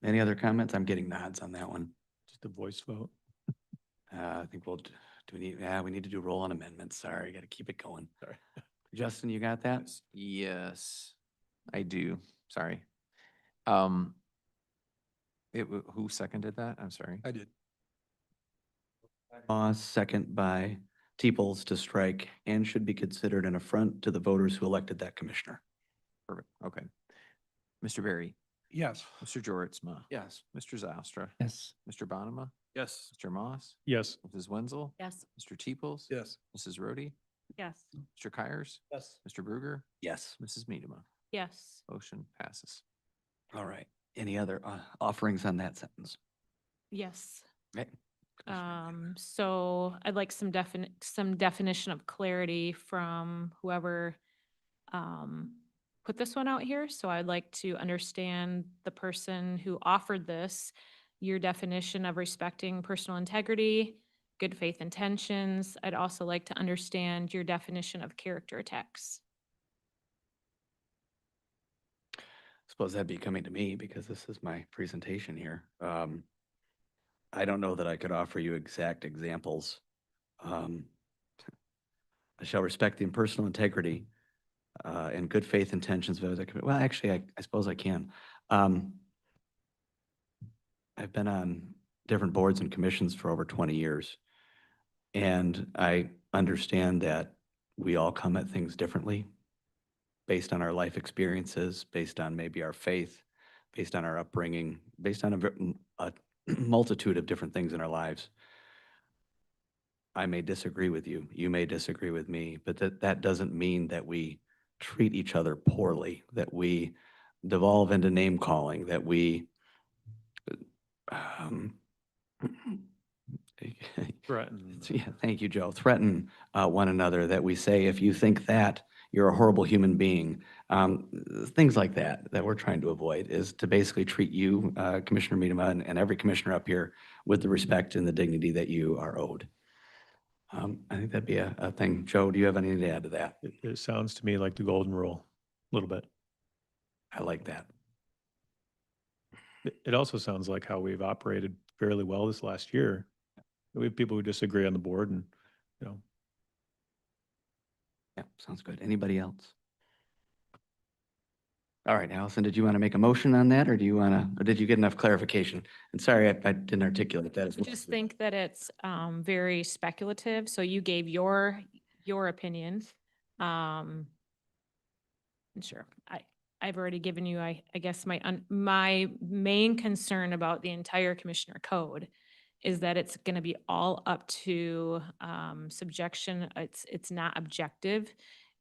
Any other comments? I'm getting nods on that one. Just a voice vote. I think do we need to do roll on amendments. Sorry, got to keep it going. Sorry. Justin, you got that? Yes, I do. Sorry. Who seconded that? I'm sorry. I did. Moss, second by Teeples to strike "and should be considered an affront to the voters who elected that commissioner." Perfect. Okay. Mr. Berry, Yes. Mr. Jortsma, Yes. Mr. Zaustra, Yes. Mr. Bonema, Yes. Mr. Moss, Yes. Mrs. Wenzel, Yes. Mr. Teeples, Yes. Mrs. Rhodey, Yes. Mr. Kyers, Yes. Mr. Bruger, Yes. Mrs. Miedema. Yes. Motion passes. All right. Any other offerings on that sentence? Yes. Okay. So I'd like some definition of clarity from whoever put this one out here. So I'd like to understand the person who offered this, your definition of respecting personal integrity, good faith intentions. I'd also like to understand your definition of character attacks. Suppose that'd be coming to me because this is my presentation here. I don't know that I could offer you exact examples. I shall respect the personal integrity and good faith intentions of those. Well, actually, I suppose I can. I've been on different boards and commissions for over 20 years. And I understand that we all come at things differently based on our life experiences, based on maybe our faith, based on our upbringing, based on a multitude of different things in our lives. I may disagree with you, you may disagree with me, but that doesn't mean that we treat each other poorly, that we devolve into name calling, that we Threaten. yeah, thank you, Joe. Threaten one another, that we say, if you think that, you're a horrible human being. Things like that we're trying to avoid, is to basically treat you, Commissioner Miedema, and every commissioner up here with the respect and the dignity that you are owed. I think that'd be a thing. Joe, do you have anything to add to that? It sounds to me like the golden rule, a little bit. I like that. It also sounds like how we've operated fairly well this last year. We have people who disagree on the board and, Yeah, sounds good. Anybody else? All right, Allison, did you want to make a motion on that, or did you get enough clarification? And sorry, I didn't articulate that as I well. just think that it's very speculative. So you gave your opinion. And sure, I've already given you, I guess my main concern about the entire commissioner code is that it's going to be all up to subjection. It's not objective.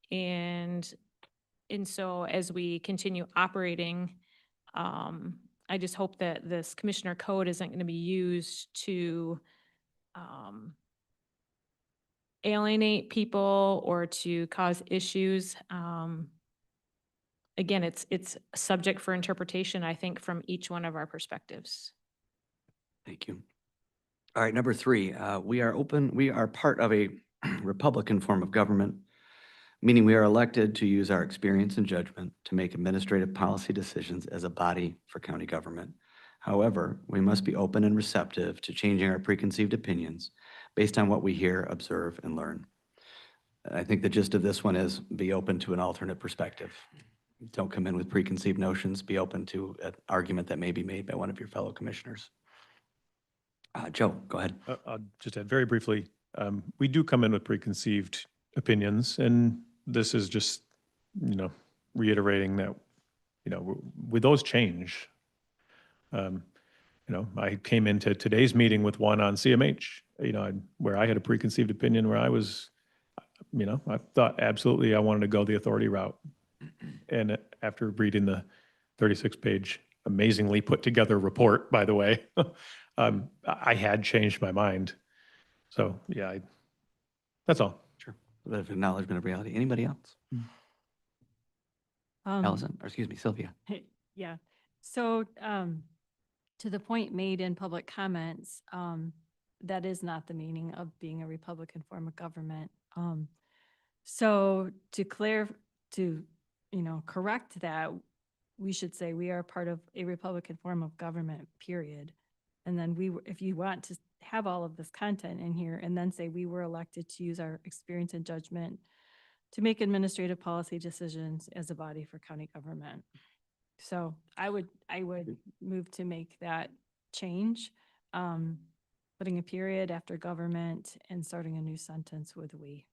And so as we continue operating, I just hope that this commissioner code isn't going to be used to alienate people or to cause issues. Again, it's subject for interpretation, I think, from each one of our perspectives. Thank you. All right, number 3, we are part of a Republican form of government, meaning we are elected to use our experience and judgment to make administrative policy decisions as a body for county government. However, we must be open and receptive to changing our preconceived opinions based on what we hear, observe, and learn. I think the gist of this one is be open to an alternate perspective. Don't come in with preconceived notions. Be open to an argument that may be made by one of your fellow commissioners. Joe, go ahead. I'll just add very briefly, We do come in with preconceived opinions, and this is just, reiterating that, with those change. I came into today's meeting with one on CMH, where I had a preconceived opinion where I was, I thought absolutely I wanted to go the authority route. And after reading the 36-page, amazingly put together report, by the way, I had changed my mind. So, yeah, that's all. Sure. A bit of acknowledgement of reality. Anybody else? Allison, or excuse me, Sylvia. Yeah. So, to the point made in public comments, that is not the meaning of being a Republican form of government. So to correct that, we should say we are part of a Republican form of government, period. And then if you want to have all of this content in here and then say we were elected to use our experience and judgment to make administrative policy decisions as a body for county government. So I would move to make that change, putting a period after government and starting a new sentence with we.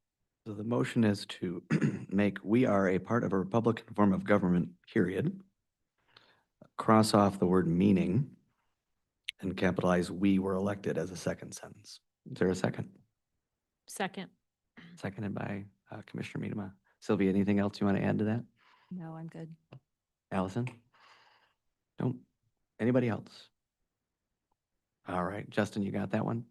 So the motion is to make we are a part of a Republican form of government, period. Cross off the word meaning and capitalize we were elected as a second sentence. Is there a second? Second. Seconded by Commissioner Miedema. Sylvia, anything else you want to add to that? No, I'm good. Allison? Nope. Anybody else? All right, Justin, you got that one?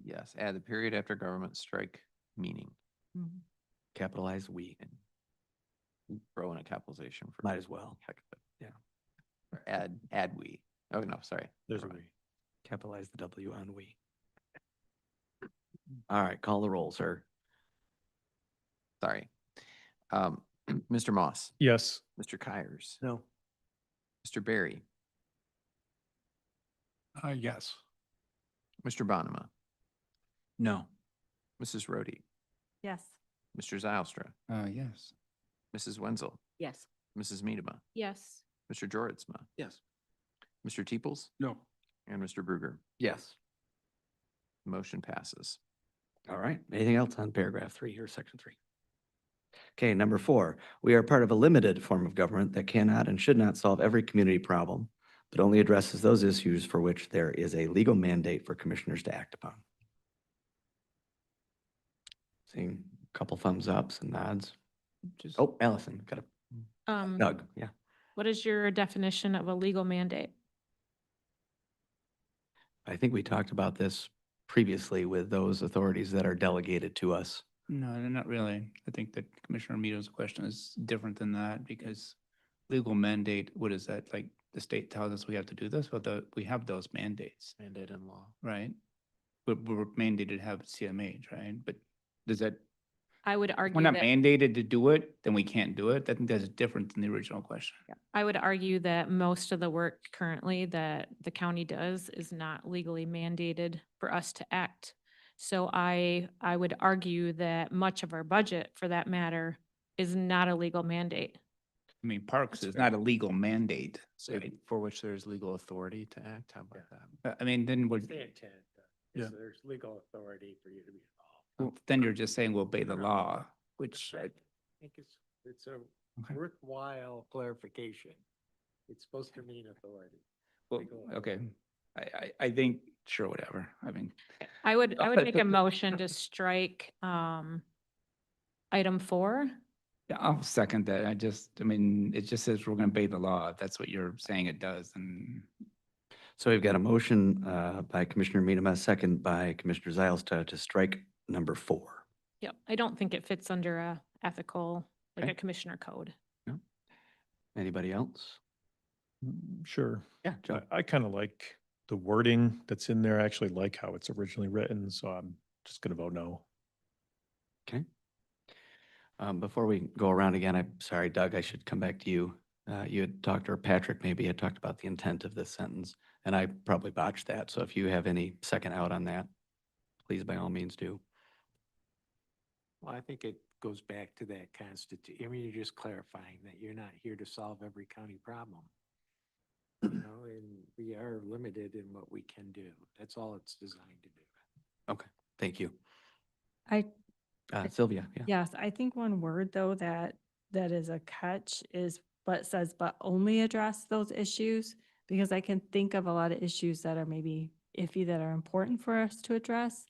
Yes, add the period after government, strike meaning. Capitalize we. Throw in a capitalization for. Might as well. Heck of it. Yeah. Or add we. Oh, no, sorry. There's a Never mind. Capitalize the W on we. All right, call the roll, sir. Sorry. Mr. Moss, Yes. Mr. Kyers, No. Mr. Barry, Yes. Mr. Bonema, No. Mrs. Rhodey, Yes. Mr. Zylstra, Yes. Mrs. Wenzel, Yes. Mrs. Miedema, Yes. Mr. Joritsma, Yes. Mr. Teeples, No. and Mr. Bruger. Yes. Motion passes. All right. Anything else on paragraph 3 or section 3? Okay, number 4, we are part of a limited form of government that cannot and should not solve every community problem, but only addresses those issues for which there is a legal mandate for commissioners to act upon. Seeing a couple thumbs ups and nods. Oh, Allison, got a Doug, yeah. What is your definition of a legal mandate? I think we talked about this previously with those authorities that are delegated to us. No, not really. I think that Commissioner Mito's question is different than that because legal mandate, what is that? Like the state tells us we have to do this, but we have those mandates, Mandate in law. right? We're mandated to have CMH, right? But does that, I would if argue we're not that, mandated to do it, then we can't do it. I think that's different than the original question. I would argue that most of the work currently that the county does is not legally mandated for us to act. So I would argue that much of our budget, for that matter, is not a legal mandate. I mean, parks is not a legal mandate. So right? for which there's legal authority to act. How about that? I mean, then we're, Yeah. There's legal authority for you to be involved. well, then you're just saying we'll obey the law, which I think it's a worthwhile clarification. It's supposed to mean authority. well, Legal okay. I think, sure, whatever. I mean, I would make a motion to strike, item 4. yeah, I'll second that. I mean, it just says we're gonna obey the law. If that's what you're saying it does, and So we've got a motion by Commissioner Miedema, second by Commissioner Zylstra to strike number 4. Yep. I don't think it fits under a ethical, like Okay. a commissioner code. Anybody else? Sure. Yeah, Joe. I kind of like the wording that's in there. I actually like how it's originally written, so I'm just going to vote no. Okay. Before we go around again, I'm sorry, Doug, I should come back to you. You had talked, or Patrick maybe had talked about the intent of this sentence, and I probably botched that. So if you have any second out on that, please by all means do. Well, I think it goes back to that I mean, you're just clarifying that you're not here to solve every county problem. And we are limited in what we can do. That's all it's designed to do. Okay, thank you. I Sylvia, yeah. Yes, I think one word though that is a catch is but says but only address those issues, because I can think of a lot of issues that are maybe iffy that are important for us to address.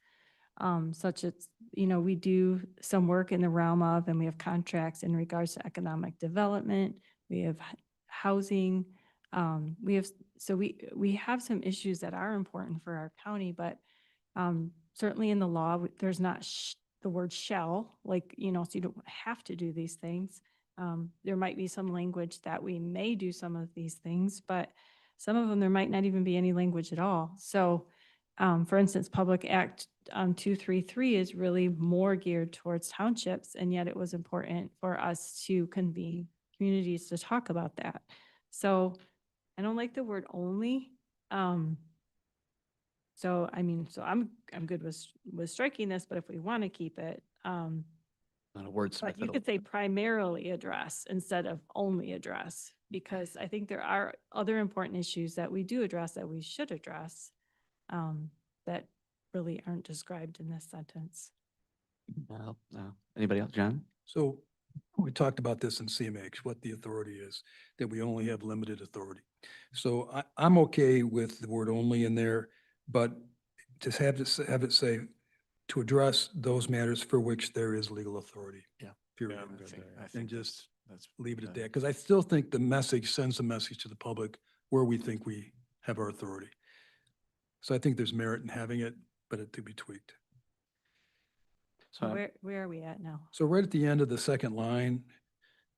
Such as, we do some work in the realm of, and we have contracts in regards to economic development, we have housing, we have some issues that are important for our county, but certainly in the law, there's not the word shall, like, so you don't have to do these things. There might be some language that we may do some of these things, but some of them, there might not even be any language at all. So, for instance, Public Act 233 is really more geared towards townships, and yet it was important for us to convene communities to talk about that. So I don't like the word only. So I'm good with striking this, but if we want to keep it, Not a wordsmith. but you could say primarily address instead of only address, because I think there are other important issues that we do address that we should address, that really aren't described in this sentence. Anybody else? John? So we talked about this in CMH, what the authority is, that we only have limited authority. So I'm okay with the word only in there, but just have it say to address those matters for which there is legal authority. Yeah. Period. I And think just that's leave it at good. that, because I still think the message sends a message to the public where we think we have our authority. So I think there's merit in having it, but it to be tweaked. So Where are we at now? So right at the end of the second line.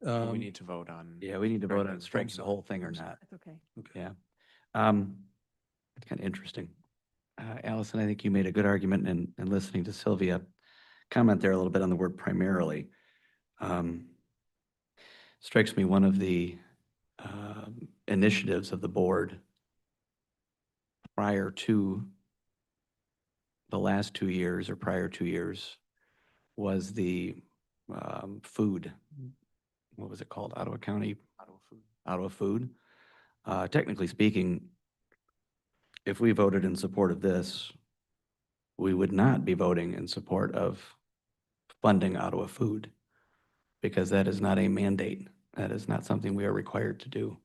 We need to vote on. Yeah, we need to vote on striking. striking the whole thing or not. That's okay. Yeah. It's kind of interesting. Allison, I think you made a good argument in listening to Sylvia comment there a little bit on the word primarily. Strikes me one of the initiatives of the board prior to the last 2 years or prior 2 years was the food. What was it called? Ottawa County? Ottawa Food. Technically speaking, if we voted in support of this, we would not be voting in support of funding Ottawa Food, because that is not a mandate. That is not something we are required to do.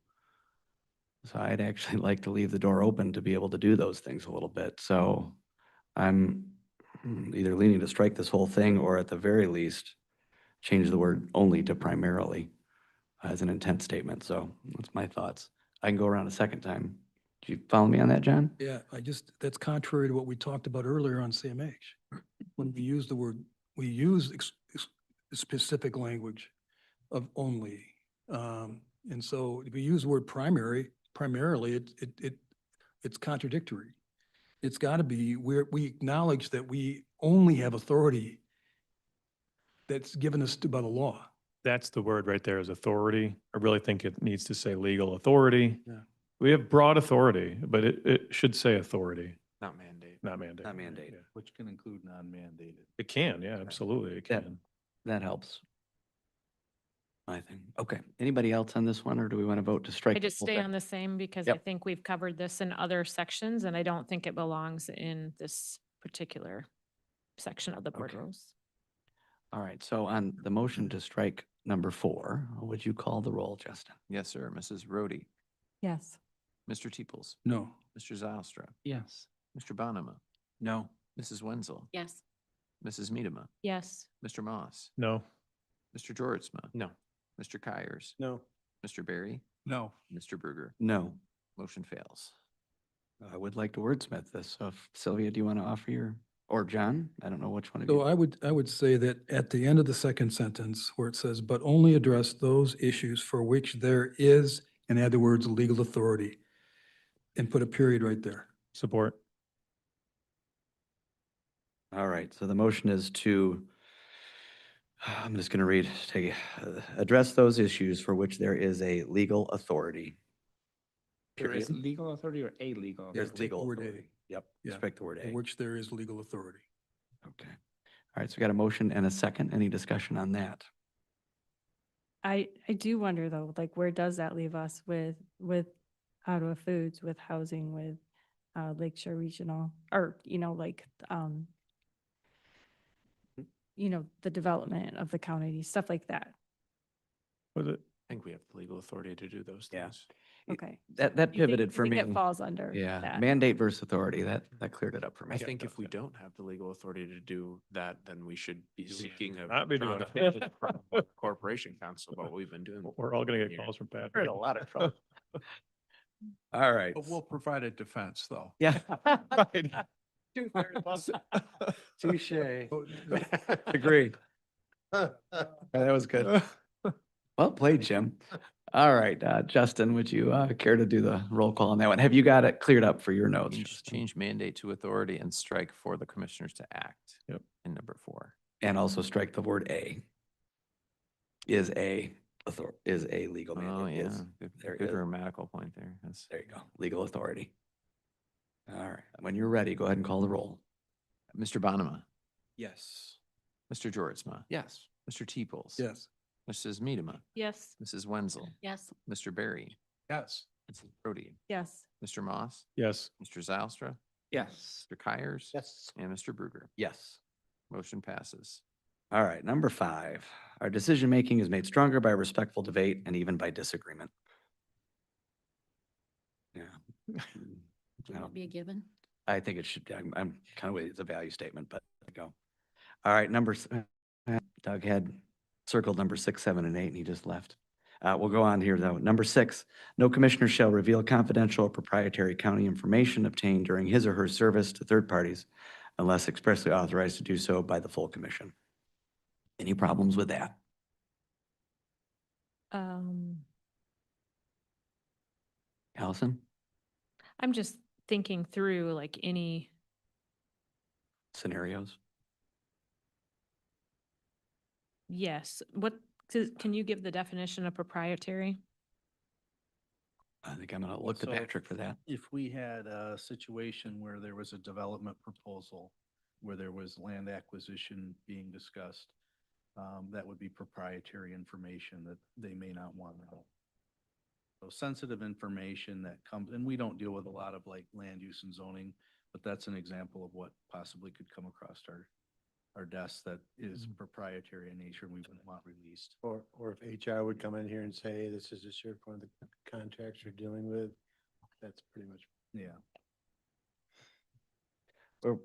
So I'd actually like to leave the door open to be able to do those things a little bit. So I'm either leaning to strike this whole thing, or at the very least, change the word only to primarily as an intent statement. So that's my thoughts. I can go around a second time. Do you follow me on that, John? Yeah, that's contrary to what we talked about earlier on CMH. When we use the word, we use specific language of only. And so if we use the word primarily, it's contradictory. It's got to be, we acknowledge that we only have authority that's given us by the law. That's the word right there, is authority. I really think it needs to say legal authority. Yeah. We have broad authority, but it should say authority, Not mandate. not mandate. Not mandate. Yeah. Which can include non-mandated. It can, yeah, absolutely, it That- can. That helps. I think. Okay. Anybody else on this one, or do we want to vote to strike? I the just whole stay thing? on the same because I Yep. think we've covered this in other sections and I don't think it belongs in this particular section of the board Okay. rules. All right. So on the motion to strike number 4, would you call the roll, Justin? Yes, sir. Mrs. Rhodey, Yes. Mr. Teeples, No. Mr. Zylstra, Yes. Mr. Bonema, No. Mrs. Wenzel, Yes. Mrs. Medema, Yes. Mr. Moss, No. Mr. Jortsma, No. Mr. Kyers, No. Mr. Barry, No. Mr. Berger. No. Motion fails. I would like to wordsmith this. So if Sylvia, do you want to offer your, or John? I don't know which one of So you. I would say that at the end of the second sentence where it says, but only address those issues for which there is, and add the words legal authority, and put a period right there. Support. All right. So the motion is to, I'm just going to read, address those issues for which there is a legal authority. There is Period. legal authority or a legal Yeah, There's take authority? legal the word authority. Yep. Yeah. Strike the word For A. which there is legal authority. Okay. All right. So we got a motion and a second. Any discussion on that? I do wonder though, like, where does that leave us with Ottawa Foods, with housing, with Lakeshore Regional, or, the development of the county, stuff like that. Was it? I think we have the legal authority to do those Yeah. things. Okay. That You think- pivoted you for think me. It falls under Yeah, that. mandate versus authority, that cleared it up for me. I think if we don't have the legal authority to do that, then we should be seeking a not be strong doing it. opinion from the Corporation Council about what we've been doing. We're all gonna get here. calls from Patrick. We're in a lot of trouble. All right. But we'll provide a defense, though. Yeah. Touche. Agreed. That was good. Well played, Jim. All right, Justin, would you care to do the roll call on that one? Have you got it cleared up for your notes? Change mandate to authority and strike for the commissioners to act. Yep. In number 4. And also strike the word a. Is a legal mandate. Oh, yeah. Is. Good, There good is. grammatical point there. That's There you go. Legal authority. All right. When you're ready, go ahead and call the roll. Mr. Bonema, Yes. Mr. Georgezma, Yes. Mr. Teeples. Yes. Mrs. Medema, Yes. Mrs. Wenzel, Yes. Mr. Barry, Yes. Mrs. Brody, Yes. Mr. Moss, Yes. Mr. Zylstra, Yes. Mr. Kyers. Yes. And Mr. Bruger. Yes. Motion passes. All right, number 5, our decision-making is made stronger by respectful debate and even by disagreement. Yeah. Should that be a given? I think it should, I'm kind of, it's a value statement, but go. All right, Doug had circled number 6, 7, and 8, and he just left. We'll go on here though. Number 6, no commissioner shall reveal confidential or proprietary county information obtained during his or her service to third parties unless expressly authorized to do so by the full commission. Any problems with that? Allison? I'm just thinking through like any, Scenarios? yes, can you give the definition of proprietary? I think I'm gonna look to So Patrick for that. If we had a situation where there was a development proposal, where there was land acquisition being discussed, that would be proprietary information that they may not want to know. So sensitive information that comes, and we don't deal with a lot of like land use and zoning, but that's an example of what possibly could come across our desks that is proprietary in nature and we wouldn't want released. Or if HR would come in here and say, this is just one of the contracts you're dealing with, that's pretty much. Yeah.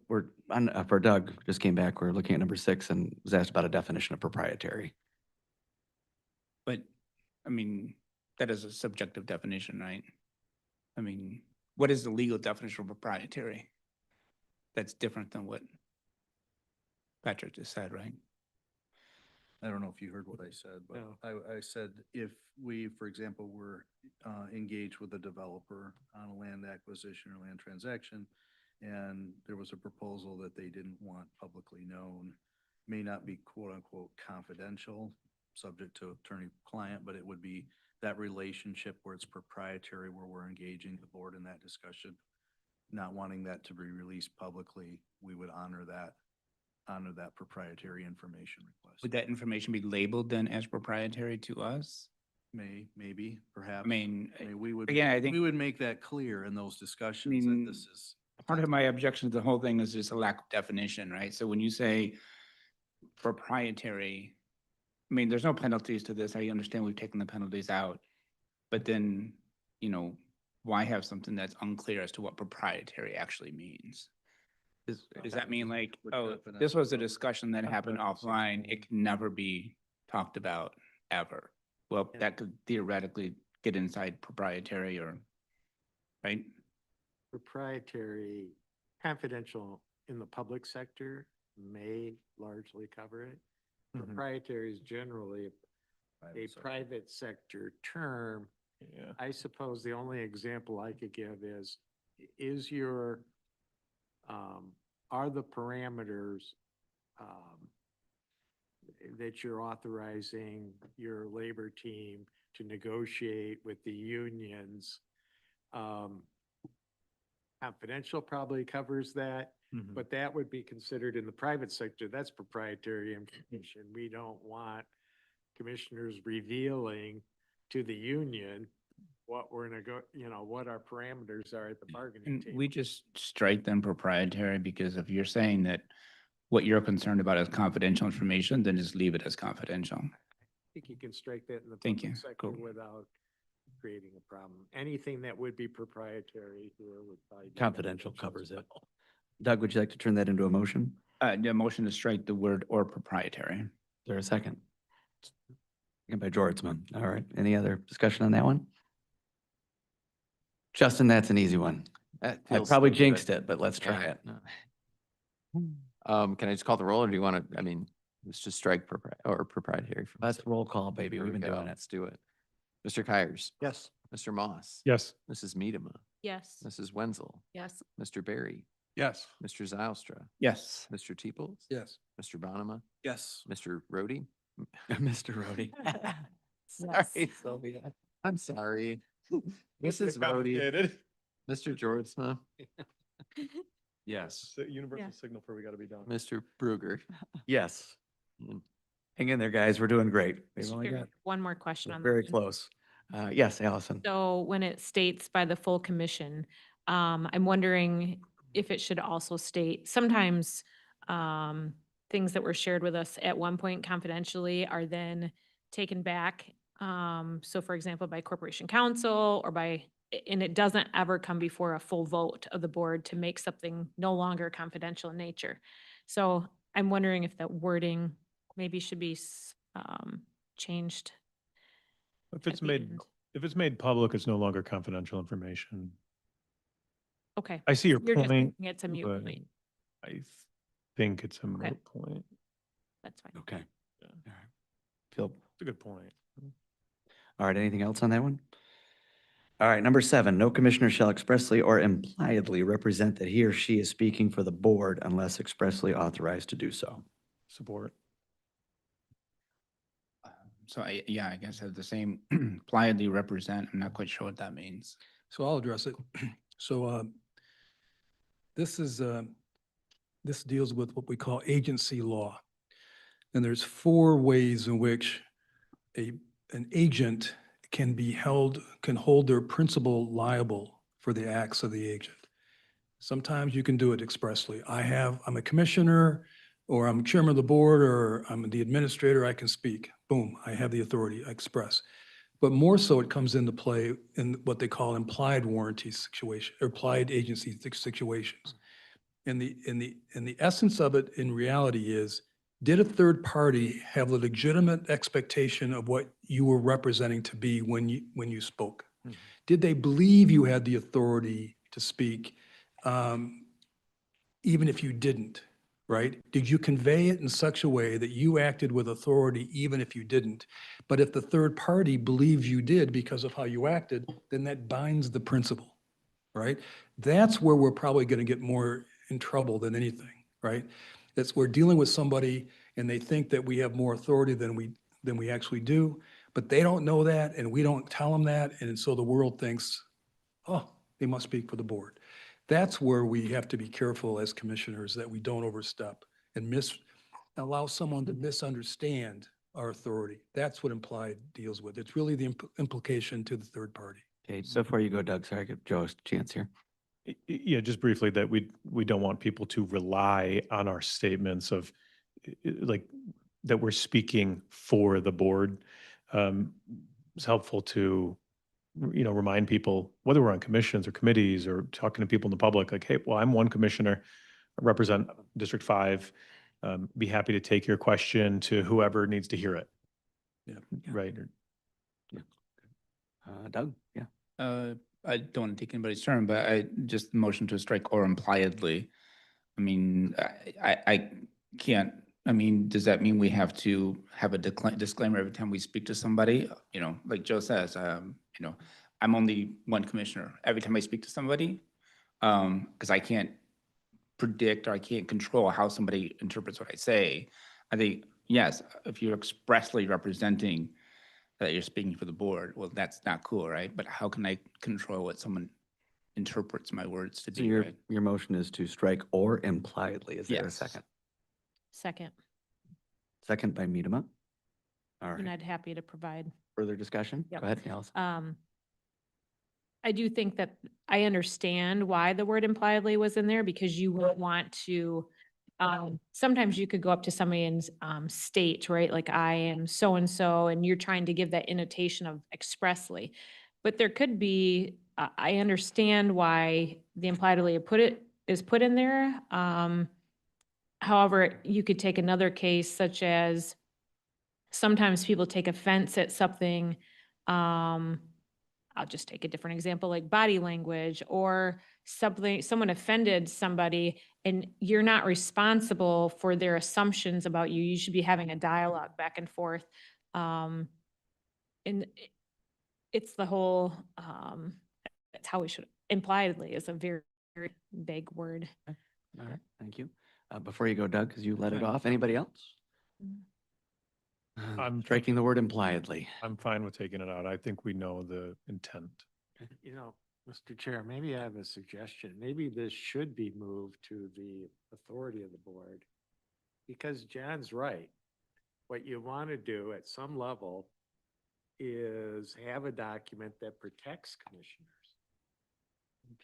We're on, for Doug, just came back, we're looking at number 6 and was asked about a definition of proprietary. But, I mean, that is a subjective definition, right? I mean, what is the legal definition of proprietary? That's different than what Patrick just said, right? I don't know if you heard what I said, but I said if we, for example, were engaged with a developer on a land acquisition or land transaction, and there was a proposal that they didn't want publicly known, may not be quote unquote confidential, subject to attorney-client, but it would be that relationship where it's proprietary, where we're engaging the board in that discussion, not wanting that to be released publicly, we would honor that proprietary information request. Would that information be labeled then as proprietary to us? Maybe, perhaps. I mean, We would, again, I think- we would make that clear in those discussions mean, that this is. Part of my objection to the whole thing is just a lack of definition, right? So when you say proprietary, I mean, there's no penalties to this. I understand we've taken the penalties out. But then, why have something that's unclear as to what proprietary actually means? Does that mean like, oh, this was a discussion that happened offline, it can never be talked about ever? Well, that could theoretically get inside proprietary right? Proprietary, confidential in the public sector may largely cover it. Proprietary is generally a private sector term. Yeah. I suppose the only example I could give is your, are the parameters that you're authorizing your labor team to negotiate with the unions, confidential probably covers that, but that would be considered in the private sector. That's proprietary information. We don't want commissioners revealing to the union what we're what our parameters are at the bargaining And table. we just strike them proprietary because if you're saying that what you're concerned about as confidential information, then just leave it as confidential. I think you can strike that in the Thank you. public sector without creating a problem. Anything that would be proprietary here would probably. be Confidential covers it. Doug, would you like to turn that into a motion? The motion to strike the word or proprietary. Is there a second? Second by Georgezman. All right. Any other discussion on that one? Justin, that's an easy one. That I feels probably so good. jinxed it, but let's try Yeah. it. Can I just call the roll or do you want to, I mean, let's just strike proprietary. from Let's this. roll call, baby. Here We've we been go. doing it. Let's do it. Mr. Kyers. Yes. Mr. Moss. Yes. Mrs. Medema. Yes. Mrs. Wenzel. Yes. Mr. Barry. Yes. Mr. Zylstra. Yes. Mr. Teeples. Yes. Mr. Bonema. Yes. Mr. Rhodey. Mr. Rhodey. Sorry, Sylvia. I'm sorry. Mrs. Rhodey. Mr. Georgezman. Yes. The universal Yeah. signal for we got to be done. Mr. Bruger. Yes. Mm. Hang in there, guys. We're doing great. We've only Sure. got One more question on that. very one. close. Yes, Allison. So when it states by the full commission, I'm wondering if it should also state, sometimes things that were shared with us at one point confidentially are then taken back. So for example, by corporation counsel or and it doesn't ever come before a full vote of the board to make something no longer confidential in nature. So I'm wondering if that wording maybe should be changed. If at it's the made, end. if it's made public, it's no longer confidential information. Okay. I see your You're just point. thinking it's a mute but point. I think it's a Okay. moot point. That's fine. Okay. Yeah. All right. Phil. It's a good point. All right. Anything else on that one? All right. Number 7, no commissioner shall expressly or impliedly represent that he or she is speaking for the board unless expressly authorized to do so. Support. So yeah, I guess it's the same pliantly represent. I'm not quite sure what that means. So I'll address it. So this is, this deals with what we call agency law. And there's 4 ways in which an agent can hold their principal liable for the acts of the agent. Sometimes you can do it expressly. I'm a commissioner, or I'm chairman of the board, or I'm the administrator, I can speak. Boom, I have the authority, I express. But more so, it comes into play in what they call implied warranty situation, or implied agency situations. And the essence of it in reality is, did a third party have a legitimate expectation of what you were representing to be when you spoke? Did they believe you had the authority to speak, even if you didn't, right? Did you convey it in such a way that you acted with authority even if you didn't? But if the third party believes you did because of how you acted, then that binds the principle, right? That's where we're probably going to get more in trouble than anything, right? That's we're dealing with somebody and they think that we have more authority than we actually do, but they don't know that and we don't tell them that. And so the world thinks, oh, they must speak for the board. That's where we have to be careful as commissioners that we don't overstep and allow someone to misunderstand our authority. That's what implied deals with. It's really the implication to the third party. Okay. So before you go, Doug, sorry, I give Joe a chance here. Yeah, just briefly that we don't want people to rely on our statements of like that we're speaking for the board. It's helpful to remind people, whether we're on commissions or committees or talking to people in the public, like, hey, well, I'm one commissioner, I represent District 5. Be happy to take your question to whoever needs to hear it. Yeah. Right. Doug, yeah. I don't want to take anybody's turn, but I just motion to strike or impliedly. I mean, I can't, I mean, does that mean we have to have a disclaimer every time we speak to somebody? Like Joe says, I'm only one commissioner. Every time I speak to somebody, because I can't predict or I can't control how somebody interprets what I say. I think, yes, if you're expressly representing that you're speaking for the board, well, that's not cool, right? But how can I control what someone interprets my words to So be, right? your motion is to strike or impliedly. Is there a Yes. second? Second, Second by Medema. All and right. I'd happy to provide. Further discussion? Yep. Go ahead, Allison. I do think that I understand why the word impliedly was in there because you would want to sometimes you could go up to somebody and, state, right, like I am so-and-so, and you're trying to give that intonation of expressly. But there could be, I understand why the impliedly is put in there. However, you could take another case such as sometimes people take offense at something. I'll just take a different example, like body language or something, someone offended somebody and you're not responsible for their assumptions about you. You should be having a dialogue back and forth. And it's the whole, that's how we should, impliedly is a very, very vague word. All right, thank you. Before you go, Doug, because you let it off, anybody else? I'm Striking the word impliedly. I'm fine with taking it out. I think we know the intent. You know, Mr. Chair, maybe I have a suggestion. Maybe this should be moved to the authority of the board. Because John's right. What you want to do at some level is have a document that protects commissioners.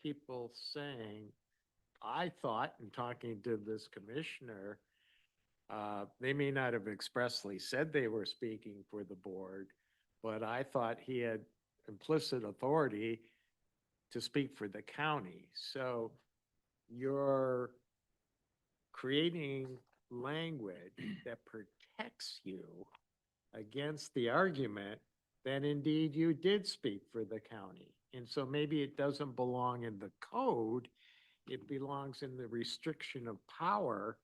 People saying, I thought in talking to this commissioner, they may not have expressly said they were speaking for the board, but I thought he had implicit authority to speak for the county. So you're creating language that protects you against the argument that indeed you did speak for the county. And so maybe it doesn't belong in the code, it belongs in the restriction of power,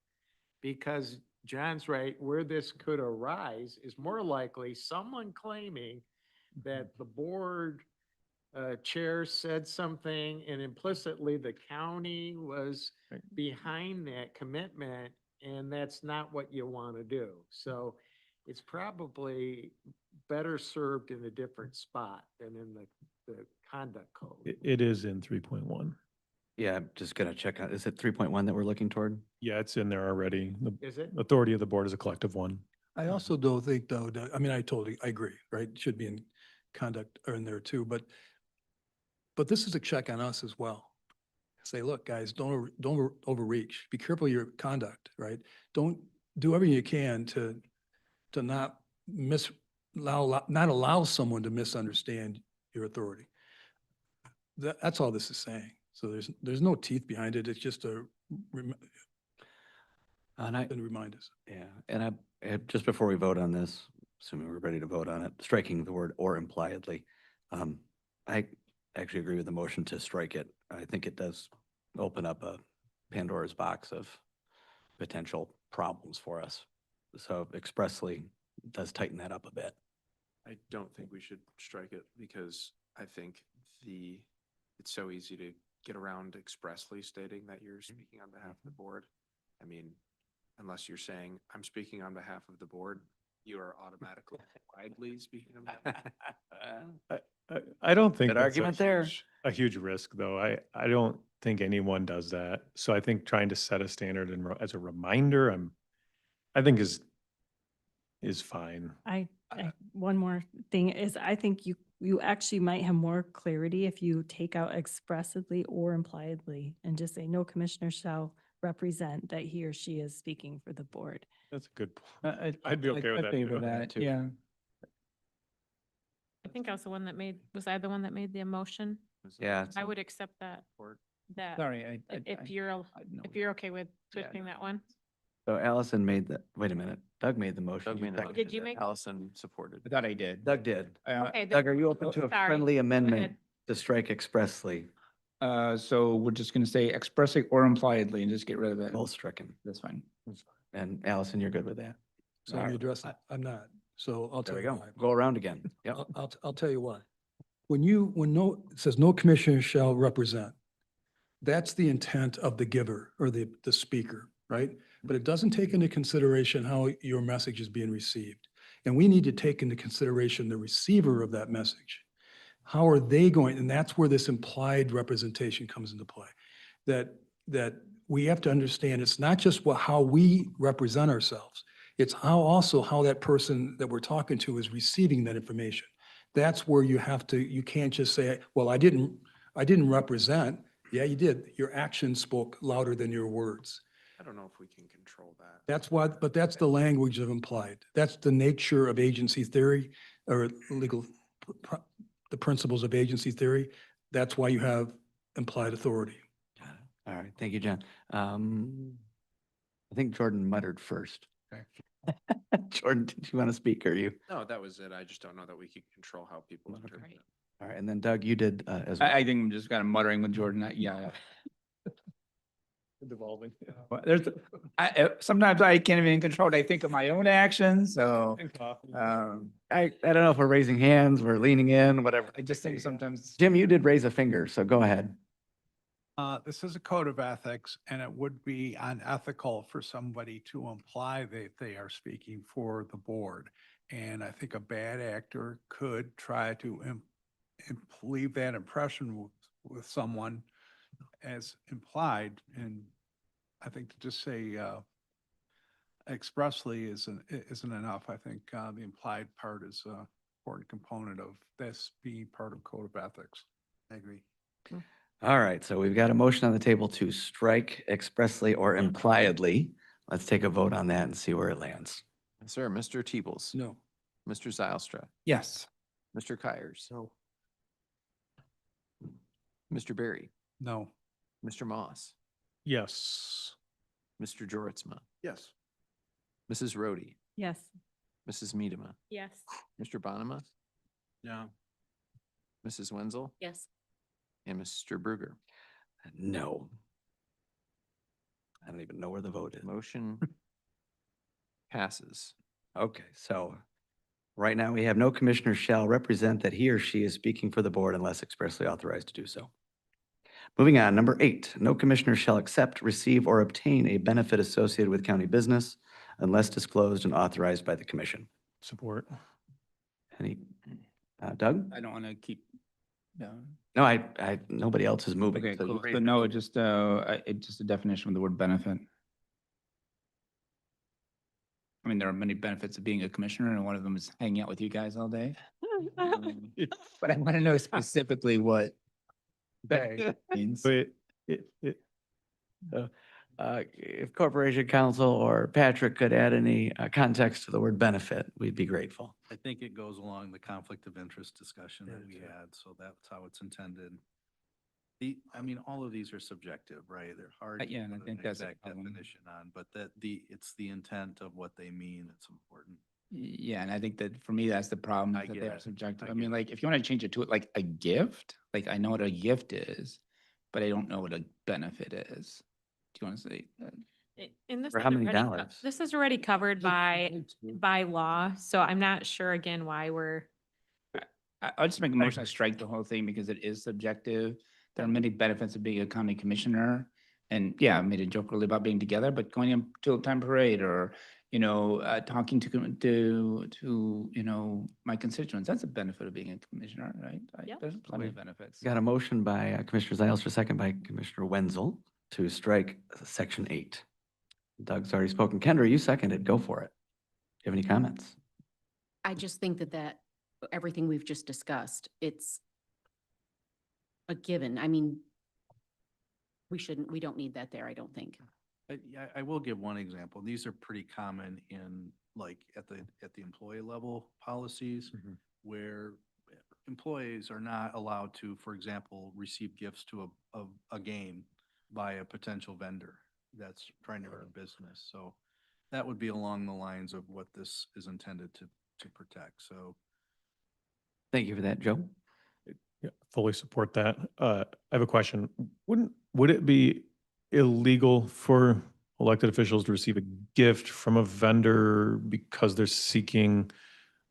because John's right, where this could arise is more likely someone claiming that the board chair said something and implicitly the county was behind that commitment, and that's not what you want to do. So it's probably better served in a different spot than in the conduct code. It is in 3.1. Yeah, I'm just gonna check out, is it 3.1 that we're looking toward? Yeah, it's in there already. The Is it? authority of the board is a collective one. I also don't think though, that- I mean, I agree, right? It should be in conduct or in there too, but this is a check on us as well. Say, look, guys, don't overreach. Be careful of your conduct, right? Don't do everything you can to not not allow someone to misunderstand your authority. That's all this is saying. So there's no teeth behind it. It's just a and remind us. Yeah, and just before we vote on this, assuming we're ready to vote on it, striking the word or impliedly, I actually agree with the motion to strike it. I think it does open up a Pandora's box of potential problems for us. So expressly does tighten that up a bit. I don't think we should strike it because I think it's so easy to get around expressly stating that you're speaking on behalf of the board. I mean, unless you're saying, I'm speaking on behalf of the board, you are automatically widely speaking on behalf. I don't think Good that's argument there. a huge risk, though. I don't think anyone does that. So I think trying to set a standard and as a reminder, I think is fine. One more thing is I think you actually might have more clarity if you take out expressly or impliedly and just say no commissioner shall represent that he or she is speaking for the board. That's a good point. I'd be okay with that. favor too. that, too. yeah. I think I was the one that was I the one that made the motion? Yeah. I would accept that, Sorry, if you're okay with switching that one. So Allison made the, wait a minute, Doug made the motion. Doug made a seconded Did you it. make- Allison supported. I thought I did. Doug did. Okay, Doug, are you open to a sorry. friendly Go amendment ahead. to strike expressly? So we're just gonna say expressly or impliedly and just get rid of it. Both stricken. That's fine. And Allison, you're good with that? So All you right. address it. I'm not. So I'll There tell we you go. why. Go around again. Yep. I'll tell you why. When it says no commissioner shall represent, that's the intent of the giver or the speaker, right? But it doesn't take into consideration how your message is being received. And we need to take into consideration the receiver of that message. How are they going? And that's where this implied representation comes into play. That we have to understand it's not just how we represent ourselves. It's how that person that we're talking to is receiving that information. That's where you can't just say, well, I didn't represent. Yeah, you did. Your actions spoke louder than your words. I don't know if we can control that. That's why, but that's the language of implied. That's the nature of agency theory or legal, the principles of agency theory. That's why you have implied authority. Got it. All right, thank you, John. I think Jordan muttered first. Okay. Jordan, did you want to speak or you? No, that was it. I just don't know that we could control how people interpret it. All right, and then Doug, you did as well. I think I'm just kind of muttering with Jordan. Yeah. Devolving. Well, sometimes I can't even control what I think of my own actions, so. I don't know if we're raising hands, we're leaning in, whatever. I just think sometimes. Jim, you did raise a finger, so go ahead. This is a code of ethics, and it would be unethical for somebody to imply that they are speaking for the board. And I think a bad actor could try to leave that impression with someone as implied. And I think to just say expressly isn't enough. I think the implied part is an important component of this being part of code of ethics. I agree. All right, so we've got a motion on the table to strike expressly or impliedly. Let's take a vote on that and see where it lands. Sir, Mr. Teebles? No. Mr. Zylstra? Yes. Mr. Kyers? No. Mr. Berry? No. Mr. Moss? Yes. Mr. Joritsma? Yes. Mrs. Rhodey? Yes. Mrs. Medema? Yes. Mr. Bonema? No. Mrs. Wenzel? Yes. And Mr. Bruger? No. I don't even know where the vote is. Motion passes. Okay, so right now we have no commissioner shall represent that he or she is speaking for the board unless expressly authorized to do so. Moving on, number 8, no commissioner shall accept, receive, or obtain a benefit associated with county business unless disclosed and authorized by the commission. Support. Any, Doug? I don't want to keep. No. No, nobody else is moving. Okay, so you cool. raised So your no, hand. just a definition of the word benefit. I mean, there are many benefits of being a commissioner, and one of them is hanging out with you guys all day. But I want to know specifically what benefit means. But If Corporation Counsel or Patrick could add any context to the word benefit, we'd be grateful. I think it goes along the conflict of interest discussion that we had, so that's how it's intended. I mean, all of these are subjective, right? They're hard. to Yeah, and I put think an that's the exact problem. definition on, but it's the intent of what they mean that's important. Yeah, and I think that for me, that's the problem, I that get they are it. subjective. I I mean, get like, if you want to change it to like a gift, like I know what a gift is, but I don't know what a benefit is. Do you want to say that? And this For is how many already dollars? This is already covered by law, so I'm not sure again why we're. I'll just make a motion to strike the whole thing because it is subjective. There are many benefits of being a county commissioner. And yeah, I made a joke earlier about being together, but going in to a time parade or, talking to my constituents, that's a benefit of being a commissioner, right? Yep. There's plenty of benefits. Got a motion by Commissioner Zylstra, second by Commissioner Wenzel to strike section 8. Doug's already spoken. Kendra, you seconded. Go for it. Do you have any comments? I just think that everything we've just discussed, it's a given. I mean, we don't need that there, I don't think. I will give one example. These are pretty common in like at the employee level policies where employees are not allowed to, for example, receive gifts to a game by a potential vendor that's trying to run a business. So that would be along the lines of what this is intended to protect. So Thank you for that, Joe. Yeah, fully support that. I have a question. Would it be illegal for elected officials to receive a gift from a vendor because they're seeking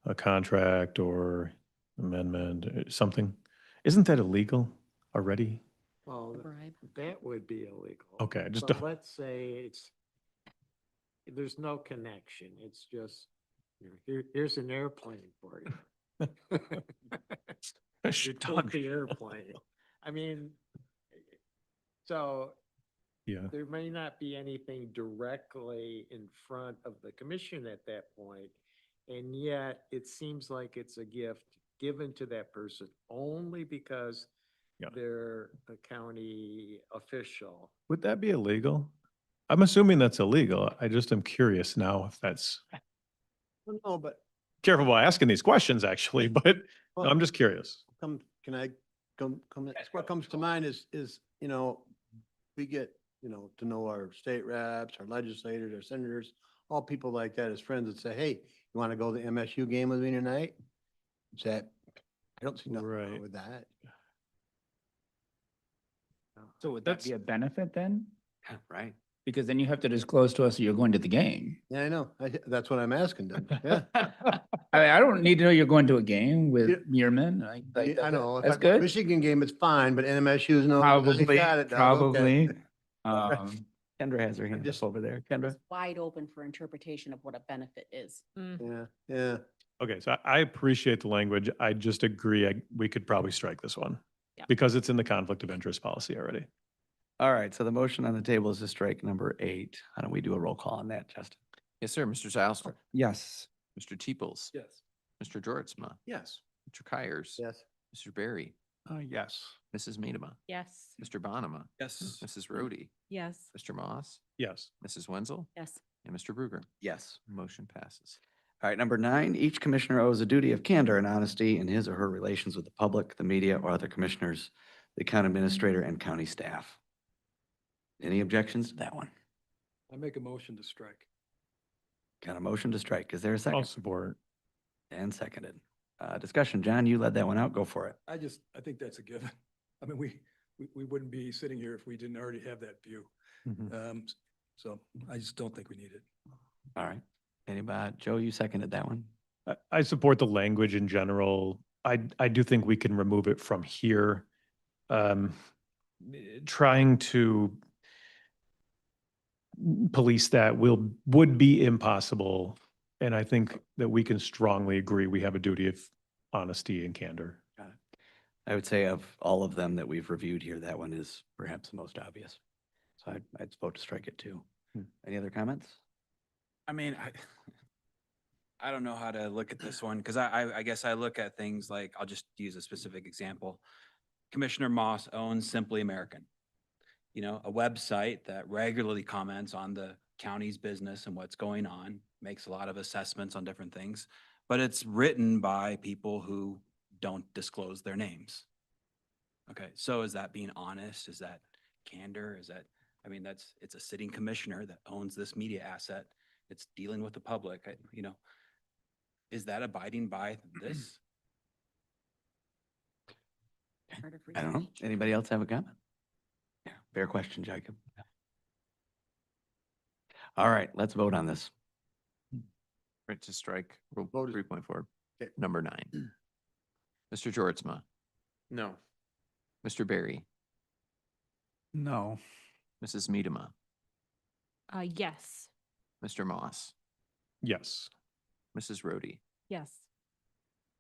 a contract or amendment or something? Isn't that illegal already? Well, Bribe. that would be illegal. Okay, just But let's say there's no connection. It's just, here's an airplane for you. You took the airplane. I mean, so Yeah. there may not be anything directly in front of the commission at that point. And yet it seems like it's a gift given to that person only because Yeah. they're a county official. Would that be illegal? I'm assuming that's illegal. I just am curious now if that's, Well, no, but careful about asking these questions actually, but no, I'm just curious. can I what comes to mind is, we get, to know our state reps, our legislators, our senators, all people like that as friends that say, hey, you want to go to the MSU game with me tonight? Is that, I don't see nothing wrong Right. with that. So would that be a benefit then? Right. Because then you have to disclose to us that you're going to the game. Yeah, I know. That's what I'm asking them. Yeah. I don't need to know you're going to a game with your men. I know. If That's I go to good. Michigan game, it's fine, but NMSU is no. Probably, Got it, Doug. Okay. probably. Kendra has her hand just- up over there. Kendra? Wide open for interpretation of what a benefit is. Yeah. Okay, so I appreciate the language. I just agree, we could probably strike this one. Yeah. Because it's in the conflict of interest policy already. All right, so the motion on the table is to strike number 8. Why don't we do a roll call on that, Justin? Yes, sir. Mr. Zylstra. Yes. Mr. Teeples. Yes. Mr. Georgezma. Yes. Mr. Kyers. Yes. Mr. Barry. Yes. Mrs. Medema. Yes. Mr. Bonema. Yes. Mrs. Rhodey. Yes. Mr. Moss. Yes. Mrs. Wenzel. Yes. And Mr. Bruger. Yes. Motion passes. All right, number 9, each commissioner owes a duty of candor and honesty in his or her relations with the public, the media, or other commissioners, the county administrator, and county staff. Any objections to that one? I make a motion to strike. Got a motion to strike. Is there a I'll second? support. And seconded. Discussion. John, you led that one out. Go for it. I think that's a given. I mean, we wouldn't be sitting here if we didn't already have that view. So I just don't think we need it. All right. Anybody? Joe, you seconded that one. I support the language in general. I do think we can remove it from here. Trying to police that would be impossible. And I think that we can strongly agree we have a duty of honesty and candor. Got it. I would say of all of them that we've reviewed here, that one is perhaps the most obvious. So I'd vote to strike it too. Any other comments? I mean, I don't know how to look at this one because I guess I look at things like, I'll just use a specific example. Commissioner Moss owns Simply American, a website that regularly comments on the county's business and what's going on, makes a lot of assessments on different things, but it's written by people who don't disclose their names. Okay, so is that being honest? Is that candor? It's a sitting commissioner that owns this media asset. It's dealing with the public, is that abiding by this? I don't know. Anybody else have a comment? Yeah, fair question, Jacob. All right, let's vote on this. Right to strike, rule Vote is- 3.4, Okay. number 9. Mr. Georgezma. No. Mr. Barry. No. Mrs. Medema. Yes. Mr. Moss. Yes. Mrs. Rhodey. Yes.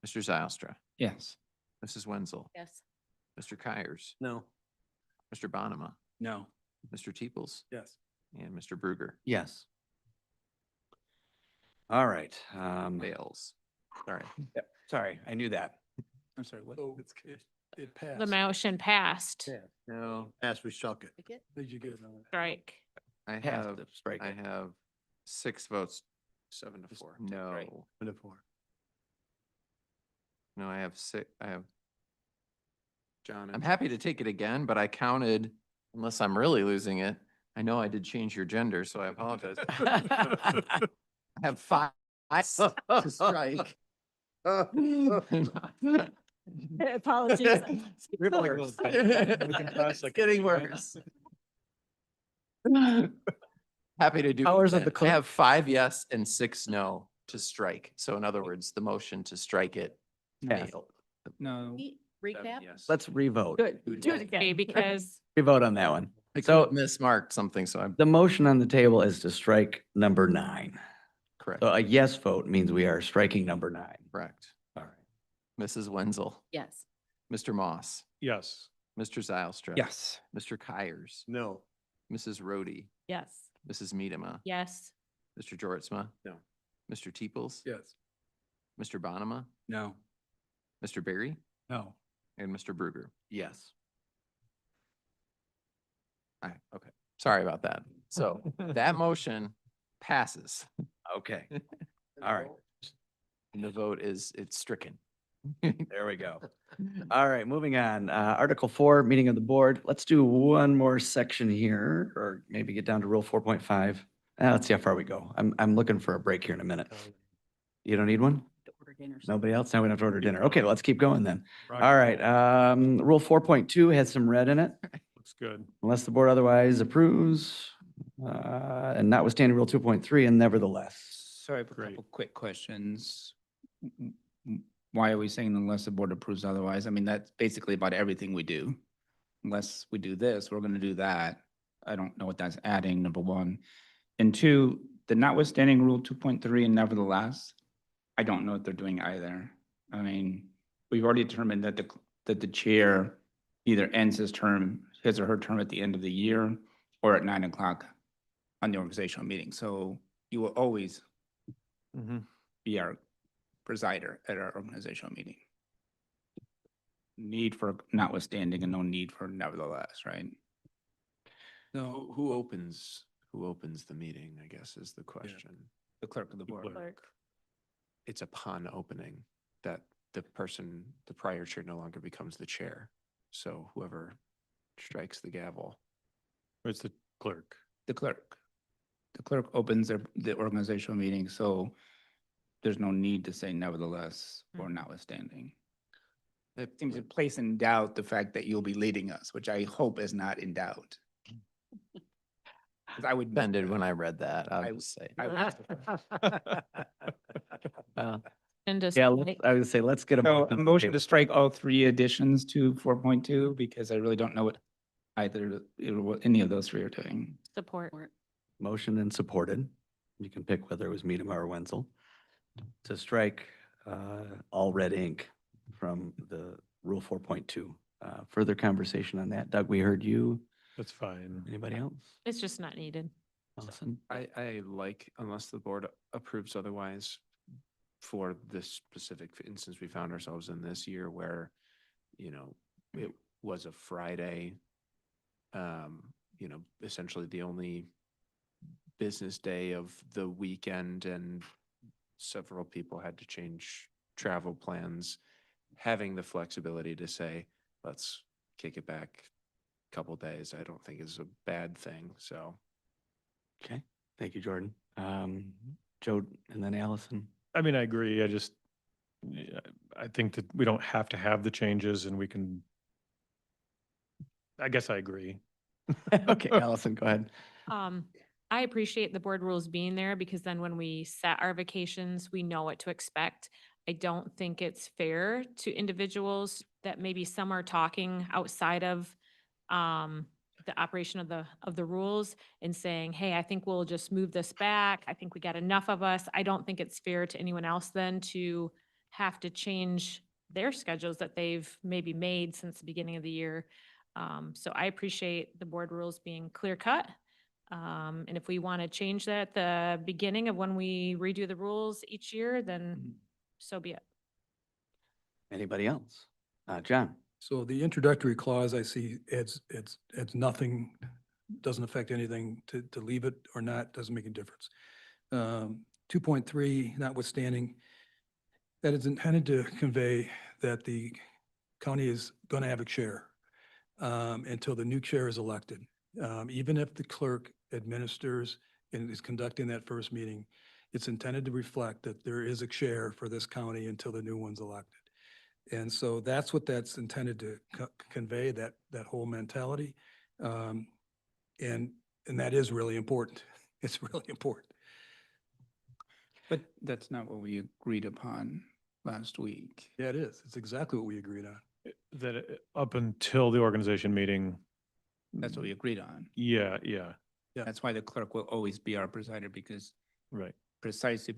Mr. Zylstra. Yes. Mrs. Wenzel. Yes. Mr. Kyers. No. Mr. Bonema. No. Mr. Teeples. Yes. And Mr. Bruger. Yes. All right. Fails. Sorry. Yep, sorry, I knew that. I'm sorry, what? It passed. The motion passed. No, As we struck it. Did you get it? on? Strike. I Passed have, to strike I it. have 6 votes. 7 to 4. No, Right. 24. no, I have 6. I have, John. I'm happy to take it again, but I counted, unless I'm really losing it. I know I did change your gender, so I apologize. I have 5 to strike. Apologies. It's getting worse. Happy to do. it Powers of the again. I have 5 yes and 6 no to strike. So in other words, the motion to strike it Passed. failed. No. Recap? Yes. Let's revote. Good. Do it Okay, again. because Revote on that one. I could So have mismarked something, so I'm the motion on the table is to strike number 9. correct. So a yes vote means we are striking number 9. Correct. All right. Mrs. Wenzel, Yes. Mr. Moss, Yes. Mr. Zylstra. Yes. Mr. Kyers, No. Mrs. Rhodey, Yes. Mrs. Medema, yes. Mr. Georgezma. No. Mr. Teeples. Yes. Mr. Bonema, No. Mr. Barry, No. and Mr. Bruger. Yes. Okay. Sorry about that. So that motion passes. Okay. All right. And the vote is, it's stricken. There we go. All right, moving on. Article 4, meeting of the board. Let's do one more section here, or maybe get down to Rule 4.5. Let's see how far we go. I'm looking for a break here in a minute. You don't need one? Nobody else? Now we don't have to order dinner. Okay, let's keep going then. All right, Rule 4.2 has some red in it. Looks good. Unless the board otherwise approves, and notwithstanding Rule 2.3, and nevertheless. So I have a couple quick questions. Why are we saying unless the board approves otherwise? I mean, that's basically about everything we do. Unless we do this, we're gonna do that. I don't know what that's adding, number one. And two, the notwithstanding Rule 2.3 and nevertheless, I don't know what they're doing either. I mean, we've already determined that the chair either ends his or her term at the end of the year or at 9 o'clock on the organizational meeting. So you will always be our presider at our organizational meeting. Need for notwithstanding and no need for nevertheless, right? No, Who opens the meeting, I guess, is the question. The clerk of the board. It's upon opening that the prior chair no longer becomes the chair. So whoever strikes the gavel. It's the clerk. The clerk. The clerk opens the organizational meeting, so there's no need to say nevertheless or notwithstanding. It seems to place in doubt the fact that you'll be leading us, which I hope is not in doubt. 'Cause I would. Offended when I read that, I would say. And just Yeah, I would say, let's get So a motion to strike all three additions to 4.2 because I really don't know what what any of those three are doing. support. Motion and supported. You can pick whether it was Medema or Wenzel to strike all red ink from the Rule 4.2. Further conversation on that. Doug, we heard you. That's fine. Anybody else? It's just not needed. Allison? I like, unless the board approves otherwise, for this specific instance we found ourselves in this year where, it was a Friday, essentially the only business day of the weekend, and several people had to change travel plans. Having the flexibility to say, let's kick it back a couple days, I don't think is a bad thing, so. Okay, thank you, Jordan. Joe, and then Allison. I mean, I agree. I think that we don't have to have the changes and we can, I guess I agree. Okay, Allison, go ahead. I appreciate the board rules being there because then when we set our vacations, we know what to expect. I don't think it's fair to individuals that maybe some are talking outside of the operation of the rules and saying, hey, I think we'll just move this back. I think we got enough of us. I don't think it's fair to anyone else then to have to change their schedules that they've maybe made since the beginning of the year. So I appreciate the board rules being clear cut. And if we want to change that at the beginning of when we redo the rules each year, then so be it. Anybody else? John? So the introductory clause I see adds nothing, doesn't affect anything to leave it or not, doesn't make a difference. 2.3 notwithstanding, that is intended to convey that the county is going to have a chair until the new chair is elected. Even if the clerk administers and is conducting that first meeting, it's intended to reflect that there is a chair for this county until the new one's elected. And so that's what that's intended to convey, that whole mentality. And that is really important. It's really important. But that's not what we agreed upon last week. Yeah, it is. It's exactly what we agreed on. That up until the organization meeting. That's what we agreed on. Yeah. That's why the clerk will always be our presider because precisely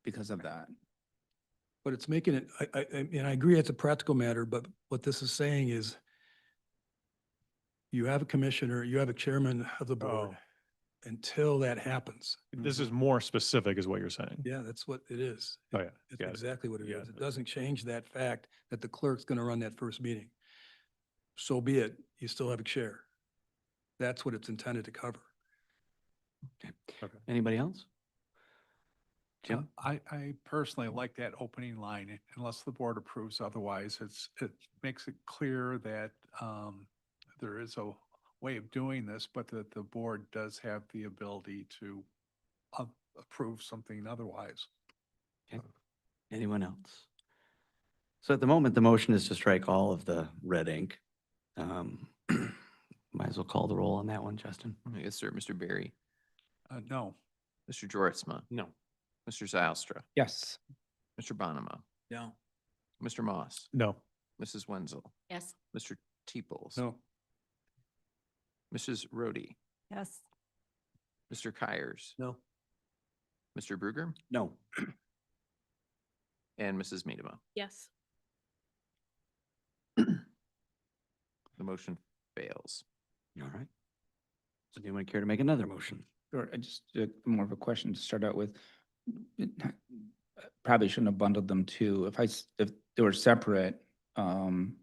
because of that. But it's making it, I agree it's a practical matter, but what this is saying is you have a commissioner, you have a chairman of the board until that happens. This is more specific is what you're saying. Yeah, that's what it is. Oh, yeah. It's Got it. exactly what it is. It doesn't change that fact that the clerk's going to run that first meeting. So be it. You still have a chair. That's what it's intended to cover. Anybody else? Jim? I personally like that opening line, unless the board approves otherwise. It makes it clear that there is a way of doing this, but that the board does have the ability to approve something otherwise. Okay. Anyone else? So at the moment, the motion is to strike all of the red ink. Might as well call the roll on that one, Justin. Yes, sir. Mr. Berry, No. Mr. Jortsma, No. Mr. Zylstra, Yes. Mr. Bonema, No. Mr. Moss, No. Mrs. Wenzel, Yes. Mr. Teeples. No. Mrs. Rhodey, Yes. Mr. Kyers, No. Mr. Bruger, No. and Mrs. Medema. Yes. The motion fails. All right. Does anyone care to make another motion? Sure, I just, more of a question to start out with. Probably shouldn't have bundled them too. If they were separate, then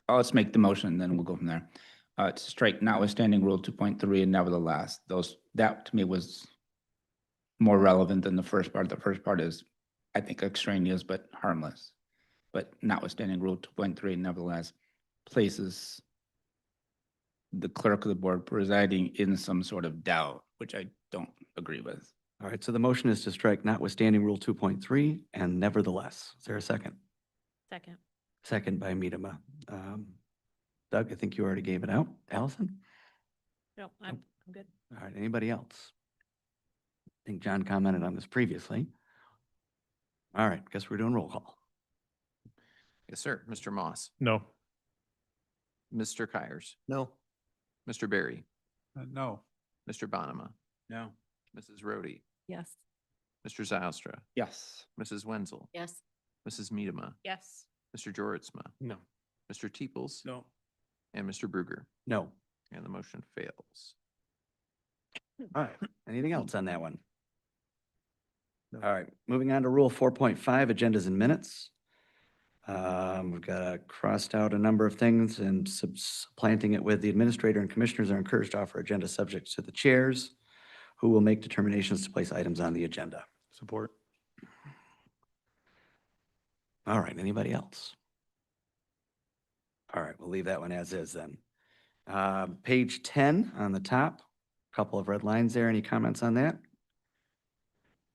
let's make the motion and then we'll go from there. To strike notwithstanding Rule 2.3 and nevertheless, that to me was more relevant than the first part. The first part is, I think, extraneous but harmless. But notwithstanding Rule 2.3 and nevertheless places the clerk of the board presiding in some sort of doubt, which I don't agree with. All right, so the motion is to strike notwithstanding Rule 2.3 and nevertheless. Is there a second? Second. Second by Medema. Doug, I think you already gave it out. Allison? No, I'm good. All right, anybody else? I think John commented on this previously. All right, guess we're doing roll call. Yes, sir. Mr. Moss, No. Mr. Kyers, No. Mr. Berry, No. Mr. Bonema, No. Mrs. Rhodey, Yes. Mr. Zylstra, Yes. Mrs. Wenzel, Yes. Mrs. Medema, Yes. Mr. Jortsma, No. Mr. Teeples, No. and Mr. Bruger. No. And the motion fails. All right, anything else on that one? All right, moving on to Rule 4.5, agendas and minutes. We've got crossed out a number of things and supplanting it with the administrator and commissioners are encouraged to offer agenda subjects to the chairs, who will make determinations to place items on the agenda. Support. All right, anybody else? All right, we'll leave that one as is then. Page 10 on the top, couple of red lines there. Any comments on that?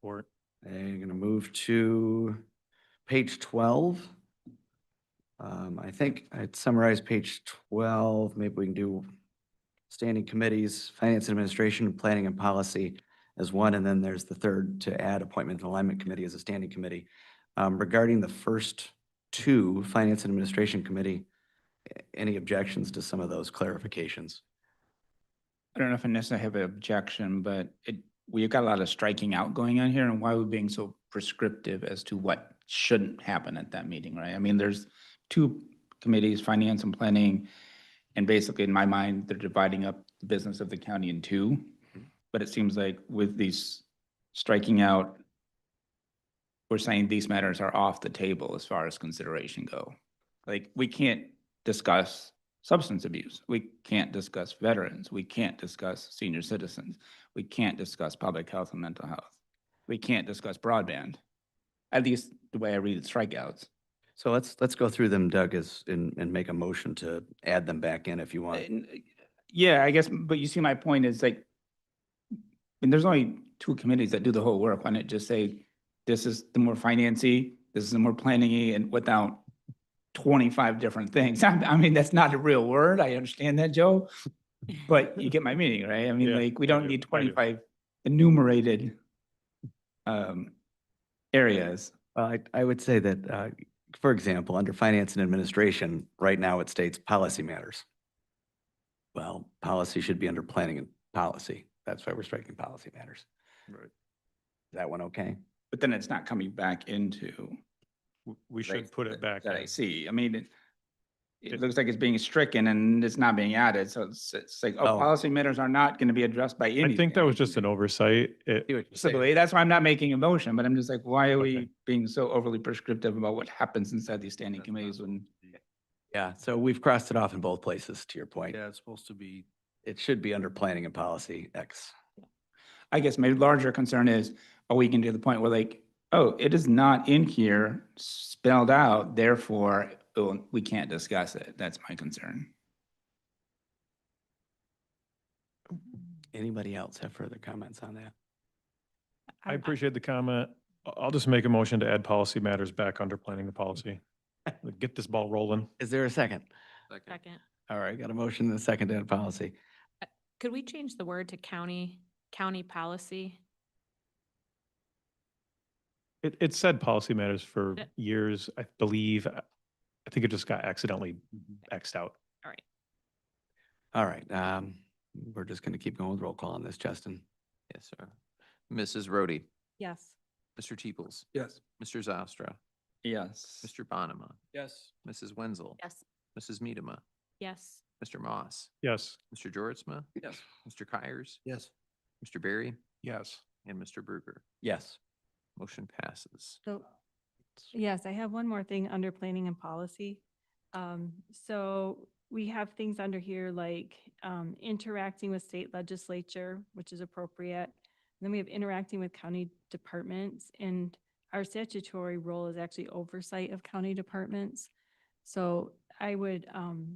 Support. And you're going to move to page 12. I think I'd summarize page 12. Maybe we can do standing committees, finance and administration, planning and policy as one. And then there's the third to add appointment and alignment committee as a standing committee. Regarding the first two, finance and administration committee, any objections to some of those clarifications? I don't know if I necessarily have an objection, but we've got a lot of striking out going on here, and why are we being so prescriptive as to what shouldn't happen at that meeting, right? I mean, there's two committees, finance and planning, and basically in my mind, they're dividing up the business of the county in two. But it seems like with these striking out, we're saying these matters are off the table as far as consideration go. Like, we can't discuss substance abuse. We can't discuss veterans. We can't discuss senior citizens. We can't discuss public health and mental health. We can't discuss broadband, at least the way I read the strikeouts. So let's go through them, Doug, and make a motion to add them back in if you want. Yeah, I guess, but you see my point is like, and there's only two committees that do the whole work. Why not just say, this is the more financy, this is the more planning-y, and without 25 different things. I mean, that's not a real word. I understand that, Joe, but you get my meaning, right? I mean, Yeah, like, we I don't do. need I do. 25 enumerated areas. Well, I would say that, for example, under finance and administration, right now it states policy matters. Well, policy should be under planning and policy. That's why we're striking policy matters. Right. Is that one okay? But then it's not coming back into. We should put it back. That I in. see. I mean, it looks like it's being stricken and it's not being added. So it's like, Oh. policy matters are not going to be addressed by anything. I think that was just an oversight. Possibly. That's why I'm not making a motion, but I'm just like, why are Okay. we being so overly prescriptive about what happens inside these standing committees when? Yeah, so we've crossed it off in both places, to your point. Yeah, it's supposed to be. It should be under planning and policy X. I guess my larger concern is, are we getting to the point where like, oh, it is not in here spelled out, therefore, oh, we can't discuss it. That's my concern. Anybody else have further comments on that? I appreciate the comment. I'll just make a motion to add policy matters back under planning and policy. Get this ball rolling. Is there a second? Second. All right, got a motion and a second to add policy. Could we change the word to county policy? It said policy matters for Yeah. years, I believe. I think it just got accidentally X'd out. All right. All right, we're just going to keep going with roll call on this, Justin. Yes, sir. Mrs. Rhodey, Yes. Mr. Teeples, Yes. Mr. Zylstra, Yes. Mr. Bonema, Yes. Mrs. Wenzel, Yes. Mrs. Medema, Yes. Mr. Moss, Yes. Mr. Jortsma, Yes. Mr. Kyers, Yes. Mr. Barry, Yes. and Mr. Bruger. Yes. Motion passes. So, yes, I have one more thing under planning and policy. So we have things under here like interacting with state legislature, which is appropriate. Then we have interacting with county departments, and our statutory role is actually oversight of county departments. So I would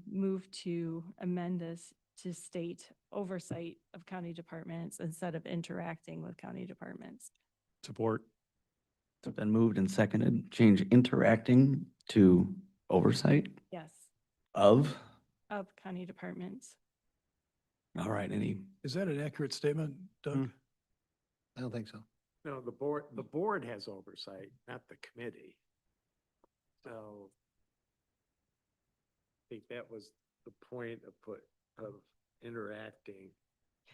move to amend this to state oversight of county departments instead of interacting with county departments. Support. It's been moved and seconded, change interacting to oversight Yes, of. of county departments. All right, any, Is that an accurate statement, Doug? I don't think so. No, the board has oversight, not the committee. So I think that was the point of interacting.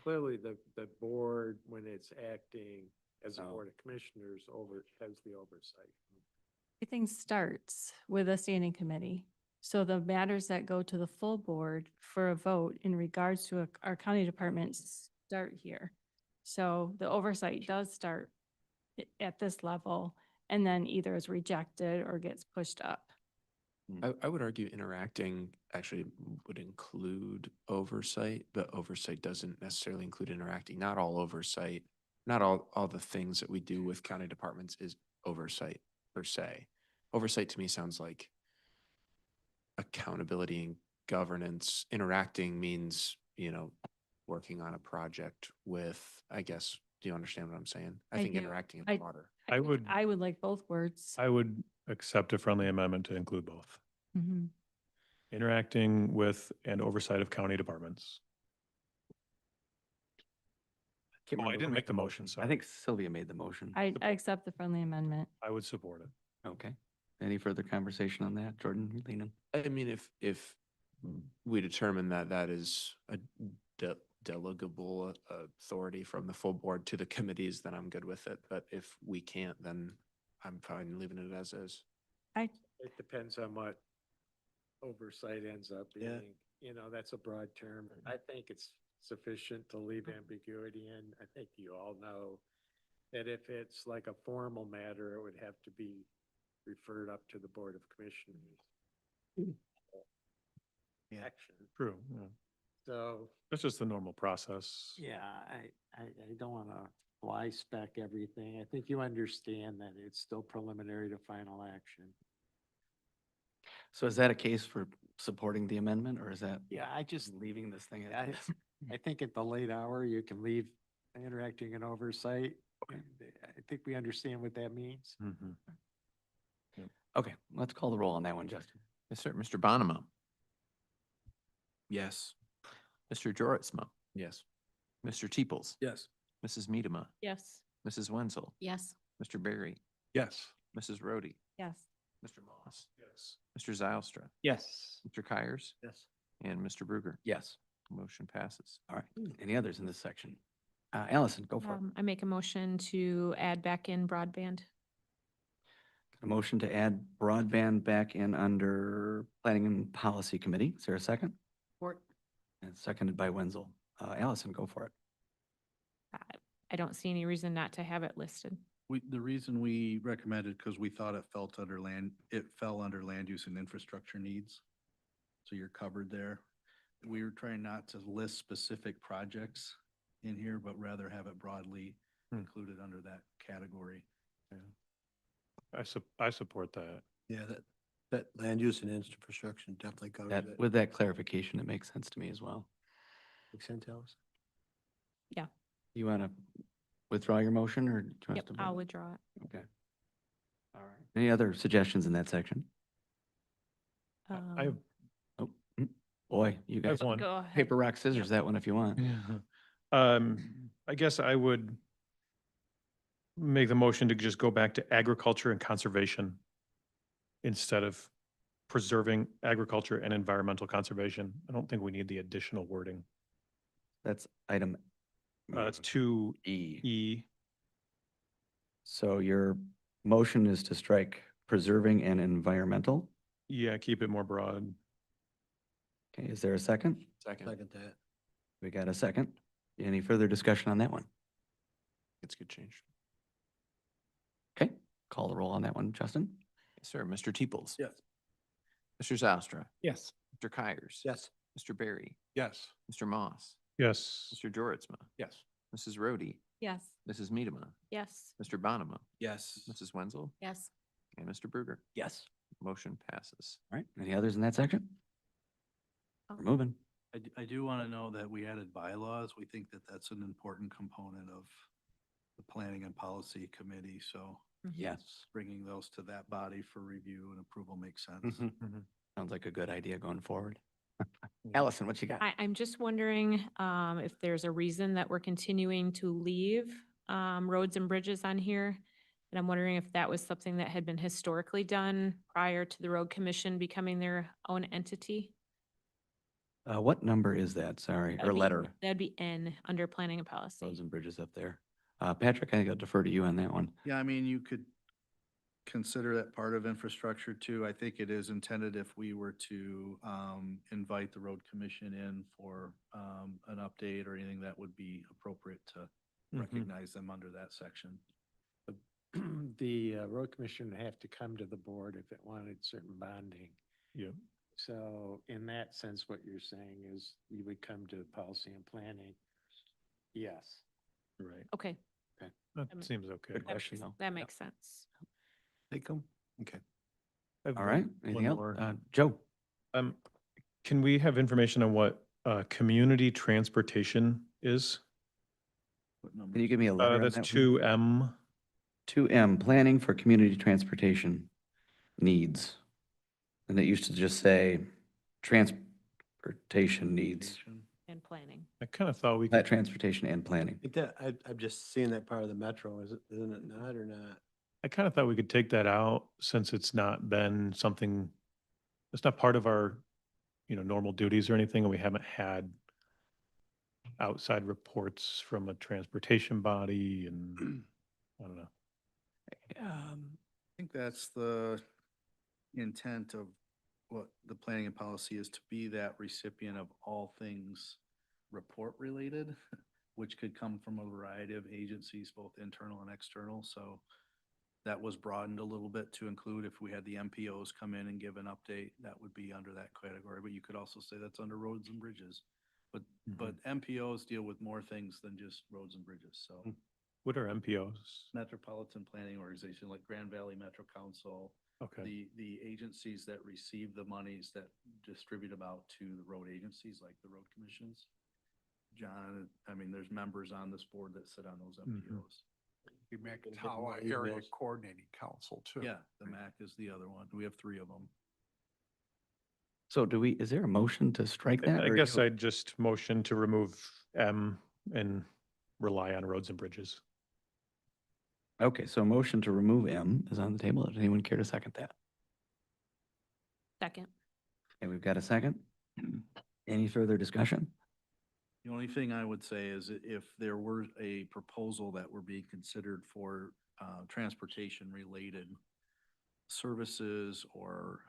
Clearly, the board, when it's acting as a board of commissioners, has the oversight. Everything starts with a standing committee. So the matters that go to the full board for a vote in regards to our county departments start here. So the oversight does start at this level and then either is rejected or gets pushed up. I would argue interacting actually would include oversight, but oversight doesn't necessarily include interacting. Not all oversight, not all the things that we do with county departments is oversight per se. Oversight to me sounds like accountability and governance. Interacting means, working on a project with, I guess, do you understand what I'm saying? I think do. interacting is I- broader. I would like both words. I would accept a friendly amendment to include both. Mhm. Interacting with and oversight of county departments. can't Oh, I remember didn't who make the made motion, sorry. I think Sylvia made the motion. I accept the friendly amendment. I would support it. Okay. Any further conversation on that? Jordan, Leland? I mean, if we determine that that is a delegable authority from the full board to the committees, then I'm good with it. But if we can't, then I'm fine leaving it as is. It depends on what oversight ends up Yeah. being. That's a broad term. I think it's sufficient to leave ambiguity in. I think you all know that if it's like a formal matter, it would have to be referred up to the Board of Commissioners. Action. True. Yeah. So, That's just the normal process. yeah, I don't want to fly spec everything. I think you understand that it's still preliminary to final action. So is that a case for supporting the amendment or is that Yeah, I just leaving this thing? I, I think at the late hour, you can leave interacting and oversight. And I think we understand what that means. Mhm. Okay, let's call the roll on that one, Justin. Yes, sir. Mr. Bonema, Yes. Mr. Jortsma, Yes. Mr. Teeples, Yes. Mrs. Medema, Yes. Mrs. Wenzel, Yes. Mr. Barry, Yes. Mrs. Rhodey, Yes. Mr. Moss. Yes. Mr. Zylstra, Yes. Mr. Kyers, Yes. and Mr. Bruger. Yes. Motion passes. All right. Any others in this section? Allison, go for it. I make a motion to add back in broadband. A motion to add broadband back in under Planning and Policy Committee. Is there a second? Support. And seconded by Wenzel. Allison, go for it. I don't see any reason not to have it listed. The reason we recommended, because we thought it fell under land use and infrastructure needs. so you're covered there. We were trying not to list specific projects in here, but rather have it broadly included under that category. I support that. Yeah, that land use and infrastructure definitely covers That, it. with that clarification, it makes sense to me as well. Makes sense, Alice? Yeah. You want to withdraw your motion or do you want us Yep, to I'll vote? withdraw it. Okay. All right. Any other suggestions in that section? I have, Oh, boy, you I have guys, one. Go ahead. paper, rock, scissors, that one if you want. I guess I would make the motion to just go back to agriculture and conservation instead of preserving agriculture and environmental conservation. I don't think we need the additional wording. That's item It's 2E. E. So your motion is to strike preserving and environmental. Yeah, keep it more broad. Okay, is there a second? Second. Second that. We got a second. Any further discussion on that one? It's good change. Okay, call the roll on that one, Justin. Yes, sir. Mr. Teeples. Yes. Mr. Zostra. Yes. Mr. Kyers. Yes. Mr. Barry. Yes. Mr. Moss. Yes. Mr. Joritsma. Yes. Mrs. Rhodey. Yes. Mrs. Medema. Yes. Mr. Bonema. Yes. Mrs. Wenzel. Yes. And Mr. Bruder. Yes. Motion passes. All right, any others in that section? Oh. We're moving. I do want to know that we added bylaws. We think that that's an important component of the Planning and Policy Committee, so Yes. bringing those to that body for review and approval makes sense. Sounds like a good idea going forward. Allison, what you got? I'm just wondering if there's a reason that we're continuing to leave roads and bridges on here. And I'm wondering if that was something that had been historically done prior to the road commission becoming their own entity. What number is that? Sorry, or That'd be- letter? That'd be N under planning and policy. Roads and bridges up there. Patrick, I think I'll defer to you on that one. Yeah, I mean, you could consider that part of infrastructure too. I think it is intended if we were to invite the road commission in for an update or anything that would be appropriate to recognize them under that section. The road commission would have to come to the board if it wanted certain bonding. Yeah. So in that sense, what you're saying is you would come to policy and planning. Yes. Right. Okay. That seems okay. Good question, though. That makes sense. Take them? Okay. I have All right, one anything else? more. Joe? Can we have information on what community transportation is? What number? Can you give me a letter on That's that one? 2M. 2M, planning for community transportation needs. And it used to just say transportation needs, And planning. I kind of thought we that could, transportation and planning. I think that, I'm just seeing that part of the metro, isn't it not or not? I kind of thought we could take that out since it's not been something, it's not part of our, normal duties or anything, and we haven't had outside reports from a transportation body and, I don't know. I think that's the intent of what the planning and policy is, to be that recipient of all things report related, which could come from a variety of agencies, both internal and external. So that was broadened a little bit to include if we had the MPOs come in and give an update, that would be under that category. But you could also say that's under roads and bridges. But MPOs deal with more things than just roads and bridges. So What are MPOs? Metropolitan Planning Organization, like Grand Valley Metro Council, Okay. the agencies that receive the monies that distribute them out to the road agencies, like the road commissions. John, I mean, there's members on this board that sit on those MPOs. The more Ottawa Area emails. Coordinating Council too. Yeah, the MAC is the other one. We have 3 of them. So is there a motion to strike that? I or guess do- I'd just motion to remove M and rely on roads and bridges. Okay, so a motion to remove M is on the table. Does anyone care to second that? Second. And we've got a second. Any further discussion? The only thing I would say is if there were a proposal that were being considered for transportation related services or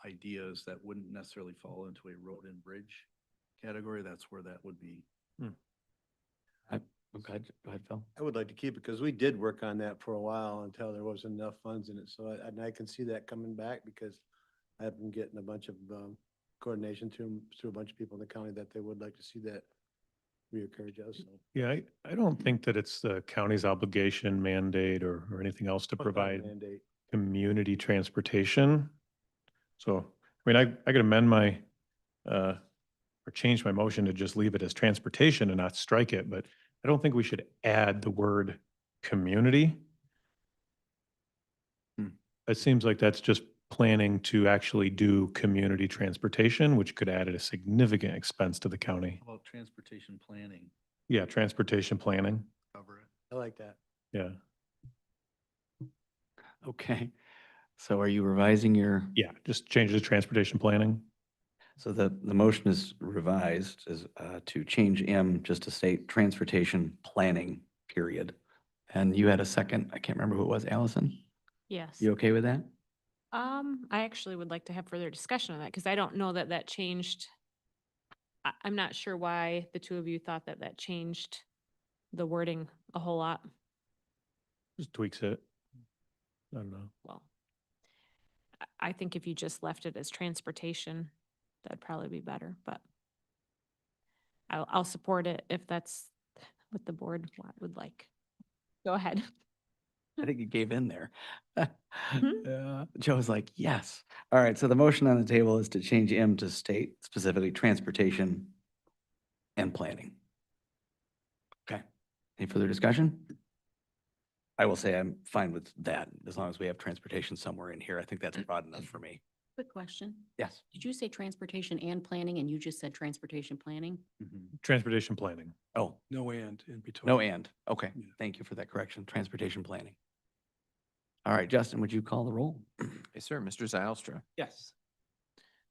ideas that wouldn't necessarily fall into a road and bridge category, that's where that would be. Okay, go ahead, Phil. I would like to keep it because we did work on that for a while until there wasn't enough funds in it. So I can see that coming back because I've been getting a bunch of coordination through a bunch of people in the county that they would like to see that reoccur, Joe, so. Yeah, I don't think that it's the county's obligation, mandate, or anything else to What's our provide mandate? community transportation. So, I mean, I could amend my, or change my motion to just leave it as transportation and not strike it, but I don't think we should add the word community. It seems like that's just planning to actually do community transportation, which could add a significant expense to the county. How about transportation planning? Yeah, transportation planning. Cover it. I like that. Yeah. Okay. So are you revising your? Yeah, just change it to transportation planning. So the motion is revised is to change M just to state transportation planning, period. And you had a second, I can't remember who it was, Allison? Yes. You okay with that? I actually would like to have further discussion on that because I don't know that that changed. I'm not sure why the two of you thought that that changed the wording a whole lot. Just tweaks it. I don't know. Well, I think if you just left it as transportation, that'd probably be better, but I'll support it if that's what the board would like. Go ahead. I think you gave in there. Joe's like, yes. All right, so the motion on the table is to change M to state specifically transportation and planning. Okay. Any further discussion? I will say I'm fine with that as long as we have transportation somewhere in here. I think that's broad enough for me. Quick question. Yes. Did you say transportation and planning and you just said transportation planning? Transportation planning. Oh, No and in between. no and. Okay. Yeah. Thank you for that correction. Transportation planning. All right, Justin, would you call the roll? Yes, sir. Mr. Zylstra, Yes.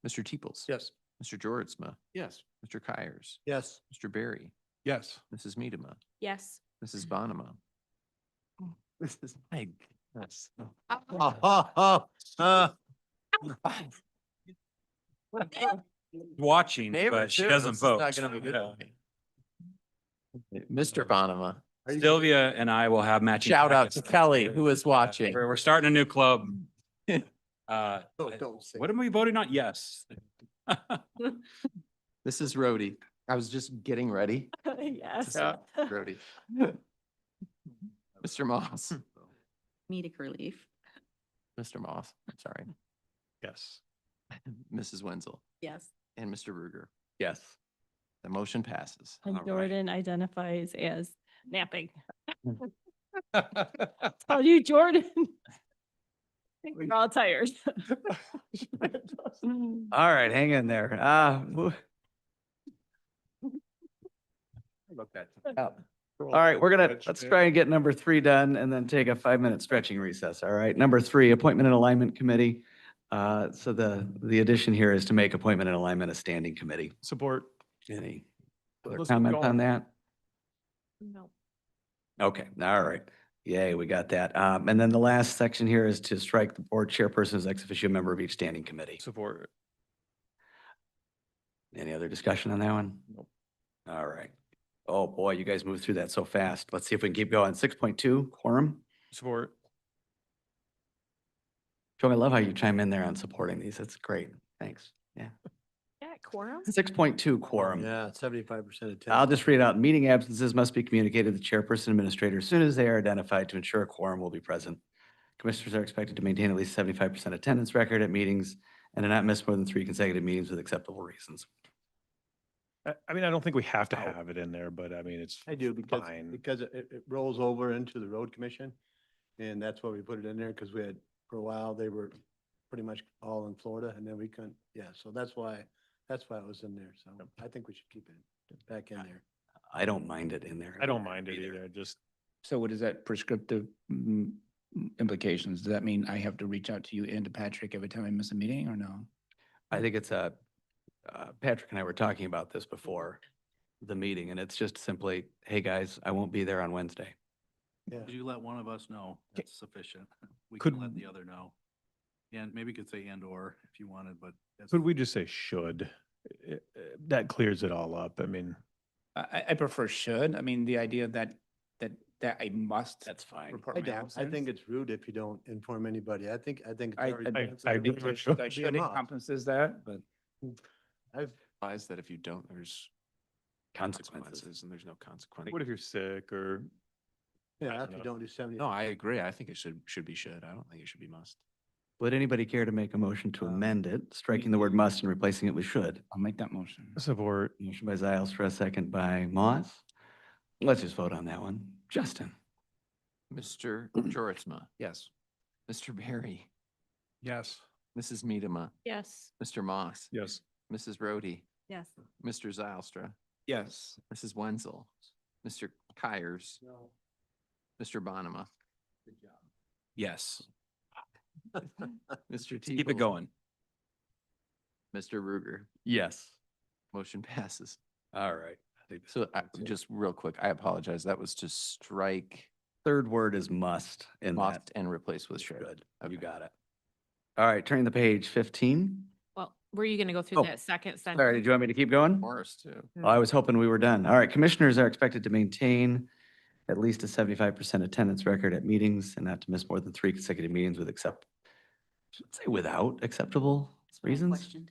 Mr. Teeples. Yes. Mr. Georgezma, Yes. Mr. Kyers, Yes. Mr. Barry, Yes. Mrs. Medema, Yes. Mrs. Bonema. This is my goodness. Watching, Neighbor, but she too. doesn't This is vote. not gonna be good. Yeah. Mr. Bonema. Sylvia and I will have matching. Shout out packets. to Kelly, who is watching. We're starting a new club. Don't say. What am we voting on? Yes. This is Rhodey. I was just getting ready. Yes. Rhodey. Mr. Moss, Comedic relief. Mr. Moss, I'm sorry, Yes. Mrs. Wenzel, Yes. and Mr. Ruger. Yes. The motion passes. And All right. Jordan identifies as napping. Oh, you, Jordan. We're all tired. All right, hang in there. All right, let's try and get number 3 done and then take a 5-minute stretching recess. All right, number 3, Appointment and Alignment Committee. So the addition here is to make Appointment and Alignment a standing committee. Support. Any other Let's keep comments going. on that? No. Okay, all right. Yay, we got that. And then the last section here is to strike the board chairperson as ex officio member of each standing committee. Support. Any other discussion on that one? Nope. All right. Oh, boy, you guys moved through that so fast. Let's see if we can keep going. 6.2, quorum. Support. Joe, I love how you chime in there on supporting these. That's great. Thanks. Yeah. Yeah, quorum. 6.2, quorum. Yeah, 75% attendance. I'll just read out. Meeting absences must be communicated to the chairperson administrator as soon as they are identified to ensure a quorum will be present. Commissioners are expected to maintain at least 75% attendance record at meetings and to not miss more than 3 consecutive meetings with acceptable reasons. I mean, I don't think we have to have it in there, but I mean, it's I do fine. because it rolls over into the road commission. And that's why we put it in there because we had, for a while, they were pretty much all in Florida and then we couldn't, yeah, so that's why it was in there. So I think we should keep it back in there. I don't mind it in there. I don't mind it either. Just So what is that prescriptive implications? Does that mean I have to reach out to you and to Patrick every time I miss a meeting or no? I think it's Patrick and I were talking about this before the meeting, and it's just simply, hey, guys, I won't be there on Wednesday. Yeah. Could you let one of us know? That's sufficient. We Could- can let the other know. And maybe you could say and or if you wanted, but. that's- could we just say should? That clears it all up. I mean, I prefer should. I mean, the idea that I must. That's fine. report I my don't. I absence. think it's rude if you don't inform anity. I think. I it's already- should agree. encompasses that, but I've, Implies that if you don't, there's Consequences. and there's no consequence. What if you're sick or? yeah, I if you know. don't do 70. No, I agree. I think it should be should. I don't think it should be must. Would anybody care to make a motion to amend it, striking the word must and replacing it with should? I'll make that motion. Support. Motion by Zylstra, second by Moss. Let's just vote on that one. Justin? Mr. Joritsma, Yes. Mr. Barry, Yes. Mrs. Medema, Yes. Mr. Moss, Yes. Mrs. Rhodey, Yes. Mr. Zylstra, Yes. Mrs. Wenzel, Mr. Kyers, Mr. Bonema, Yes. Mr. Keep it Teeples, going. Mr. Ruger. Yes. Motion passes. All right. I think So just real quick, I apologize. That was to strike third word is must in must that. and replace with should. Good. You Okay. got it. All right, turning the page, 15. Well, were you going to go through Oh, that second sentence? Sorry, did you want me to keep going? Morris too. Oh, I was hoping we were done. All right, commissioners are expected to maintain at least a 75% attendance record at meetings and not to miss more than 3 consecutive meetings with should say without acceptable reasons. Questioned.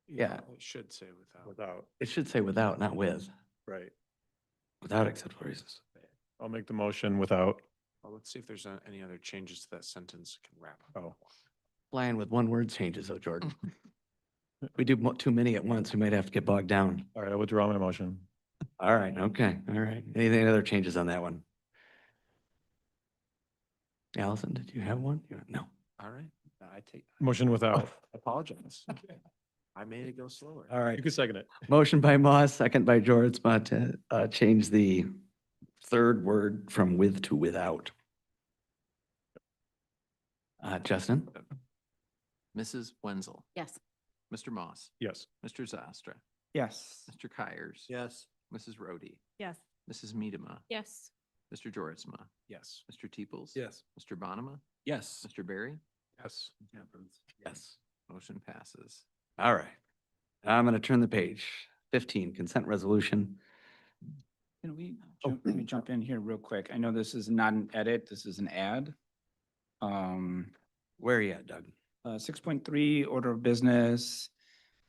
Yeah. It should say without. Without, It should say without, not with, right. without acceptable reasons. I'll make the motion without. Well, let's see if there's any other changes to that sentence can wrap up. Oh, Flying with one word changes though, Jordan. We do too many at once, we might have to get bogged down. all right, I withdraw my motion. All right, okay, all right. Any other changes on that one? Allison, did you have one? No. All right. I take, Motion without. I apologize. I made it go slower. All right. You can second it. Motion by Moss, second by George, to change the third word from with to without. Justin? Mrs. Wenzel, Yes. Mr. Moss, Yes. Mr. Zylstra, Yes. Mr. Kyers. Yes. Mrs. Rhodey, Yes. Mrs. Medema, Yes. Mr. Joritsma, Yes. Mr. Teeples. Yes. Mr. Bonema, Yes. Mr. Barry. Yes. Yes. Motion passes. All right. I'm going to turn the page. 15, consent resolution. Can we jump in here real quick? I know this is not an edit, this is an add. Where are you at, Doug? 6.3, order of business,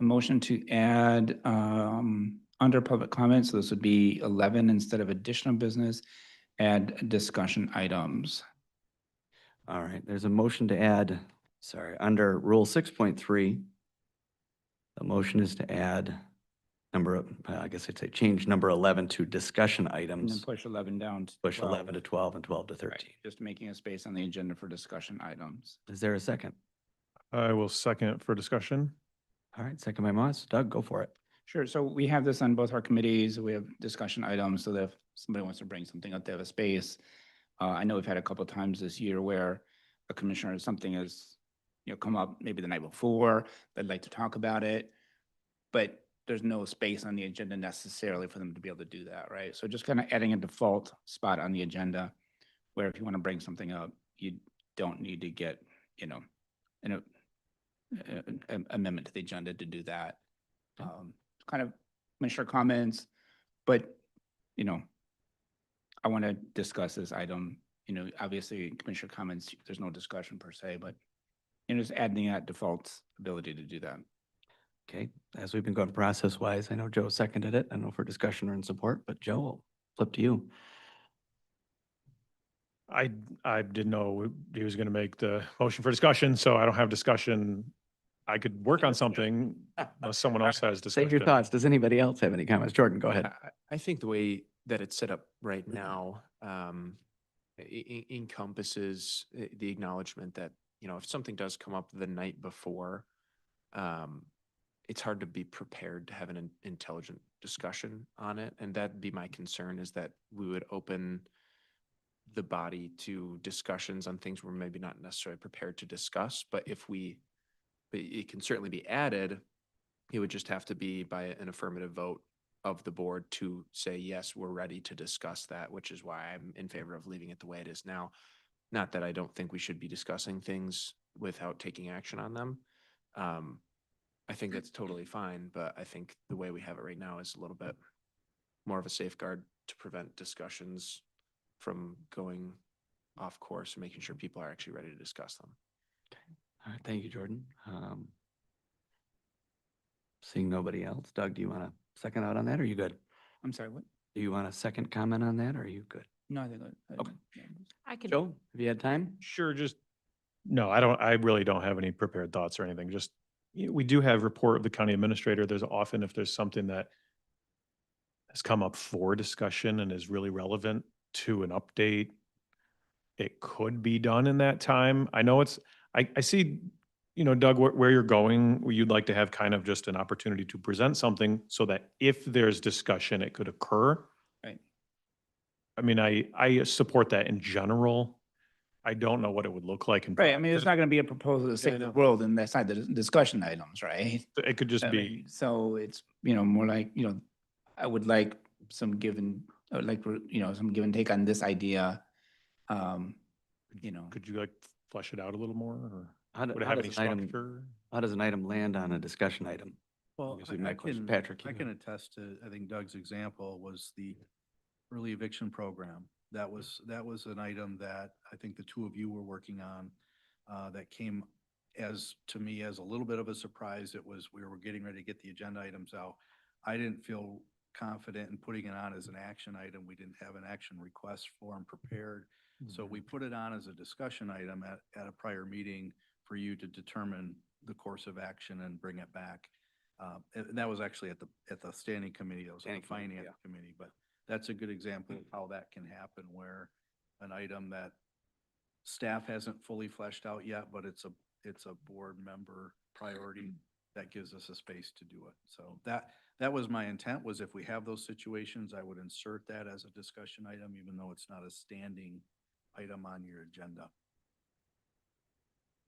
a motion to add under public comments, so this would be 11 instead of additional business, add discussion items. All right, there's a motion to add, under Rule 6.3, the motion is to add I guess I'd say change number 11 to discussion And then items. push 11 down to Push 12. 11 to 12 and 12 to Right, 13. just making a space on the agenda for discussion items. Is there a second? I will second for discussion. All right, second by Moss. Doug, go for it. Sure, so we have this on both our committees, we have discussion items, so that if somebody wants to bring something up, they have a space. I know we've had a couple times this year where a commissioner, something has, come up maybe the night before, they'd like to talk about it, but there's no space on the agenda necessarily for them to be able to do that, right? So just kind of adding a default spot on the agenda where if you want to bring something up, you don't need to get, an amendment to the agenda to do that. Kind of commissioner comments, but, I want to discuss this item, obviously commissioner comments, there's no discussion per se, but, just adding that default ability to do that. Okay, as we've been going process-wise, I know Joe seconded it. I don't know for discussion or in support, but Joe, I'll flip to you. I didn't know he was going to make the motion for discussion, so I don't have discussion. I could work on something unless someone else has discussion. Save your thoughts. Does anybody else have any comments? Jordan, go ahead. I think the way that it's set up right now encompasses the acknowledgement that, if something does come up the night before, it's hard to be prepared to have an intelligent discussion on it. And that'd be my concern, is that we would open the body to discussions on things we're maybe not necessarily prepared to discuss. But it can certainly be added. It would just have to be by an affirmative vote of the board to say, yes, we're ready to discuss that, which is why I'm in favor of leaving it the way it is now. Not that I don't think we should be discussing things without taking action on them. I think that's totally fine, but I think the way we have it right now is a little bit more of a safeguard to prevent discussions from going off course and making sure people are actually ready to discuss them. All right, thank you, Jordan. Seeing nobody else. Doug, do you want to second out on that? Or are you good? I'm sorry, what? Do you want a second comment on that? Or are you good? No, I think. Okay. I can. Joe, have you had time? Sure, just, no, I really don't have any prepared thoughts or anything. Just, we do have report of the county administrator. There's often, if there's something that has come up for discussion and is really relevant to an update, it could be done in that time. I know I see, Doug, where you're going, where you'd like to have kind of just an opportunity to present something so that if there's discussion, it could occur. Right. I mean, I support that in general. I don't know what it would look like in Right, I mean, it's practice. not gonna be a proposal to save the world, and that's not the discussion items, right? It could just I be, mean, so it's, more like, I would like some I would like, some give and take on this idea. could you like flesh it out a little more, or How would it how have does any an item, structure? how does an item land on a discussion item? Well, This would be my question. Patrick, I you can go. attest to, I think Doug's example was the early eviction program. That was an item that I think the two of you were working on, that came to me as a little bit of a surprise. We were getting ready to get the agenda items out. I didn't feel confident in putting it on as an action item. We didn't have an action request form prepared. So we put it on as a discussion item at a prior meeting for you to determine the course of action and bring it back. And that was actually at the standing committee, that was on the finance committee, but that's a good example of how that can happen, where an item that staff hasn't fully fleshed out yet, but it's a board member priority that gives us a space to do it. So that was my intent, was if we have those situations, I would insert that as a discussion item, even though it's not a standing item on your agenda.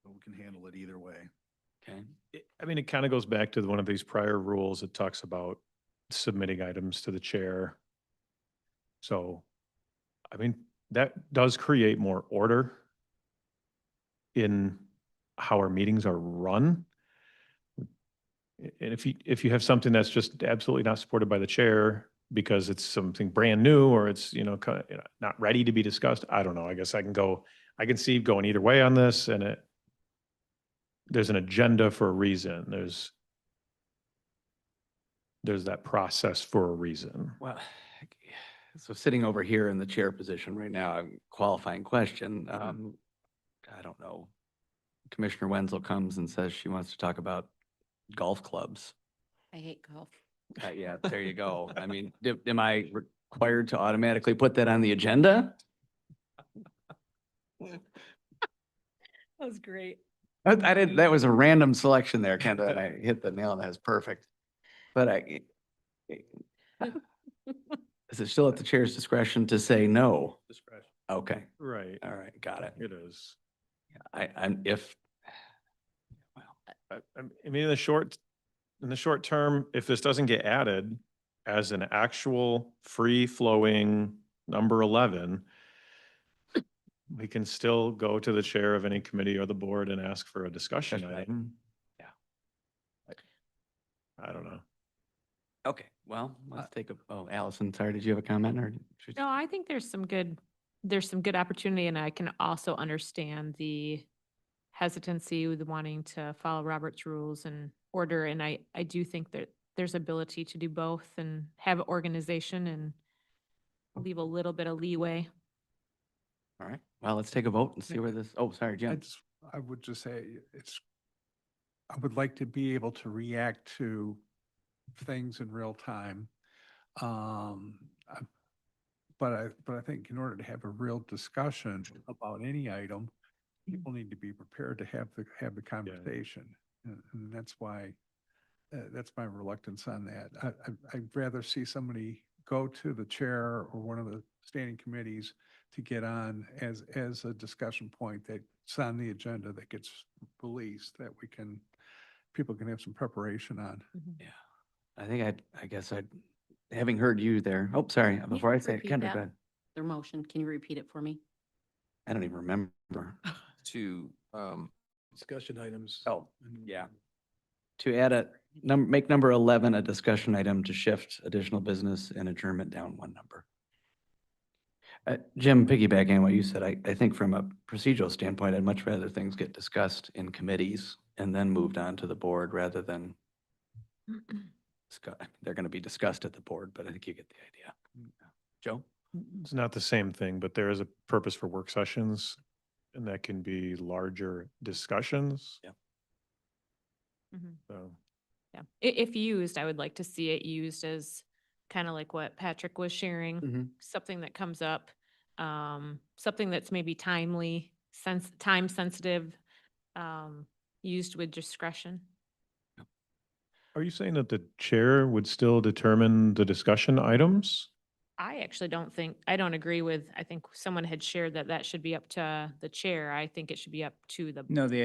But we can handle it either way. Okay. I mean, it kind of goes back to one of these prior rules. It talks about submitting items to the chair. So, I mean, that does create more order in how our meetings are run. And if you have something that's just absolutely not supported by the chair because it's something brand new, or it's, not ready to be discussed, I don't know. I guess I can see going either way on this, and there's an agenda for a reason. There's that process for a reason. Well, so sitting over here in the chair position right now, qualifying question, I don't know. Commissioner Wenzel comes and says she wants to talk about golf clubs. I hate golf. Yeah, there you go. I mean, am I required to automatically put that on the agenda? That was great. I didn't, that was a random selection there, Kendra, and I hit the nail on the head. It's perfect. But is it still at the chair's discretion to say no? Discretion. Okay, Right. all right, got it. It is. I'm, I mean, in the short term, if this doesn't get added as an actual free-flowing number 11, we can still go to the chair of any committee or the board and ask for a discussion item. Yeah. I don't know. Okay, well, let's take Allison, sorry, did you have a comment or? No, I think there's some good opportunity, and I can also understand the hesitancy with wanting to follow Robert's rules and order. And I do think that there's ability to do both and have organization and leave a little bit of leeway. All right, well, let's take a vote and see where this, oh, sorry, Jim. I would just say I would like to be able to react to things in real time. But I think in order to have a real discussion about any item, people need to be prepared to have the conversation. And that's why, that's my reluctance on that. I'd rather see somebody go to the chair or one of the standing committees to get on as a discussion point that's on the agenda that gets released, that people can have some preparation on. Yeah, I think I guess having heard you there, oh, sorry, before I say it, repeat Kendra, that? go ahead. Their motion, can you repeat it for me? I don't even remember. To, Discussion items. Oh, yeah. To add make number 11 a discussion item to shift additional business and adjournment down one number. Jim, piggybacking on what you said, I think from a procedural standpoint, I'd much rather things get discussed in committees and then moved on to the board rather than They're going to be discussed at the board, but I think you get the idea. Joe? It's not the same thing, but there is a purpose for work sessions, and that can be larger discussions. Yeah. So, Yeah, if used, I would like to see it used as kind of like what Patrick was sharing, something that comes up, something that's maybe timely, time sensitive, used with discretion. are you saying that the chair would still determine the discussion items? I actually I don't agree with, I think someone had shared that that should be up to the chair. I think it should be up to the. No, the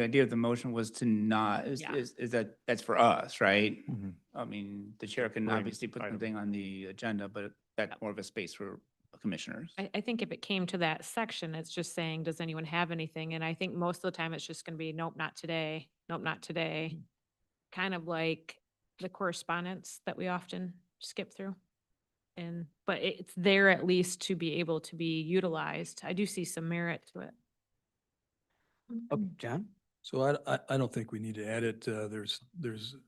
idea of the motion was to not, Yeah. is that, that's for us, right? Mhm. I mean, the chair can Right, obviously put item. something on the agenda, but that's more of a space for commissioners. I think if it came to that section, it's just saying, does anyone have anything? And I think most of the time it's just gonna be, nope, not today, nope, not today. Kind of like the correspondence that we often skip through. But it's there at least to be able to be utilized. I do see some merit to it. Oh, John? So I don't think we need to add it. There's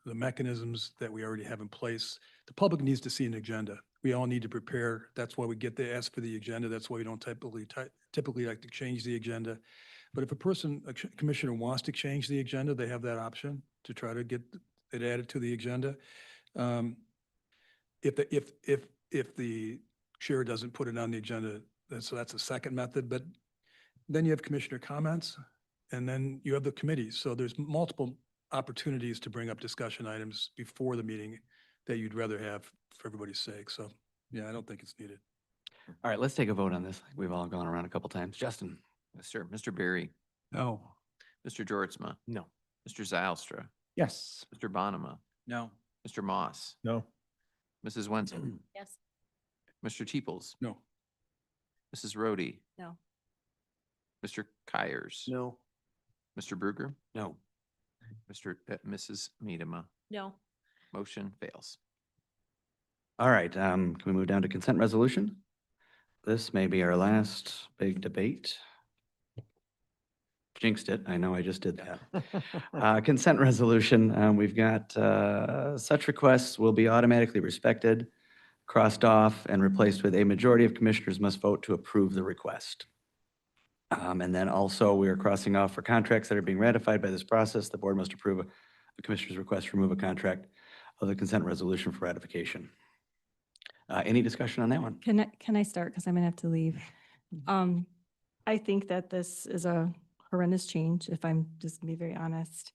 the mechanisms that we already have in place. The public needs to see an agenda. We all need to prepare. That's why we get the ask for the agenda. That's why we don't typically like to change the agenda. But if a commissioner wants to change the agenda, they have that option to try to get it added to the agenda. If the chair doesn't put it on the agenda, so that's a second method. But then you have commissioner comments, and then you have the committees. So there's multiple opportunities to bring up discussion items before the meeting that you'd rather have for everybody's sake. So, yeah, I don't think it's needed. All right, let's take a vote on this. We've all gone around a couple times. Justin? Yes, sir. Mr. Berry, No. Mr. Georgezma, No. Mr. Zylstra, Yes. Mr. Bonema, No. Mr. Moss, No. Mrs. Wenzel, Yes. Mr. Cheaples, No. Mrs. Rhodey, No. Mr. Kyers, No. Mr. Bruger, No. Mrs. Medema. No. Motion fails. All right, can we move down to consent resolution? This may be our last big debate. Jinxed it. I know I just did that. Consent resolution, we've got, such requests will be automatically respected, crossed off, and replaced with a majority of commissioners must vote to approve the request. And then also we are crossing off for contracts that are being ratified by this process. The board must approve a commissioner's request to remove a contract of the consent resolution for ratification. Any discussion on that one? Can I start? Because I'm gonna have to leave. I think that this is a horrendous change, if I'm just gonna be very honest.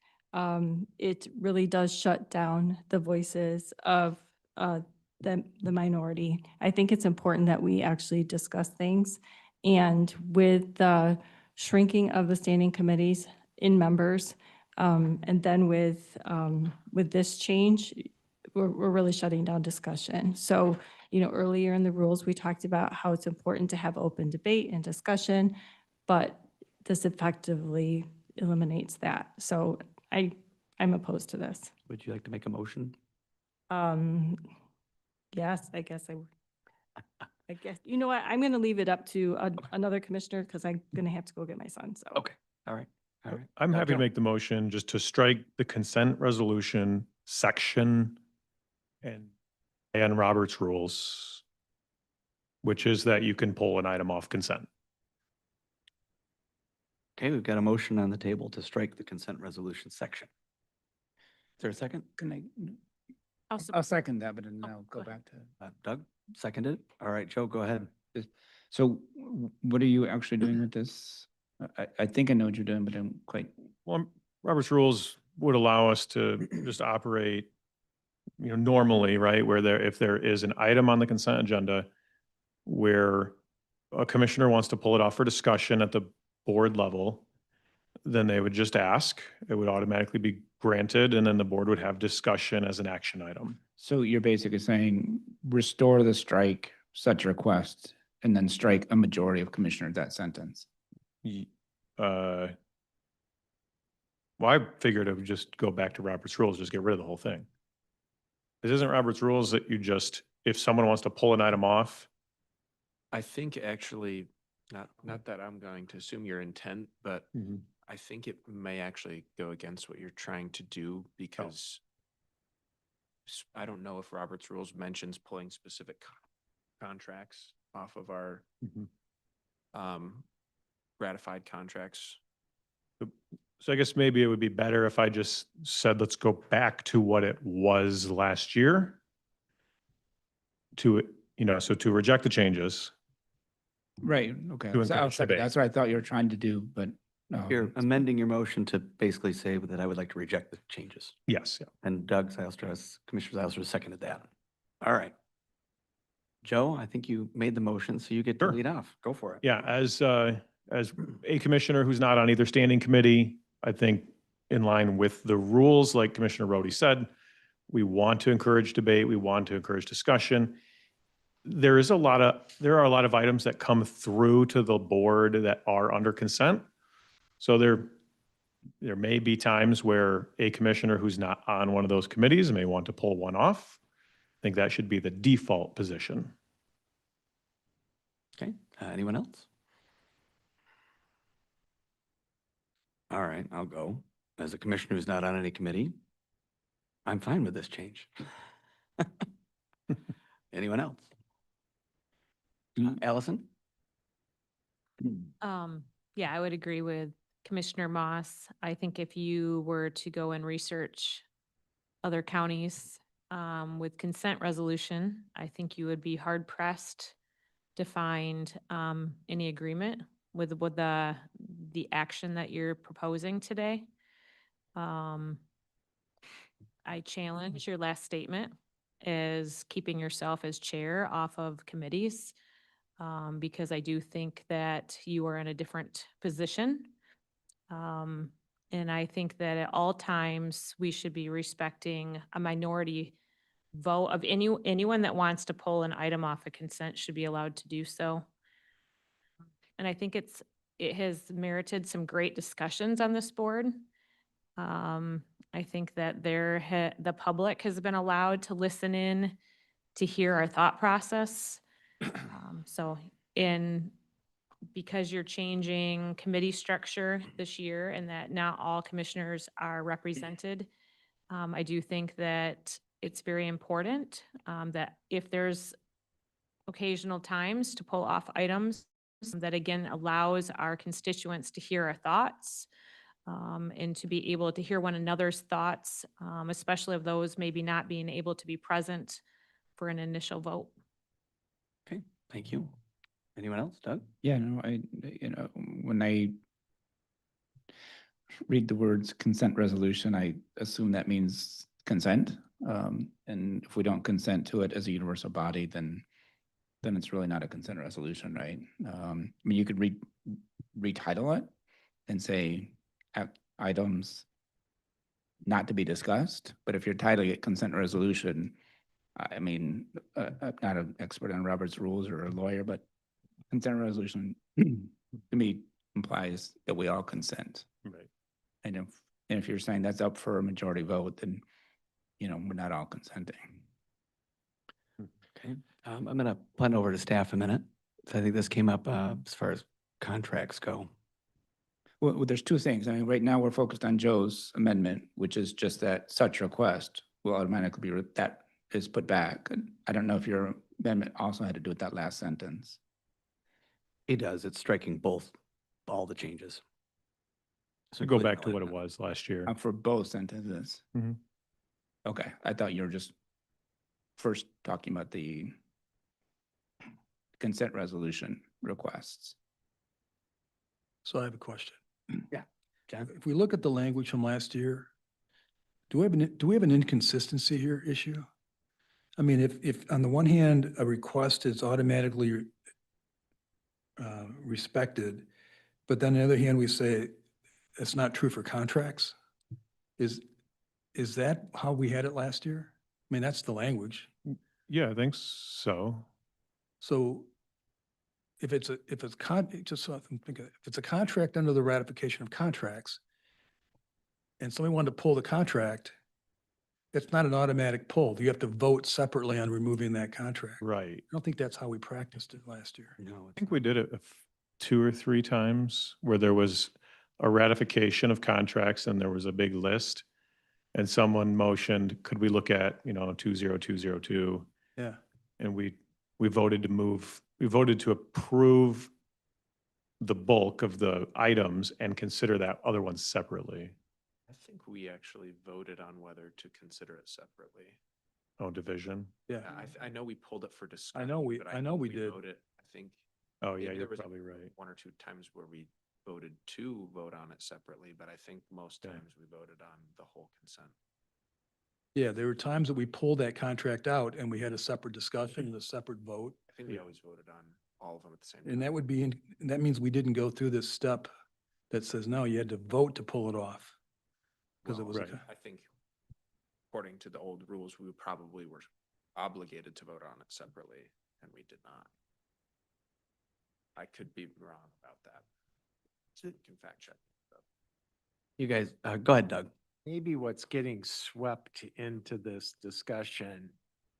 It really does shut down the voices of the minority. I think it's important that we actually discuss things. And with the shrinking of the standing committees in members, and then with this change, we're really shutting down discussion. So, earlier in the rules, we talked about how it's important to have open debate and discussion, but this effectively eliminates that. So I'm opposed to this. Would you like to make a motion? Yes, I guess I guess, you know what, I'm going to leave it up to another commissioner because I'm going to have to go get my son, so. Okay, all right. I'm happy to Joe? make the motion just to strike the consent resolution section and Robert's rules, which is that you can pull an item off consent. Okay, we've got a motion on the table to strike the consent resolution section. Is there a second? Can I, I'll I'll second that, but then I'll go go back to. Doug, seconded? All right, Joe, go ahead. So what are you actually doing with this? I think I know what you're doing, but I'm quite. Well, Robert's rules would allow us to just operate, normally, right? Where if there is an item on the consent agenda where a commissioner wants to pull it off for discussion at the board level, then they would just ask, it would automatically be granted, and then the board would have discussion as an action item. So you're basically saying restore the strike such request and then strike a majority of commissioners, that sentence. Well, I figured it would just go back to Robert's rules, just get rid of the whole thing. This isn't Robert's rules that you just, if someone wants to pull an item off. I think actually, not that I'm going to assume your intent, but I think it may actually go against what you're trying to do because I don't know if Robert's rules mentions pulling specific contracts off of our ratified contracts. So I guess maybe it would be better if I just said, let's go back to what it was last year. To, so to reject the changes. Right, okay. To So I'll encourage second. debate. That's what I thought you were trying to do, but. You're amending your motion to basically say that I would like to reject the changes. Yes, yeah. And Doug Zylstra, Commissioner Zylstra seconded that. All right. Joe, I think you made the motion, so you get to Sure. lead off. Go for it. Yeah, as a commissioner who's not on either standing committee, I think in line with the rules, like Commissioner Rhodey said, we want to encourage debate. We want to encourage discussion. There are a lot of items that come through to the board that are under consent. So there may be times where a commissioner who's not on one of those committees may want to pull one off. I think that should be the default position. Okay, anyone else? All right, I'll go. As a commissioner who's not on any committee, I'm fine with this change. Anyone else? Allison? Yeah, I would agree with Commissioner Moss. I think if you were to go and research other counties with consent resolution, I think you would be hard pressed to find any agreement with the action that you're proposing today. I challenge your last statement as keeping yourself as chair off of committees, because I do think that you are in a different position. And I think that at all times, we should be respecting a minority vote of anyone that wants to pull an item off of consent should be allowed to do so. And I think it has merited some great discussions on this board. I think that the public has been allowed to listen in to hear our thought process. Because you're changing committee structure this year and that not all commissioners are represented, I do think that it's very important that if there's occasional times to pull off items, that again allows our constituents to hear our thoughts and to be able to hear one another's thoughts, especially of those maybe not being able to be present for an initial vote. Okay, thank you. Anyone else? Doug? Yeah, no, when I read the words consent resolution, I assume that means consent. And if we don't consent to it as a universal body, then it's really not a consent resolution, right? I mean, you could retitle it and say items not to be discussed, but if you're titling it consent resolution, I mean, I'm not an expert on Robert's rules or a lawyer, but consent resolution to me implies that we all consent. Right. And if you're saying that's up for a majority vote, then, we're not all consenting. Okay, I'm going to punt over to staff a minute. So I think this came up as far as contracts go. Well, there's two things. I mean, right now we're focused on Joe's amendment, which is just that such request will automatically be, that is put back. And I don't know if your amendment also had to do with that last sentence. It does. It's striking all the changes. So go back to what it was last year. For both sentences. Mhm. Okay, I thought you were just first talking about the consent resolution requests. So I have a question. Yeah, John? If we look at the language from last year, do we have an inconsistency here issue? I mean, if on the one hand, a request is automatically respected, but then on the other hand, we say it's not true for contracts? Is that how we had it last year? I mean, that's the language. Yeah, I think so. So if it's a contract under the ratification of contracts, and somebody wanted to pull the contract, it's not an automatic pull. You have to vote separately on removing that contract. Right. I don't think that's how we practiced it last year. No. I think we did it 2 or 3 times where there was a ratification of contracts and there was a big list. and someone motioned, could we look at, 20202? Yeah. And we voted to approve the bulk of the items and consider that other one separately. I think we actually voted on whether to consider it separately. Oh, division. Yeah. I know we pulled it for discussion. know we- but I know think we did. voted- I think. Oh, maybe yeah, there you're was probably right. one or two times where we voted to vote on it separately, but I think most Yeah. times we voted on the whole consent. Yeah, there were times that we pulled that contract out and we had a separate discussion and a separate vote. I think we always voted on all of them at the same time. And that would be, and that means we didn't go through this step that says, no, you had to vote to pull it off. Because it Well, was, Right. I think according to the old rules, we probably were obligated to vote on it separately, and we did not. I could be wrong about that. So you can fact check. You guys, go ahead, Doug. Maybe what's getting swept into this discussion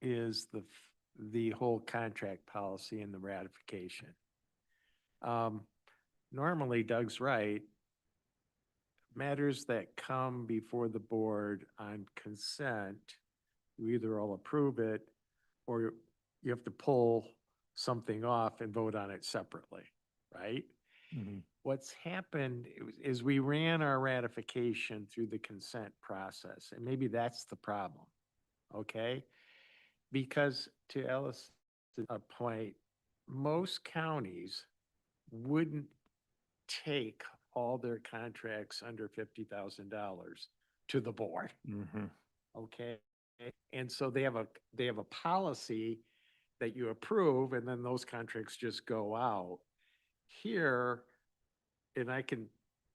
is the whole contract policy and the ratification. Normally Doug's right. Matters that come before the board on consent, you either all approve it or you have to pull something off and vote on it separately, right? What's happened is we ran our ratification through the consent process, and maybe that's the problem, okay? Because to Alice's point, most counties wouldn't take all their contracts under $50,000 to the board, okay? And so they have a policy that you approve, and then those contracts just go out. Here, and I can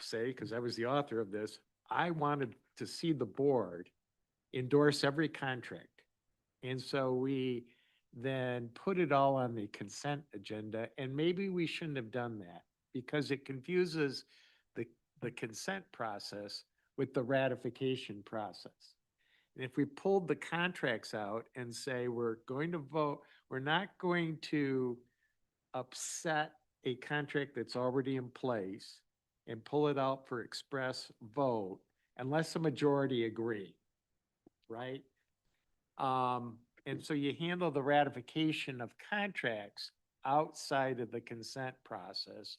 say, because I was the author of this, I wanted to see the board endorse every contract. And so we then put it all on the consent agenda, and maybe we shouldn't have done that because it confuses the consent process with the ratification process. And if we pulled the contracts out and say, we're going to vote, we're not going to upset a contract that's already in place and pull it out for express vote unless a majority agree, right? And so you handle the ratification of contracts outside of the consent process,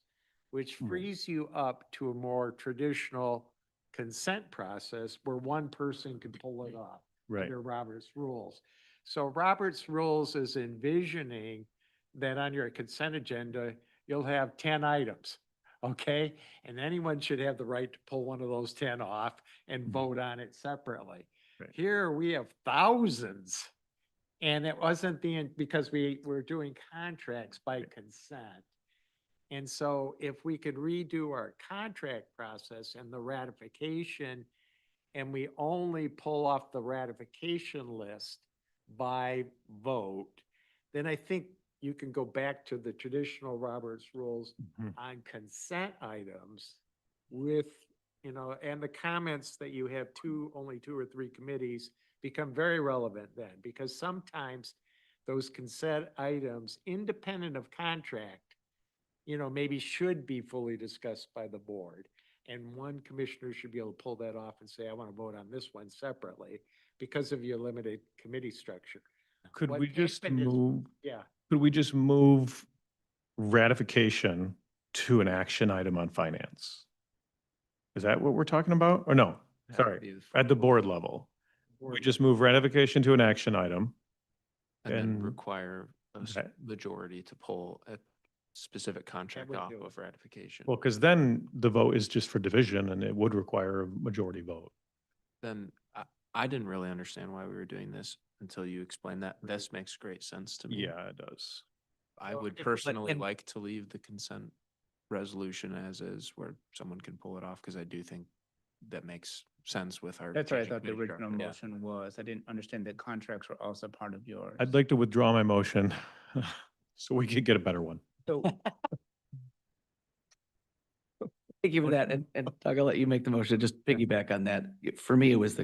which frees you up to a more traditional consent process where one person can pull it off Right. under Robert's rules. So Robert's rules is envisioning that on your consent agenda, you'll have 10 items, okay? And anyone should have the right to pull one of those 10 off and vote on it separately. Right. Here we have thousands. And it wasn't because we were doing contracts by consent. And so if we could redo our contract process and the ratification, and we only pull off the ratification list by vote, then I think you can go back to the traditional Robert's rules on consent items with, and the comments that you have only two or three committees become very relevant then, because sometimes those consent items, independent of contract, maybe should be fully discussed by the board. And one commissioner should be able to pull that off and say, I want to vote on this one separately because of your limited committee structure. Could What we just happened is- move, Yeah. could we just move ratification to an action item on finance? Is that what we're talking about? Or no, sorry, at the board level? We just move ratification to an action item. And then And- require a Okay. majority to pull a specific contract would off do of ratification. Well, because then the vote is just for division and it would require a majority vote. Then I didn't really understand why we were doing this until you explained that. This makes great sense to me. Yeah, it does. I Well, would if- personally and- like to leave the consent resolution as is, where someone can pull it off, because I do think that makes sense with our. That's what I changing thought the committee original structure. motion was. I didn't understand that contracts were also part of yours. I'd like to withdraw my motion so we could get a better one. So, Thank you for that. And Doug, I'll let you make the motion. Just piggyback on that. For me, it was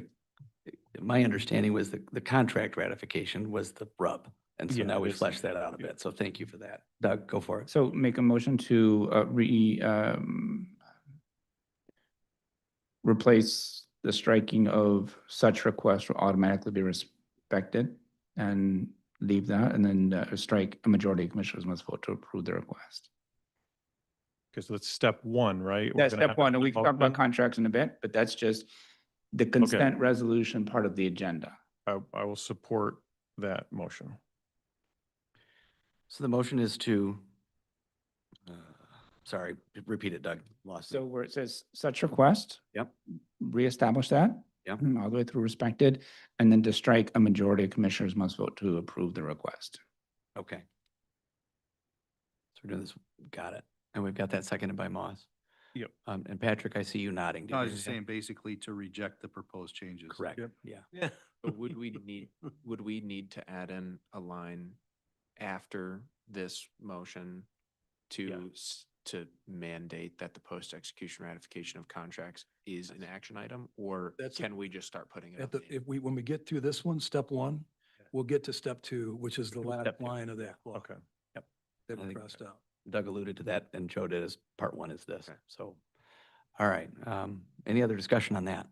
my understanding was the contract ratification was the rub. And so Yeah, now we this is- fleshed that out a bit. So thank you for that. Doug, go for it. so make a motion to replace the striking of such request will automatically be respected and leave that, and then strike a majority of commissioners must vote to approve the request. Because that's step one, right? We're That's gonna step have one, and a we can talk about motion. contracts in a bit, but that's just the consent resolution part of the agenda. I will support that motion. So the motion is to, sorry, repeat it, Doug. Lost it. So where it says such request. Yep. Reestablish that. Yep. All the way through respected, and then to strike a majority of commissioners must vote to approve the request. Okay. So we're doing this, got it. And we've got that seconded by Moss. Yep. And Patrick, I see you nodding. Did I you was just have- saying basically to reject the proposed changes. Correct, Yep. yeah. But would we need to add in a line after this motion to mandate that the post-execution ratification of contracts is an action item, or can we just start putting it? When we get through this one, step one, we'll get to step two, which is the last Step two. line of that clause. Okay. Yep. That I we think crossed out. Doug alluded to that and Joe did as part one is this. Okay. So, all right. Any other discussion on that?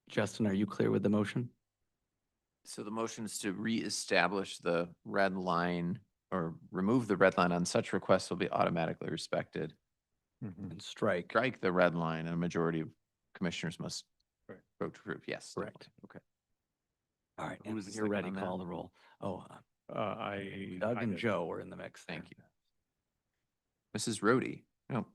Justin, are you clear with the motion? So the motion is to reestablish the red line or remove the red line on such requests will be automatically respected. Mhm. And strike. Strike the red line and a majority of commissioners must Right. vote to approve. Yes. Correct. Okay. All right. Who And was the when you're second ready, on that? call the roll. Oh, I Doug and did. Joe are in the mix. there. Thank you. Mrs. Rhodey. No.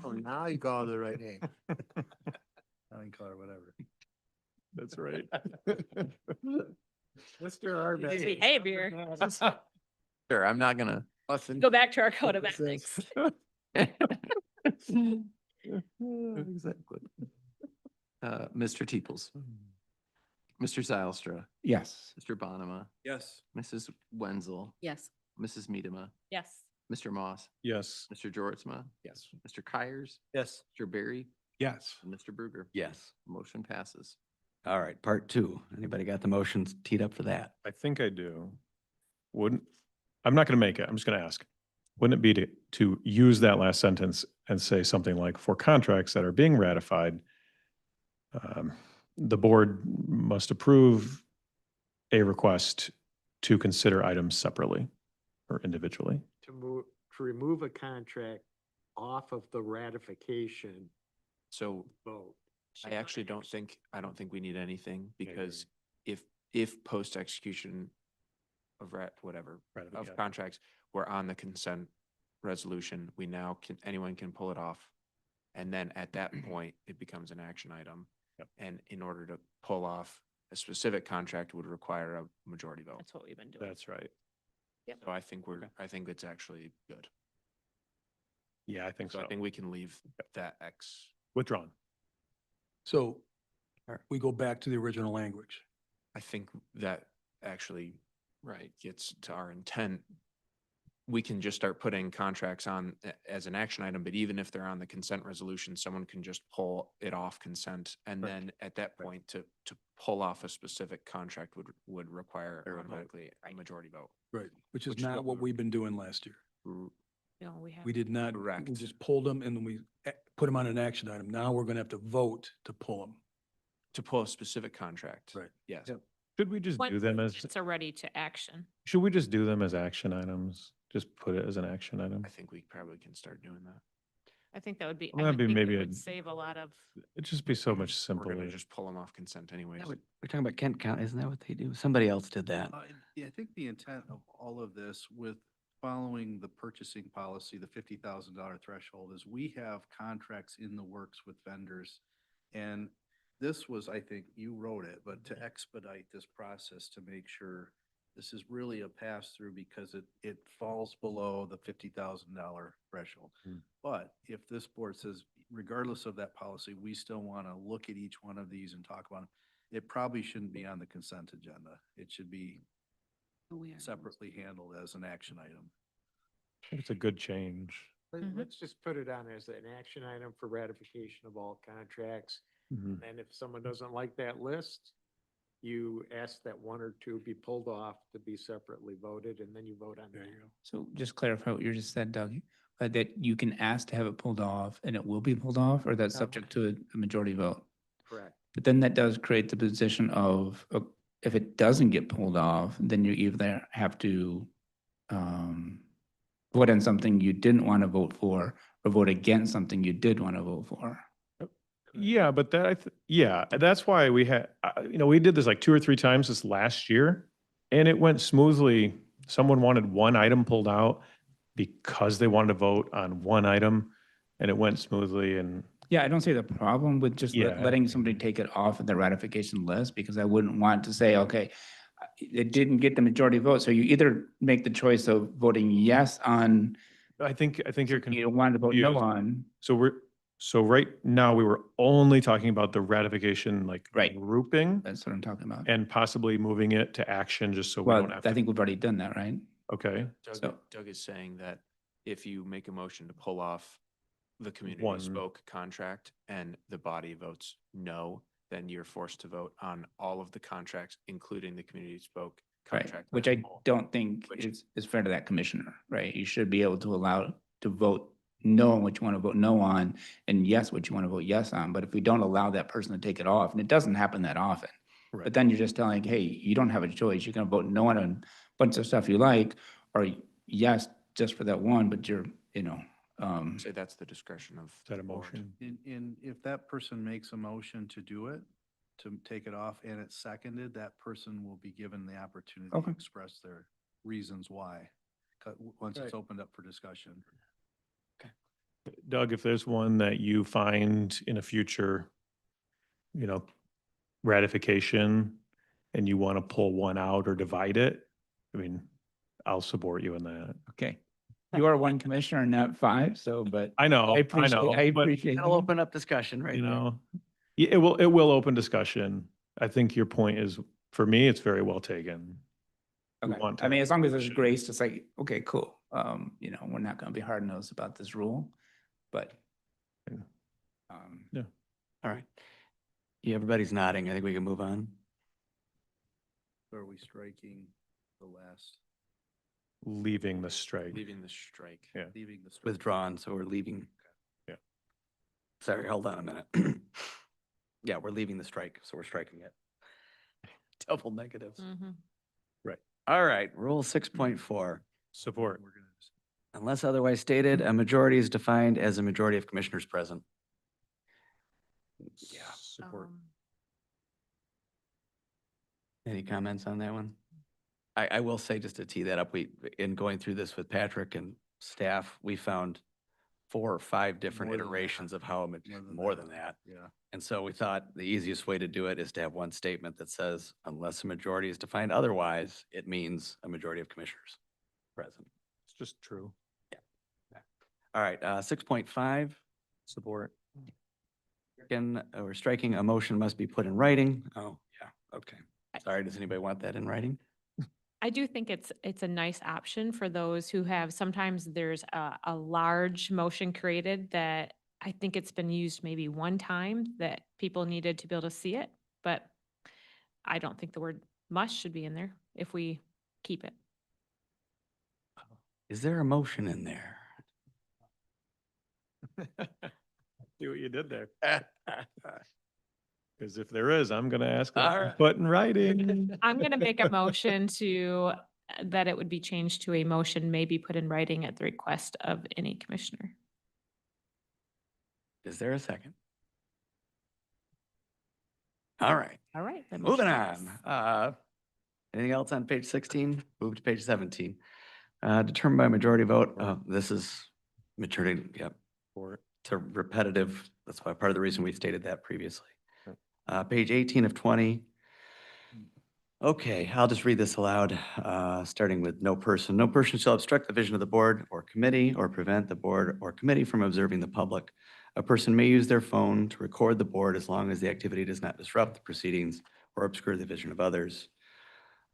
Oh, now you call it the right name. I can call it whatever. That's right. Mr. Arbet. Behavior. Sure, I'm not gonna. Go back to our code of ethics. Exactly. Mr. Teeples. Mr. Zylstra. Yes. Mr. Bonema. Yes. Mrs. Wenzel. Yes. Mrs. Medema. Yes. Mr. Moss. Yes. Mr. Jortsma. Yes. Mr. Kyers. Yes. Mr. Barry. Yes. And Mr. Bruger. Yes. Motion passes. All right, part two. Anybody got the motions teed up for that? I think I do. I'm not gonna make it. I'm just gonna ask. Wouldn't it be to use that last sentence and say something like, for contracts that are being ratified, the board must approve a request to consider items separately or individually? To remove a contract off of the ratification So vote. I actually don't think we need anything, because if post-execution of Yeah. contracts, we're on the consent resolution, we now anyone can pull it off. And then at that point, it becomes an action item. Yep. And in order to pull off a specific contract would require a majority vote. That's what we've been doing. That's right. Yep. So I think it's actually good. Yeah, I think So so. I think we can leave that X. Withdrawn. So we go back to the original language. I think that actually, gets to our intent. We can just start putting contracts on as an action item, but even if they're on the consent resolution, someone can just pull it off consent. And then at that point, to pull off a specific contract would require automatically a majority vote. Right. Which is Which is not what what we've been doing last year. No, we have. We did not, we Correct. just pulled them and then we put them on an action item. Now we're gonna have to vote to pull them. To pull a specific contract. Right. Yes. Yep. Should we just do Once them as, it's already to action. should we just do them as action items? Just put it as an action item? I think we probably can start doing that. I think that would be, Well, I that'd would be think maybe it a- would save a lot of. It'd just be so much We're simpler. gonna just pull them off consent anyways. We're talking about Kent County, isn't that what they do? Somebody else did that. Yeah, I think the intent of all of this with following the purchasing policy, the $50,000 threshold, is we have contracts in the works with vendors. And this was, I think, you wrote it, but to expedite this process to make sure this is really a pass-through because it falls below the $50,000 threshold. But if this board says, regardless of that policy, we still want to look at each one of these and talk about them, it probably shouldn't be on the consent agenda. It should be separately handled as an action item. I think it's a good change. Let's just put it on as an action item for ratification of all contracts. Mhm. And if someone doesn't like that list, you ask that one or two be pulled off to be separately voted, and then you vote on that. So just clarify what you just said, Doug. that you can ask to have it pulled off and it will be pulled off, or that's subject to a majority vote? Correct. But then that does create the position of, if it doesn't get pulled off, then you either have to vote on something you didn't want to vote for, or vote against something you did want to vote for. Yeah, but yeah, that's why we had, we did this like 2 or 3 times this last year, and it went smoothly. Someone wanted one item pulled out because they wanted to vote on one item, and it went smoothly. And Yeah, I don't see the problem with just Yeah. letting somebody take it off of the ratification list, because I wouldn't want to say, okay, it didn't get the majority vote, so you either make the choice of voting yes on, I think you're you wanted to vote no confused. on. So right now we were only talking about the ratification, like Right. grouping, That's what I'm talking about. and possibly moving it to action just so we Well, don't have I to. think we've already done that, right? Okay. Doug is saying that if you make a motion to pull off the community One. spoke contract and the body votes no, then you're forced to vote on all of the contracts, including the community spoke Right, contract. which as a I whole. don't think Which- is fair to that commissioner, right? You should be able to allow to vote no on what you want to vote no on, and yes, what you want to vote yes on. But if we don't allow that person to take it off, and it doesn't happen that often, Right. but then you're just telling, hey, you don't have a choice. You're going to vote no on a bunch of stuff you like, or yes, just for that one, but you're, Say that's the discretion of. Is that a the board. motion? If that person makes a motion to do it, to take it off, and it's seconded, that person will be given the opportunity to Okay. express their reasons why, once it's Right. opened up for discussion. Doug, if there's one that you find in a future, ratification, and you want to pull one out or divide it, I mean, I'll support you in that. okay. You are one commissioner, not 5, so, but I know, I appreciate, I but, appreciate. That'll open up discussion right you there. know, it will open discussion. I think your point is, for me, it's very well taken. We Okay. want I mean, to- as long as there's grace, just like, okay, cool. We're not going to be hard nosed about this rule, but. Yeah. All right. Yeah, everybody's nodding. I think we can move on. So are we striking the last, Leaving the strike. Leaving the strike. Yeah. leaving the? Withdrawn, so we're leaving. Yeah. Sorry, hold on a minute. Yeah, we're leaving the strike, so we're striking it. Double negatives. Right. All right, rule 6.4. Support. Unless otherwise stated, a majority is defined as a majority of commissioners present. Yeah. Support. Any comments on that one? I will say, just to tee that up, in going through this with Patrick and staff, we found 4 or 5 different More than that. iterations of how, more than that. Yeah. And so we thought the easiest way to do it is to have one statement that says, unless a majority is defined otherwise, it means a majority of commissioners present. It's just true. All right, 6.5. Support. Again, we're striking, a motion must be put in writing. Oh, yeah, okay. Sorry, does anybody want that in writing? I do think it's a nice option for those who have, sometimes there's a large motion created that I think it's been used maybe one time that people needed to be able to see it, but I don't think the word must should be in there if we keep it. Is there a motion in there? See what you did there. Because if there is, I'm going to ask All what to right. put in writing. I'm going to make a motion that it would be changed to a motion may be put in writing at the request of any commissioner. Is there a second? All right, All right. that moving motion on. passed. Anything else on page 16? Move to page 17. Determined by majority vote. This is majority, yep. To repetitive. That's why part of the reason we stated that previously. Page 18 of 20. Okay, I'll just read this aloud, starting with no person. No person shall obstruct the vision of the board or committee or prevent the board or committee from observing the public. A person may use their phone to record the board as long as the activity does not disrupt the proceedings or obscure the vision of others.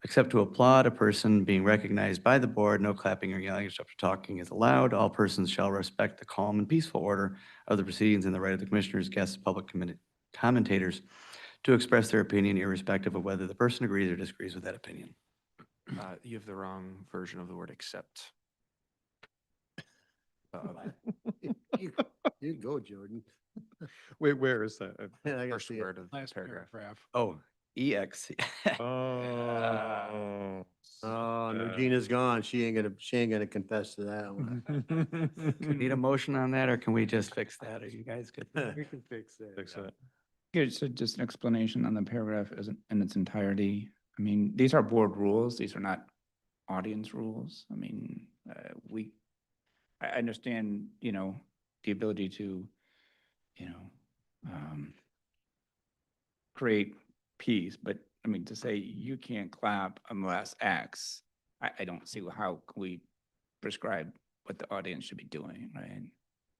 Except to applaud a person being recognized by the board, no clapping or yelling after talking is allowed. All persons shall respect the calm and peaceful order of the proceedings and the right of the commissioners, guests, public commentators to express their opinion irrespective of whether the person agrees or disagrees with that opinion. You have the wrong version of the word accept. You go, Jordan. Wait, where is that? I gotta First see it. word of the Last paragraph. paragraph. Oh, EX. Oh. Oh, and Regina's gone. She ain't gonna confess to that one. Do we need a motion on that, or can we just fix that? Are you guys good? We can fix that. Fix it. Good, so just an explanation on the paragraph in its entirety. I mean, these are board rules, these are not audience rules. I mean, I understand, the ability to, you know, create peace, but I mean, to say you can't clap unless X, I don't see how can we prescribe what the audience should be doing, right?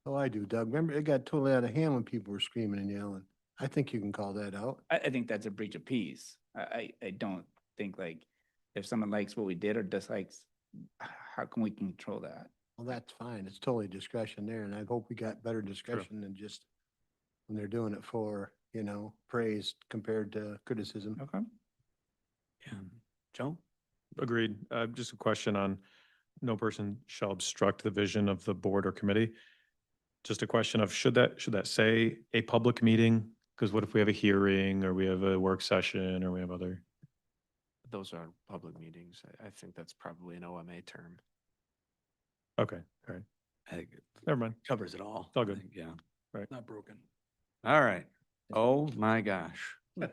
Oh, I do, Doug. Remember, it got totally out of hand when people were screaming and yelling. I think you can call that out. I think that's a breach of peace. I don't think like, if someone likes what we did or dislikes, how can we control that? Well, that's fine. It's totally discretion there, and I hope we got better discretion than just when they're doing it for, praise compared to criticism. Okay. Yeah. Joe? Agreed. Just a question on no person shall obstruct the vision of the board or committee. Just a question of should that say a public meeting? Because what if we have a hearing or we have a work session or we have other? Those are public meetings. I think that's probably an OMA term. Okay, all right. I think it Never mind. covers it all. It's all I good. think, yeah. Right. Not broken. All right. Oh, my gosh. You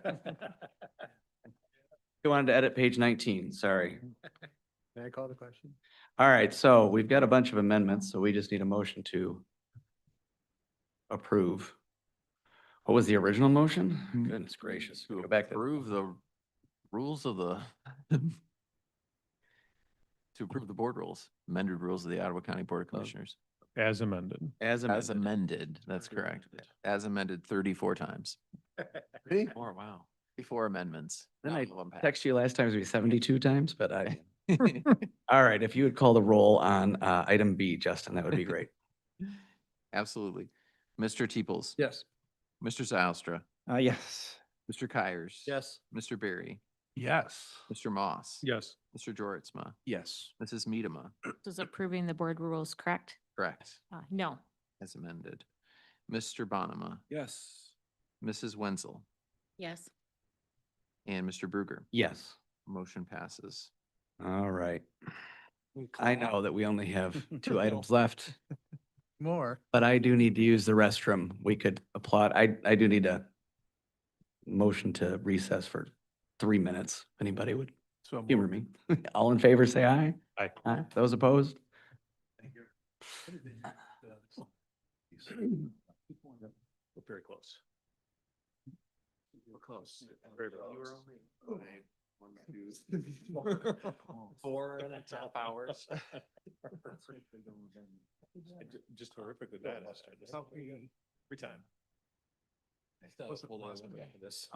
wanted to edit page 19, sorry. Can I call the question? All right, so we've got a bunch of amendments, so we just need a motion to approve. What was the original motion? Goodness gracious. To Go back to, approve the rules of the, to approve the board rules, amended rules of the Ottawa County Board of Commissioners. As amended. as As amended. amended, that's correct. As amended 34 times. Really? More, wow. 34 amendments. Then Not I all of them passed. text you last time, it was 72 times, but all right, if you would call the roll on item B, Justin, that would be great. Absolutely. Mr. Teeples. Yes. Mr. Zylstra. Yes. Mr. Kyers. Yes. Mr. Berry. Yes. Mr. Moss. Yes. Mr. Joritsma. Yes. Mrs. Medema. This is approving the board rules, correct? Correct. No. As amended. Mr. Bonema. Yes. Mrs. Wenzel. Yes. And Mr. Bruger. Yes. Motion passes. All right. I know that we only have 2 items left, More. but I do need to use the restroom. We could applaud. I do need a motion to recess for 3 minutes. Anybody would So humor me. All in favor, say aye. Aye. Aye. Those opposed? We're very close. We're close. Very close. 4.5 hours. Just horrific with that. Every time. Hold on, this.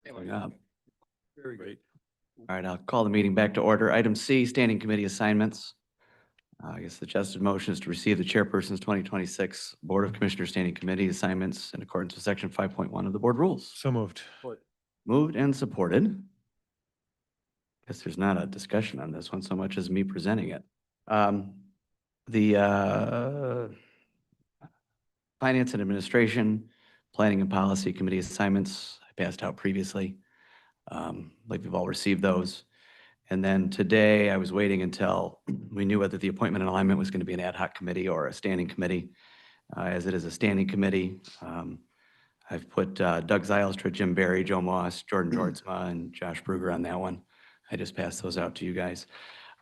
Following up. Very great. All right, I'll call the meeting back to order. Item C, standing committee assignments. I guess the suggested motion is to receive the chairperson's 2026 Board of Commissioners Standing Committee assignments in accordance with section 5.1 of the board rules. So moved. Moved and supported. Guess there's not a discussion on this one so much as me presenting it. The Finance and Administration, Planning and Policy Committee assignments, I passed out previously. Like we've all received those. And then today I was waiting until we knew whether the appointment and alignment was going to be an ad hoc committee or a standing committee. As it is a standing committee, I've put Doug Zylstra, Jim Barry, Joe Moss, Jordan Georgsma, and Josh Bruger on that one. I just passed those out to you guys.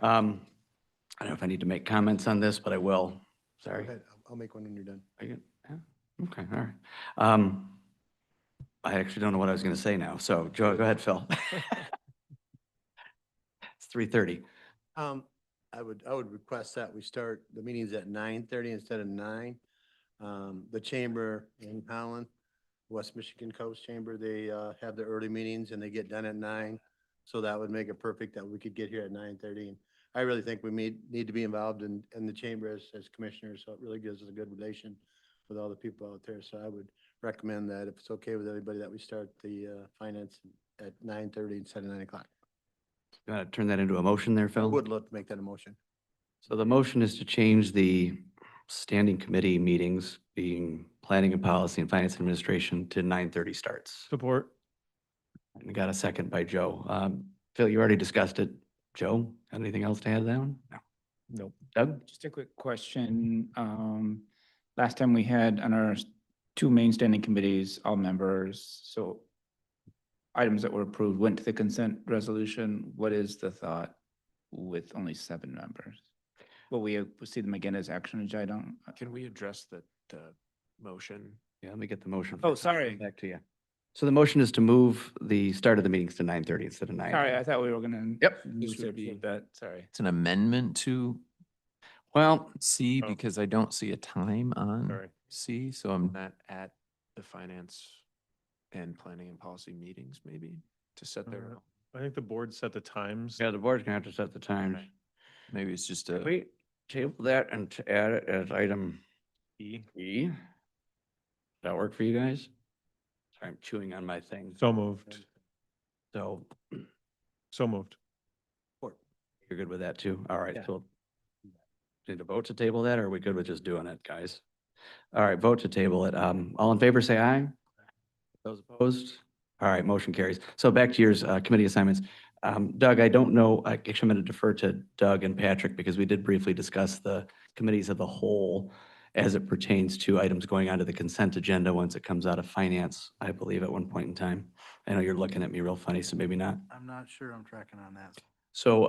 I don't know if I need to make comments on this, but I will. Sorry. Go ahead. I'll make one when you're done. Are you- yeah? Okay, all right. I actually don't know what I was going to say now. So Joe, go ahead, Phil. It's 3:30. I would request that we start the meetings at 9:30 instead of 9. The chamber in Holland, West Michigan Coast Chamber, they have their early meetings and they get done at 9. So that would make it perfect that we could get here at 9:30. And I really think we need to be involved in the chamber as commissioners. So it really gives us a good relation with all the people out there. So I would recommend that if it's okay with everybody, that we start the finance at 9:30 instead of 9 o'clock. You want to turn that into a motion there, I Phil? would love to make that a motion. So the motion is to change the standing committee meetings being Planning and Policy and Finance Administration to 9:30 starts. Support. And we got a second by Joe. Phil, you already discussed it. Joe, got anything else to add to that one? No. Nope. Doug? Just a quick question. Last time we had on our two main standing committees, all members, so items that were approved went to the consent resolution. What is the thought with only 7 members? Will we see them again as action agenda item? Can we address the motion? Yeah, let me get the motion. Oh, first. I'll come sorry. Back to you. So the motion is to move the start of the meetings to 9:30 instead of 9. Sorry, I thought we were gonna. Yep. This would be that, sorry. It's an amendment to Well, C Oh. because I don't see a time on Sorry. C, so I'm That at the finance and planning and policy meetings, maybe, to set their. I think the board set the times. yeah, the board's gonna have to set the times. maybe it's just Can a, we table that and to add it as item E. E? Does that work for you guys? Sorry, I'm chewing on my thing. So moved. So So moved. you're good with that too? All right, Yeah. so need to vote to table that, or are we good with just doing it, guys? All right, vote to table it. All in favor, say aye. Those opposed? All right, motion carries. So back to yours, committee assignments. Doug, I don't know, actually, I'm going to defer to Doug and Patrick because we did briefly discuss the committees of the whole as it pertains to items going onto the consent agenda once it comes out of finance, I believe, at one point in time. I know you're looking at me real funny, so maybe not. I'm not sure I'm tracking on that. So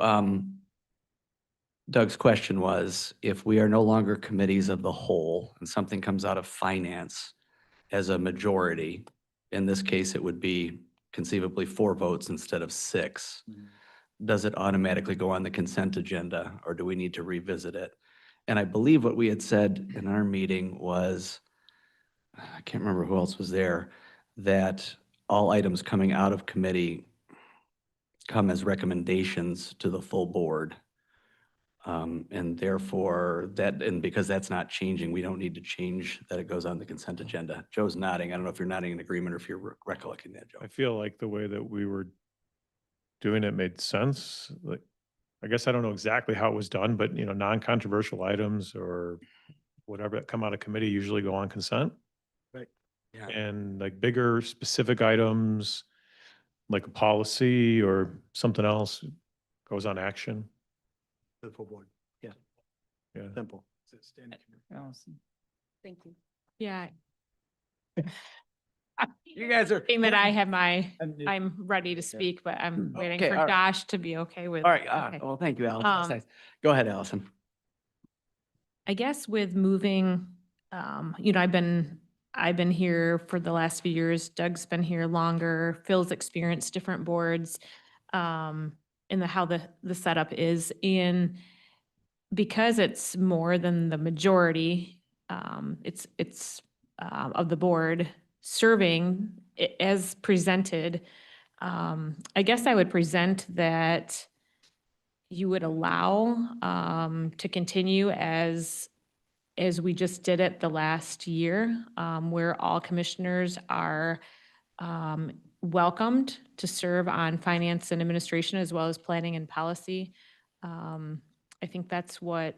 Doug's question was, if we are no longer committees of the whole and something comes out of finance as a majority, in this case, it would be conceivably 4 votes instead of 6. Does it automatically go on the consent agenda or do we need to revisit it? And I believe what we had said in our meeting was, I can't remember who else was there, that all items coming out of committee come as recommendations to the full board. And therefore and because that's not changing, we don't need to change that it goes on the consent agenda. Joe's nodding. I don't know if you're nodding in agreement or if you're recollecting that, Joe. I feel like the way that we were doing it made sense. Like, I guess I don't know exactly how it was done, but non-controversial items or whatever that come out of committee usually go on consent. Right. Yeah. And like bigger specific items, like a policy or something else goes on action. The full board. Yeah. Yeah. Simple. Allison? Thank you. Yeah. You guys are. Thing that I have I'm ready to speak, but I'm waiting Okay, for all right. Josh to be okay with. All right, okay. well, thank you, Allison. That's Um, nice. Go ahead, Allison. I guess with moving, I've been here for the last few years. Doug's been here longer. Phil's experienced different boards, in how the setup is. And because it's more than the majority, it's of the board serving as presented. I guess I would present that you would allow to continue as we just did it the last year, where all commissioners are welcomed to serve on finance and administration as well as planning and policy. I think that's what,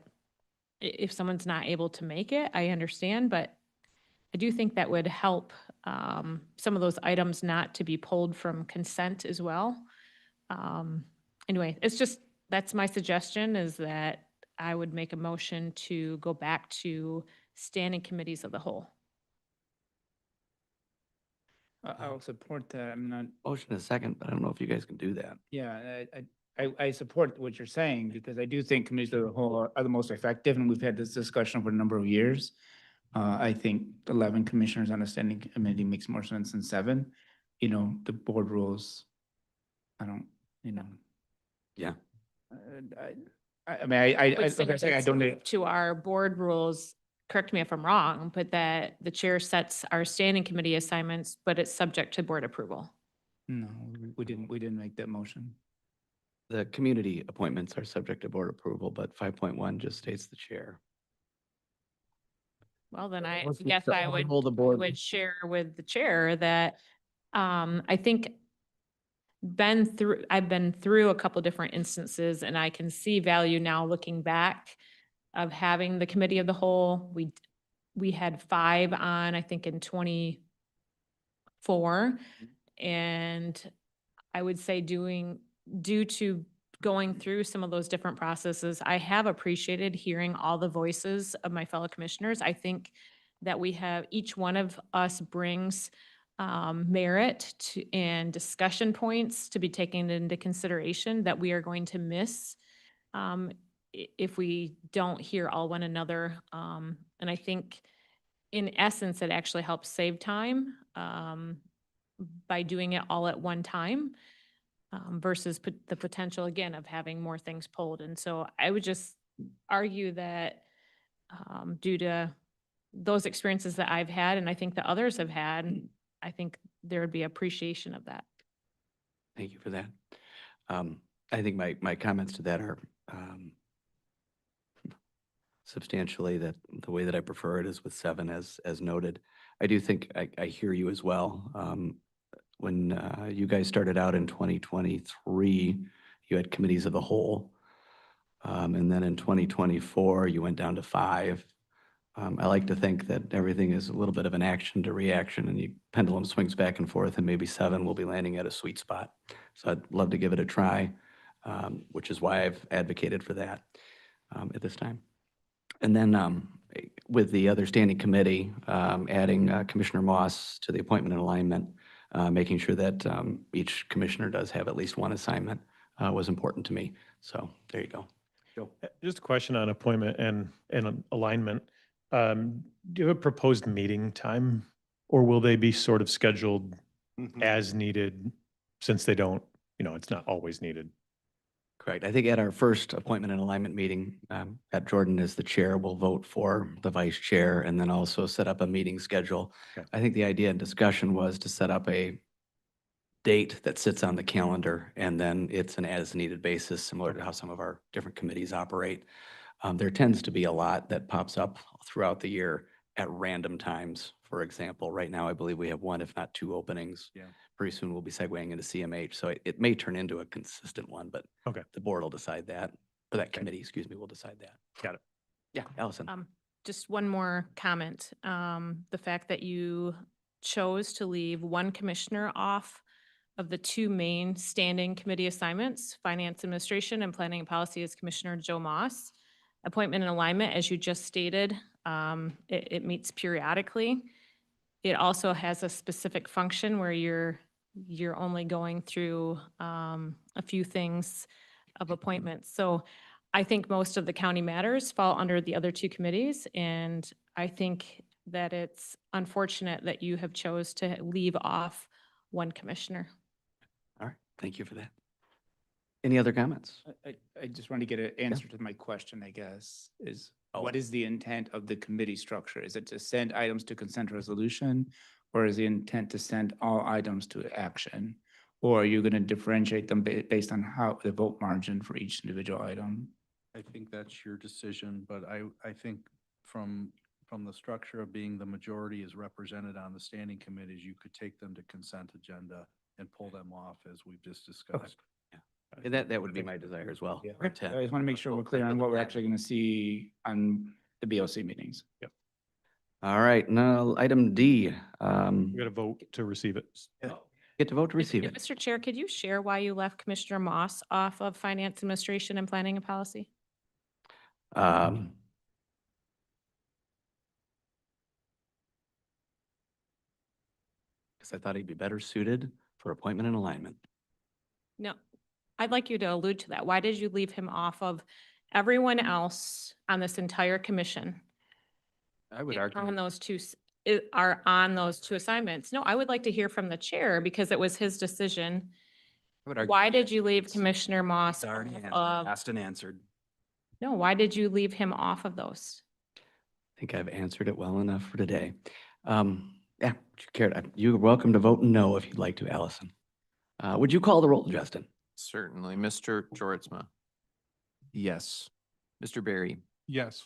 if someone's not able to make it, I understand, but I do think that would help some of those items not to be pulled from consent as well. Anyway, it's just, that's my suggestion, is that I would make a motion to go back to standing committees of the whole. I'll support that. I'm not, Motion is second, but I don't know if you guys can do that. yeah, I support what you're saying because I do think committees of the whole are the most effective, and we've had this discussion for a number of years. I think 11 commissioners on a standing committee makes more sense than 7. You know, the board rules, I don't, you know. Yeah. I mean, I Would say like I say, I don't. to our board rules, correct me if I'm wrong, but that the chair sets our standing committee assignments, but it's subject to board approval. No, we didn't make that motion. The community appointments are subject to board approval, but 5.1 just states the chair. Well, then I Let's guess I would, hold the board. would share with the chair that I think I've been through a couple different instances, and I can see value now looking back of having the committee of the whole. We had 5 on, I think, in 24. And I would say due to going through some of those different processes, I have appreciated hearing all the voices of my fellow commissioners. I think that each one of us brings merit and discussion points to be taken into consideration that we are going to miss if we don't hear all one another. And I think in essence, it actually helps save time by doing it all at one time versus the potential, again, of having more things pulled. And so I would just argue that due to those experiences that I've had, and I think the others have had, I think there would be appreciation of that. Thank you for that. I think my comments to that are substantially that the way that I prefer it is with 7 as noted. I do think I hear you as well. When you guys started out in 2023, you had committees of the whole. And then in 2024, you went down to 5. I like to think that everything is a little bit of an action to reaction, and the pendulum swings back and forth, and maybe 7 will be landing at a sweet spot. So I'd love to give it a try, which is why I've advocated for that at this time. And then with the other standing committee, adding Commissioner Moss to the appointment and alignment, making sure that each commissioner does have at least one assignment was important to me. So there you go. Joe. Just a question on appointment and alignment. Do you have a proposed meeting time, or will they be sort of scheduled as needed since they don't, it's not always needed? Correct. I think at our first appointment and alignment meeting, Pat Jordan as the chair will vote for the vice chair and then also set up a meeting schedule. Okay. I think the idea and discussion was to set up a date that sits on the calendar, and then it's an as-needed basis, similar to how some of our different committees operate. There tends to be a lot that pops up throughout the year at random times. For example, right now, I believe we have 1, if not 2 openings. Yeah. Pretty soon we'll be segueing into CMH, so it may turn into a consistent one, but Okay. the board will decide that, or that committee, excuse me, will decide that. Got it. Yeah, Allison. Just one more comment. The fact that you chose to leave 1 commissioner off of the 2 main standing committee assignments, Finance Administration and Planning and Policy, is Commissioner Joe Moss. Appointment and alignment, as you just stated, it meets periodically. It also has a specific function where you're only going through a few things of appointments. So I think most of the county matters fall under the other 2 committees, and I think that it's unfortunate that you have chose to leave off 1 commissioner. All right, thank you for that. Any other comments? I just want to get an answer to my question, I guess, is what is the intent of the committee structure? Is it to send items to consent resolution, or is the intent to send all items to action? Or are you going to differentiate them based on how the vote margin for each individual item? I think that's your decision, but I think from the structure of being the majority is represented on the standing committees, you could take them to consent agenda and pull them off as we've just discussed. And that would be my desire as well. I just want to make sure we're clear on what we're actually going to see on the BOC meetings. Yep. All right, now item D. We got to vote to receive it. Get to vote to receive it. Mr. Chair, could you share why you left Commissioner Moss off of Finance Administration and Planning and Policy? Um, Because I thought he'd be better suited for appointment and alignment. No, I'd like you to allude to that. Why did you leave him off of everyone else on this entire commission? I would On argue, those two, are on those two assignments? No, I would like to hear from the chair because it was his decision. I would argue Why did you leave Commissioner Moss? it's already off answered, of- asked and answered. No, why did you leave him off of those? I think I've answered it well enough for today. Yeah, you're welcome to vote no if you'd like to, Allison. Would you call the roll, Justin? Certainly. Mr. Georgezma, yes. Mr. Barry, Yes.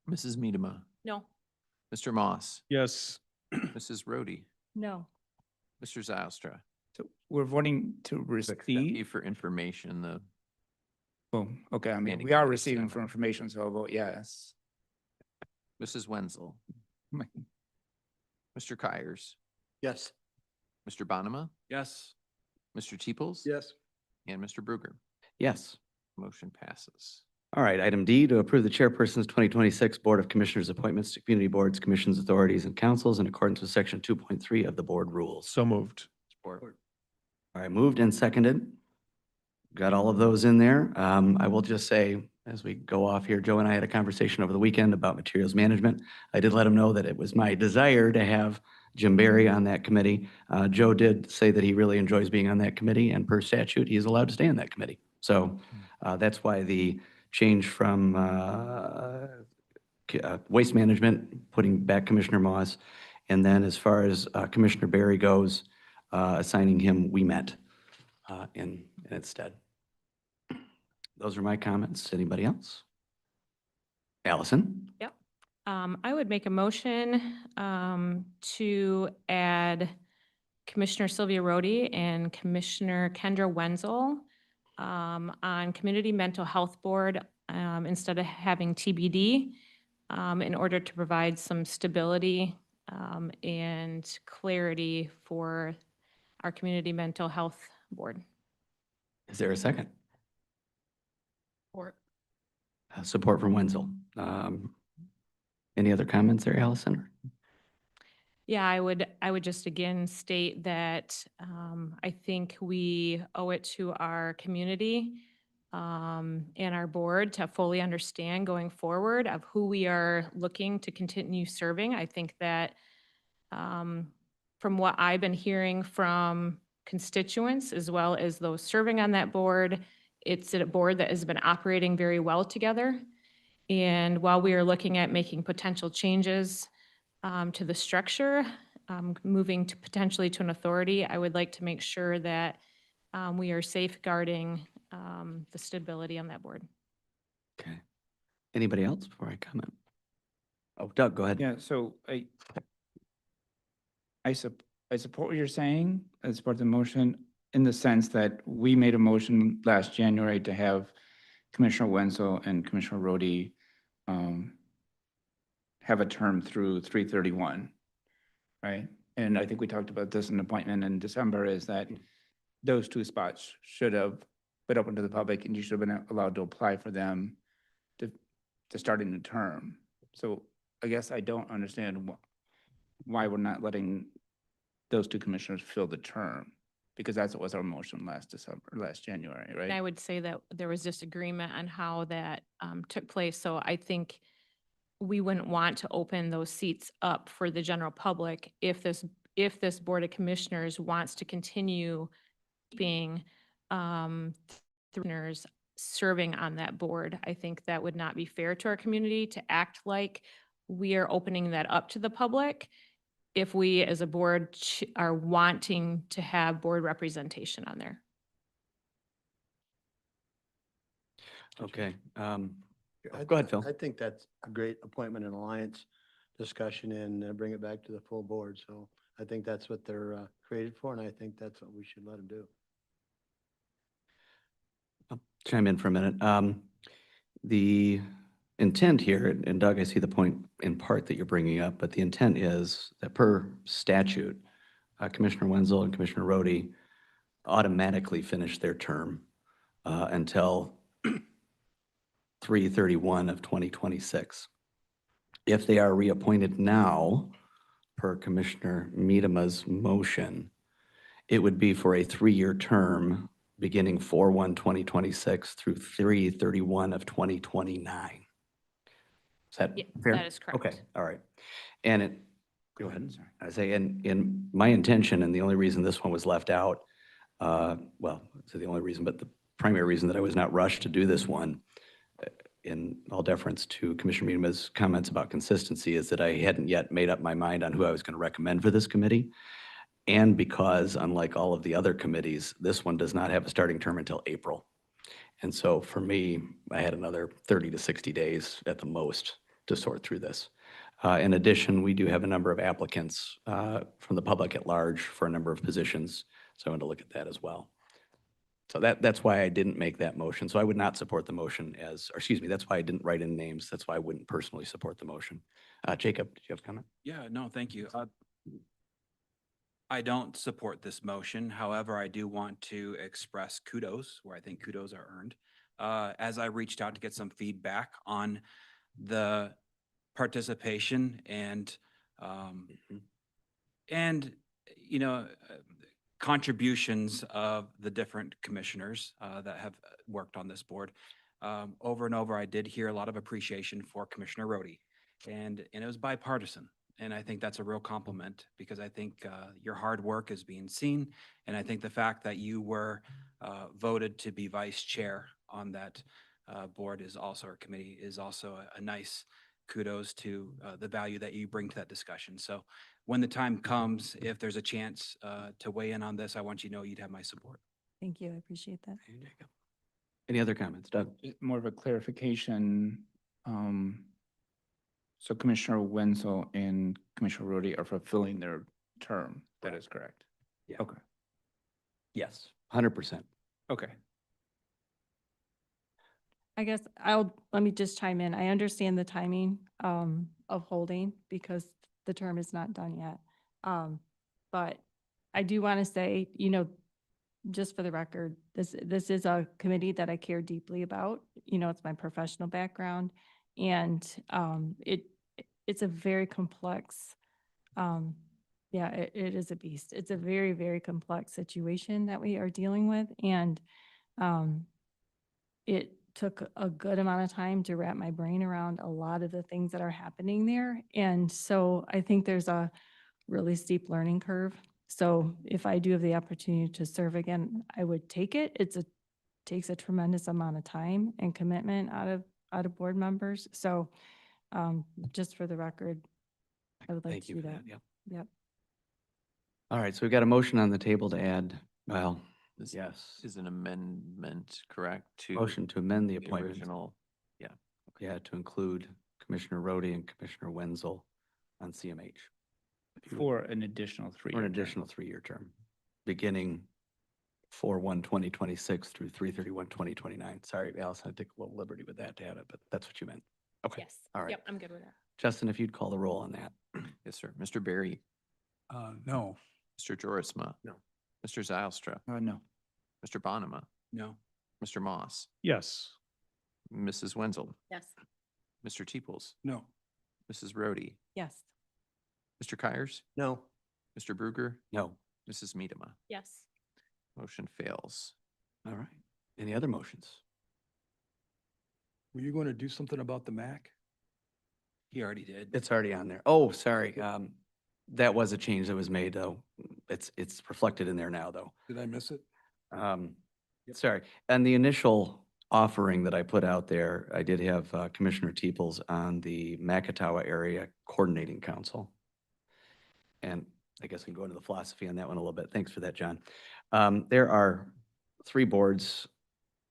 Mrs. Medema, No. Mr. Moss, Yes. Mrs. Rhodey, No. Mr. Zylstra. So we're voting to Thank receive. you for information. Oh, okay. I mean, Standing we are committee, receiving so- for information, so I'll vote yes. Mrs. Wenzel, Mr. Kyers, Yes. Mr. Bonema, Yes. Mr. Teeples. Yes. And Mr. Bruger. Yes. Motion passes. All right, item D, to approve the chairperson's 2026 Board of Commissioners appointments to community boards, commissions, authorities, and councils in accordance with Section 2.3 of the board rules. So moved. Support. All right, moved and seconded. Got all of those in there. I will just say, as we go off here, Joe and I had a conversation over the weekend about materials management. I did let him know that it was my desire to have Jim Barry on that committee. Joe did say that he really enjoys being on that committee, and per statute, he is allowed to stay on that committee. So that's why the change from waste management, putting back Commissioner Moss, and then as far as Commissioner Barry goes, assigning him We Met in its stead. Those are my comments. Anybody else? Allison? Yep. I would make a motion to add Commissioner Sylvia Rhodey and Commissioner Kendra Wenzel on Community Mental Health Board instead of having TBD in order to provide some stability and clarity for our Community Mental Health Board. Is there a second? Or Support from Wenzel. Any other comments there, Allison? yeah, I would just again state that I think we owe it to our community and our board to fully understand going forward of who we are looking to continue serving. I think that from what I've been hearing from constituents as well as those serving on that board, it's a board that has been operating very well together. And while we are looking at making potential changes to the structure, moving to potentially to an authority, I would like to make sure that we are safeguarding the stability on that board. Okay. Anybody else before I comment? Oh, Doug, go ahead. Yeah, so I support what you're saying. I support the motion in the sense that we made a motion last January to have Commissioner Wenzel and Commissioner Rhodey have a term through 3/31, right? And I think we talked about this in the appointment in December, is that those two spots should have been open to the public and you should have been allowed to apply for them to start a new term. So I guess I don't understand why we're not letting those two commissioners fill the term, because that's what was our motion last January, right? And I would say that there was disagreement on how that took place. So I think we wouldn't want to open those seats up for the general public if this Board of Commissioners wants to continue being commissioners serving on that board. I think that would not be fair to our community to act like we are opening that up to the public if we as a board are wanting to have board representation on there. Okay. I- Go ahead, Phil. I think that's a great appointment and alliance discussion and bring it back to the full board. So I think that's what they're created for, and I think that's what we should let them do. Chime in for a minute. The intent here, and Doug, I see the point in part that you're bringing up, but the intent is that per statute, Commissioner Wenzel and Commissioner Rhodey automatically finish their term until 3/31 of 2026. If they are reappointed now, per Commissioner Miedema's motion, it would be for a 3-year term beginning 4/1/2026 through 3/31 of 2029. Is that Yeah, fair? that is correct. Okay, all right. And it, go ahead. I say, and my intention, and the only reason this one was left out, well, it's the only reason, but the primary reason that I was not rushed to do this one, in all deference to Commissioner Miedema's comments about consistency, is that I hadn't yet made up my mind on who I was going to recommend for this committee. And because, unlike all of the other committees, this one does not have a starting term until April. And so for me, I had another 30 to 60 days at the most to sort through this. In addition, we do have a number of applicants from the public at large for a number of positions. So I want to look at that as well. So that's why I didn't make that motion. So I would not support the motion as, or excuse me, that's why I didn't write in names. That's why I wouldn't personally support the motion. Jacob, did you have a comment? Yeah, no, thank you. I don't support this motion. However, I do want to express kudos where I think kudos are earned. As I reached out to get some feedback on the participation and you know, contributions of the different commissioners that have worked on this board. Over and over, I did hear a lot of appreciation for Commissioner Rhodey, and it was bipartisan. And I think that's a real compliment because I think your hard work is being seen. And I think the fact that you were voted to be vice chair on that board is also, our committee is also a nice kudos to the value that you bring to that discussion. So when the time comes, if there's a chance to weigh in on this, I want you to know you'd have my support. Thank you. I appreciate that. Any other comments, Doug? More of a clarification. So Commissioner Wenzel and Commissioner Rhodey are fulfilling their term. That is correct. Yeah. Okay. Yes, 100%. Okay. I guess let me just chime in. I understand the timing of holding because the term is not done yet. But I do want to say, you know, just for the record, this is a committee that I care deeply about. You know, it's my professional background, and it's a very complex, yeah, it is a beast. It's a very, very complex situation that we are dealing with, and it took a good amount of time to wrap my brain around a lot of the things that are happening there. And so I think there's a really steep learning curve. So if I do have the opportunity to serve again, I would take it. Takes a tremendous amount of time and commitment out of board members. So just for the record, I would like Thank to you do for that. that. Yep. Yep. All right, so we've got a motion on the table to add, well, This yes. is an amendment, correct? To Motion to amend the the appointment. original, yeah. Yeah, to include Commissioner Rhodey and Commissioner Wenzel on CMH. For an additional 3 For an additional 3-year term, beginning 4/1/2026 through 3/31/2029. Sorry, Allison, I took a little liberty with that to add it, but that's what you meant. Okay. Yes. All right. Yep, I'm good with that. Justin, if you'd call the roll on that. Yes, sir. Mr. Barry, No. Mr. Jorisma. No. Mr. Zylstra, No. Mr. Bonema, No. Mr. Moss, Yes. Mrs. Wenzel, Yes. Mr. Teeples, No. Mrs. Rhodey, Yes. Mr. Kyers, No. Mr. Bruger, No. Mrs. Miedema. Yes. Motion fails. All right. Any other motions? Were you going to do something about the MAC? He already did. It's already on there. Oh, sorry. That was a change that was made, though. It's reflected in there now, though. Did I miss it? Sorry. And the initial offering that I put out there, I did have Commissioner Teeples on the Macatawa Area Coordinating Council. and I guess we can go into the philosophy on that one a little bit. Thanks for that, John. There are 3 boards.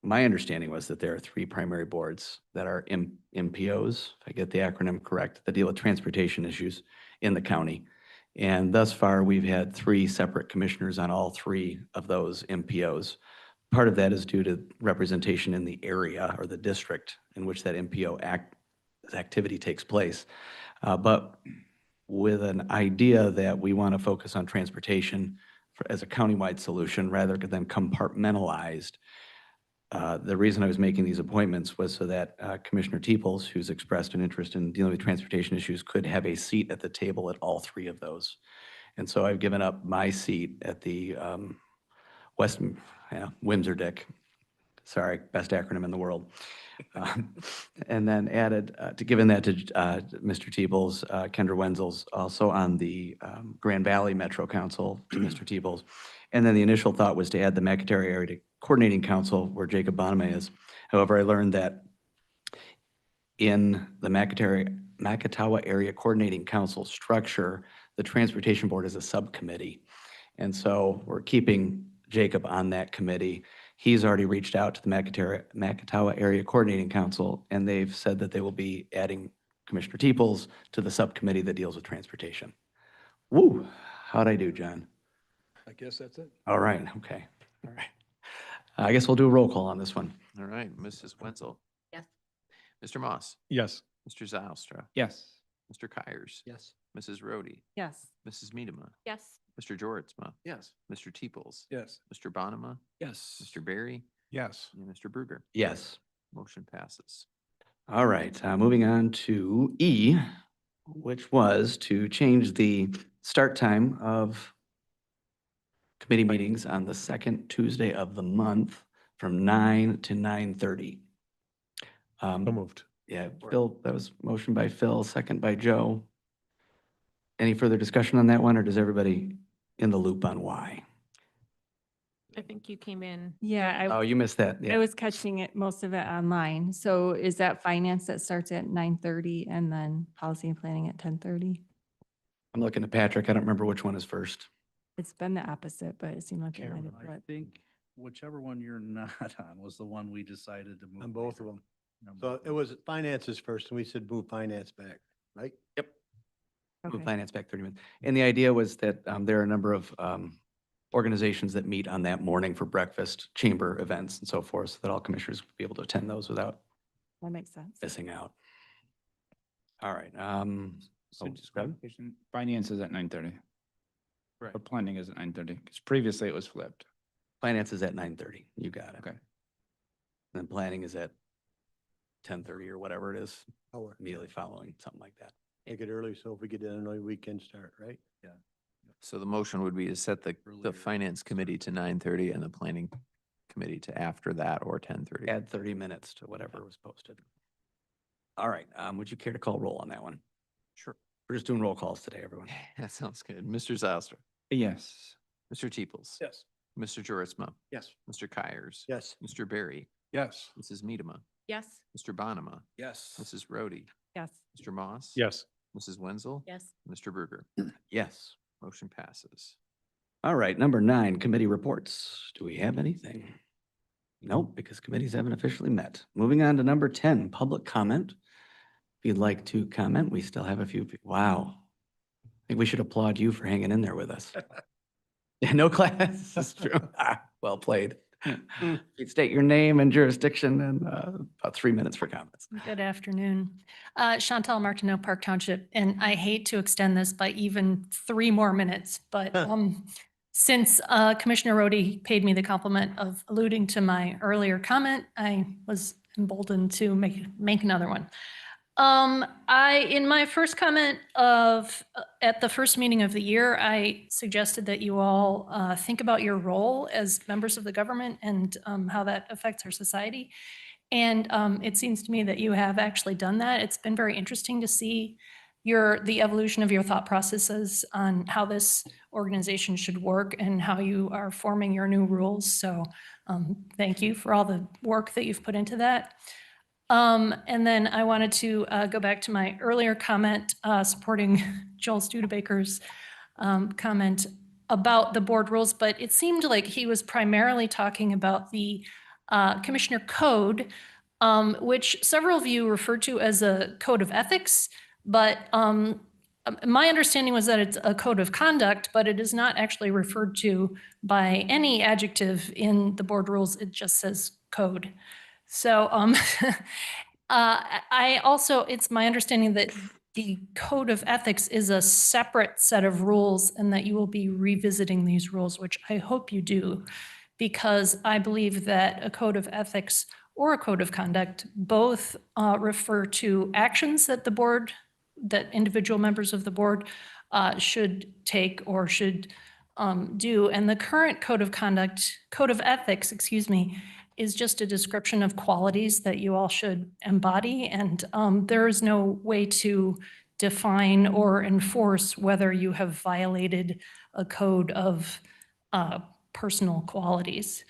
My understanding was that there are 3 primary boards that are MPOs, if I get the acronym correct, that deal with transportation issues in the county. And thus far, we've had 3 separate commissioners on all 3 of those MPOs. Part of that is due to representation in the area or the district in which that MPO activity takes place. But with an idea that we want to focus on transportation as a countywide solution rather than compartmentalized. The reason I was making these appointments was so that Commissioner Teeples, who's expressed an interest in dealing with transportation issues, could have a seat at the table at all 3 of those. And so I've given up my seat at the Windsor Dick. Sorry, best acronym in the world. And then added, given that to Mr. Teeples, Kendra Wenzel's also on the Grand Valley Metro Council to Mr. Teeples. And then the initial thought was to add the McIntyre Area Coordinating Council where Jacob Bonema is. However, I learned that in the Macatawa Area Coordinating Council structure, the Transportation Board is a subcommittee. And so we're keeping Jacob on that committee. He's already reached out to the Macatawa Area Coordinating Council, and they've said that they will be adding Commissioner Teeples to the subcommittee that deals with transportation. Woo, how'd I do, John? I guess that's it. All right, okay, all right. I guess we'll do a roll call on this one. All right, Mrs. Wenzel. Yes. Mr. Moss. Yes. Mr. Zylstra. Yes. Mr. Kyers. Yes. Mrs. Rhodey. Yes. Mrs. Medema. Yes. Mr. Joritsma. Yes. Mr. Teeples. Yes. Mr. Bonema. Yes. Mr. Barry. Yes. And Mr. Bruger. Yes. Motion passes. All right, moving on to E, which was to change the start time of committee meetings on the 2nd Tuesday of the month from 9 to 9:30. So moved. Yeah, Phil, that was motion by Phil, second by Joe. Any further discussion on that one, or does everybody in the loop on why? I think you came in. Yeah, Oh, you missed that. I Yeah. was catching it, most of it online. So is that finance that starts at 9:30 and then policy and planning at 10:30? I'm looking at Patrick. I don't remember which one is first. It's been the opposite, but it seemed like it might have I flipped. think whichever one you're not on was the one we decided to move. On both of later. them. On So both it was finances first, and we said move finance back, right? Yep. Move Okay. finance back 30 minutes. And the idea was that there are a number of organizations that meet on that morning for breakfast, chamber events and so forth, so that all commissioners would be able to attend those without That makes sense. missing out. All right. So oh, just Kevin? clarification, finance is at 9:30. Right. Or planning is at 9:30, because previously it was flipped. Finance is at 9:30. You got it. Okay. Then planning is at 10:30 or whatever it is, Hour. immediately following, something like that. Make it early, so if we get in an early weekend start, right? Yeah. So the motion would be to set the Earlier. finance committee to 9:30 and the planning committee to after that or 10:30. Add 30 minutes to whatever was posted. All right. Would you care to call roll on that one? Sure. We're just doing roll calls today, everyone. That sounds good. Mr. Zylstra. Yes. Mr. Teeples. Yes. Mr. Joritsma. Yes. Mr. Kyers. Yes. Mr. Barry. Yes. Mrs. Medema. Yes. Mr. Bonema. Yes. Mrs. Rhodey. Yes. Mr. Moss. Yes. Mrs. Wenzel. Yes. Mr. Bruger. Yes. Motion passes. All right, number 9, committee reports. Do we have anything? Nope, because committees haven't officially met. Moving on to number 10, public comment. If you'd like to comment, we still have a few. Wow. I think we should applaud you for hanging in there with us. Yeah, no class. That's true. Well played. You'd state your name and jurisdiction and about 3 minutes for comments. Good afternoon. Chantal Martineau, Park Township, and I hate to extend this by even 3 more minutes, but since Commissioner Rhodey paid me the compliment of alluding to my earlier comment, I was emboldened to make another one. In my first comment at the first meeting of the year, I suggested that you all think about your role as members of the government and how that affects our society. And it seems to me that you have actually done that. It's been very interesting to see the evolution of your thought processes on how this organization should work and how you are forming your new rules. So thank you for all the work that you've put into that. And then I wanted to go back to my earlier comment supporting Joel Studebaker's comment about the board rules, but it seemed like he was primarily talking about the Commissioner Code, which several of you referred to as a code of ethics, but my understanding was that it's a code of conduct, but it is not actually referred to by any adjective in the board rules. It just says code. So I also, it's my understanding that the code of ethics is a separate set of rules and that you will be revisiting these rules, which I hope you do, because I believe that a code of ethics or a code of conduct both refer to actions that the board, that individual members of the board should take or should do. And the current code of conduct, code of ethics, excuse me, is just a description of qualities that you all should embody. And there is no way to define or enforce whether you have violated a code of personal qualities.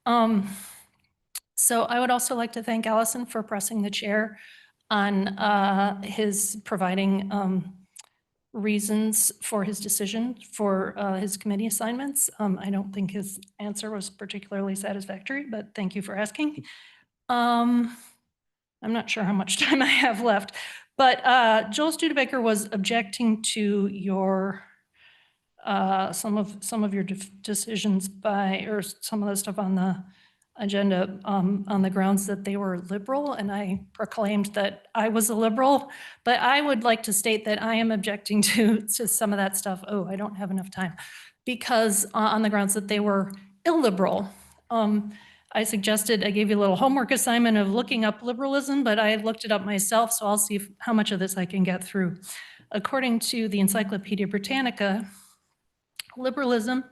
So I would also like to thank Allison for pressing the chair on his providing reasons for his decision for his committee assignments. I don't think his answer was particularly satisfactory, but thank you for asking. I'm not sure how much time I have left, but Joel Studebaker was objecting to your some of your decisions by, or some of the stuff on the agenda on the grounds that they were liberal, and I proclaimed that I was a liberal, but I would like to state that I am objecting to some of that stuff. Oh, I don't have enough time. Because on the grounds that they were illiberal. I suggested, I gave you a little homework assignment of looking up liberalism, but I looked it up myself, so I'll see how much of this I can get through. According to the Encyclopedia Britannica, liberalism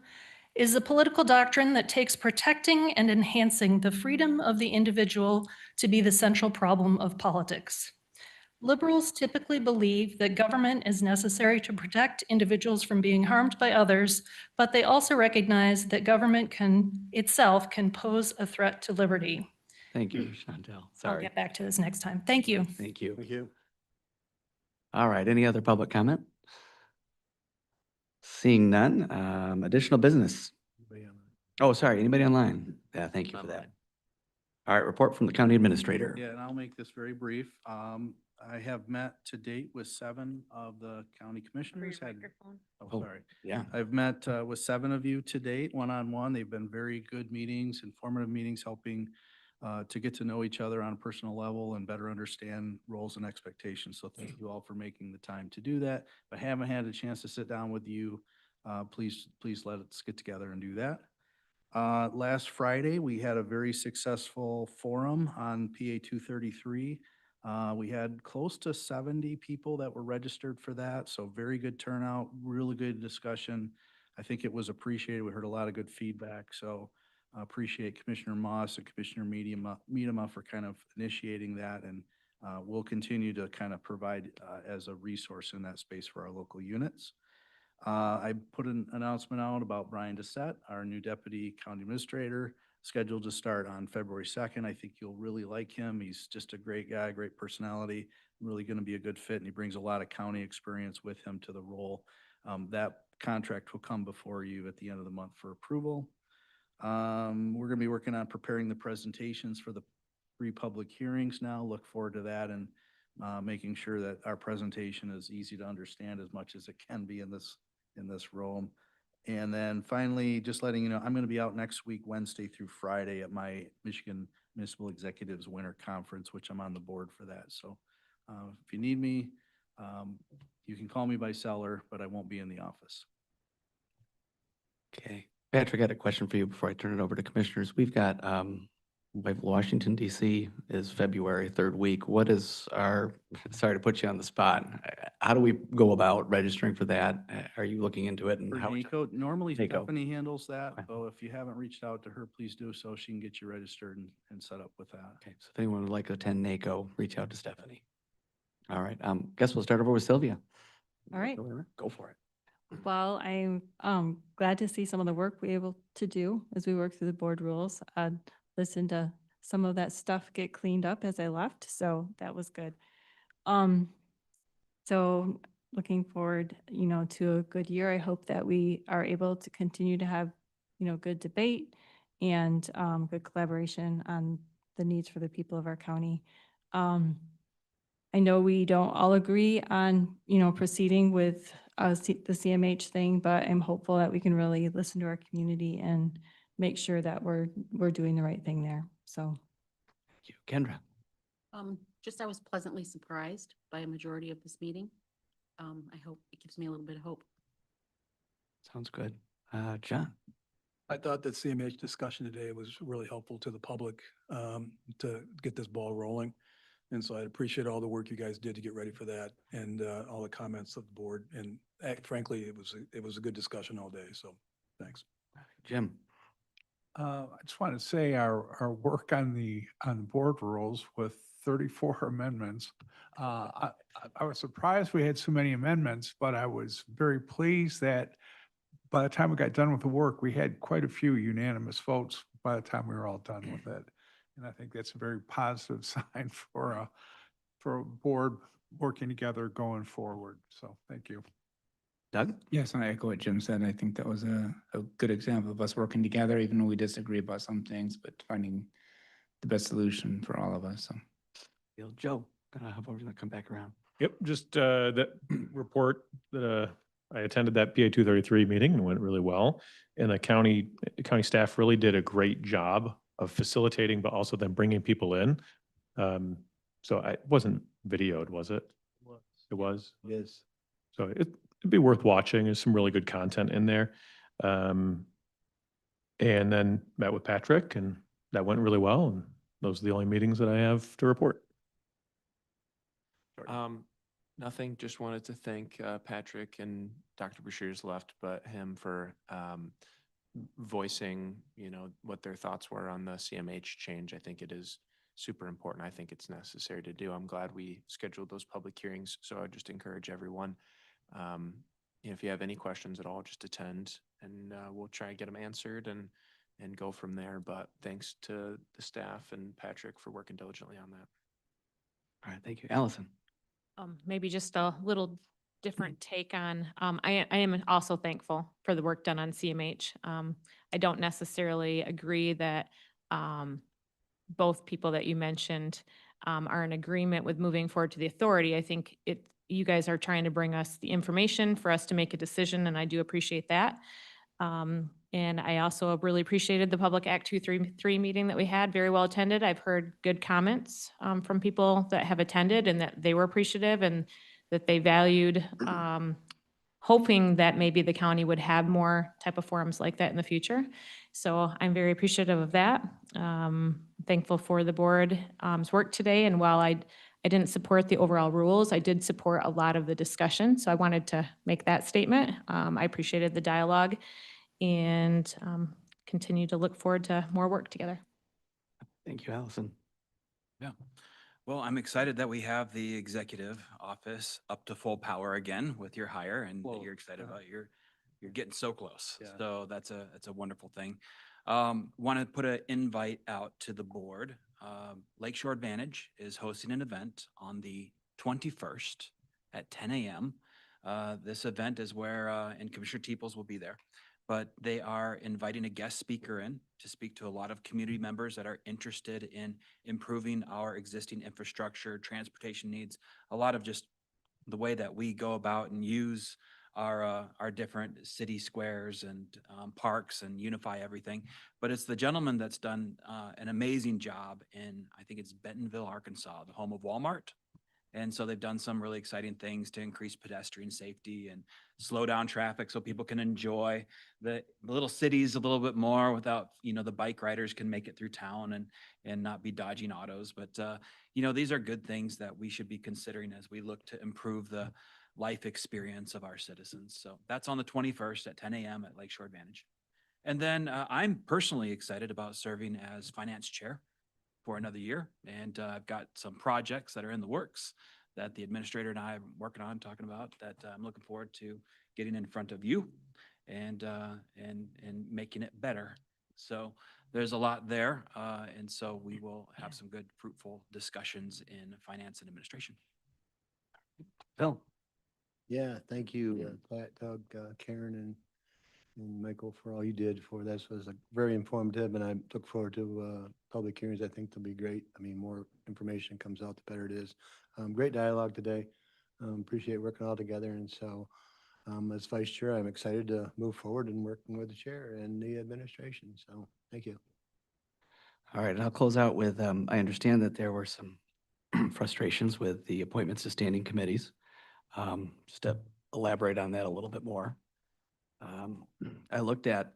is a political doctrine that takes protecting and enhancing the freedom of the individual to be the central problem of politics. Liberals typically believe that government is necessary to protect individuals from being harmed by others, but they also recognize that government itself can pose a threat to liberty. Thank you, Chantel. I'll Sorry. get back to this next time. Thank you. Thank you. Thank you. All right, any other public comment? Seeing none, additional business. Oh, sorry, anybody online? Yeah, thank you for that. All right, report from the county administrator. Yeah, and I'll make this very brief. I have met to date with 7 of the county commissioners. Oh, Sorry. Yeah, I've met with 7 of you to date, one-on-one. They've been very good meetings, informative meetings, helping to get to know each other on a personal level and better understand roles and expectations. So thank you all for making the time to do that. If I haven't had a chance to sit down with you, please let us get together and do that. Last Friday, we had a very successful forum on PA 233. We had close to 70 people that were registered for that, so very good turnout, really good discussion. I think it was appreciated. We heard a lot of good feedback, so I appreciate Commissioner Moss and Commissioner Miedema for kind of initiating that, and we'll continue to kind of provide as a resource in that space for our local units. I put an announcement out about Brian Doucette, our new deputy county administrator, scheduled to start on February 2nd. I think you'll really like him. He's just a great guy, great personality, really going to be a good fit, and he brings a lot of county experience with him to the role. That contract will come before you at the end of the month for approval. We're going to be working on preparing the presentations for the 3 public hearings now. Look forward to that, and making sure that our presentation is easy to understand as much as it can be in this role. And then finally, just letting you know, I'm going to be out next week, Wednesday through Friday, at my Michigan Municipal Executives Winter Conference, which I'm on the board for that. So if you need me, you can call me by cellar, but I won't be in the office. okay. Patrick, I had a question for you before I turn it over to commissioners. We've got, Washington DC is February 3rd week. What is our, sorry to put you on the spot. How do we go about registering for that? Are you looking into it? And For how? NACO, normally NACO. Stephanie handles that, Okay. so if you haven't reached out to her, please do so. She can get you registered and set up with that. Okay, so if anyone would like to attend NACO, reach out to Stephanie. All right, guess we'll start over with Sylvia. All right. Go for it. Well, I'm glad to see some of the work we're able to do as we work through the board rules. Listen to some of that stuff get cleaned up as I left, so that was good. So looking forward, to a good year. I hope that we are able to continue to have, good debate and good collaboration on the needs for the people of our county. I know we don't all agree on, proceeding with the CMH thing, but I'm hopeful that we can really listen to our community and make sure that we're doing the right thing there. So. Thank you. Kendra? Just I was pleasantly surprised by a majority of this meeting. I hope it gives me a little bit of hope. Sounds good. John? I thought that CMH discussion today was really helpful to the public to get this ball rolling. And so I appreciate all the work you guys did to get ready for that and all the comments of the board. And frankly, it was a good discussion all day. So thanks. Jim? I just want to say our work on the board rules with 34 amendments. I was surprised we had so many amendments, but I was very pleased that by the time we got done with the work, we had quite a few unanimous votes by the time we were all done with it. And I think that's a very positive sign for a board working together going forward. So thank you. Doug? Yes, I echo what Jim said. I think that was a good example of us working together, even though we disagree about some things, but finding the best solution for all of us. So. Joe, how about we're going to come back around? Yep, just that report that I attended that PA 233 meeting and went really well. And the county staff really did a great job of facilitating, but also then bringing people in. So it wasn't videoed, was it? It was? Yes. So it'd be worth watching. There's some really good content in there. And then met with Patrick and that went really well. And those are the only meetings that I have to report. Nothing, just wanted to thank Patrick and Dr. Bashir's left, but him for voicing, what their thoughts were on the CMH change. I think it is super important. I think it's necessary to do. I'm glad we scheduled those public hearings. So I just encourage everyone, if you have any questions at all, just attend and we'll try and get them answered and go from there. But thanks to the staff and Patrick for working diligently on that. All right, thank you. Allison? Maybe just a little different take on, I am also thankful for the work done on CMH. I don't necessarily agree that both people that you mentioned are in agreement with moving forward to the authority. I think you guys are trying to bring us the information for us to make a decision, and I do appreciate that. And I also really appreciated the Public Act 233 meeting that we had, very well attended. I've heard good comments from people that have attended and that they were appreciative and that they valued hoping that maybe the county would have more type of forums like that in the future. So I'm very appreciative of that. Thankful for the board's work today. And while I didn't support the overall rules, I did support a lot of the discussion. So I wanted to make that statement. I appreciated the dialogue and continue to look forward to more work together. Thank you, Allison. Yeah. Well, I'm excited that we have the executive office up to full power again with your hire and that you're excited about you're getting so close. Yeah. So that's a wonderful thing. Want to put an invite out to the board. Lakeshore Advantage is hosting an event on the 21st at 10 a.m. This event is where, and Commissioner Teeples will be there, but they are inviting a guest speaker in to speak to a lot of community members that are interested in improving our existing infrastructure, transportation needs, a lot of just the way that we go about and use our different city squares and parks and unify everything. But it's the gentleman that's done an amazing job in, I think it's Bentonville, Arkansas, the home of Walmart. And so they've done some really exciting things to increase pedestrian safety and slow down traffic so people can enjoy the little cities a little bit more without, the bike riders can make it through town and not be dodging autos. But, these are good things that we should be considering as we look to improve the life experience of our citizens. So that's on the 21st at 10 a.m. at Lakeshore Advantage. And then I'm personally excited about serving as finance chair for another year. And I've got some projects that are in the works that the administrator and I are working on, talking about, that I'm looking forward to getting in front of you and making it better. So there's a lot there. And so we will have some good, fruitful discussions in finance and administration. Bill? Yeah, thank you, Pat, Doug, Karen, and Michael for all you did for this. Was very informative, and I look forward to public hearings. I think they'll be great. I mean, more information comes out, the better it is. Great dialogue today. Appreciate working all together, and so as vice chair, I'm excited to move forward and working with the chair and the administration. So thank you. All right, and I'll close out with, I understand that there were some frustrations with the appointments to standing committees. Just to elaborate on that a little bit more. I looked at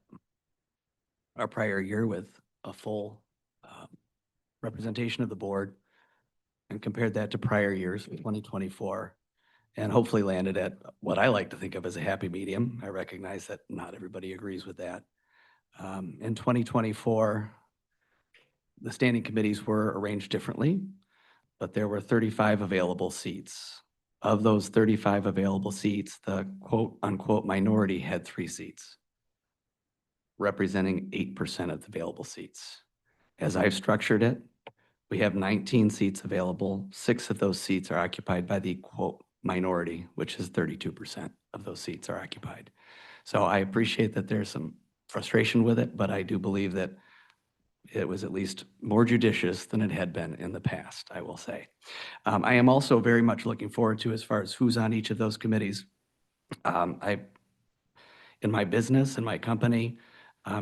our prior year with a full representation of the board and compared that to prior years, 2024, and hopefully landed at what I like to think of as a happy medium. I recognize that not everybody agrees with that. In 2024, the standing committees were arranged differently, but there were 35 available seats. Of those 35 available seats, the quote unquote minority had 3 seats, representing 8% of the available seats. As I've structured it, we have 19 seats available. 6 of those seats are occupied by the quote minority, which is 32% of those seats are occupied. So I appreciate that there's some frustration with it, but I do believe that it was at least more judicious than it had been in the past, I will say. I am also very much looking forward to, as far as who's on each of those committees. In my business, in my company,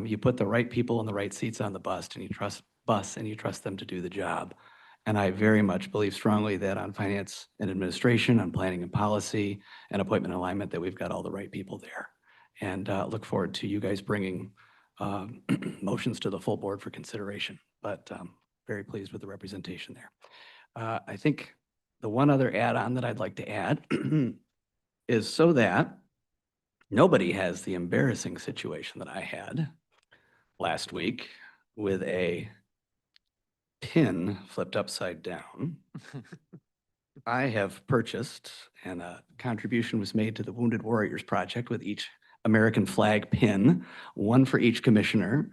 you put the right people in the right seats on the bus and you trust them to do the job. And I very much believe strongly that on finance and administration, on planning and policy, and appointment and alignment, that we've got all the right people there. And look forward to you guys bringing motions to the full board for consideration, but very pleased with the representation there. I think the one other add-on that I'd like to add is so that nobody has the embarrassing situation that I had last week with a pin flipped upside down. I have purchased, and a contribution was made to the Wounded Warriors Project with each American flag pin, one for each commissioner.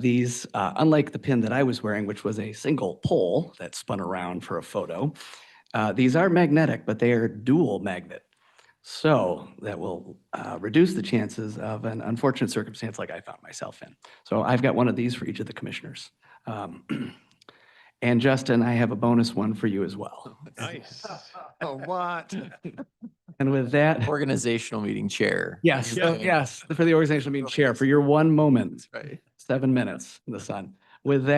These, unlike the pin that I was wearing, which was a single pole that spun around for a photo, these are magnetic, but they are dual magnet. So that will reduce the chances of an unfortunate circumstance like I found myself in. So I've got one of these for each of the commissioners. And Justin, I have a bonus one for you as well. Nice. Oh, what? And with that, Organizational meeting chair. yes, yes, for the organizational meeting chair, for your one moment, Right. 7 minutes in the sun. With that.